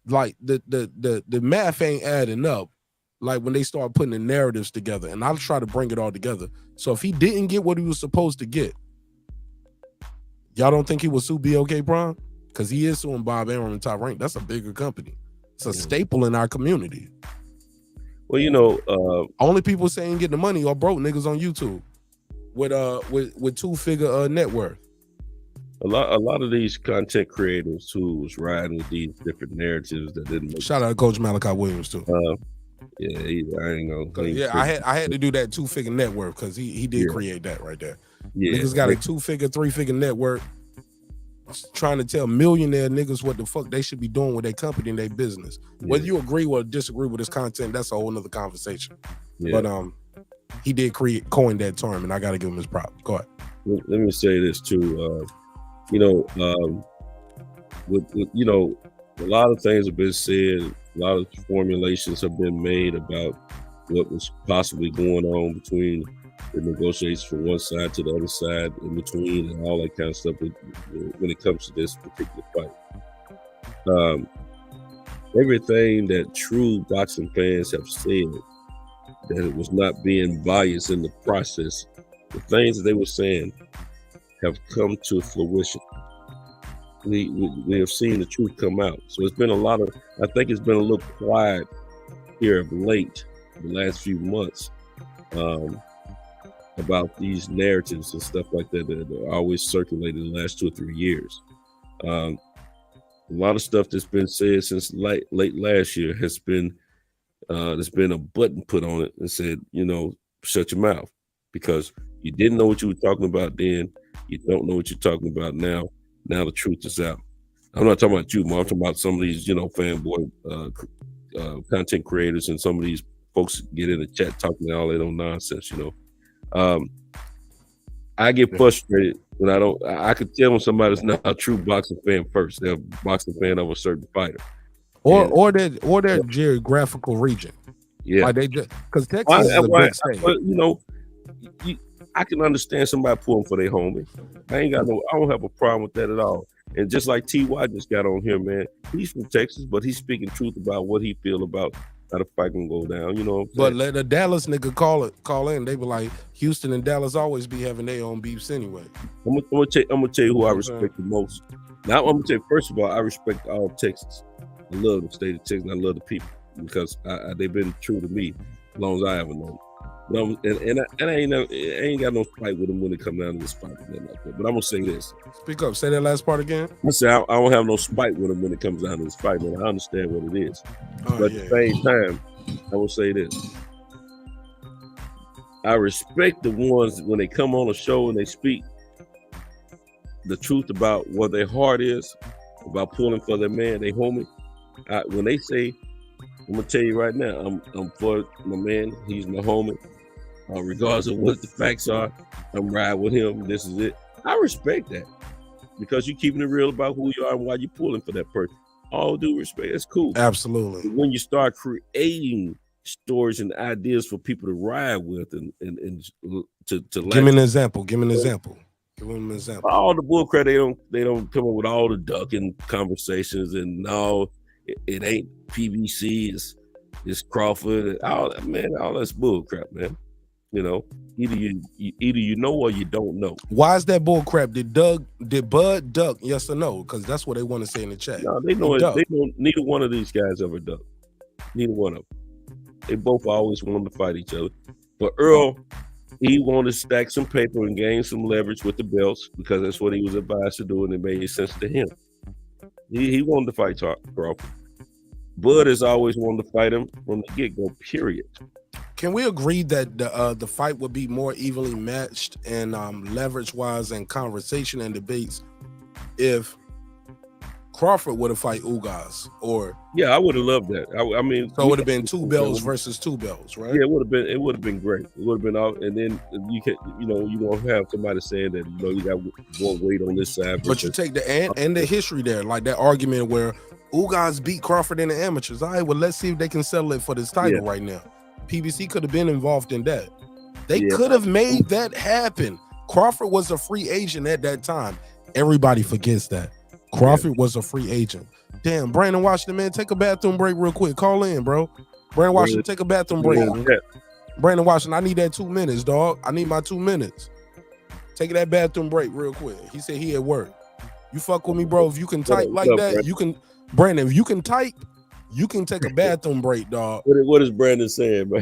like the math ain't adding up. Like when they start putting the narratives together, and I'll try to bring it all together. So if he didn't get what he was supposed to get, y'all don't think he would sue BLK Prime? Because he is suing Bob Arum in Top Rank. That's a bigger company. It's a staple in our community. Well, you know, only people saying get the money are broke niggas on YouTube with 2-figure net worth. A lot of these content creators who was riding with these different narratives that didn't make Shout out to Coach Malachi Williams too. I ain't gonna. I had to do that 2-figure net worth because he did create that right there. Yeah, niggas got a 2-figure, 3-figure net worth, trying to tell millionaire niggas what the fuck they should be doing with their company and their business. Whether you agree or disagree with his content, that's a whole nother conversation. But he did coin that term, and I got to give him his props. Go ahead. Let me say this too. With a lot of things have been said. A lot of formulations have been made about what was possibly going on between the negotiations from one side to the other side, in between, and all that kind of stuff when it comes to this particular fight. Everything that true boxing fans have said, that it was not being biased in the process, the things that they were saying have come to fruition. We have seen the truth come out. So it's been I think it's been a little quiet here of late, the last few months, about these narratives and stuff like that are always circulated in the last 2 or 3 years. A lot of stuff that's been said since late last year has been, there's been a button put on it and said, shut your mouth. because you didn't know what you were talking about then. You don't know what you're talking about now. Now the truth is out. I'm not talking about you, Mark. I'm talking about some of these, fanboy content creators and some of these folks get in the chat talking all that on nonsense, I get frustrated when I could tell when somebody's not a true boxing fan first. They're a boxing fan of a certain fighter. Or their geographical region. Yeah. Like they just because Texas is a big state. But I can understand somebody pulling for their homie. I don't have a problem with that at all. And just like T.Y. just got on here, man, he's from Texas, but he's speaking truth about what he feel about how the fight can go down. You know what I'm saying? But let a Dallas nigga call in. They be like, Houston and Dallas always be having their own beefs anyway. I'm gonna tell you who I respect the most. Now I'm gonna tell you, first of all, I respect all Texas. I love the state of Texas and I love the people because they've been true to me as long as I ever known. But I ain't got no fight with them when it comes down to this fight or nothing like that. But I'm gonna say this. Speak up. Say that last part again. I'm gonna say I don't have no spite with them when it comes down to this fight, man. I understand what it is. But at the same time, I will say this. I respect the ones when they come on a show and they speak the truth about what their heart is, about pulling for their man, they homie. When they say, I'm gonna tell you right now, I'm for my man, he's my homie. Regardless of what the facts are, I'm riding with him. This is it. I respect that because you're keeping it real about who you are and why you're pulling for that person. All due respect, it's cool. Absolutely. But when you start creating stories and ideas for people to ride with and to give me an example. Give me an example. Give them an example. All the bullcrap, they don't come up with all the ducking conversations and no, it ain't PBC, it's Crawford. All that's bullcrap, man. Either you know or you don't know. Why is that bull crap? Did Bud duck? Yes or no? Because that's what they want to say in the chat. No, they know it. Neither one of these guys ever ducked. Neither one of them. They both always wanted to fight each other. But Errol, he wanted to stack some paper and gain some leverage with the belts because that's what he was advised to do, and it made sense to him. He wanted to fight Crawford. Bud has always wanted to fight him from the get-go, period. Can we agree that the fight would be more evenly matched and leverage-wise and conversation and debates if Crawford would have fight Ugas? Or yeah, I would have loved that. I mean, so it would have been 2 belts versus 2 belts, right? Yeah, it would have been great. It would have been all, and then you won't have somebody saying that you got more weight on this side. But you take the and the history there, like that argument where Ugas beat Crawford in the amateurs. All right, well, let's see if they can settle it for this title right now. PBC could have been involved in that. They could have made that happen. Crawford was a free agent at that time. Everybody forgets that. Crawford was a free agent. Damn, Brandon Washington, man, take a bathroom break real quick. Call in, bro. Brandon Washington, take a bathroom break. Brandon Washington, I need that 2 minutes, dog. I need my 2 minutes. Take that bathroom break real quick. He said he at work. You fuck with me, bro. If you can type like that, you can. Brandon, if you can type, you can take a bathroom break, dog. What is Brandon saying, bro?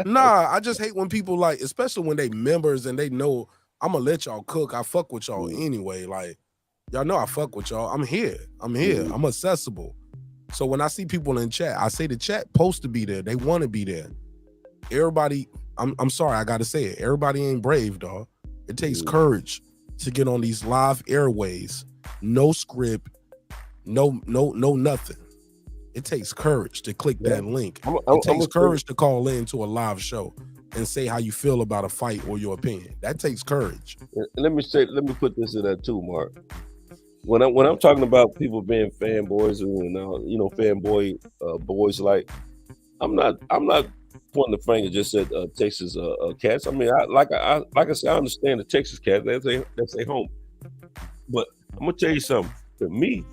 Nah, I just hate when people like, especially when they members and they know I'm gonna let y'all cook. I fuck with y'all anyway. Like, y'all know I fuck with y'all. I'm here. I'm accessible. So when I see people in chat, I say the chat supposed to be there. They want to be there. Everybody, I'm sorry, I gotta say it. Everybody ain't brave, dog. It takes courage to get on these live airways. No script, no nothing. It takes courage to click that link. It takes courage to call in to a live show and say how you feel about a fight or your opinion. That takes courage. Let me put this in there too, Mark. When I'm talking about people being fanboys and fanboy boys, like I'm not pointing the finger just at Texas cats. I mean, like I said, I understand the Texas cats. That's their home. But I'm gonna tell you something. For me,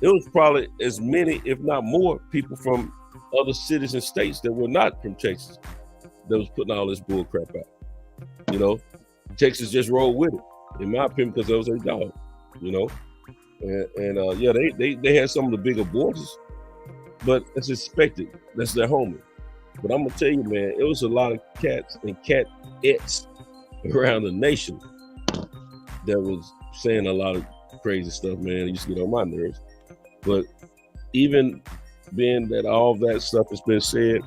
it was probably as many, if not more, people from other cities and states that were not from Texas that was putting all this bull crap out. Texas just rolled with it, in my opinion, because that was their dog. They had some of the bigger voices, but it's expected. That's their homie. But I'm gonna tell you, man, it was a lot of cats and cat-ettes around the nation that was saying a lot of crazy stuff, man. It used to get on my nerves. But even being that all that stuff has been said,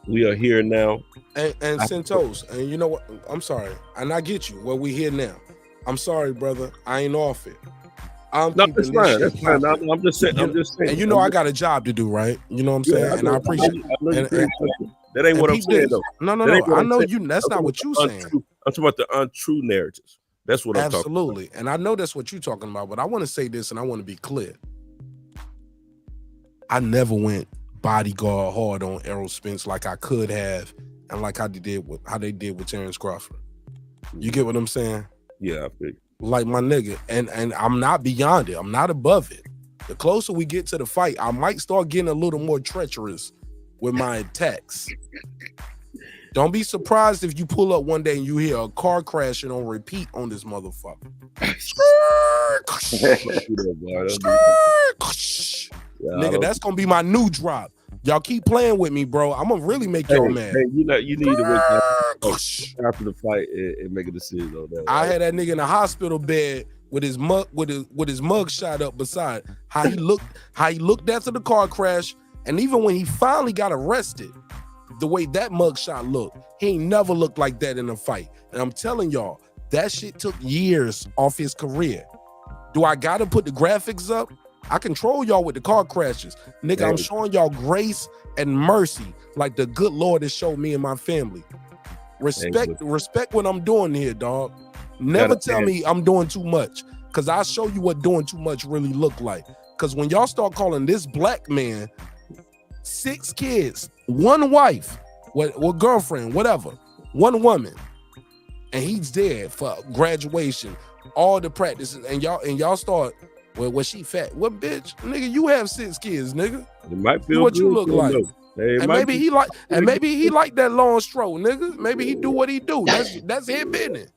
We are here now. And Santos, and you know what? I'm sorry, and I get you. Well, we here now. I'm sorry, brother. I ain't off it. I'm No, keeping that's this fine. shit That's fine. popping. I'm just saying. I'm just saying. And you know I got a job to do, right? You know what I'm Yeah, saying? And I appreciate. I know you appreciate it. That ain't what I'm peep saying this. though. No. That ain't what I I'm know saying. you. That's I'm not talking what about you the saying. I'm talking about the untrue narratives. That's what I'm talking about. Absolutely. And I know that's what you're talking about, but I want to say this and I want to be clear. I never went bodyguard hard on Errol Spence like I could have, and like how they did with Terrence Crawford. You get what I'm saying? Yeah, I think. Like my nigga, and I'm not beyond it. I'm not above it. The closer we get to the fight, I might start getting a little more treacherous with my attacks. Don't be surprised if you pull up one day and you hear a car crashing on repeat on this motherfucker. Nigga, that's gonna be my new drop. Y'all keep playing with me, bro. I'm gonna really make y'all mad. Hey, you need to wake up after the fight and make a decision on that. I had that nigga in a hospital bed with his mug shot up beside how he looked after the car crash, and even when he finally got arrested, the way that mug shot looked, he ain't never looked like that in a fight. And I'm telling y'all, that shit took years off his career. Do I gotta put the graphics up? I control y'all with the car crashes. Nigga, I'm showing y'all grace and mercy like the good Lord has showed me and my family. Respect what I'm doing here, dog. Never tell me I'm doing too much, because I'll show you what doing too much really look like. Because when y'all start calling this black man 6 kids, 1 wife, what girlfriend, whatever, 1 woman, and he's dead for graduation, all the practices, and y'all start, well, was she fat? What bitch? Nigga, you have 6 kids, nigga. It might feel what good you look like. Hey, And maybe he like that long stroke, nigga. Maybe he do what he do. That's his business.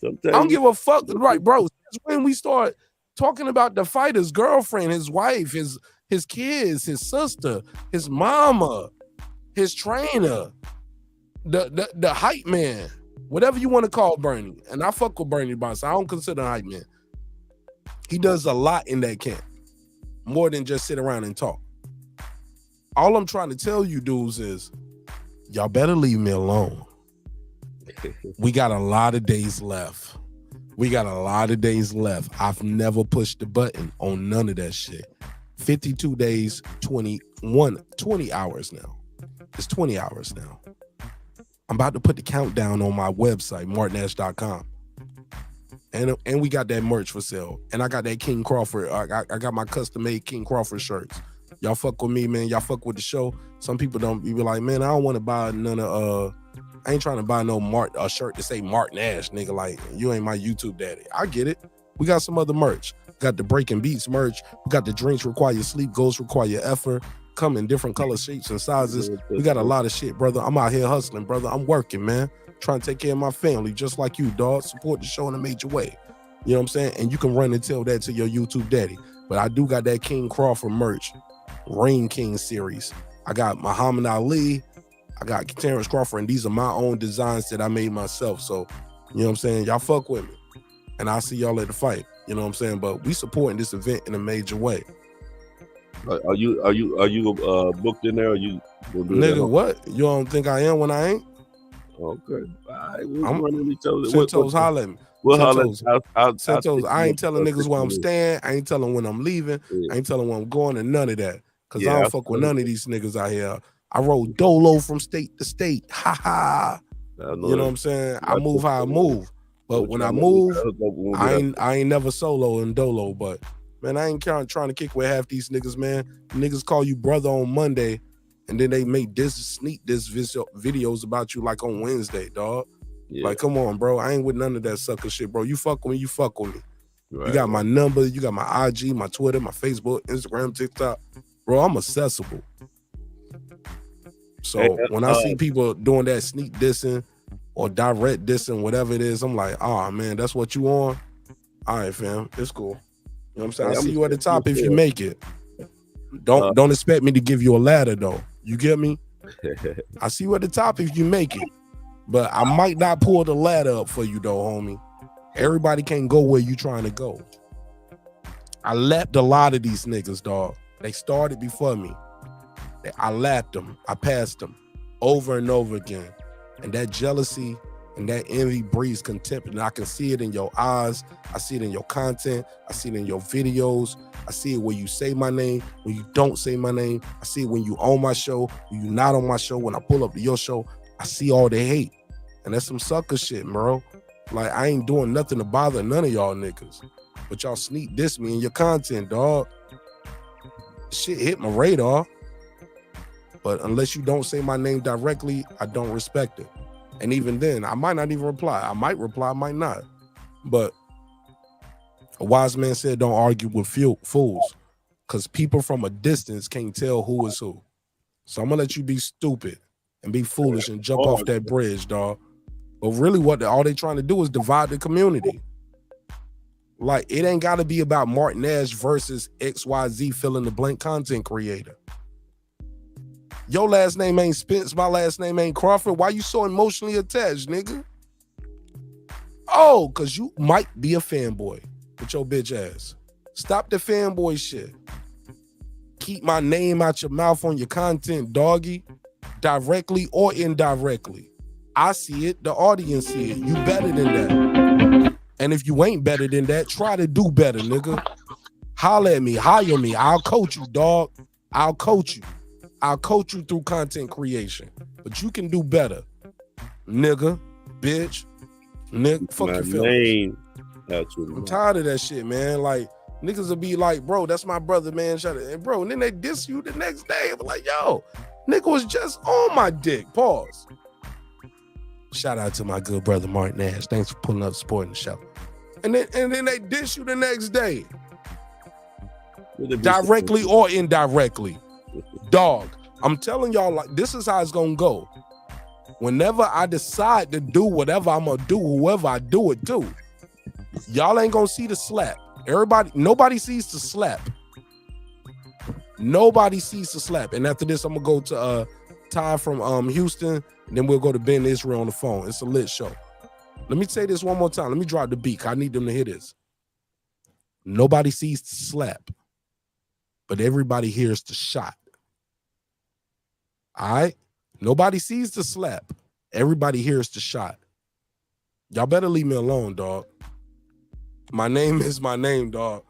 Sometimes I don't give a fuck, right, bro? That's when we start talking about the fighter's girlfriend, his wife, his kids, his sister, his mama, his trainer, the hype man, whatever you want to call Bernie. And I fuck with Bernie Boss. I don't consider hype man. He does a lot in that camp, more than just sit around and talk. All I'm trying to tell you dudes is, y'all better leave me alone. We got a lot of days left. I've never pushed the button on none of that shit. 52 days, 20 hours now. It's 20 hours now. I'm about to put the countdown on my website, marknash.com. And we got that merch for sale. And I got that King Crawford. I got my custom-made King Crawford shirts. Y'all fuck with me, man. Y'all fuck with the show. Some people don't be like, man, I don't want to buy none of I ain't trying to buy no a shirt to say Mark Nash, nigga. Like, you ain't my YouTube daddy. I get it. We got some other merch. Got the Breaking Beats merch. We got the Drinks Require Sleep, Goals Require Effort. Come in different color shapes and sizes. We got a lot of shit, brother. I'm out here hustling, brother. I'm working, man. Trying to take care of my family, just like you, dog. Support the show in a major way. You know what I'm saying? And you can run and tell that to your YouTube daddy. But I do got that King Crawford merch, Reign King series. I got Muhammad Ali. I got Terrence Crawford, and these are my own designs that I made myself. So, you know what I'm saying? Y'all fuck with me. And I'll see y'all at the fight. You know what I'm saying? But we supporting this event in a major way. Are you booked in there? Or you nigga? What? You don't think I am when I ain't? Okay. I'm running each other. Santos, holler at me. Santos, I ain't telling niggas where I'm staying. I ain't telling when I'm leaving. I ain't telling where I'm going and none of that. Cause I don't fuck with none of these niggas out here. I roll dolo from state to state. Ha ha. You know what I'm saying? I move how I move. But when I move, I ain't never solo in dolo. But man, I ain't trying to kick with half these niggas, man. Niggas call you brother on Monday, and then they make sneak videos about you like on Wednesday, dog. Yeah. Like, come on, bro. I ain't with none of that sucker shit, bro. You fuck with me, you fuck with me. Right, you got my number, you got my IG, my Twitter, my Facebook, Instagram, TikTok. Bro, I'm accessible. So when I see people doing that sneak dissing or direct dissing, whatever it is, I'm like, oh man, that's what you on? All right, fam, it's cool. You know what I'm saying? I see you at the top if you make it. Don't expect me to give you a ladder though. You get me? I see you at the top if you make it. But I might not pull the ladder up for you though, homie. Everybody can't go where you trying to go. I lapped a lot of these niggas, dog. They started before me. I lapped them. I passed them. over and over again. And that jealousy and that envy breeds contempt. And I can see it in your eyes. I see it in your content. I see it in your videos. I see it when you say my name, when you don't say my name. I see it when you on my show, when you not on my show. When I pull up to your show, I see all the hate. And that's some sucker shit, bro. Like, I ain't doing nothing to bother none of y'all niggas. But y'all sneak diss me in your content, dog. Shit hit my radar. But unless you don't say my name directly, I don't respect it. And even then, I might not even reply. I might reply, I might not. But a wise man said, don't argue with fools, because people from a distance can't tell who is who. So I'm going to let you be stupid and be foolish and jump off that bridge, dog. But really what all they trying to do is divide the community. Like, it ain't got to be about Marq Nash versus XYZ fill in the blank content creator. Your last name ain't Spence, my last name ain't Crawford. Why you so emotionally attached, nigga? Oh, because you might be a fanboy with your bitch ass. Stop the fanboy shit. Keep my name out your mouth on your content, doggy, directly or indirectly. I see it, the audience see it. You better than that. And if you ain't better than that, try to do better, nigga. Holler at me, hire me. I'll coach you, dog. I'll coach you. I'll coach you through content creation. But you can do better. Nigga, bitch, nigga, fuck your feelings. I'm tired of that shit, man. Like, niggas will be like, bro, that's my brother, man. Shut it. And bro, and then they diss you the next day. I'm like, yo, nigga was just on my dick. Pause. Shout out to my good brother Marq Nash. Thanks for pulling up, supporting the show. And then they diss you the next day. Directly or indirectly. Dog, I'm telling y'all, like, this is how it's gonna go. Whenever I decide to do whatever I'm gonna do, whoever I do it to, y'all ain't gonna see the slap. Nobody sees the slap. Nobody sees the slap. And after this, I'm gonna go to Ty from Houston, and then we'll go to Ben Israel on the phone. It's a lit show. Let me say this one more time. Let me drop the beat. I need them to hear this. Nobody sees the slap, but everybody hears the shot. All right? Nobody sees the slap. Everybody hears the shot. Y'all better leave me alone, dog. My name is my name, dog.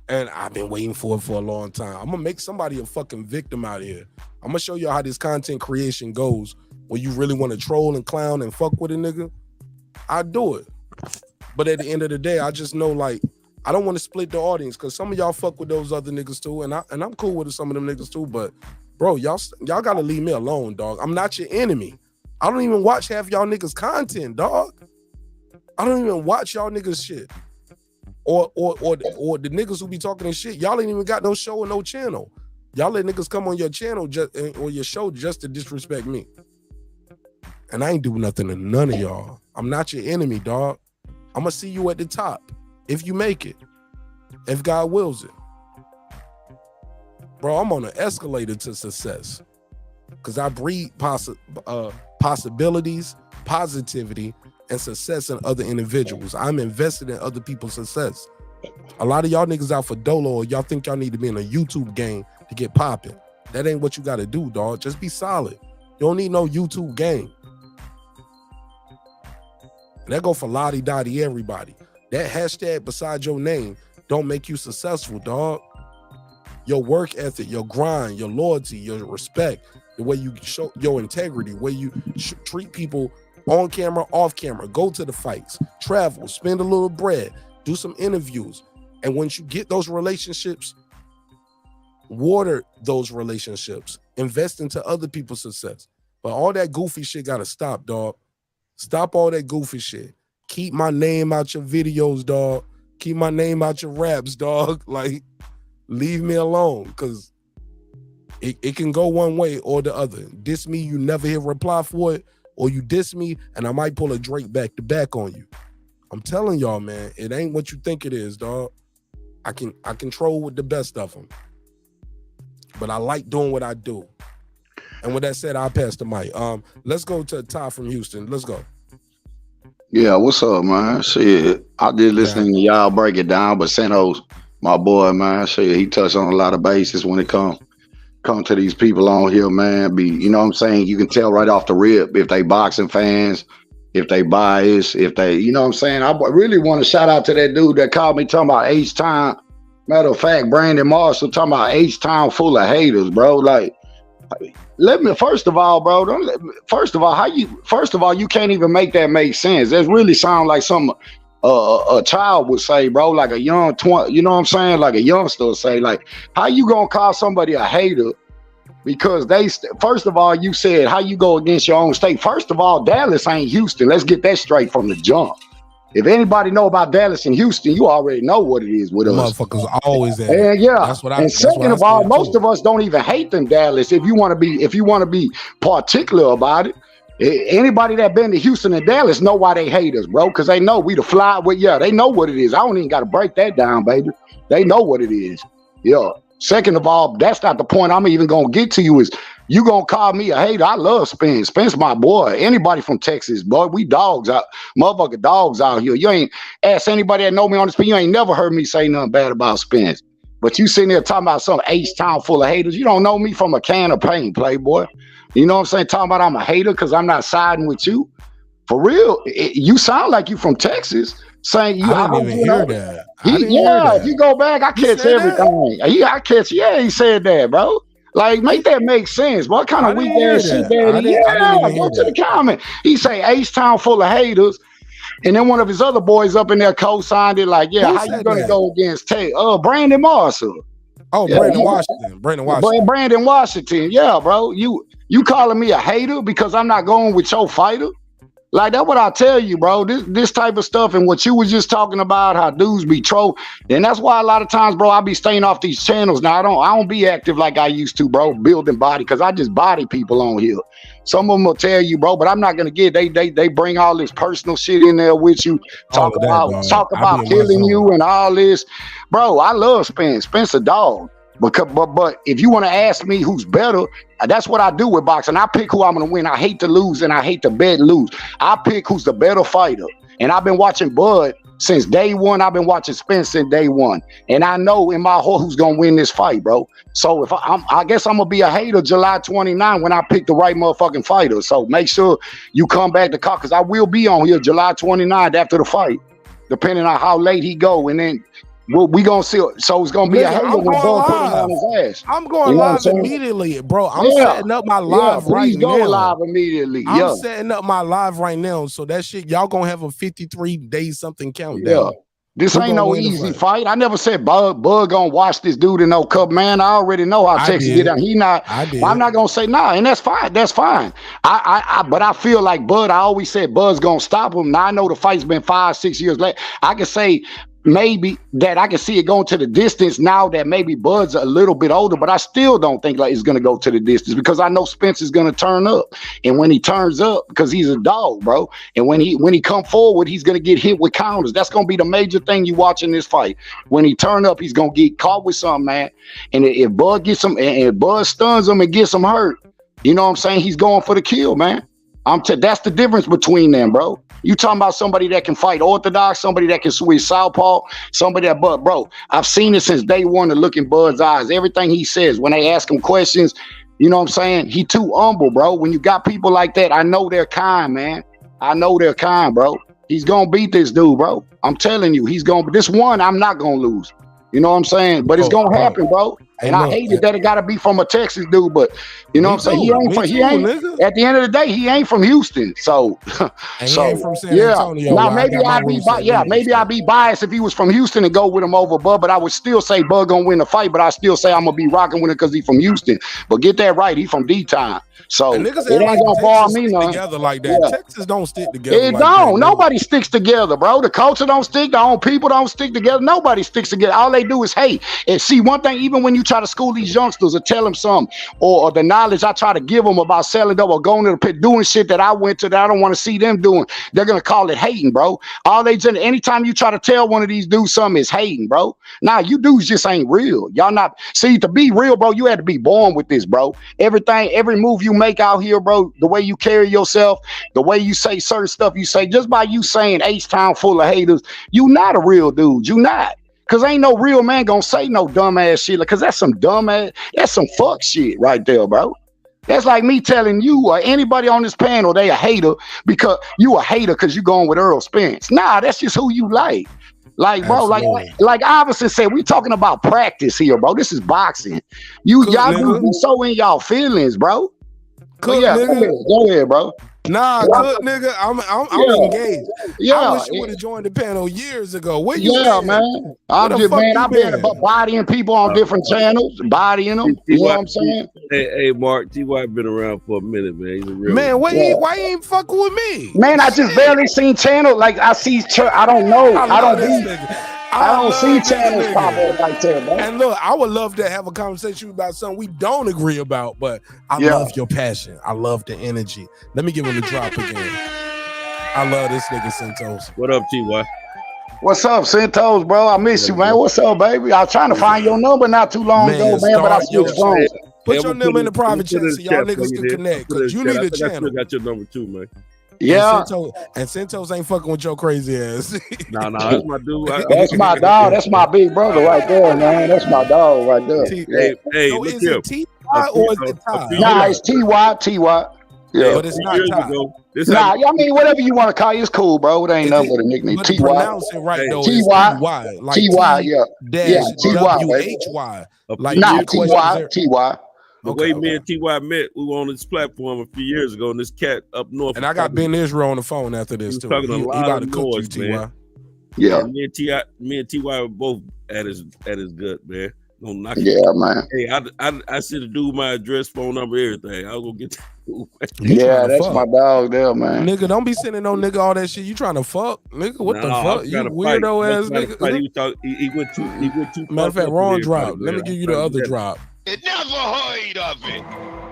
And I've been waiting for it for a long time. I'm going to make somebody a fucking victim out here. I'm going to show you how this content creation goes when you really want to troll and clown and fuck with a nigga. I do it. But at the end of the day, I just know, like, I don't want to split the audience because some of y'all fuck with those other niggas too. And I'm cool with some of them niggas too. But, bro, y'all got to leave me alone, dog. I'm not your enemy. I don't even watch half y'all niggas content, dog. I don't even watch y'all niggas shit. Or the niggas who be talking this shit, y'all ain't even got no show or no channel. Y'all let niggas come on your channel or your show just to disrespect me. And I ain't do nothing to none of y'all. I'm not your enemy, dog. I'm gonna see you at the top if you make it, if God wills it. Bro, I'm on an escalator to success because I breed possibilities, positivity, and success in other individuals. I'm invested in other people's success. A lot of y'all niggas out for dolo, or y'all think y'all need to be in a YouTube game to get popping. That ain't what you gotta do, dog. Just be solid. You don't need no YouTube game. And that go for lottie-dottie everybody. That hashtag beside your name don't make you successful, dog. Your work ethic, your grind, your loyalty, your respect, the way you show your integrity, the way you treat people on camera, off camera, go to the fights, travel, spend a little bread, do some interviews. And once you get those relationships, water those relationships, invest into other people's success. But all that goofy shit gotta stop, dog. Stop all that goofy shit. Keep my name out your videos, dog. Keep my name out your raps, dog. Like, leave me alone, because it can go one way or the other. Diss me, you never hear reply for it, or you diss me, and I might pull a Drake back to back on you. I'm telling y'all, man, it ain't what you think it is, dog. I control with the best of them. But I like doing what I do. And with that said, I'll pass the mic. Let's go to Ty from Houston. Let's go. Yeah, what's up, man? Shit, I did listening to y'all break it down, but Santos, my boy, man, shit, he touched on a lot of bases when it comes come to these people on here, man. You know what I'm saying? You can tell right off the rip if they boxing fans, if they biased, if they, you know what I'm saying? I really want to shout out to that dude that called me talking about H-Town. Matter of fact, Brandon Marshall talking about H-Town full of haters, bro. Like, first of all, you can't even make that make sense. That really sound like something a child would say, bro, like a young you know what I'm saying? Like a youngster would say, like, how you gonna call somebody a hater because first of all, you said how you go against your own state. First of all, Dallas ain't Houston. Let's get that straight from the jump. If anybody know about Dallas and Houston, you already know what it is with us. Motherfuckers always at and yeah. That's what and second of all, most of us don't even hate them Dallas. If you want to be particular about it, anybody that been to Houston and Dallas know why they hate us, bro. Because they know we the fly with. Yeah, they know what it is. I don't even got to break that down, baby. They know what it is. Yeah. Second of all, that's not the point I'm even gonna get to you. Is you gonna call me a hater? I love Spence. Spence my boy. Anybody from Texas, boy, we dogs out, motherfucking dogs out here. You ain't ask anybody that know me on this. You ain't never heard me say nothing bad about Spence. But you sitting there talking about some H-Town full of haters. You don't know me from a can of paint, playboy. You know what I'm saying? Talking about I'm a hater because I'm not siding with you. For real, you sound like you from Texas. Saying you, I didn't even hear that. If you go back, I catch everything. He said that, bro. Like, make that make sense. What kind of weak ass shit that is? Yeah, go to the comment. He say H-Town full of haters, and then one of his other boys up in there co-signed it. Like, yeah, how you gonna go against Brandon Marshall? Oh, yeah, Brandon Washington. Yeah, bro. You calling me a hater because I'm not going with your fighter? Like, that's what I tell you, bro. This type of stuff and what you was just talking about, how dudes be troll, and that's why a lot of times, bro, I be staying off these channels. Now I don't be active like I used to, bro, building body, because I just body people on here. Some of them will tell you, bro, but I'm not gonna get. They bring all this personal shit in there with you, talk about killing you and all this, bro. I love Spence. Spence a dog. But if you want to ask me who's better, that's what I do with boxing. I pick who I'm going to win. I hate to lose and I hate to bet lose. I pick who's the better fighter. And I've been watching Bud since day one. I've been watching Spence since day one. And I know in my heart who's going to win this fight, bro. So if I guess I'm going to be a hater July 29 when I pick the right motherfucking fighter. So make sure you come back to call, because I will be on here July 29 after the fight, depending on how late he go. And then we gonna see. So it's gonna be a hater when Bud put him on his ass. I'm going live immediately, bro. I'm setting up my live right now. Go live immediately. I'm setting up my live right now. So that shit, y'all gonna have a 53 days something countdown. Yeah. This ain't no easy fight. I never said Bud gonna watch this dude in no cup, man. I already know how Texas get out. I'm not gonna say nah, and that's fine. That's fine. But I feel like Bud. I always said Bud's gonna stop him. Now I know the fight's been 5-6 years late. I can say maybe that I can see it going to the distance now that maybe Bud's a little bit older, but I still don't think like it's going to go to the distance, because I know Spence is going to turn up. And when he turns up, because he's a dog, bro, and when he come forward, he's going to get hit with counters. That's going to be the major thing you watch in this fight. When he turn up, he's going to get caught with something, man. And if Bud gets him, and Bud stuns him and gets him hurt, you know what I'm saying? He's going for the kill, man. That's the difference between them, bro. You talking about somebody that can fight orthodox, somebody that can switch southpaw, somebody that, but bro, I've seen it since day one to look in Bud's eyes. Everything he says when they ask him questions, you know what I'm saying? He too humble, bro. When you got people like that, I know they're kind, man. I know they're kind, bro. He's gonna beat this dude, bro. I'm telling you, this one I'm not gonna lose. You know what I'm saying? But it's gonna happen, bro. And I hate it that it gotta be from a Texas dude, but you know what I'm saying? He ain't at the end of the day, he ain't from Houston. So he ain't from San Antonio. Now maybe I'd be biased if he was from Houston and go with him over Bud, but I would still say Bud gonna win the fight, but I still say I'm gonna be rocking with him because he's from Houston. But get that right, he from D-Town. So it ain't gonna bother me none. Together like that. Yeah. Texas don't stick together. It don't. Nobody sticks together, bro. The culture don't stick. The own people don't stick together. Nobody sticks together. All they do is hate. And see, one thing, even when you try to school these youngsters or tell them something, or the knowledge I try to give them about selling dope or going to the pit, doing shit that I went to that I don't want to see them doing, they're gonna call it hating, bro. Anytime you try to tell one of these dudes something, is hating, bro. Nah, you dudes just ain't real. Y'all not. See, to be real, bro, you had to be born with this, bro. Every move you make out here, bro, the way you carry yourself, the way you say certain stuff you say, just by you saying H-Town full of haters, you not a real dude. You not. Cause ain't no real man gonna say no dumbass shit. Cause that's some that's some fuck shit right there, bro. That's like me telling you or anybody on this panel they a hater because you a hater because you going with Errol Spence. Nah, that's just who you like. Like, bro, like Iverson said, we talking about practice here, bro. This is boxing. Y'all do be so in y'all feelings, bro. Cook, yeah, nigga. Go ahead, bro. Nah, good nigga. I'm engaged. Yeah, I wish you would have joined the panel years ago. Where you been? Man. I'm just I've been bodying people on different channels, bodying them. You know what I'm saying? Hey, Mark, T.Y. been around for a minute, man. He's a real man. Why you ain't fucking with me? Man, I just barely seen channel. Like I see, I don't know. I don't see channels pop up like that, bro. And look, I would love to have a conversation about something we don't agree about, but I love your passion. I love the energy. Let me give him the drop again. I love this nigga Centos. What up, T.Y.? What's up, Centos, bro? I miss you, man. What's up, baby? I was trying to find your number not too long ago, man, but I switched phones. Put your number in the private chat so y'all niggas can connect, because you need a channel. I got your number too, man. Yeah, and Centos ain't fucking with your crazy ass. Nah, that's my dude. That's my dog. That's my big brother right there, man. That's my dog right there. Hey, so look is here. it T.Y. or is it Ty? Nah, it's T.Y. Yeah, but it's not Ty. Nah, I mean whatever you want to call it, it's cool, bro. It ain't nothing but a nickname. But T.Y. pronounce it right though. T.Y. Like T.Y. Yeah, T.Y. W.H.Y. Like T.Y. T.Y. The way me and T.Y. met, we were on this platform a few years ago, and this cat up north. And I got Ben Israel on the phone after this too. Talking He a lot about of to cook noise, you, man. T.Y. Yeah. And me and T.Y. were both at his gut, man. Gonna knock man. Hey, I should have do my address, phone number, everything. I was gonna get Yeah, that's my dog there, man. Nigga, don't be sending no nigga all that shit. You trying to fuck, nigga? What the fuck? You weirdo ass nigga. He went too. Matter of fact, wrong drop. Let me give you the other drop. You never heard of it.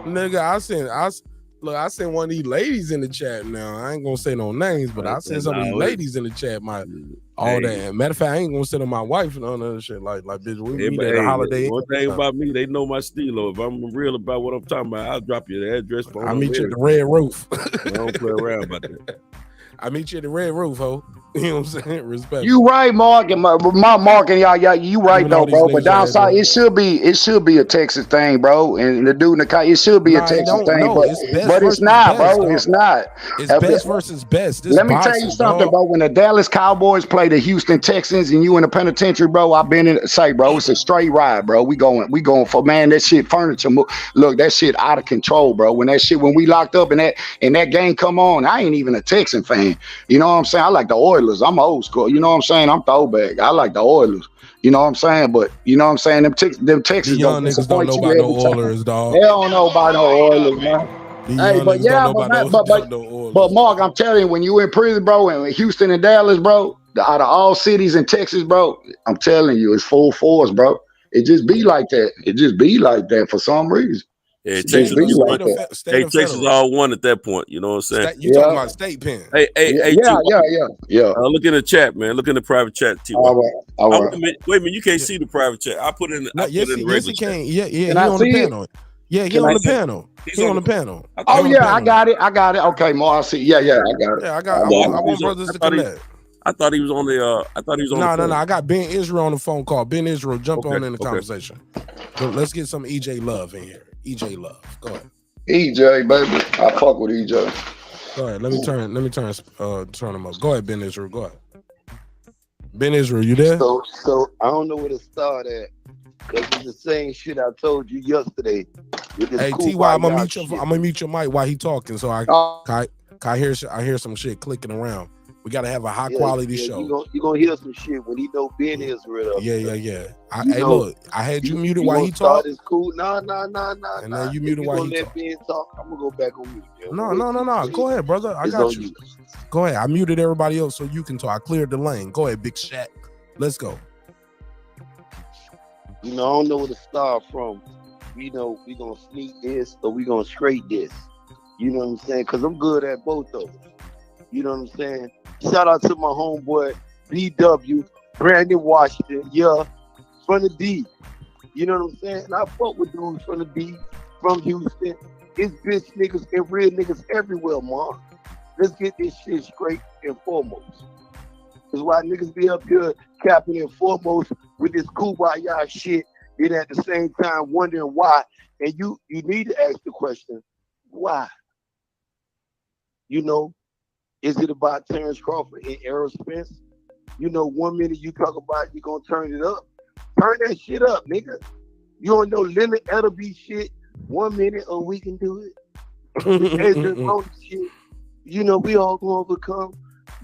Nigga, I sent one of these ladies in the chat now. I ain't gonna say no names, but I sent some of these ladies in the chat. That. Matter of fact, I ain't gonna send on my wife and all that shit. Like, bitch, we meet at a holiday. One thing about me, they know my stilo. If I'm real about what I'm talking about, I'll drop you the address. I meet you at the Red Roof. I don't play around about that. I meet you at the Red Roof, ho. You know what I'm saying? Respect. You right, Mark, and Mark and y'all, you right though, bro. But down south, it should be a Texas thing, bro. And the dude in the car, it should be a Texas thing, but it's not, bro. It's not. It's best versus best. Let me tell you something, bro. When the Dallas Cowboys play the Houston Texans, and you in the penitentiary, bro, I've been in. Say, bro, it's a straight ride, bro. We going for man. That shit furniture. Look, that shit out of control, bro. When we locked up and that game come on, I ain't even a Texan fan. You know what I'm saying? I like the Oilers. I'm old school. You know what I'm saying? I'm throwback. I like the Oilers. You know what I'm saying? But you know what I'm saying? Them Texans young niggas don't know about no Oilers, dog. They don't know about no Oilers, man. Hey, but Mark, I'm telling you, when you in prison, bro, in Houston and Dallas, bro, out of all cities in Texas, bro, I'm telling you, it's full force, bro. It just be like that. It just be like that for some reason. Yeah, Texas all won at that point. You know what I'm saying? You talking about state pen? Hey, yeah. Look in the chat, man. Look in the private chat, T. All right. Wait a minute, you can't see the private chat. I put in. Yes, he can. Yeah. He on the panel. Yeah, he on the panel. He on the panel. Oh yeah, I got it. Okay, Mar, I see. Yeah, I got it. Yeah, I want brothers to connect. I thought he was on the. No. I got Ben Israel on the phone call. Ben Israel, jump on in the conversation. So let's get some EJ Love in here. EJ Love, go ahead. EJ, baby, I fuck with EJ. Go ahead. Let me turn him up. Go ahead, Ben Israel. Go ahead. Ben Israel, you there? So I don't know where to start at, because it's the same shit I told you yesterday. Hey, T.Y., I'm gonna mute your mic while he talking, so I hear some shit clicking around. We gotta have a high quality show. You gonna hear some shit when he know Ben Israel. Yeah. Look, I had you muted while he talked. It's cool. Nah. And now you muted while he talked. Ben talk, I'm gonna go back on mute. No. Go ahead, brother. I got you. Go ahead. I muted everybody else so you can talk. I cleared the lane. Go ahead, Big Shaq. Let's go. I don't know where to start from. We gonna sneak this or we gonna straight this. You know what I'm saying? Because I'm good at both of them. You know what I'm saying? Shout out to my homeboy BW, Brandon Washington, from the D. You know what I'm saying? And I fuck with dudes from the D, from Houston. It's bitch niggas and real niggas everywhere, man. Let's get this shit straight and foremost. Is why niggas be up here capping in foremost with this kumbaya shit, and at the same time wondering why. And you need to ask the question, why? You know, is it about Terrence Crawford and Errol Spence? You know, 1 minute you talk about you gonna turn it up. Turn that shit up, nigga. You don't know Leonard Ellerby shit. 1 minute, oh, we can do it. Shit. You know, we all gonna overcome.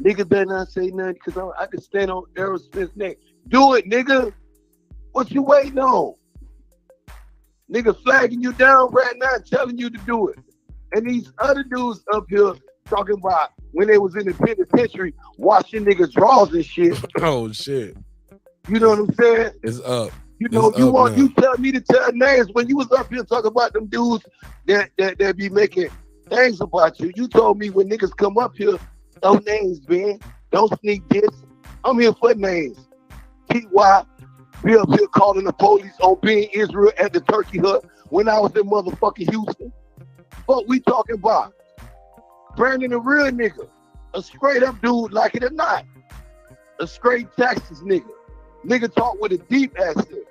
Nigga better not say nothing because I can stand on Errol Spence's neck. Do it, nigga. What you waiting on? Nigga flagging you down right now, telling you to do it. And these other dudes up here talking about when they was in the penitentiary, washing niggas' drawers and shit. Oh shit. You know what I'm saying? It's up. You know, you tell me to tell names when you was up here talking about them dudes that be making things about you. You told me when niggas come up here, no names, man. Don't sneak this. I'm here for names. T.Y. be up here calling the police on being Israel at the Turkey Hut when I was in motherfucking Houston. What we talking about? Brandon a real nigga. A straight up dude, like it or not. A straight Texas nigga. Nigga talk with a deep accent.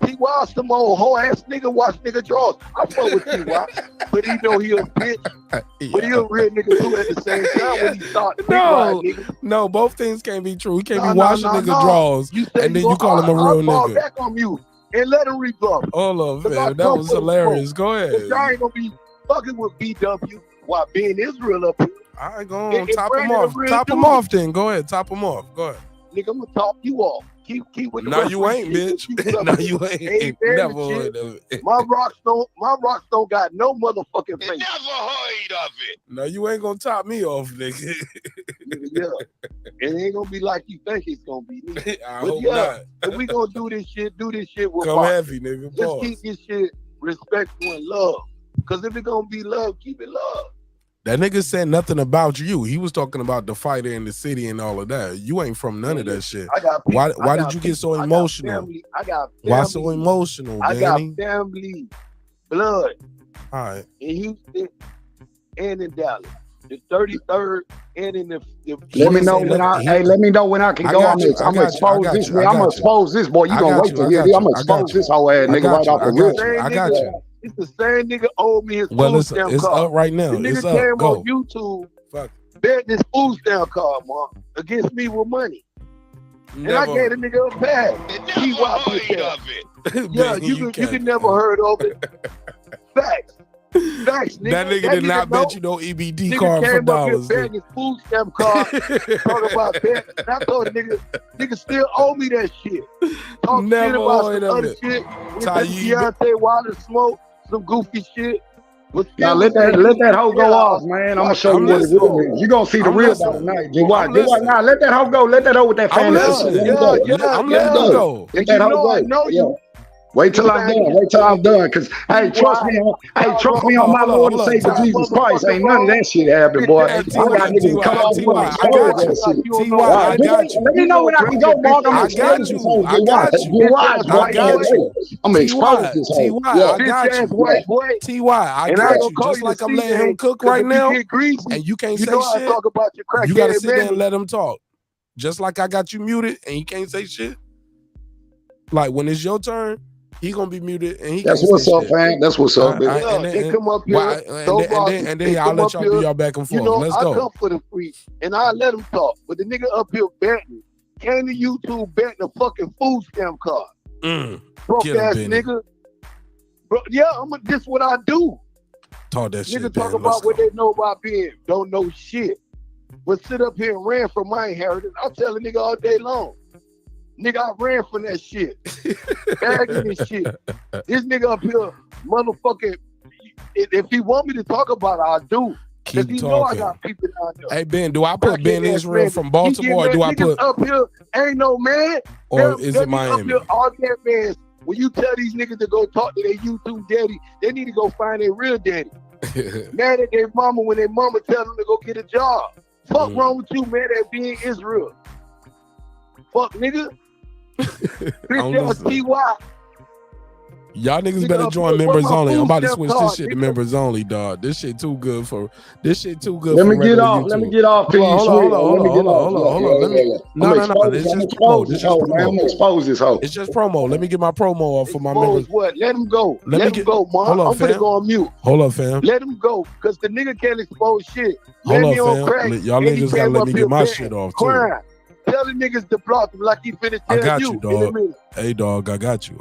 T.Y. some old whole ass nigga watch nigga draws. I fuck with T.Y. But he know he a bitch. But he a real nigga too at the same time when he start the nigga. No, both things can't be true. He can't be watching nigga draws and then you call him a real I'll nigga. back on you and let him rebuttal. Hold on, man. That was hilarious. Go ahead. Y'all ain't gonna be fucking with BW while being Israel up here. I ain't gonna top him off. Top him off then. Go ahead. Top him off. Go ahead. Nigga, I'm gonna top you off. Keep with the No, you ain't, bitch. No, you ain't. Never heard of it. My rocks don't got no motherfucking face. Never heard of it. No, you ain't gonna top me off, nigga. Yeah. It ain't gonna be like you think it's gonna be. I hope not. If we gonna do this shit with Come Marq. heavy, nigga. Just keep this shit respectful and love. Cause if it gonna be love, keep it love. That nigga said nothing about you. He was talking about the fighter in the city and all of that. You ain't from none of that shit. Why did you get so emotional? I got family. Why so emotional, I Danny? got family, blood. All right. In Houston and in Dallas. The 33rd and in the let me know when I can go. I'm gonna expose this boy. I'm gonna expose this boy. You gonna wait to hear me. I'm gonna expose this whole ass nigga right off the rip. I got you. It's the same nigga owed me his food stamp card. It's up right now. The nigga It's up. came Go. on YouTube, bet this food stamp card, Marq, against me with money. And I gave the nigga a pass. Never heard of it. Yeah, you can never heard of it. Facts. Facts, nigga. That nigga did not bet you no EBD card for dollars. Nigga came up here betting his food stamp card, talking about that. And I told the nigga still owe me that shit. Talk shit about some other shit. Deontay Wilder smoke, some goofy shit. Now let that hoe go off, man. I'm gonna show you what it really means. You gonna see the real about tonight. Just watch. Now let that hoe go. Let that hoe with that fantasy. I'm letting her go. Let that hoe go. Wait till I'm done. Wait till I'm done. Cause hey, trust me on my Lord and Savior Jesus Christ. Ain't none of that shit happening, boy. I got niggas come off that shit. Let me know when I can go, Marq. I'm gonna expose this whole I'm gonna expose this whole. I got you. T.Y. I got you. Just like I'm letting him cook right now, and you can't say shit. You gotta sit there and let him talk. Just like I got you muted and you can't say shit. Like when it's your turn, he gonna be muted and he. That's what's up, fam. That's what's up. They come up here, and then I'll let y'all do y'all back and forth. Let's go. I come for the free, and I let him talk. But the nigga up here betting, came to YouTube betting a fucking food stamp card. Broke ass nigga. Bro, yeah, this what I do. Talk that shit. Nigga talk about what they know about being, don't know shit. But sit up here and ran from my inheritance. I tell a nigga all day long. Nigga, I ran from that shit. Bagging this shit. This nigga up here, motherfucking, if he want me to talk about it, I'll do. Because he know I got people down there. Hey, Ben, do I put Ben Israel from Baltimore or do I put... up here ain't no man. Or is it Miami? All that man, when you tell these niggas to go talk to their YouTube daddy, they need to go find their real daddy. Mad at their mama when their mama tell them to go get a job. Fuck wrong with you, man, that being Israel. Fuck, nigga. Bitch ass T.Y. Y'all niggas better join members only. I'm about to switch this shit to members only, dog. This shit too good for Let me get off. YouTube. Let me get off. Hold on. No. It's just promo. This just promo. I'm gonna expose this hoe. It's just promo. Let me get my promo off for my members. What? Let him go. Let him go, man. Hold on, I'm gonna fam. go on mute. Hold up, fam. Let him go, cause the nigga can't expose shit. Hold Let me up, on fam. crack, Y'all and he niggas gotta came let up me here get my bad, shit off too. crying. Tell the niggas to block him like he finna I tell got you you, in a dog. minute. Hey, dog, I got you,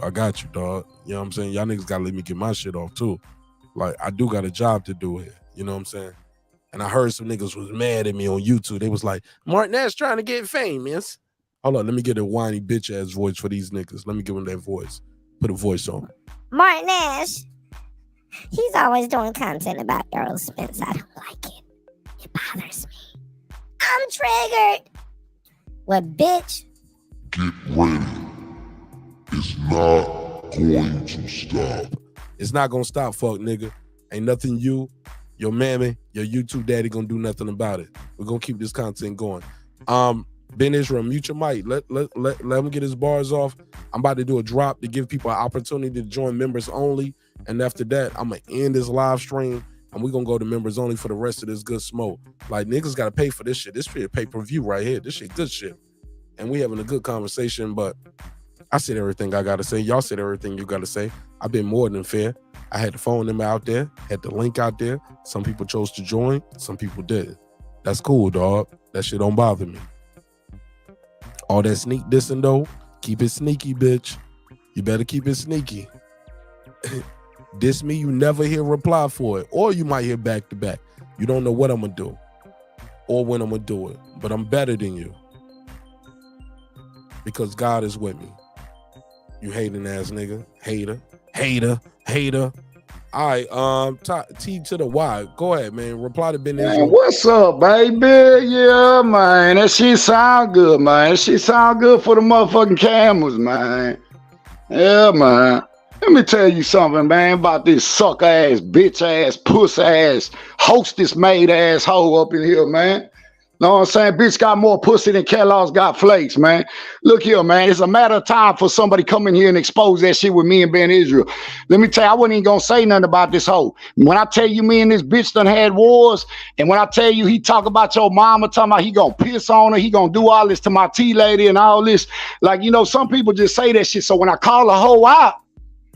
dog. You know what I'm saying? Y'all niggas gotta let me get my shit off too. Like, I do got a job to do here. You know what I'm saying? And I heard some niggas was mad at me on YouTube. They was like, Marq Nash trying to get famous. Hold on, let me get a whiny bitch ass voice for these niggas. Let me give them that voice. Put a voice on. Marq Nash, he's always doing content about Errol Spence. I don't like it. It bothers me. I'm triggered. What, bitch? Get ready. It's not going to stop. It's not gonna stop, fuck nigga. Ain't nothing you, your mammy, your YouTube daddy gonna do nothing about it. We're gonna keep this content going. Ben Israel, mute your mic. Let him get his bars off. I'm about to do a drop to give people an opportunity to join members only. And after that, I'm gonna end this live stream and we're gonna go to members only for the rest of this good smoke. Like, niggas gotta pay for this shit. This shit pay-per-view right here. This shit good shit. And we having a good conversation, but I said everything I gotta say. Y'all said everything you gotta say. I've been more than fair. I had the phone number out there, had the link out there. Some people chose to join, some people didn't. That's cool, dog. That shit don't bother me. All that sneak dissing though, keep it sneaky, bitch. You better keep it sneaky. Diss me, you never hear reply for it. Or you might hear back to back. You don't know what I'm gonna do or when I'm gonna do it. But I'm better than you. Because God is with me. You hating ass nigga. Hater. All right, T to the Y. Go ahead, man. Reply to Ben Israel. Man, what's up, baby? Yeah, man. That shit sound good, man. That shit sound good for the motherfucking cameras, man. Yeah, man. Let me tell you something, man, about this suck ass, bitch ass, puss ass, hostess made ass hoe up in here, man. Know what I'm saying? Bitch got more pussy than Kellogg's got flakes, man. Look here, man. It's a matter of time for somebody come in here and expose that shit with me and Ben Israel. Let me tell you, I wasn't even gonna say nothing about this hoe. When I tell you me and this bitch done had wars, and when I tell you he talk about your mama, talking about he gonna piss on her, he gonna do all this to my tea lady and all this. Like, you know, some people just say that shit. So when I call a hoe out,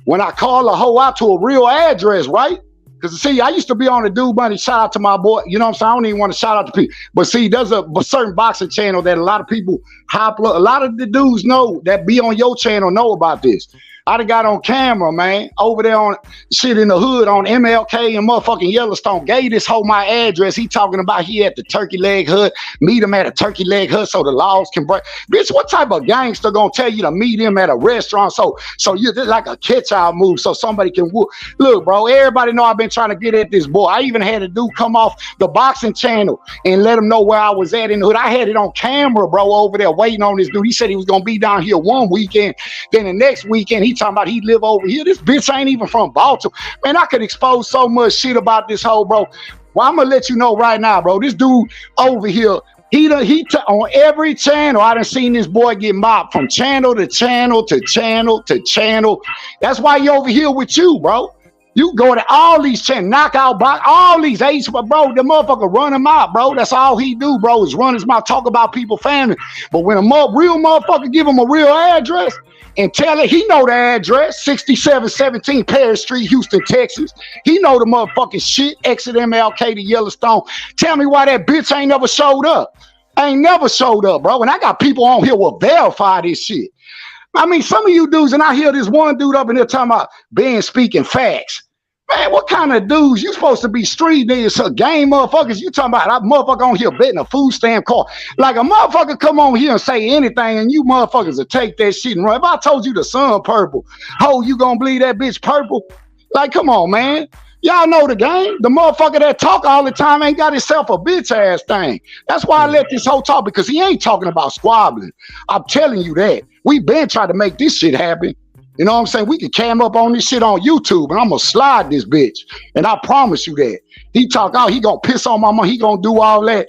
to a real address, right? Because, see, I used to be on the Dude Money. Shout out to my boy. You know what I'm saying? I don't even want to shout out to people. But, see, there's a certain boxing channel that a lot of people a lot of the dudes know that be on your channel know about this. I done got on camera, man, over there on shit in the hood on MLK and motherfucking Yellowstone. Gave this hoe my address. He talking about he at the Turkey Leg Hut. Meet him at a Turkey Leg Hut so the laws can break. Bitch, what type of gangster gonna tell you to meet him at a restaurant so you're like a catch-out move so somebody can whoop? Look, bro, everybody know I've been trying to get at this boy. I even had a dude come off the boxing channel and let him know where I was at in the hood. I had it on camera, bro, over there waiting on this dude. He said he was gonna be down here one weekend. Then the next weekend, he talking about he live over here. This bitch ain't even from Baltimore. Man, I could expose so much shit about this hoe, bro. Well, I'm gonna let you know right now, bro. This dude over here, he on every channel. I done seen this boy get mobbed from channel to channel to channel to channel. That's why he over here with you, bro. You go to all these channels, knockout box, all these ace, but bro, the motherfucker run him out, bro. That's all he do, bro, is run his mouth, talk about people family. But when a real motherfucker give him a real address, and tell it, he know the address, 6717 Paris Street, Houston, Texas. He know the motherfucking shit, exit MLK to Yellowstone. Tell me why that bitch ain't never showed up. Ain't never showed up, bro. And I got people on here will verify this shit. I mean, some of you dudes, and I hear this one dude up in there talking about Ben speaking facts. Man, what kind of dudes? You supposed to be street niggas, so game motherfuckers. You talking about that motherfucker on here betting a food stamp card. Like a motherfucker come on here and say anything, and you motherfuckers will take that shit and run. If I told you the sun purple, ho, you gonna believe that bitch purple? Like, come on, man. Y'all know the game. The motherfucker that talk all the time ain't got himself a bitch ass thing. That's why I let this hoe talk, because he ain't talking about squabbling. I'm telling you that. We been trying to make this shit happen. You know what I'm saying? We can cam up on this shit on YouTube and I'm gonna slide this bitch. And I promise you that. He talk out, he gonna piss on my mom, he gonna do all that.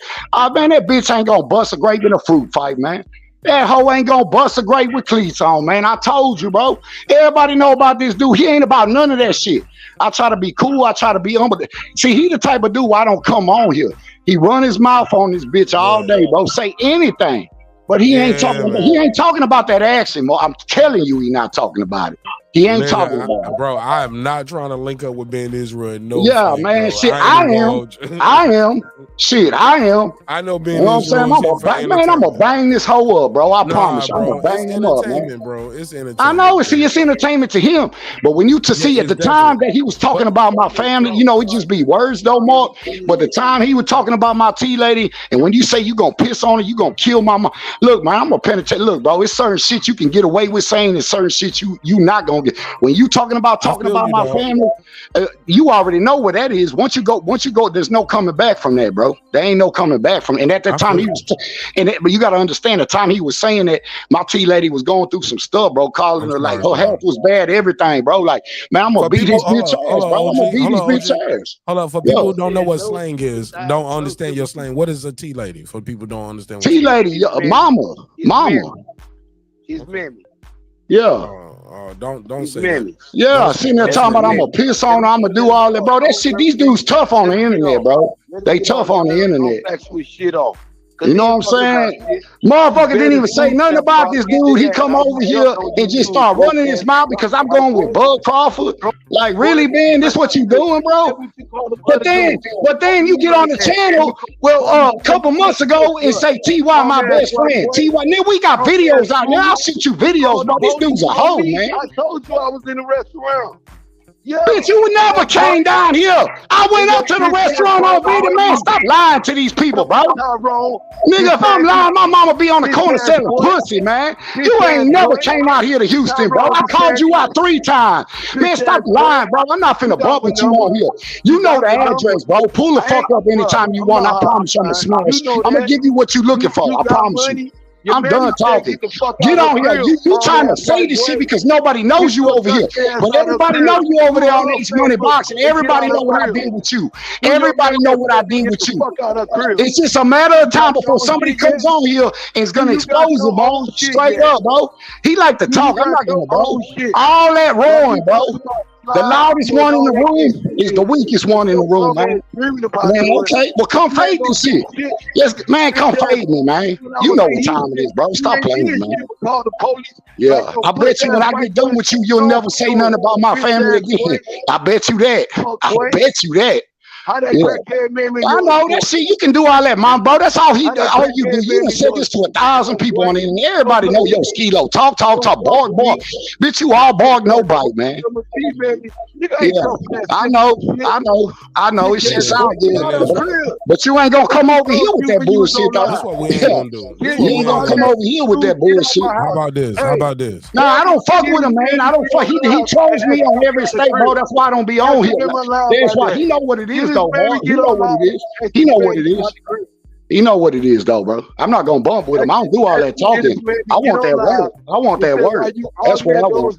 Man, that bitch ain't gonna bust a grape in a fruit fight, man. That hoe ain't gonna bust a grape with cleats on, man. I told you, bro. Everybody know about this dude. He ain't about none of that shit. I try to be cool. I try to be humble. See, he the type of dude I don't come on here. He run his mouth on this bitch all day, bro. Say anything. But he ain't talking about, he ain't talking about that action. I'm telling you, he not talking about it. He ain't talking about it. Bro, I am not trying to link up with Ben Israel. No, yeah, man. Bro. Shit, I am. Shit, I am. I know Ben. You know what I'm saying? I'm gonna bang this hoe up, bro. I promise you. I'm gonna bang him up, man. Bro. It's entertainment. I know. See, it's entertainment to him. But when you see at the time that he was talking about my family, you know, it just be words though, Mark. But the time he was talking about my T lady, and when you say you gonna piss on her, you gonna kill my mom. Look, man, I'm gonna penetrate. Look, bro, it's certain shit you can get away with saying, and certain shit you not gonna get. When you talking about my family, you already know what that is. Once you go, there's no coming back from that, bro. There ain't no coming back from. And at that time he was, but you got to understand the time he was saying that my T lady was going through some stuff, bro, calling her like her health was bad, everything, bro. Like, man, I'm gonna beat his bitch ass, bro. I'm gonna beat his bitch ass. Hold up, for people who don't know what slang is, don't understand your slang. What is a T lady? For people who don't understand. T lady, mama. He's mammy. Yeah. Don't say that. Yeah, sitting there talking about I'm gonna piss on her, I'm gonna do all that, bro. That shit, these dudes tough on the internet, bro. They tough on the internet. Shit off. You know what I'm saying? Motherfucker didn't even say nothing about this dude. He come over here and just start running his mouth because I'm going with Bud Crawford. Like, really, man, this what you doing, bro? But then you get on the channel, well, a couple months ago and say T.Y. my best friend. T.Y. Then we got videos out there. I'll shoot you videos, bro. This dude's a hoe, man. I told you I was in the restaurant. Yeah. Bitch, you never came down here. I went up to the restaurant on video, man. Stop lying to these people, bro. Nigga, if I'm lying, my mama be on the corner selling pussy, man. You ain't never came out here to Houston, bro. I called you out 3 times. Man, stop lying, bro. I'm not finna bump with you on here. You know the address, bro. Pull the fuck up anytime you want. I promise you I'm gonna smash. I'm gonna give you what you looking for. I promise you. I'm done talking. Get on here. You trying to say this shit because nobody knows you over here. But everybody know you over there on H Money Box, and everybody know what I did with you. Everybody know what I did with you. It's just a matter of time before somebody comes on here and is gonna expose him, bro. Straight up, bro. He like to talk. I'm not gonna, bro. All that roaring, bro. The loudest one in the room is the weakest one in the room, man. Man, okay. Well, come fade this shit. Yes, man, come fade me, man. You know what time it is, bro. Stop playing, man. Yeah, I bet you when I get done with you, you'll never say nothing about my family again. I bet you that. I bet you that. How that crackhead man? I know that shit. You can do all that, mom, bro. That's all you do. You done said this to 1,000 people on the internet. Everybody know your skilo. Talk, bark. Bitch, you all bark, nobody, man. Yeah, I know. It shit sound good, but you ain't gonna come over here with that bullshit, though. That's what we ain't gonna do. You ain't gonna come over here with that bullshit. How about this? Nah, I don't fuck with him, man. I don't fuck. He trolls me on every state, bro. That's why I don't be on here. That's why he know what it is, though, bro. He know what it is. He know what it is. He know what it is, though, bro. I'm not gonna bump with him. I don't do all that talking. I want that word. I want that word. That's what I want.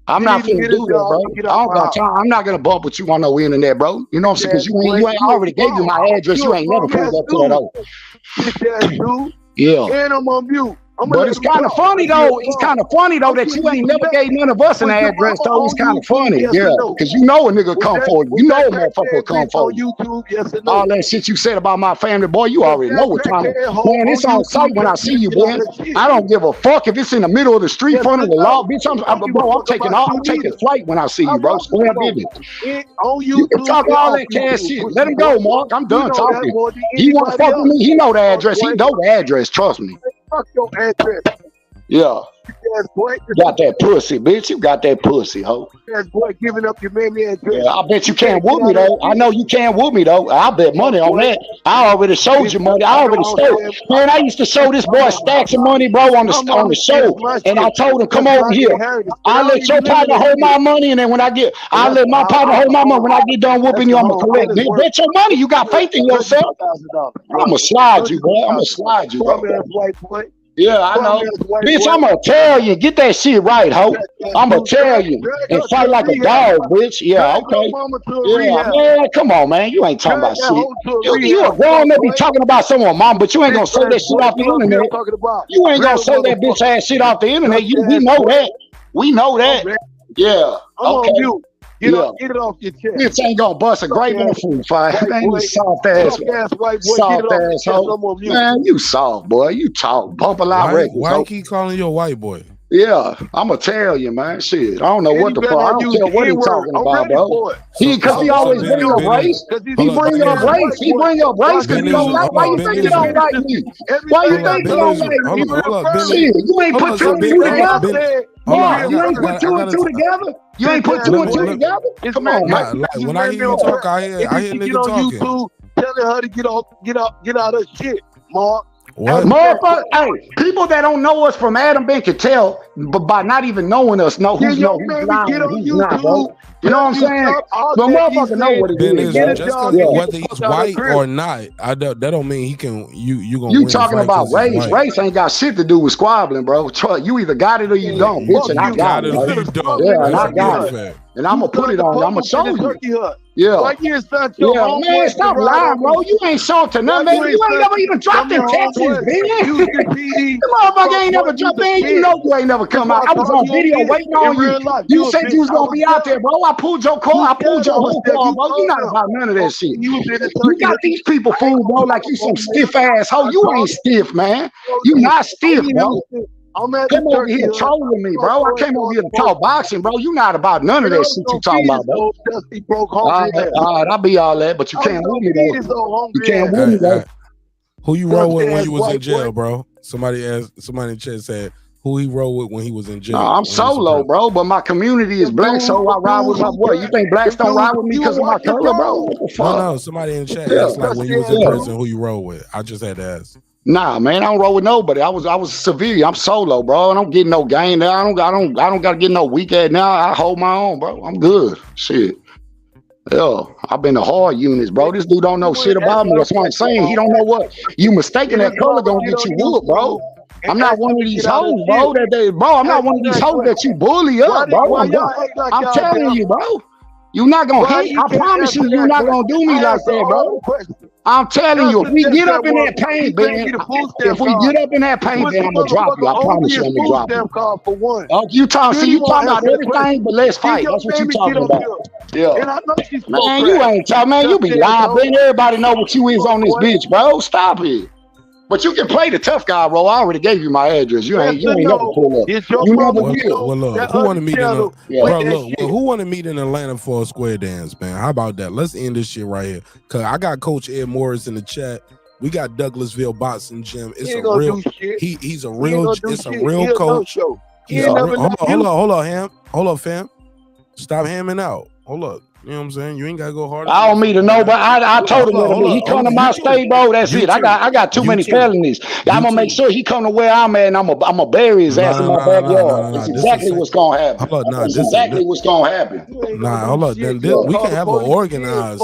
I'm not finna do that, bro. I'm not gonna bump with you on no internet, bro. You know what I'm saying? Because you ain't already gave you my address. You ain't never pulled up to that hoe. Yeah. And I'm on mute. But it's kind of funny though. It's kind of funny though that you ain't never gave none of us an address though. It's kind of funny, yeah. Because you know a nigga come for you. You know a motherfucker come for you. All that shit you said about my family, boy, you already know what time. Man, it's on sight when I see you, man. I don't give a fuck if it's in the middle of the street front of the law, bitch. I'm taking flight when I see you, bro. Square business. You can talk all that cash shit. Let him go, Mark. I'm done talking. He want to fuck with me. He know the address. He know the address. Trust me. Fuck your address. Yeah. Got that pussy, bitch. You got that pussy, ho. Boy, giving up your mammy address. Yeah, I bet you can't whoop me though. I know you can't whoop me though. I bet money on that. I already showed you money. I already stole. Man, I used to show this boy stacks of money, bro, on the show. And I told him, come over here. I'll let your partner hold my money, and then I'll let my partner hold my money. When I get done whooping you, I'm gonna collect. Bet your money. You got faith in yourself. I'm gonna slide you, bro. I'm gonna slide you, bro. Yeah, I know. Bitch, I'm Italian. Get that shit right, ho. I'm Italian and fight like a dog, bitch. Yeah, okay. Yeah, man, come on, man. You ain't talking about shit. You a grown man be talking about someone, mom, but you ain't gonna say that shit off the internet. You ain't gonna say that bitch ass shit off the internet. We know that. We know that. Yeah. Okay. Get it off your chest. Bitch ain't gonna bust a grape in a food fight. Man, you soft ass hoe. Man, you soft, boy. You talk. Bump a lot records. Why keep calling you a white boy? Yeah, I'm Italian, man. Shit, I don't know what the fuck. I don't care what he's talking about, bro. Because he always bring up race. He bring up race. He bring up race because he don't like. Why you think he don't like me? Why you think he don't like me? Shit, you ain't put two and two together. Marq, you ain't put two and two together. You ain't put two and two together. Come on, man. When I hear you talk, I hear niggas talking. YouTube telling her to get out of shit, Marq. Motherfucker, hey, people that don't know us from Adam Ben can tell, but by not even knowing us, know who's lying and who's not, bro. You know what I'm saying? But motherfucker know what it is. Just because whether he's white or not, that don't mean he can. You gonna. You talking about race? Race ain't got shit to do with squabbling, bro. You either got it or you don't, bitch. And I got it. Yeah, and I got it. And I'm gonna put it on. I'm gonna show you. Yeah. Yeah, man, stop lying, bro. You ain't showing to nothing, man. You ain't never even dropped in Texas, man. The motherfucker ain't never dropped in. You know you ain't never come out. I was on video waiting on you. You said you was gonna be out there, bro. I pulled your car. I pulled your whole car, bro. You not about none of that shit. You got these people fooled, bro, like you some stiff ass hoe. You ain't stiff, man. You not stiff, bro. Come over here trolling me, bro. I came over here to talk boxing, bro. You not about none of that shit you talking about, bro. All right, I'll be all that, but you can't win me, though. You can't win me, though. Who you roll with when you was in jail, bro? Somebody in the chat said, who he roll with when he was in jail. I'm solo, bro, but my community is black, so I ride with my boy. You think blacks don't ride with me because of my color, bro? No, somebody in the chat asked like when you was in prison, who you roll with. I just had to ask. Nah, man, I don't roll with nobody. I was civilian. I'm solo, bro. I don't get no game now. I don't gotta get no weak ass now. I hold my own, bro. I'm good. Shit. Yeah, I've been to hard units, bro. This dude don't know shit about me. That's what I'm saying. He don't know what you mistaken that color gonna get you whooped, bro. I'm not one of these hoes, bro. I'm not one of these hoes that you bully up, bro. I'm telling you, bro. You're not gonna hit. I promise you're not gonna do me like that, bro. I'm telling you, if we get up in that paint, Ben, if we get up in that paint, Ben, I'm gonna drop you. I promise you, I'm gonna drop you. Oh, you talking about everything, but let's fight. That's what you talking about. Yeah. Man, you ain't talking, man. You be lying, Ben. Everybody know what you is on this bitch, bro. Stop it. But you can play the tough guy role. I already gave you my address. You ain't never pull up. You never will. Well, look, who want to meet in who want to meet in Atlanta for a square dance, man? How about that? Let's end this shit right here. Cause I got Coach Ed Morris in the chat. We got Douglasville Boxing Gym. It's a real. He's a real. It's a real coach. Hold on, fam. Stop hamming out. Hold up. You know what I'm saying? You ain't gotta go hard. I don't mean to know, but I told him that he come to my state, bro. That's it. I got too many felonies. I'm gonna make sure he come to where I'm at, and I'm gonna bury his ass in my backyard. That's exactly what's gonna happen. That's exactly what's gonna happen. Nah, hold up. Then we can have an organized.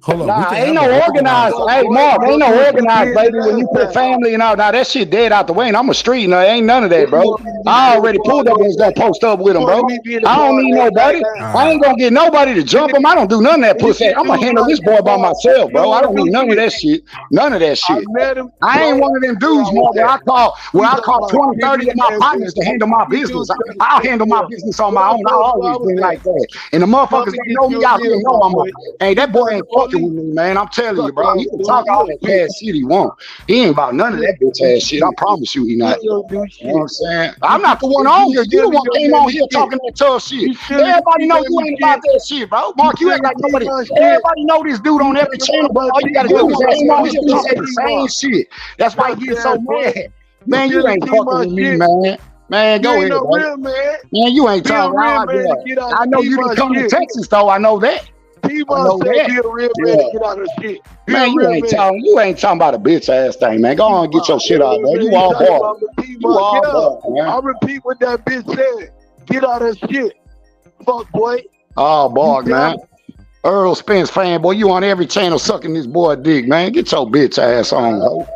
Hold on. Nah, ain't no organized. Hey, Marq, ain't no organized, baby. When you put family and all, now that shit dead out the way, and I'm a street. No, ain't none of that, bro. I already pulled up and was gonna post up with him, bro. I don't need nobody. I ain't gonna get nobody to jump him. I don't do none of that pussy. I'm gonna handle this boy by myself, bro. I don't need none of that shit. None of that shit. I ain't one of them dudes, Marq, where I call 20, 30 of my partners to handle my business. I'll handle my business on my own. I always been like that. And the motherfuckers that know me out here know I'm a, hey, that boy ain't fucking with me, man. I'm telling you, bro. He can talk all that bad shit he want. He ain't about none of that bitch ass shit. I promise you he not. You know what I'm saying? I'm not the one on here. You the one came on here talking that tough shit. Everybody know you ain't about that shit, bro. Marq, you act like nobody. Everybody know this dude on every channel, bro. All you gotta do is ask him on here to say the same shit. That's why he gets so mad. Man, you ain't fucking with me, man. Man, go ahead, bro. Man, you ain't talking. I know you can come to Texas, though. I know that. T-Bone said he a real man to get out of shit. Man, you ain't talking about a bitch ass thing, man. Go on and get your shit out, man. You all ball. You all ball, man. I repeat what that bitch said. Get out of shit. Fuck, boy. Oh, boy, man. Errol Spence fanboy, you on every channel sucking this boy dick, man. Get your bitch ass on, ho.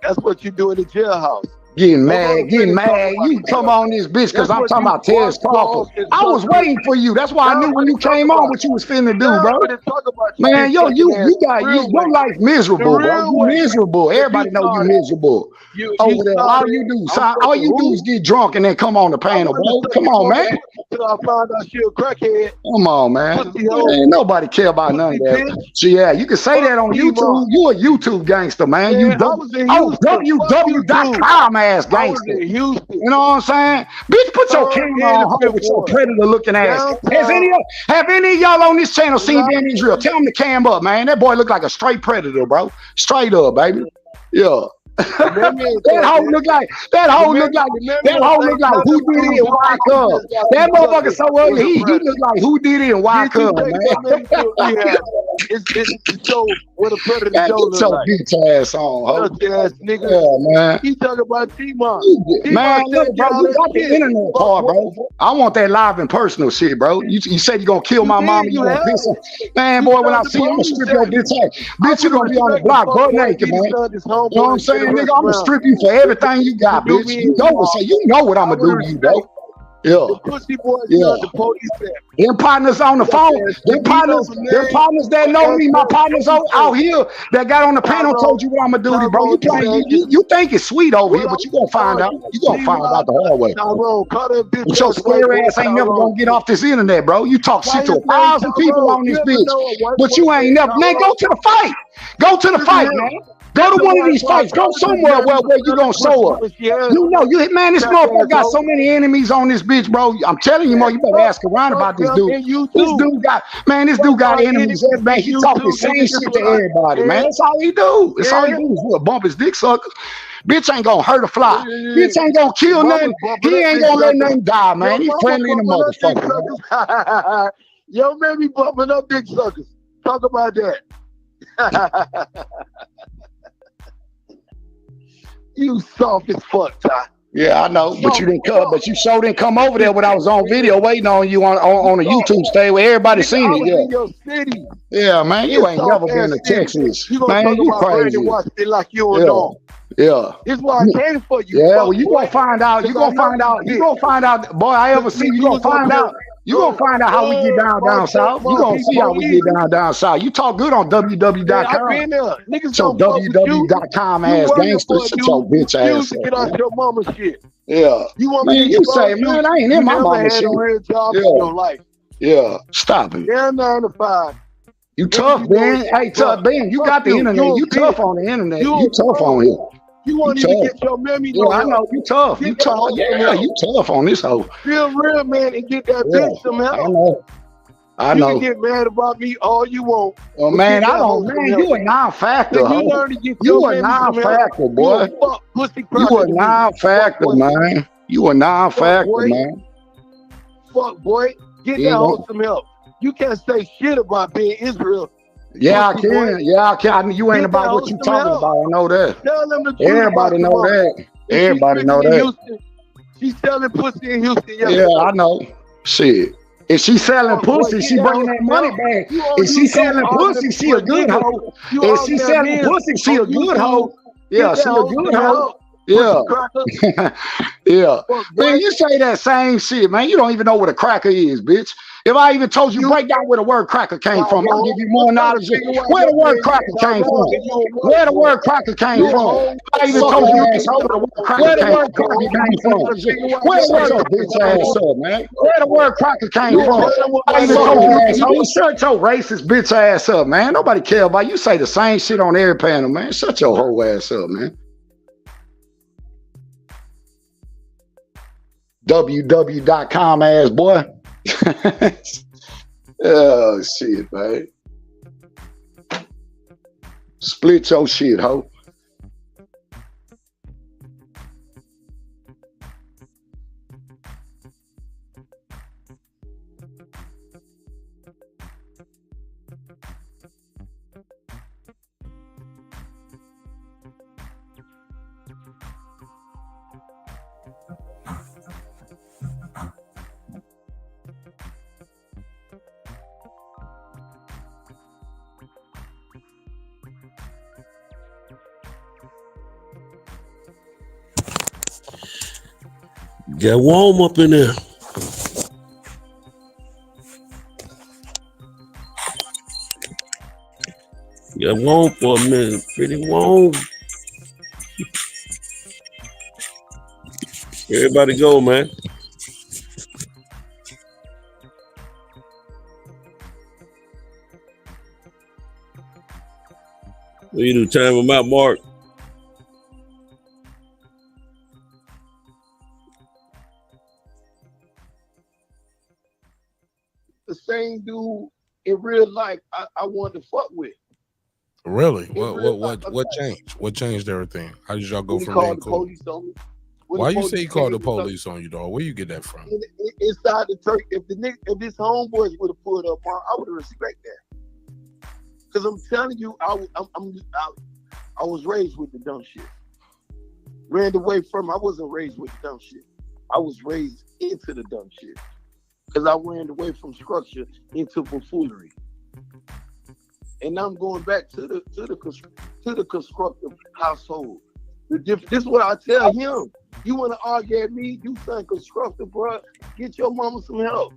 That's what you do in the jailhouse. Getting mad. You come on this bitch because I'm talking about Terrence Crawford. I was waiting for you. That's why I knew when you came on what you was finna do, bro. Man, your life miserable, bro. You miserable. Everybody know you miserable. Over there, all you do is get drunk and then come on the panel, bro. Come on, man. Till I found out she a crackhead. Come on, man. Ain't nobody care about none of that. So yeah, you can say that on YouTube. You a YouTube gangster, man. You www.com ass gangster. You know what I'm saying? Bitch, put your camera on with your predator looking ass. Have any of y'all on this channel seen Ben Israel? Tell him to cam up, man. That boy look like a straight predator, bro. Straight up, baby. Yeah. That hoe look like who did it and why come. That motherfucker so ugly. He look like who did it and why come, man. It's show what a predator man, show look like. Get your bitch ass on, ho. Ass nigga. Yeah, man. He talking about T-Mon. Man, look, bro, you got the internet part, bro. I want that live and personal shit, bro. You said you gonna kill my mama, you gonna piss her. Man, boy, when I see you, I'm gonna strip your bitch ass. Bitch, you gonna be on the block butt naked, man. You know what I'm saying, nigga? I'm gonna strip you for everything you got, bitch. You know what I'm gonna do to you, bro. Yeah. Them partners on the phone. Them partners that know me, my partners out here that got on the panel told you what I'm gonna do to you, bro. You think it's sweet over here, but you gonna find out. You gonna find out the hard way. But your square ass ain't never gonna get off this internet, bro. You talk shit to 1,000 people on this bitch, but you ain't never. Man, go to the fight. Go to the fight, man. Go to one of these fights. Go somewhere where you gonna show up. You know, man, this motherfucker got so many enemies on this bitch, bro. I'm telling you, you better ask around about this dude. This dude got enemies. Man, he talk the same shit to everybody, man. That's all he do. That's all he do is bump his dick sucker. Bitch ain't gonna hurt a fly. Bitch ain't gonna kill nothing. He ain't gonna let nothing die, man. He friendly in the motherfucker. Yo, man, be bumping up dick suckers. Talk about that. You soft as fuck, Ty. Yeah, I know, but you didn't come. But you sure didn't come over there when I was on video waiting on you on a YouTube stage where everybody seen it. Yeah, in your city. Yeah, man, you ain't never been to Texas. Man, you crazy. Like you don't know. Yeah. This is why I came for you. Yeah, well, you gonna find out. You gonna find out. You gonna find out. Boy, I ever see you gonna find out. You gonna find out how we get down south. You gonna see how we get down south. You talk good on www.com. So www.com ass gangster. Shut your bitch ass up. Get out your mama shit. Yeah. You want me? You say, man, I ain't in my mama shit. Real job in your life. Yeah. Stop it. Down 9 to 5. You tough, Ben. Hey, tough, Ben. You got the internet. You tough on the internet. You tough on here. You won't even get your mammy. Yeah, I know. You tough. You tough. Yeah, you tough on this hoe. Feel real, man, and get that bitch some help. I know. You can get mad about me all you want. Well, man, I don't. Man, you a non-factor. You a non-factor, boy. You a non-factor, man. You a non-factor, man. Fuck, boy. Get that hoe some help. You can't say shit about being Israel. Yeah, I can. Yeah, I can. You ain't about what you talking about. I know that. Everybody know that. Everybody know that. She's selling pussy in Houston. Yeah, I know. Shit. If she selling pussy, she bringing that money back. If she selling pussy, she a good hoe. If she selling pussy, she a good hoe. Yeah, she a good hoe. Yeah. Yeah. Man, you say that same shit, man. You don't even know what a cracker is, bitch. If I even told you break down where the word cracker came from, I'll give you more knowledge. Where the word cracker came from? Where the word cracker came from? I even told you asshole where the word cracker came from. Where the word bitch ass up, man? Where the word cracker came from? I even told you asshole. Shut your racist bitch ass up, man. Nobody care about you. Say the same shit on every panel, man. Shut your whole ass up, man. www.com ass boy. Oh shit, man. Split your shit, ho. Get warm up in there. Get warm for a minute. Pretty warm. Everybody go, man. What you do? Time them out, Marq. The same dude in real life I wanted to fuck with. Really? What changed? What changed everything? How did y'all go from being cool? Why you say he called the police on you, dog? Where you get that from? Inside the church, if his homeboys would have pulled up, I would have respect that. Because I'm telling you, I was raised with the dumb shit. Ran away from. I wasn't raised with the dumb shit. I was raised into the dumb shit. Because I ran away from structure into buffoonery. And I'm going back to the constructive household. This is what I tell him. You want to argue at me? You sound constructive, bro. Get your mama some help.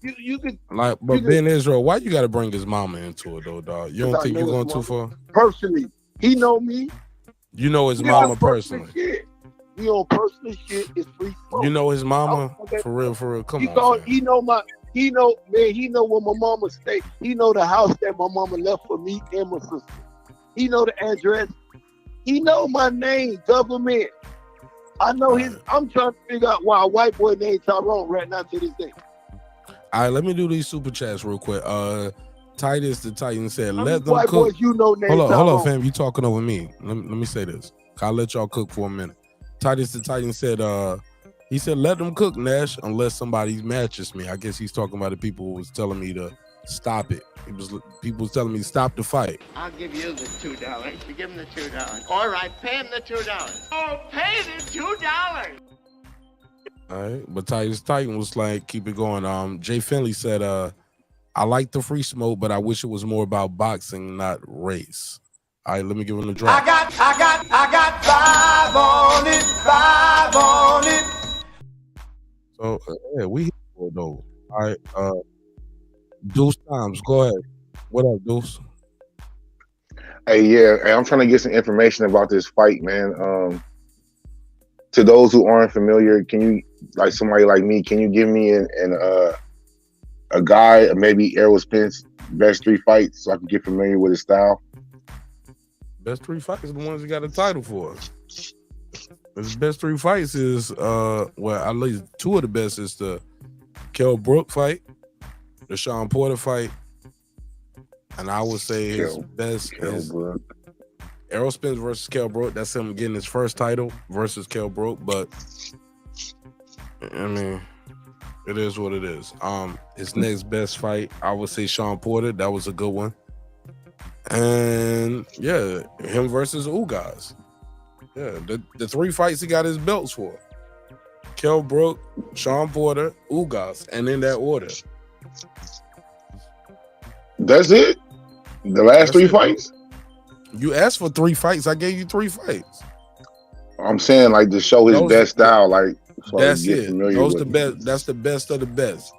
You could like, but Ben Israel, why you got to bring his mama into it though, dog? You don't think you're going too far? Personally, he know me. You know his mama personally. We on personal shit. It's free smoke. You know his mama for real. Come on. He know where my mama stay. He know the house that my mama left for me and my sister. He know the address. He know my name, government. I know his. I'm trying to figure out why a white boy named Tyrone right now to this day. All right, let me do these super chats real quick. Titus the Titan said, "Let them white cook." Boys you know named hold Tyrone. on, fam. You talking over me? Let me say this. I'll let y'all cook for a minute. Titus the Titan said, he said, "Let them cook, Nash, unless somebody matches me." I guess he's talking about the people who was telling me to stop it. People was telling me to stop the fight. I'll give you the $2. You give him the $2. All right, pay him the $2. Oh, pay the $2. All right, but Titus Titan was like, keep it going. Jay Finley said, "I like the free smoke, but I wish it was more about boxing, not race." All right, let me give him the drop. I got 5 on it. So yeah, we here for it though. All right, Deuce Times, go ahead. What up, Deuce? Hey, I'm trying to get some information about this fight, man. To those who aren't familiar, can you, like somebody like me, can you give me a guy, maybe Errol Spence best 3 fights, so I can get familiar with his style? Best 3 fights are the ones he got a title for. His best 3 fights is well, at least 2 of the best is the Kell Brook fight, the Shawn Porter fight, and I would say his best is Errol Spence versus Kell Brook. That's him getting his first title versus Kell Brook, but I mean, it is what it is. His next best fight, I would say Shawn Porter. That was a good one. And yeah, him versus Ugas. Yeah, the 3 fights he got his belts for. Kell Brook, Shawn Porter, Ugas, and in that order. That's it? The last 3 fights? You asked for 3 fights. I gave you 3 fights. I'm saying like to show his best style, like so that's I get it. familiar Those with the best. That's the best of the best.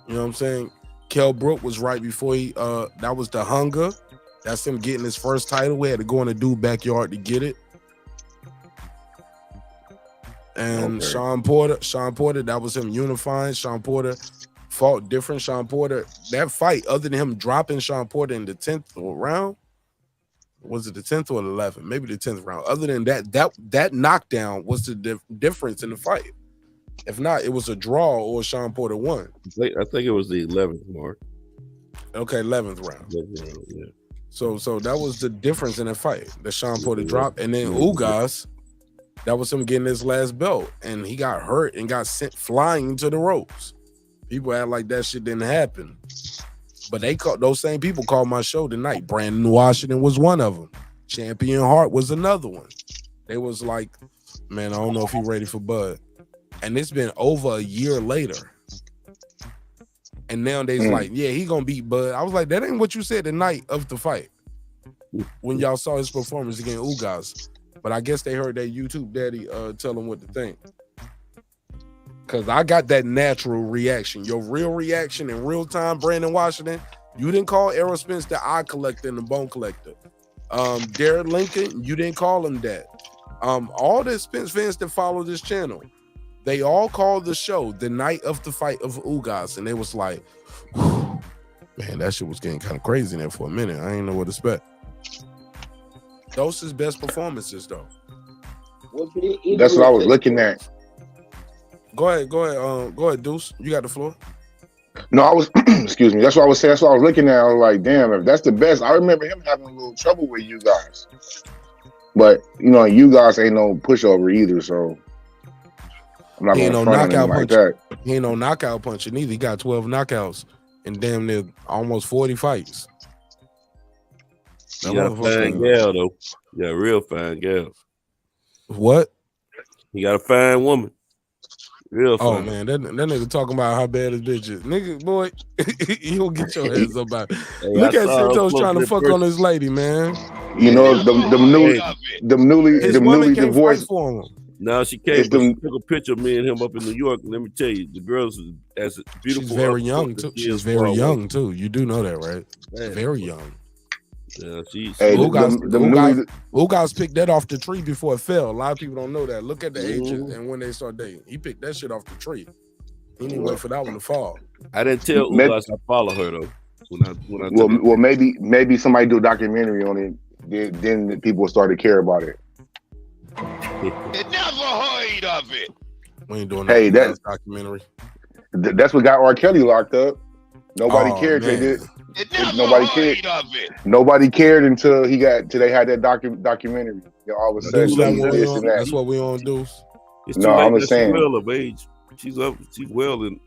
You know what I'm saying? Kell Brook was right before he that was the hunger. That's him getting his first title. We had to go in the dude backyard to get it. And Shawn Porter, that was him unifying. Shawn Porter fought different. Shawn Porter, that fight, other than him dropping Shawn Porter in the 10th round, was it the 10th or the 11th? Maybe the 10th round. Other than that knockdown was the difference in the fight. If not, it was a draw or Shawn Porter won. I think it was the 11th, Marq. Okay, 11th round. 11th round, yeah. So that was the difference in the fight. The Shawn Porter drop, and then Ugas, that was him getting his last belt, and he got hurt and got sent flying into the ropes. People act like that shit didn't happen, but those same people called my show tonight. Brandon Washington was one of them. Champion Hart was another one. They was like, man, I don't know if he ready for Bud, and it's been over a year later. And nowadays, like, yeah, he gonna beat Bud. I was like, that ain't what you said the night of the fight when y'all saw his performance against Ugas. But I guess they heard that YouTube daddy tell him what to think. Cause I got that natural reaction. Your real reaction in real time, Brandon Washington. You didn't call Errol Spence the eye collector and the bone collector. Derek Lincoln, you didn't call him that. All the Spence fans that follow this channel, they all called the show the night of the fight of Ugas, and it was like, whew, man, that shit was getting kind of crazy in there for a minute. I didn't know what to expect. Those his best performances, though. That's what I was looking at. Go ahead, Deuce. You got the floor. No, I was, excuse me. That's what I was saying. That's what I was looking at. I was like, damn, if that's the best. I remember him having a little trouble with you guys. But, you know, you guys ain't no pushover either, so I'm not going to front on him like that. He ain't no knockout puncher neither. He got 12 knockouts and damn near almost 40 fights. He got a fine gal, though. Yeah, real fine gal. What? He got a fine woman. Real fine. Oh, man, that nigga talking about how bad his bitch is. Nigga, boy, you don't get your hands up about it. Hey, look at Santos trying to fuck on his lady, man. You know, them newly divorced. For him. No, she came. She took a picture of me and him up in New York. Let me tell you, the girl's as beautiful. She's very young too. She's very young too. You do know that, right? Man, very young. Yeah, she's. Hey, Ugas picked that off the tree before it fell. A lot of people don't know that. Look at the ages and when they start dating. He picked that shit off the tree. He didn't wait for that one to fall. I didn't tell Ugas I follow her though. Well, maybe somebody do a documentary on it. Then the people will start to care about it. Never heard of it. We ain't doing that documentary. That's what got R. Kelly locked up. Nobody cared. Man. They did. Nobody cared. Nobody cared until they had that documentary. All of a sudden, that's what we on, Deuce. No, I'm just saying. She's well of age. She's up. She's well in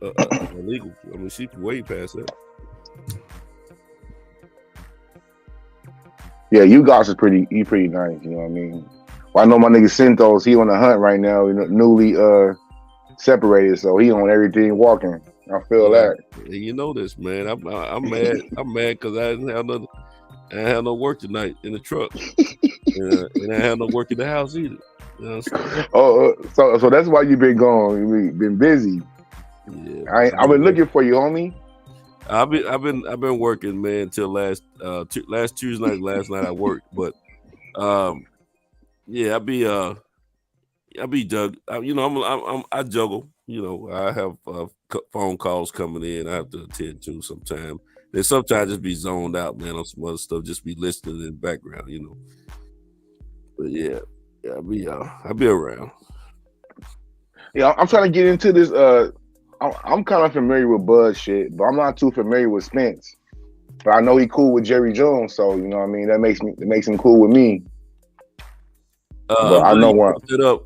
legal. I mean, she's way past that. Yeah, you guys is pretty nice. You know what I mean? Well, I know my nigga Santos. He on the hunt right now. You know, newly separated, so he on everything walking. I feel that. You know this, man. I'm mad. I'm mad because I didn't have no work tonight in the truck, and I had no work in the house either. You know what I'm saying? So that's why you been gone. You been busy. Yeah, I've been looking for you, homie. I've been working, man, till last Tuesday night. Last night I worked, but yeah, I be I juggle. You know, I have phone calls coming in I have to attend to sometimes. Then sometimes just be zoned out, man, on some other stuff, just be listening in the background, you know. But yeah, I be around. Yeah, I'm trying to get into this. I'm kind of familiar with Bud shit, but I'm not too familiar with Spence. But I know he cool with Jerry Jones, so you know what I mean. That makes him cool with me. But I know what it up,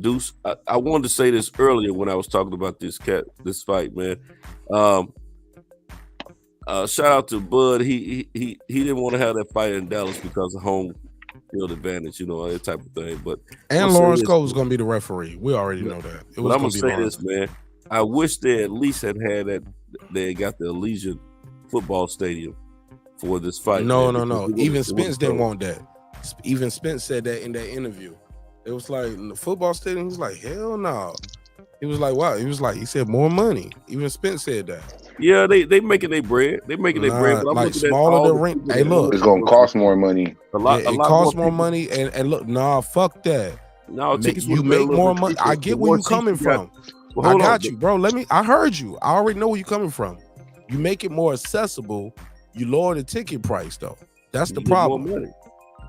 Deuce. I wanted to say this earlier when I was talking about this fight, man. Shout out to Bud. He didn't want to have that fight in Dallas because of home field advantage, you know, that type of thing. But Lawrence Cole was going to be the referee. We already know that. But I'm gonna say this, man. I wish they at least had that. They got the Allegiant football stadium for this fight. No. Even Spence didn't want that. Even Spence said that in that interview. It was like in the football stadium. He was like, hell no. He was like, wow. He said more money. Even Spence said that. Yeah, they making their bread. They making their bread. But I'm like smaller the ring. Hey, look, it's gonna cost more money. It costs more money. And look, fuck that. No, you make more money. I get where you coming from. I got you, bro. I heard you. I already know where you're coming from. You make it more accessible. You lower the ticket price, though. That's the problem.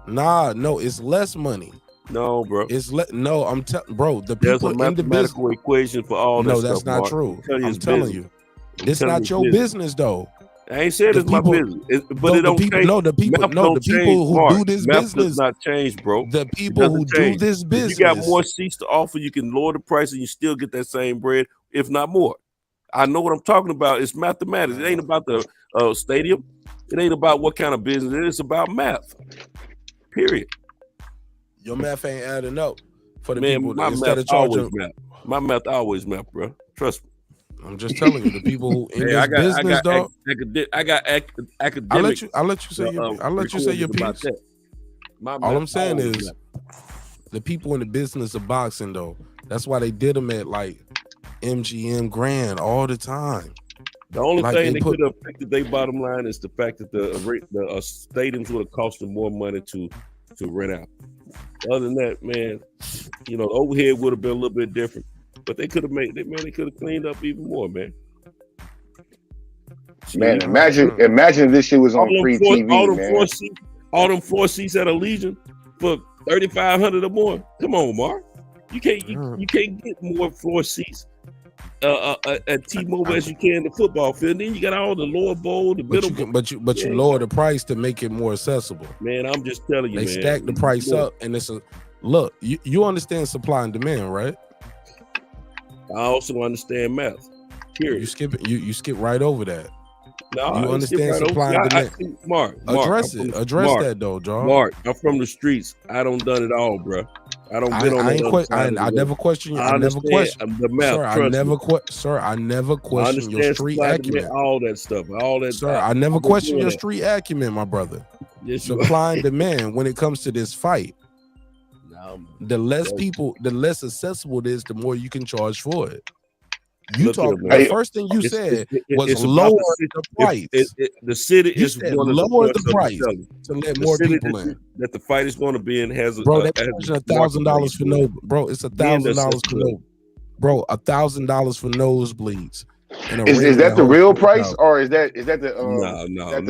No, it's less money. No, bro. No, I'm telling, bro. The people in the business equation for all. No, that's not true. I'm telling you, it's not your business, though. I ain't saying it's my business, but it don't change. No, the people who do this business does not change, bro. The people who do this business, if you got more seats to offer, you can lower the price and you still get that same bread, if not more. I know what I'm talking about. It's mathematics. It ain't about the stadium. It ain't about what kind of business it is. It's about math. Period. Your math ain't adding up for the people. My math always math. My math always math, bro. Trust me. I'm just telling you, the people who in this business, dog. I got academic. I'll let you say your piece. All I'm saying is the people in the business of boxing, though. That's why they did them at like MGM Grand all the time. The only thing that could have affected their bottom line is the fact that the stadiums would have cost them more money to rent out. Other than that, man, you know, the overhead would have been a little bit different. But they could have they could have cleaned up even more, man. Man, imagine if this shit was on free TV, man. All them floor seats at Allegiant for $3,500 or more. Come on, Mark. You can't get more floor seats at T-Mobile as you can the football field. Then you got all the lower bowl, the middle. But you lower the price to make it more accessible. Man, I'm just telling you, they stack the price up, and it's a look. You understand supply and demand, right? I also understand math. Period. You skip right over that. No, you understand supply and demand. Mark, address that though, John. Mark, I'm from the streets. I don't done it all, bro. I don't been on that. I never question you. I never question the math. Sir, I never question your street acumen. All that stuff. All that. Sir, I never question your street acumen, my brother. Yes, supply and demand when it comes to this fight. The less people, the less accessible it is, the more you can charge for it. The first thing you said was lower the price. The city is lower the price to let more people in. That the fight is going to be in has bro. They're charging $1,000 for no, bro. It's $1,000 for no, bro. $1,000 for nosebleeds. Is that the real price, or is that the no?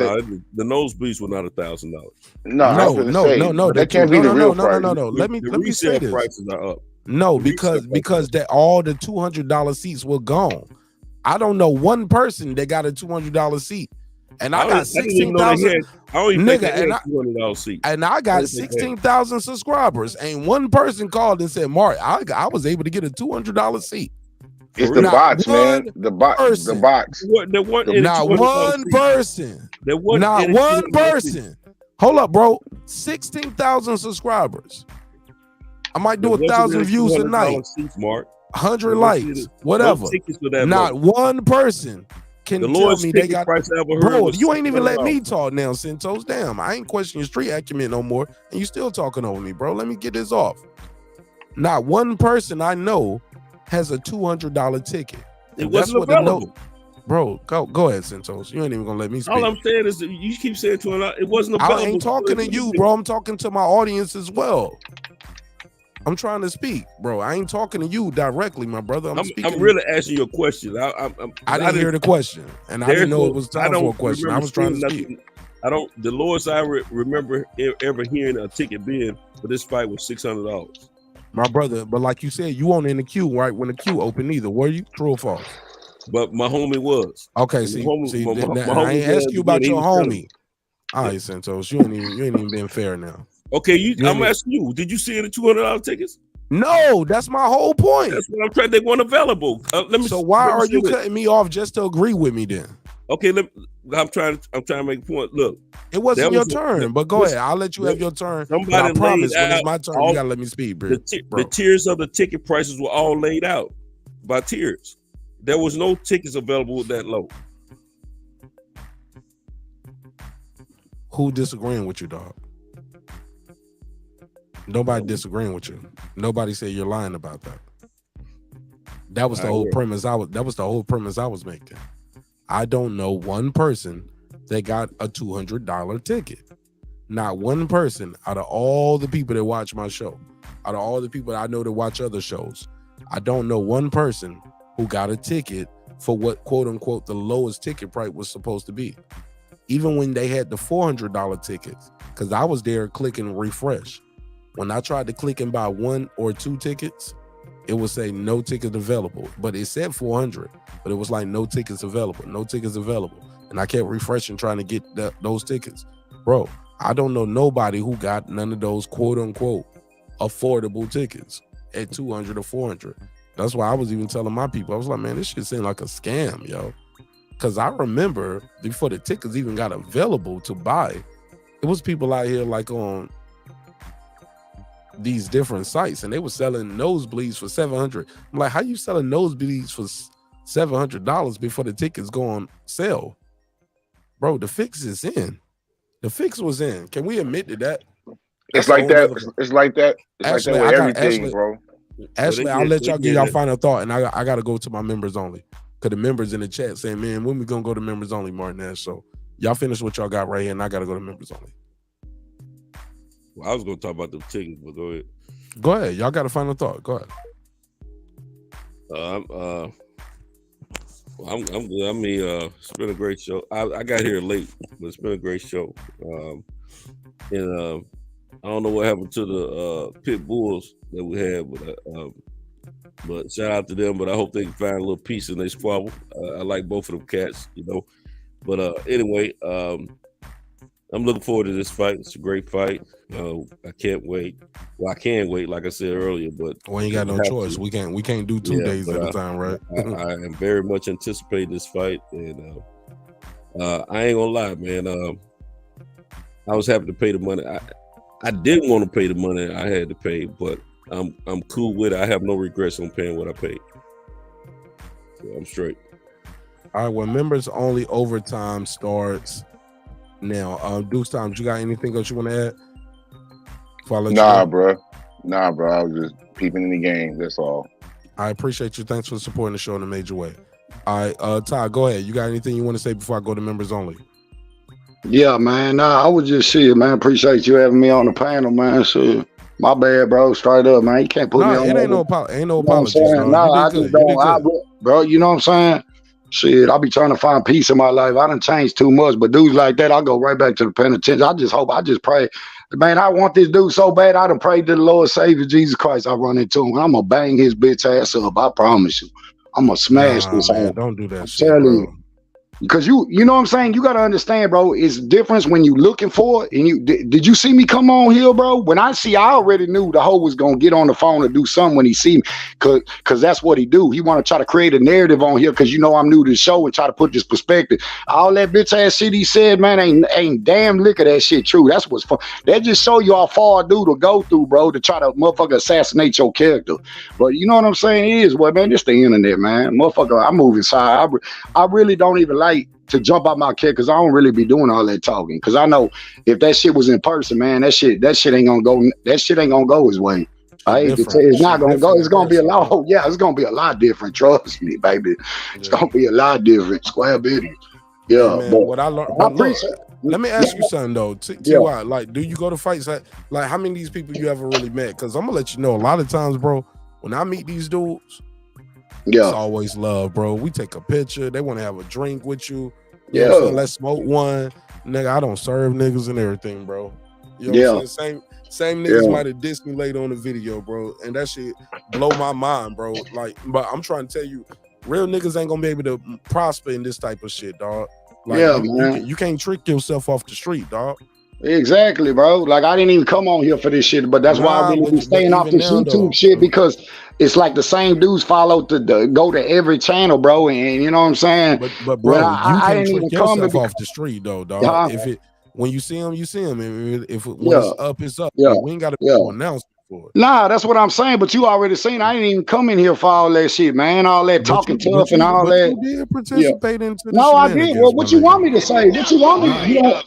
The nosebleeds were not $1,000. No. That can't be the real price. No. Let me say this. Prices are up. No, because that all the $200 seats were gone. I don't know one person that got a $200 seat, and I got 16,000. And I got 16,000 subscribers. And one person called and said, "Mark, I was able to get a $200 seat." It's the bots, man. The bots. Not one person. Not one person. Hold up, bro. 16,000 subscribers. I might do 1,000 views a night. 100 likes, whatever. Not one person can tell me they got. Bro, you ain't even let me talk now, Santos. Damn, I ain't questioning your street acumen no more, and you still talking over me, bro. Let me get this off. Not one person I know has a $200 ticket. It wasn't available. Bro, go ahead, Santos. You ain't even gonna let me speak. All I'm saying is that you keep saying it wasn't available. I ain't talking to you, bro. I'm talking to my audience as well. I'm trying to speak, bro. I ain't talking to you directly, my brother. I'm really asking you a question. I didn't hear the question, and I didn't know it was time for a question. I was trying to speak. The lowest I remember ever hearing a ticket being for this fight was $600. My brother, but like you said, you weren't in the queue right when the queue opened either. Were you? True or false? But my homie was. Okay, I ain't ask you about your homie. All right, Santos, you ain't even been fair now. Okay, I'm asking you. Did you see any $200 tickets? No, that's my whole point. That's what I'm trying. They weren't available. So why are you cutting me off just to agree with me then? Okay, I'm trying to make a point. Look, it wasn't your turn, but go ahead. I'll let you have your turn. But I promise when it's my turn, you gotta let me speak, bro. The tiers of the ticket prices were all laid out by tiers. There was no tickets available that low. Who disagreeing with you, dog? Nobody disagreeing with you. Nobody said you're lying about that. That was the whole premise. That was the whole premise I was making. I don't know one person that got a $200 ticket. Not one person out of all the people that watch my show, out of all the people I know that watch other shows, I don't know one person who got a ticket for what quote unquote the lowest ticket price was supposed to be. Even when they had the $400 tickets, because I was there clicking refresh. When I tried to click and buy 1 or 2 tickets, it would say no ticket available, but it said 400, but it was like no tickets available, no tickets available. And I kept refreshing trying to get those tickets. Bro, I don't know nobody who got none of those quote unquote affordable tickets at 200 or 400. That's why I was even telling my people, I was like, man, this shit seemed like a scam, yo. Because I remember before the tickets even got available to buy, it was people out here like on these different sites and they were selling nosebleeds for $700. I'm like, how you selling nosebleeds for $700 before the tickets go on sale? Bro, the fix is in. The fix was in. Can we admit to that? It's like that. It's like that with everything, bro. Ashley, I'll let y'all give y'all final thought, and I got to go to my members only. Because the members in the chat saying, man, when we going to go to members only, Mark Nash? So y'all finish what y'all got right here, and I got to go to members only. Well, I was going to talk about the tickets, but go ahead. Go ahead. Y'all got a final thought. Go ahead. I'm good. I mean, it's been a great show. I got here late, but it's been a great show. And I don't know what happened to the pit bulls that we had, but shout out to them. But I hope they can find a little peace in their squabble. I like both of them cats, you know. But anyway, I'm looking forward to this fight. It's a great fight. I can't wait. Well, I can wait, like I said earlier, but we ain't got no choice. We can't do 2 days at a time, right? I am very much anticipating this fight, and I ain't gonna lie, man. I was happy to pay the money. I didn't want to pay the money I had to pay, but I'm cool with it. I have no regrets on paying what I paid. So I'm straight. All right, well, members only overtime starts now. Deuce Times, you got anything else you want to add? Nah, bro. I was just peeping in the game. That's all. I appreciate you. Thanks for supporting the show in a major way. All right, Ty, go ahead. You got anything you want to say before I go to members only? Yeah, man. Nah, I was just shit, man. Appreciate you having me on the panel, man. Shit. My bad, bro. Straight up, man. You can't put me on. It ain't no apologies, dog. No, I just don't. Bro, you know what I'm saying? Shit, I be trying to find peace in my life. I done changed too much, but dudes like that, I go right back to the penitentiary. I just pray. Man, I want this dude so bad. I done prayed to the Lord Savior Jesus Christ. I run into him. I'm gonna bang his bitch ass up. I promise you. I'm gonna smash this. Man, don't do that. I'm telling you. Because you know what I'm saying? You got to understand, bro, it's difference when you looking for it. And you did you see me come on here, bro? When I already knew the hoe was going to get on the phone and do something when he see me. Because that's what he do. He want to try to create a narrative on here because you know I'm new to the show and try to put this perspective. All that bitch ass shit he said, man, ain't damn lick of that shit true. That's what's fun. That just show you how far a dude will go through, bro, to try to motherfucker assassinate your character. But you know what I'm saying? It is, well, man, it's the internet, man. Motherfucker, I move inside. I really don't even like to jump out my chair because I don't really be doing all that talking. Because I know if that shit was in person, man, that shit ain't gonna go. That shit ain't gonna go his way. I hate to tell you, it's not gonna go. It's gonna be a lot. Oh, yeah, it's gonna be a lot different. Trust me, baby. It's gonna be a lot different. Square business. Yeah. Man, what I learned. Let me ask you something though. T.Y., like, do you go to fights? Like, how many of these people you ever really met? Because I'm gonna let you know. A lot of times, bro, when I meet these dudes. It's always love, bro. We take a picture. They want to have a drink with you. You know what I'm saying? Let's smoke one. Nigga, I don't serve niggas and everything, bro. You know what I'm saying? Same niggas might have dissed me later on the video, bro. And that shit blow my mind, bro. Like, but I'm trying to tell you, real niggas ain't gonna be able to prosper in this type of shit, dog. Like, man. You can't trick yourself off the street, dog. Exactly, bro. Like, I didn't even come on here for this shit, but that's why I really be staying off this YouTube shit because it's like the same dudes follow go to every channel, bro. And you know what I'm saying? But bro, you can trick yourself off the street, though, dog. When you see him, you see him. When it's up, it's up. We ain't got to announce. Nah, that's what I'm saying. But you already seen. I didn't even come in here for all that shit, man. All that talking tough and all that. You did participate into the No, I did. Well, what you want me to say? What you want me?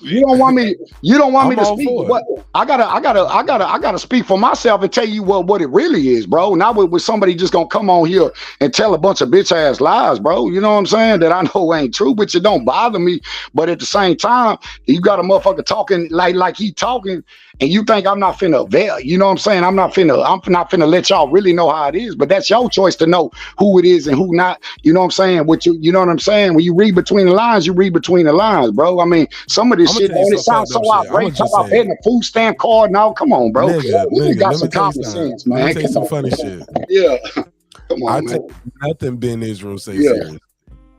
You don't want me. You don't want me to speak. What I gotta speak for myself and tell you what it really is, bro. Not with somebody just gonna come on here and tell a bunch of bitch ass lies, bro. You know what I'm saying? That I know ain't true, but it don't bother me. But at the same time, you got a motherfucker talking like he talking. And you think I'm not finna you know what I'm saying? I'm not finna let y'all really know how it is, but that's your choice to know who it is and who not. You know what I'm saying? You know what I'm saying? When you read between the lines, you read between the lines, bro. I mean, some of this shit only sounds so outrageous. Talk about getting a food stamp card now. Come on, bro. We got some common sense, man. Let me tell you some funny shit. Yeah. Come on, I man. take nothing Ben Israel say serious.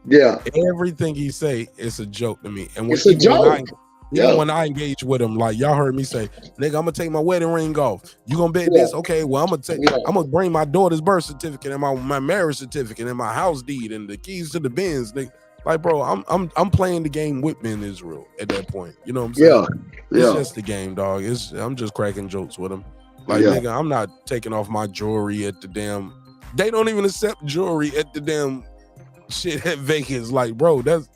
Yeah. Everything he say, it's a joke to me. And it's a joke. When I engage with him, like y'all heard me say, nigga, I'm gonna take my wedding ring off. You gonna bet this? Okay, well, I'm gonna bring my daughter's birth certificate and my marriage certificate and my house deed and the keys to the Benz, nigga. Like, bro, I'm playing the game with Ben Israel at that point. You know what I'm saying? It's just the game, dog. I'm just cracking jokes with him. Like, nigga, I'm not taking off my jewelry at the damn. They don't even accept jewelry at the damn shit at Vegas. Like, bro, that's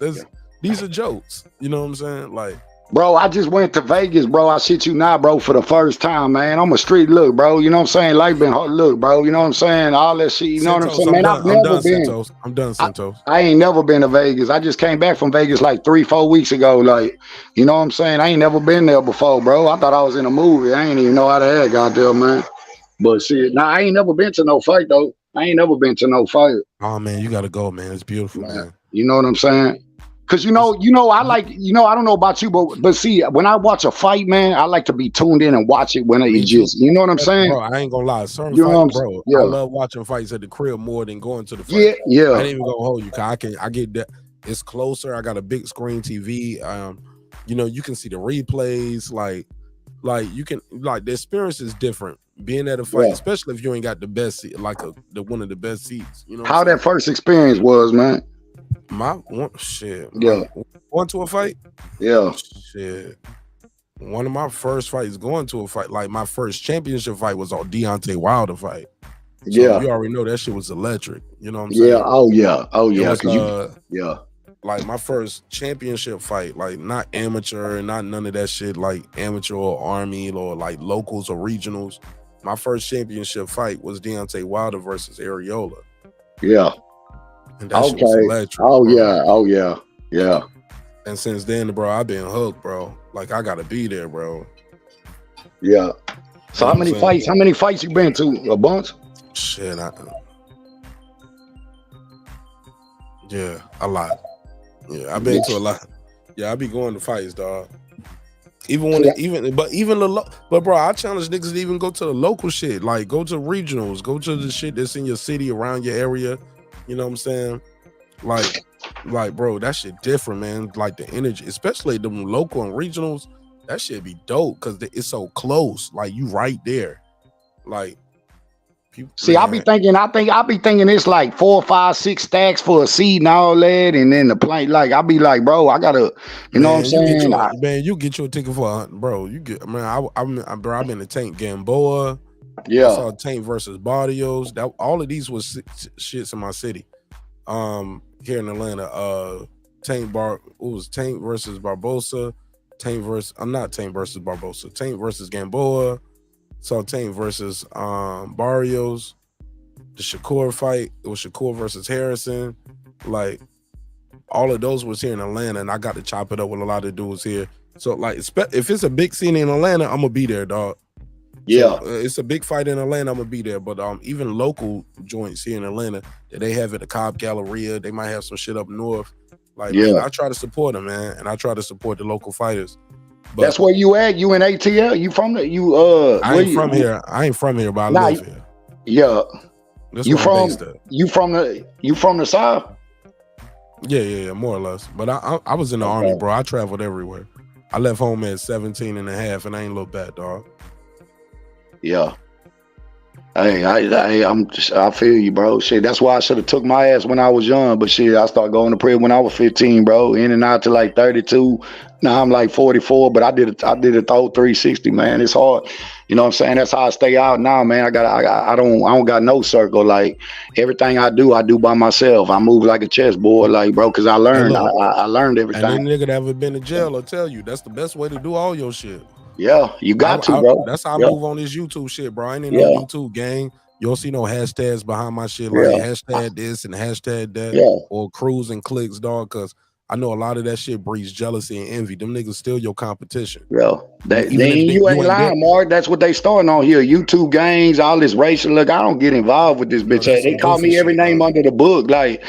these are jokes. You know what I'm saying? Like. Bro, I just went to Vegas, bro. I shit you not, bro, for the first time, man. I'm a street look, bro. You know what I'm saying? Life been hard look, bro. You know what I'm saying? All that shit. You know what I'm saying? Man, I've never been. I'm done, Santos. I ain't never been to Vegas. I just came back from Vegas like 3-4 weeks ago. Like, you know what I'm saying? I ain't never been there before, bro. I thought I was in a movie. I ain't even know how to act out there, man. But shit, nah, I ain't never been to no fight though. I ain't never been to no fight. Oh man, you gotta go, man. It's beautiful, man. You know what I'm saying? Cause you know, I like, I don't know about you, but see, when I watch a fight, man, I like to be tuned in and watch it when it just, you know what I'm saying? Bro, I ain't gonna lie. Certain You know what I'm fights, bro, saying? Yeah. I love watching fights at the crib more than going to the fight. Yeah. I ain't even gonna hold you, cause I get that. It's closer. I got a big screen TV. You know, you can see the replays. Like you can, like, the experience is different. Being at a fight, especially if you ain't got the best seat, like one of the best seats. You know how that first experience was, man. Going to a fight? Yeah. Shit. One of my first fights going to a fight, like my first championship fight was on Deontay Wilder fight. So you already know that shit was electric. You know what I'm saying? Yeah. Oh yeah. It was, like my first championship fight, like not amateur and not none of that shit, like amateur or army or like locals or regionals. My first championship fight was Deontay Wilder versus Areola. Yeah. And that shit was electric. Yeah. And since then, bro, I've been hooked, bro. Like I gotta be there, bro. Yeah. So how many fights? How many fights you been to? A bunch? Shit, yeah, a lot. Yeah, I've been to a lot. Yeah, I be going to fights, dog. But bro, I challenge niggas to even go to the local shit. Like go to regionals, go to the shit that's in your city, around your area. You know what I'm saying? Like, bro, that shit different, man. Like the energy, especially them local and regionals, that shit be dope because it's so close. Like you right there. Like, people, see, I be thinking it's like 4, 5, 6 stacks for a seat and all that, and then the plane. Like I be like, bro, I gotta, you know what I'm saying? You get you a ticket for bro. You get, man. I've been to Tank Gamboa. Yeah, I saw Tank versus Barrios. That all of these was shits in my city. Here in Atlanta, Tank versus Barbosa, Tank versus Barbosa, Tank versus Gamboa, saw Tank versus Barrios, the Shakur fight, it was Shakur versus Harrison. Like all of those was here in Atlanta, and I got to chop it up with a lot of dudes here. So like, if it's a big scene in Atlanta, I'm gonna be there, dog. Yeah, so, it's a big fight in Atlanta, I'm gonna be there. But even local joints here in Atlanta that they have at the Cobb Galleria, they might have some shit up north. Like, man, I try to support them, man, and I try to support the local fighters. But that's where you at. You in ATL? You from the I ain't from here. I ain't from here, but I live here. Yeah. That's you from the South? Yeah, more or less. But I was in the Army, bro. I traveled everywhere. I left home at 17 and a half, and I ain't look back, dog. Yeah. Hey, I feel you, bro. Shit, that's why I should have took my ass when I was young. But shit, I started going to prison when I was 15, bro. In and out to like 32. Now I'm like 44, but I did a throw 360, man. It's hard. You know what I'm saying? That's how I stay out now, man. I don't got no circle. Like everything I do by myself. I move like a chessboard, like, bro, because I learned. I learned everything. And any nigga that ever been to jail will tell you that's the best way to do all your shit. Yeah, you got to, bro. That's how I move on this YouTube shit, bro. I ain't in no YouTube gang. You don't see no hashtags behind my shit, like hashtag this and hashtag that, or crews and clicks, dog, because I know a lot of that shit breeds jealousy and envy. Them niggas still your competition. Yeah, you ain't lying, Mark. That's what they starting on here. YouTube gangs, all this racial. Look, I don't get involved with this bitch. They call me every name under the book. Like,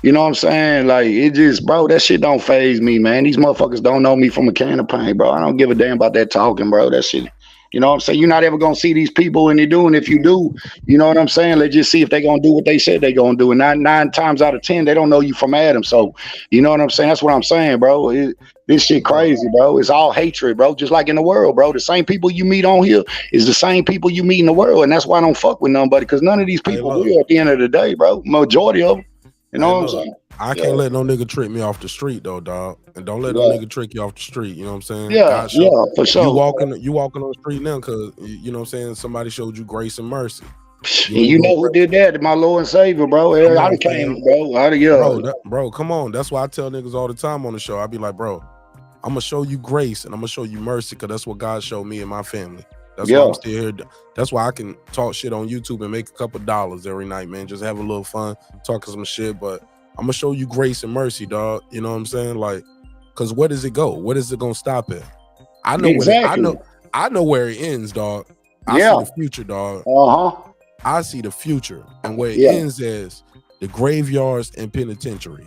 you know what I'm saying? Like, it just, bro, that shit don't faze me, man. These motherfuckers don't know me from a can of paint, bro. I don't give a damn about that talking, bro. That shit. You know what I'm saying? You're not ever gonna see these people when they're doing. If you do, you know what I'm saying? Let's just see if they're gonna do what they said they're gonna do. And nine times out of 10, they don't know you from Adam. So, you know what I'm saying? That's what I'm saying, bro. This shit crazy, bro. It's all hatred, bro. Just like in the world, bro. The same people you meet on here is the same people you meet in the world, and that's why I don't fuck with nobody, because none of these people will at the end of the day, bro. Majority of them. You know what I'm saying? I can't let no nigga trick me off the street though, dog. And don't let no nigga trick you off the street. You know what I'm saying? Yeah, for sure. You walking on the street now because you know what I'm saying, somebody showed you grace and mercy. You know who did that? My Lord and Savior, bro. I came, bro. Bro, come on. That's why I tell niggas all the time on the show. I be like, bro, I'm gonna show you grace and I'm gonna show you mercy, because that's what God showed me and my family. That's why I'm still here. That's why I can talk shit on YouTube and make a couple dollars every night, man. Just have a little fun, talking some shit. But I'm gonna show you grace and mercy, dog. You know what I'm saying? Like, cause where does it go? What is it gonna stop at? I know I know where it ends, dog. I see the future, dog. I see the future, and where it ends is the graveyards and penitentiary.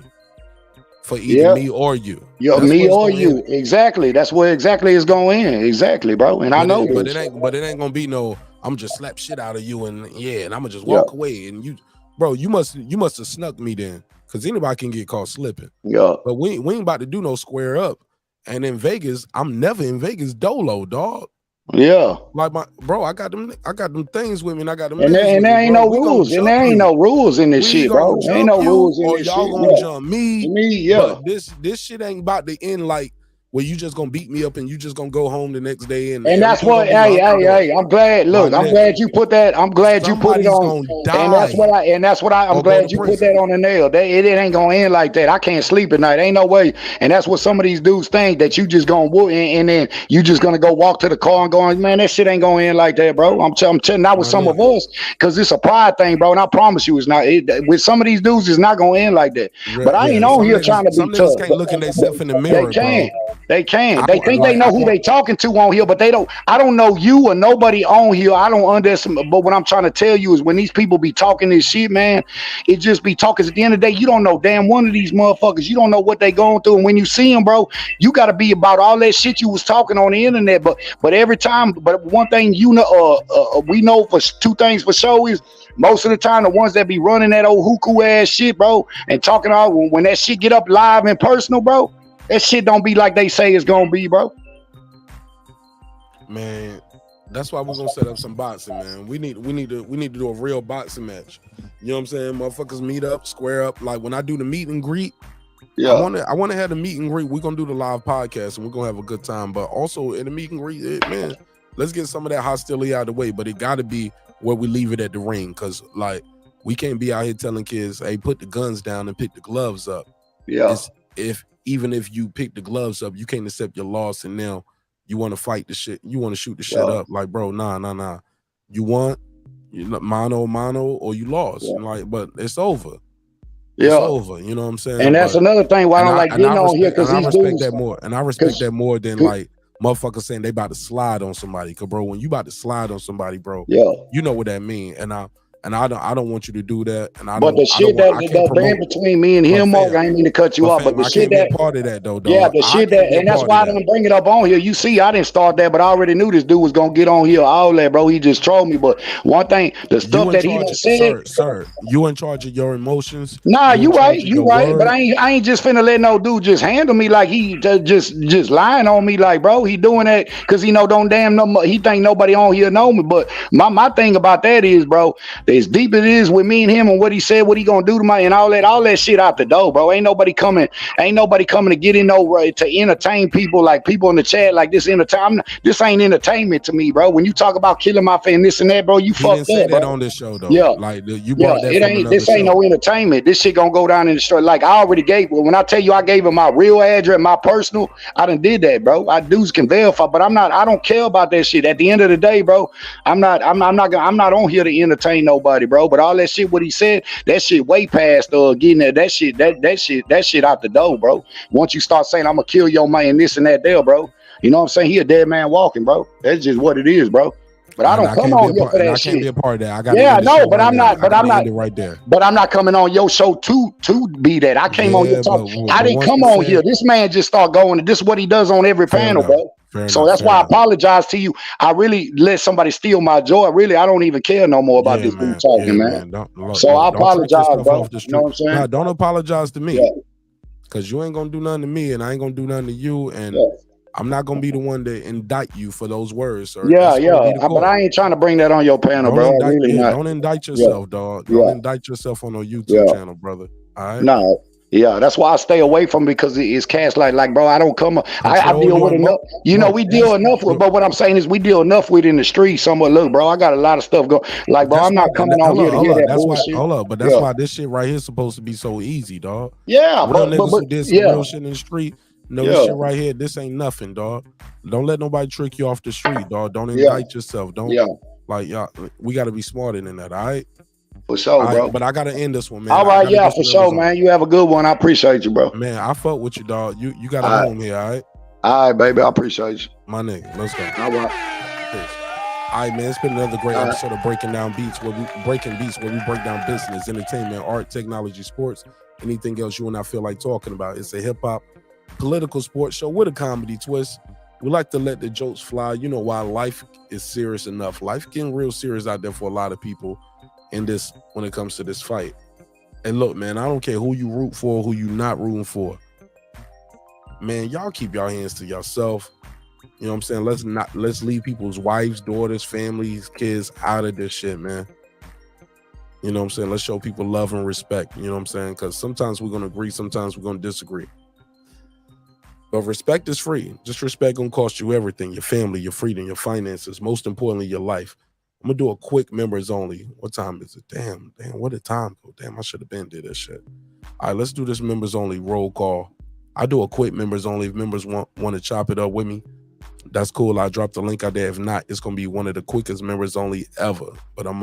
For either me or you. Me or you. Exactly. That's where exactly it's going in. Exactly, bro. And I know but it ain't gonna be no, I'm just slap shit out of you and and I'm gonna just walk away. And you, bro, you must have snuck me then. Cause anybody can get caught slipping. But we ain't about to do no square up. And in Vegas, I'm never in Vegas dolo, dog. Like I got them things with me, and I got them. And there ain't no rules, and there ain't no rules in this shit, bro. Ain't no rules in this shit. Y'all gonna jump me, But this shit ain't about to end like where you just gonna beat me up and you just gonna go home the next day. And that's what. Hey, I'm glad. Look, I'm glad you put that. I'm glad you put it on. And that's what I'm glad you put that on the nail. It ain't gonna end like that. I can't sleep at night. Ain't no way. And that's what some of these dudes think, that you just gonna and then you just gonna go walk to the car and going, man, that shit ain't gonna end like that, bro. I'm telling not with some of us, because it's a pride thing, bro. And I promise you, it's not. With some of these dudes, it's not gonna end like that. But I ain't on here trying to be tough. Some niggas can't look at themselves in the mirror, bro. They can. They think they know who they talking to on here, but they don't. I don't know you or nobody on here. I don't understand. But what I'm trying to tell you is, when these people be talking this shit, man, it just be talking. At the end of the day, you don't know damn one of these motherfuckers. You don't know what they going through. And when you see them, bro, you got to be about all that shit you was talking on the internet. But every time, but one thing you know, we know for two things for sure is, most of the time, the ones that be running that old hookoo ass shit, bro, and talking all, when that shit get up live and personal, bro, that shit don't be like they say it's gonna be, bro. Man, that's why we're gonna set up some boxing, man. We need to do a real boxing match. You know what I'm saying? Motherfuckers meet up, square up. Like when I do the meet and greet, I wanna have the meet and greet. We're gonna do the live podcast and we're gonna have a good time. But also in the meet and greet, man, let's get some of that hostility out of the way. But it gotta be where we leave it at the ring, because like we can't be out here telling kids, hey, put the guns down and pick the gloves up. Even if you pick the gloves up, you can't accept your loss, and now you want to fight the shit. You want to shoot the shit up. Like, bro, nah. You want mano, or you lost. Like, but it's over. It's over. You know what I'm saying? And that's another thing why I don't like getting on here, because these dudes. I respect that more than like motherfuckers saying they about to slide on somebody. Cause bro, when you about to slide on somebody, bro, you know what that mean. And I don't want you to do that. And the shit that band between me and him, Marq, I ain't mean to cut you off, but the shit that part of that though, dog. Yeah, the shit that, and that's why I didn't bring it up on here. You see, I didn't start that, but I already knew this dude was gonna get on here. All that, bro. He just trolled me. But one thing, the stuff that he done said, sir, you in charge of your emotions. Nah, you right. But I ain't just finna let no dude just handle me like he just lying on me. Like, bro, he doing that because he know he think nobody on here know me. But my thing about that is, bro, as deep as it is with me and him and what he said, what he gonna do to my and all that shit out the door, bro. Ain't nobody coming to get in to entertain people, like people in the chat, like this entertainment. This ain't entertainment to me, bro. When you talk about killing my fan, this and that, bro, you fucked up. Say that bro. On this show though. Yeah, like you brought that. This ain't no entertainment. This shit gonna go down in the street. Like I already gave. When I tell you I gave him my real address, my personal, I done did that, bro. Dudes can verify, but I don't care about that shit. At the end of the day, bro, I'm not on here to entertain nobody, bro. But all that shit, what he said, that shit way past getting that shit out the door, bro. Once you start saying I'm gonna kill your man, this and that there, bro. You know what I'm saying? He a dead man walking, bro. That's just what it is, bro. But I don't come on here for that shit. I can't be a part of that. I got but I'm not right there. But I'm not coming on your show to be that. I came on here talking. I didn't come on here. This man just start going. This is what he does on every panel, bro. So that's why I apologize to you. I really let somebody steal my joy. Really, I don't even care no more about this dude talking, man. So I apologize, bro. You know what I'm saying? Nah, don't apologize to me. Because you ain't going to do nothing to me, and I ain't going to do nothing to you, and I'm not going to be the one to indict you for those words. Sir. But I ain't trying to bring that on your panel, bro. Don't indict yourself, dog. Don't indict yourself on a YouTube channel, brother. All right? No. Yeah, that's why I stay away from, because it's cast like bro, I don't come. I deal with enough. You know, we deal enough with. But what I'm saying is, we deal enough with in the street. Somewhat, look, bro, I got a lot of stuff going. Like, bro, I'm not coming on here to hear that bullshit. Hold up, but that's why this shit right here is supposed to be so easy, dog. Yeah, real niggas who did some real shit in the street. No, this shit right here, this ain't nothing, dog. Don't let nobody trick you off the street, dog. Don't indict yourself. Don't like y'all. We got to be smarter than that, all right? For sure, bro. But I got to end this one, man. All right, for sure, man. You have a good one. I appreciate you, bro. Man, I fuck with you, dog. You got a home here, all right? All right, baby. I appreciate you. My nigga, let's go. All right. Peace. All right, man. It's been another great episode of Breaking Beats, where we break down business, entertainment, art, technology, sports, anything else you and I feel like talking about. It's a hip hop, political sports show with a comedy twist. We like to let the jokes fly. You know why? Life is serious enough. Life getting real serious out there for a lot of people in this when it comes to this fight. And look, man, I don't care who you root for, who you not rooting for. Man, y'all keep y'all hands to yourself. You know what I'm saying? Let's leave people's wives, daughters, families, kids out of this shit, man. You know what I'm saying? Let's show people love and respect. You know what I'm saying? Because sometimes we're gonna agree, sometimes we're gonna disagree. But respect is free. Just respect gonna cost you everything: your family, your freedom, your finances, most importantly, your life. I'm gonna do a quick members only. What time is it? Damn, what did time go? Damn, I should have been did this shit. All right, let's do this members only roll call. I do a quick members only. If members want to chop it up with me, that's cool. I'll drop the link out there. If not, it's gonna be one of the quickest members only ever. But I'm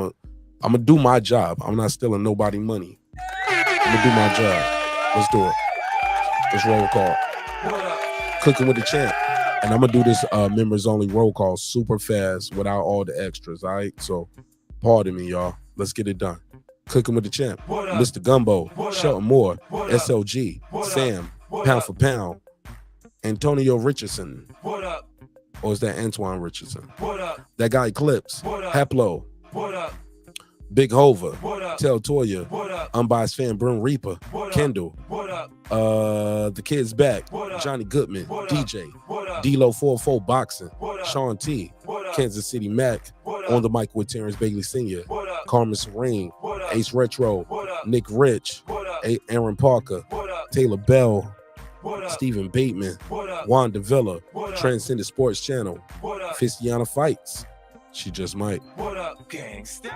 gonna do my job. I'm not stealing nobody money. I'm gonna do my job. Let's do it. Let's roll call. Cooking with the champ. And I'm gonna do this members only roll call super fast without all the extras. All right. So pardon me, y'all. Let's get it done. Cooking with the champ. Mr. Gumbo, Shelton Moore, SLG, Sam, Pound for Pound, Antonio Richardson. What up? Or is that Antoine Richardson? What up? That guy Eclipse. What up? Heplo. What up? Big Hova. What up? Tell Toya. What up? Unbiased Fan, Brim Reaper. What up? Kendall. What up? The Kid's Back. What up? Johnny Goodman. What DJ. What up? D-Lo 44 Boxing. What up? Shawn T. What up? Kansas City Mac. What up? On the mic with Terrence Bailey Sr. What up? Carmen Serene. What up? Ace Retro. What up? Nick Rich. What up? Aaron Parker. What up? Taylor Bell. What up? Stephen Bateman. What up? Wanda Villa. What up? Transcendent Sports Channel. What up? Fistiana Fights. She just might. What up, gangsta?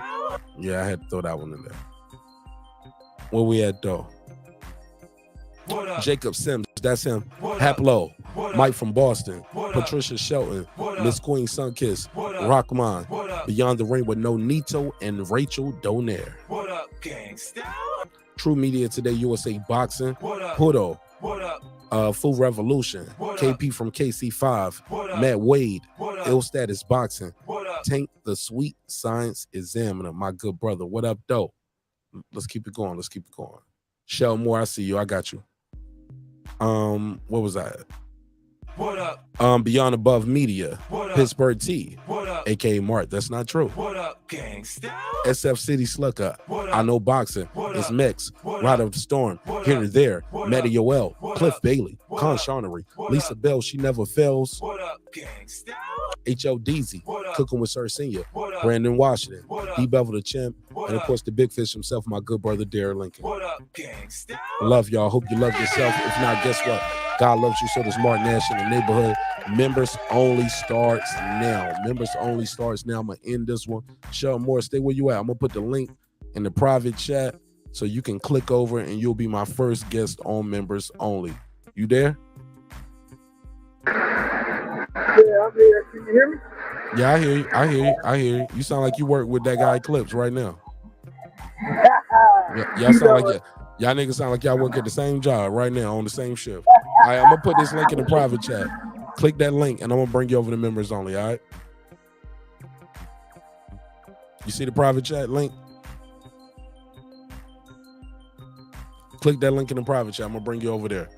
Yeah, I had to throw that one in there. Where we at though? What up? Jacob Sims, that's him. What Haplo, What Mike up? from Boston, What up? Patricia Shelton, What up? Miss Queen Sunkiss, What up? Rockman, What up? Beyond the Ring with No Nito and Rachel Donaire. What up, gangsta? True Media Today, USA Boxing, What up? Pudo, What up? Full Revolution, What KP from KC5, What up? Matt Wade, What up? Ill Status Boxing, What up? Tank the Sweet Science Examiner, my good brother. What up, though? Let's keep it going. Let's keep it going. Shell Moore, I see you. I got you. What was that? What up? Beyond Above Media, What up? Pittsburgh T, What up? aka Marq. That's not true. What up, gangsta? SF City Slucker, What up? I Know Boxing, What It's up? Mex, What Ride up? of the Storm, What Here up? and There, What Matty up? Yoel, What Cliff up? Bailey, What Con up? Shawnery, What Lisa up? Bell, She Never Fails, What up, gangsta? H.L. Deezy, What up? Cooking with Sir Senior, What up? Brandon Washington, What up? D. Bevel the Champ, What and of up? course the Big Fish himself, my good brother Darren Lincoln. What up, gangsta? Love y'all. Hope you love yourself. If not, guess what? God loves you. So does Marq Nash in the neighborhood. Members only starts now. Members only starts now. I'm gonna end this one. Sheldon Moore, stay where you at. I'm gonna put the link in the private chat so you can click over and you'll be my first guest on members only. You there? Yeah, I'm here. Can you hear me? Yeah, I hear you. I hear you. I hear you. You sound like you work with that guy Eclipse right now. Y'all sound like y'all niggas sound like y'all work at the same job right now on the same shift. All right, I'm gonna put this link in the private chat. Click that link and I'm gonna bring you over to members only. All right. You see the private chat link? Click that link in the private chat. I'm gonna bring you over there.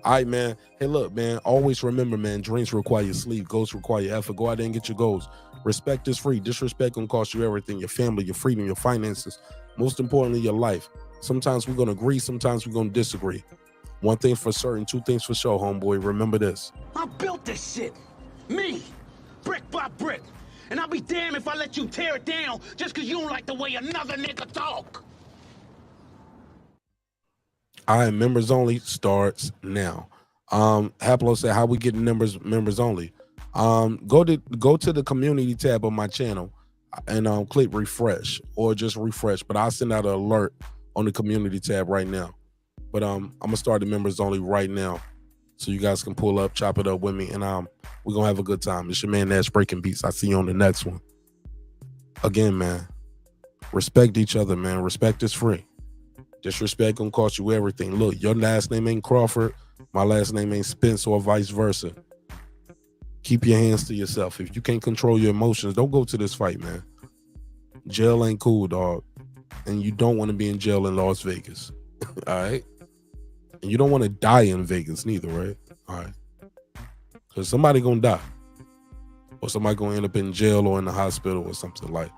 All right, man. Hey, look, man. Always remember, man. Dreams require sleep. Goals require effort. Go out there and get your goals. Respect is free. Disrespect gonna cost you everything: your family, your freedom, your finances. Most importantly, your life. Sometimes we're gonna agree. Sometimes we're gonna disagree. One thing for certain, two things for sure, homeboy. Remember this. I built this shit. Me. Brick by brick. And I'll be damned if I let you tear it down just because you don't like the way another nigga talk. All right, members only starts now. Haplo said, how we getting members only? Go to the community tab of my channel and click refresh or just refresh. But I'll send out an alert on the community tab right now. But I'm gonna start the members only right now. so you guys can pull up, chop it up with me, and we're gonna have a good time. It's your man Nash Breaking Beats. I see you on the next one. Again, man, respect each other, man. Respect is free. Disrespect gonna cost you everything. Look, your last name ain't Crawford, my last name ain't Spence, or vice versa. Keep your hands to yourself. If you can't control your emotions, don't go to this fight, man. Jail ain't cool, dog. And you don't want to be in jail in Las Vegas. All right? And you don't want to die in Vegas neither, right? All right. Because somebody gonna die. Or somebody gonna end up in jail or in the hospital or something. Like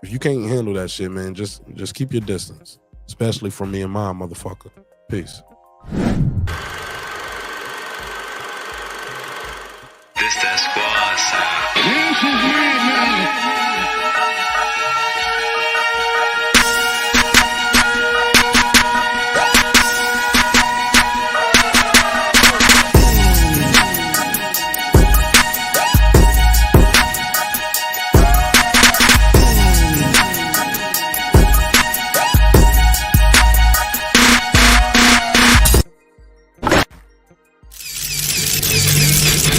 if you can't handle that shit, man, just keep your distance. Especially from me and my motherfucker. Peace.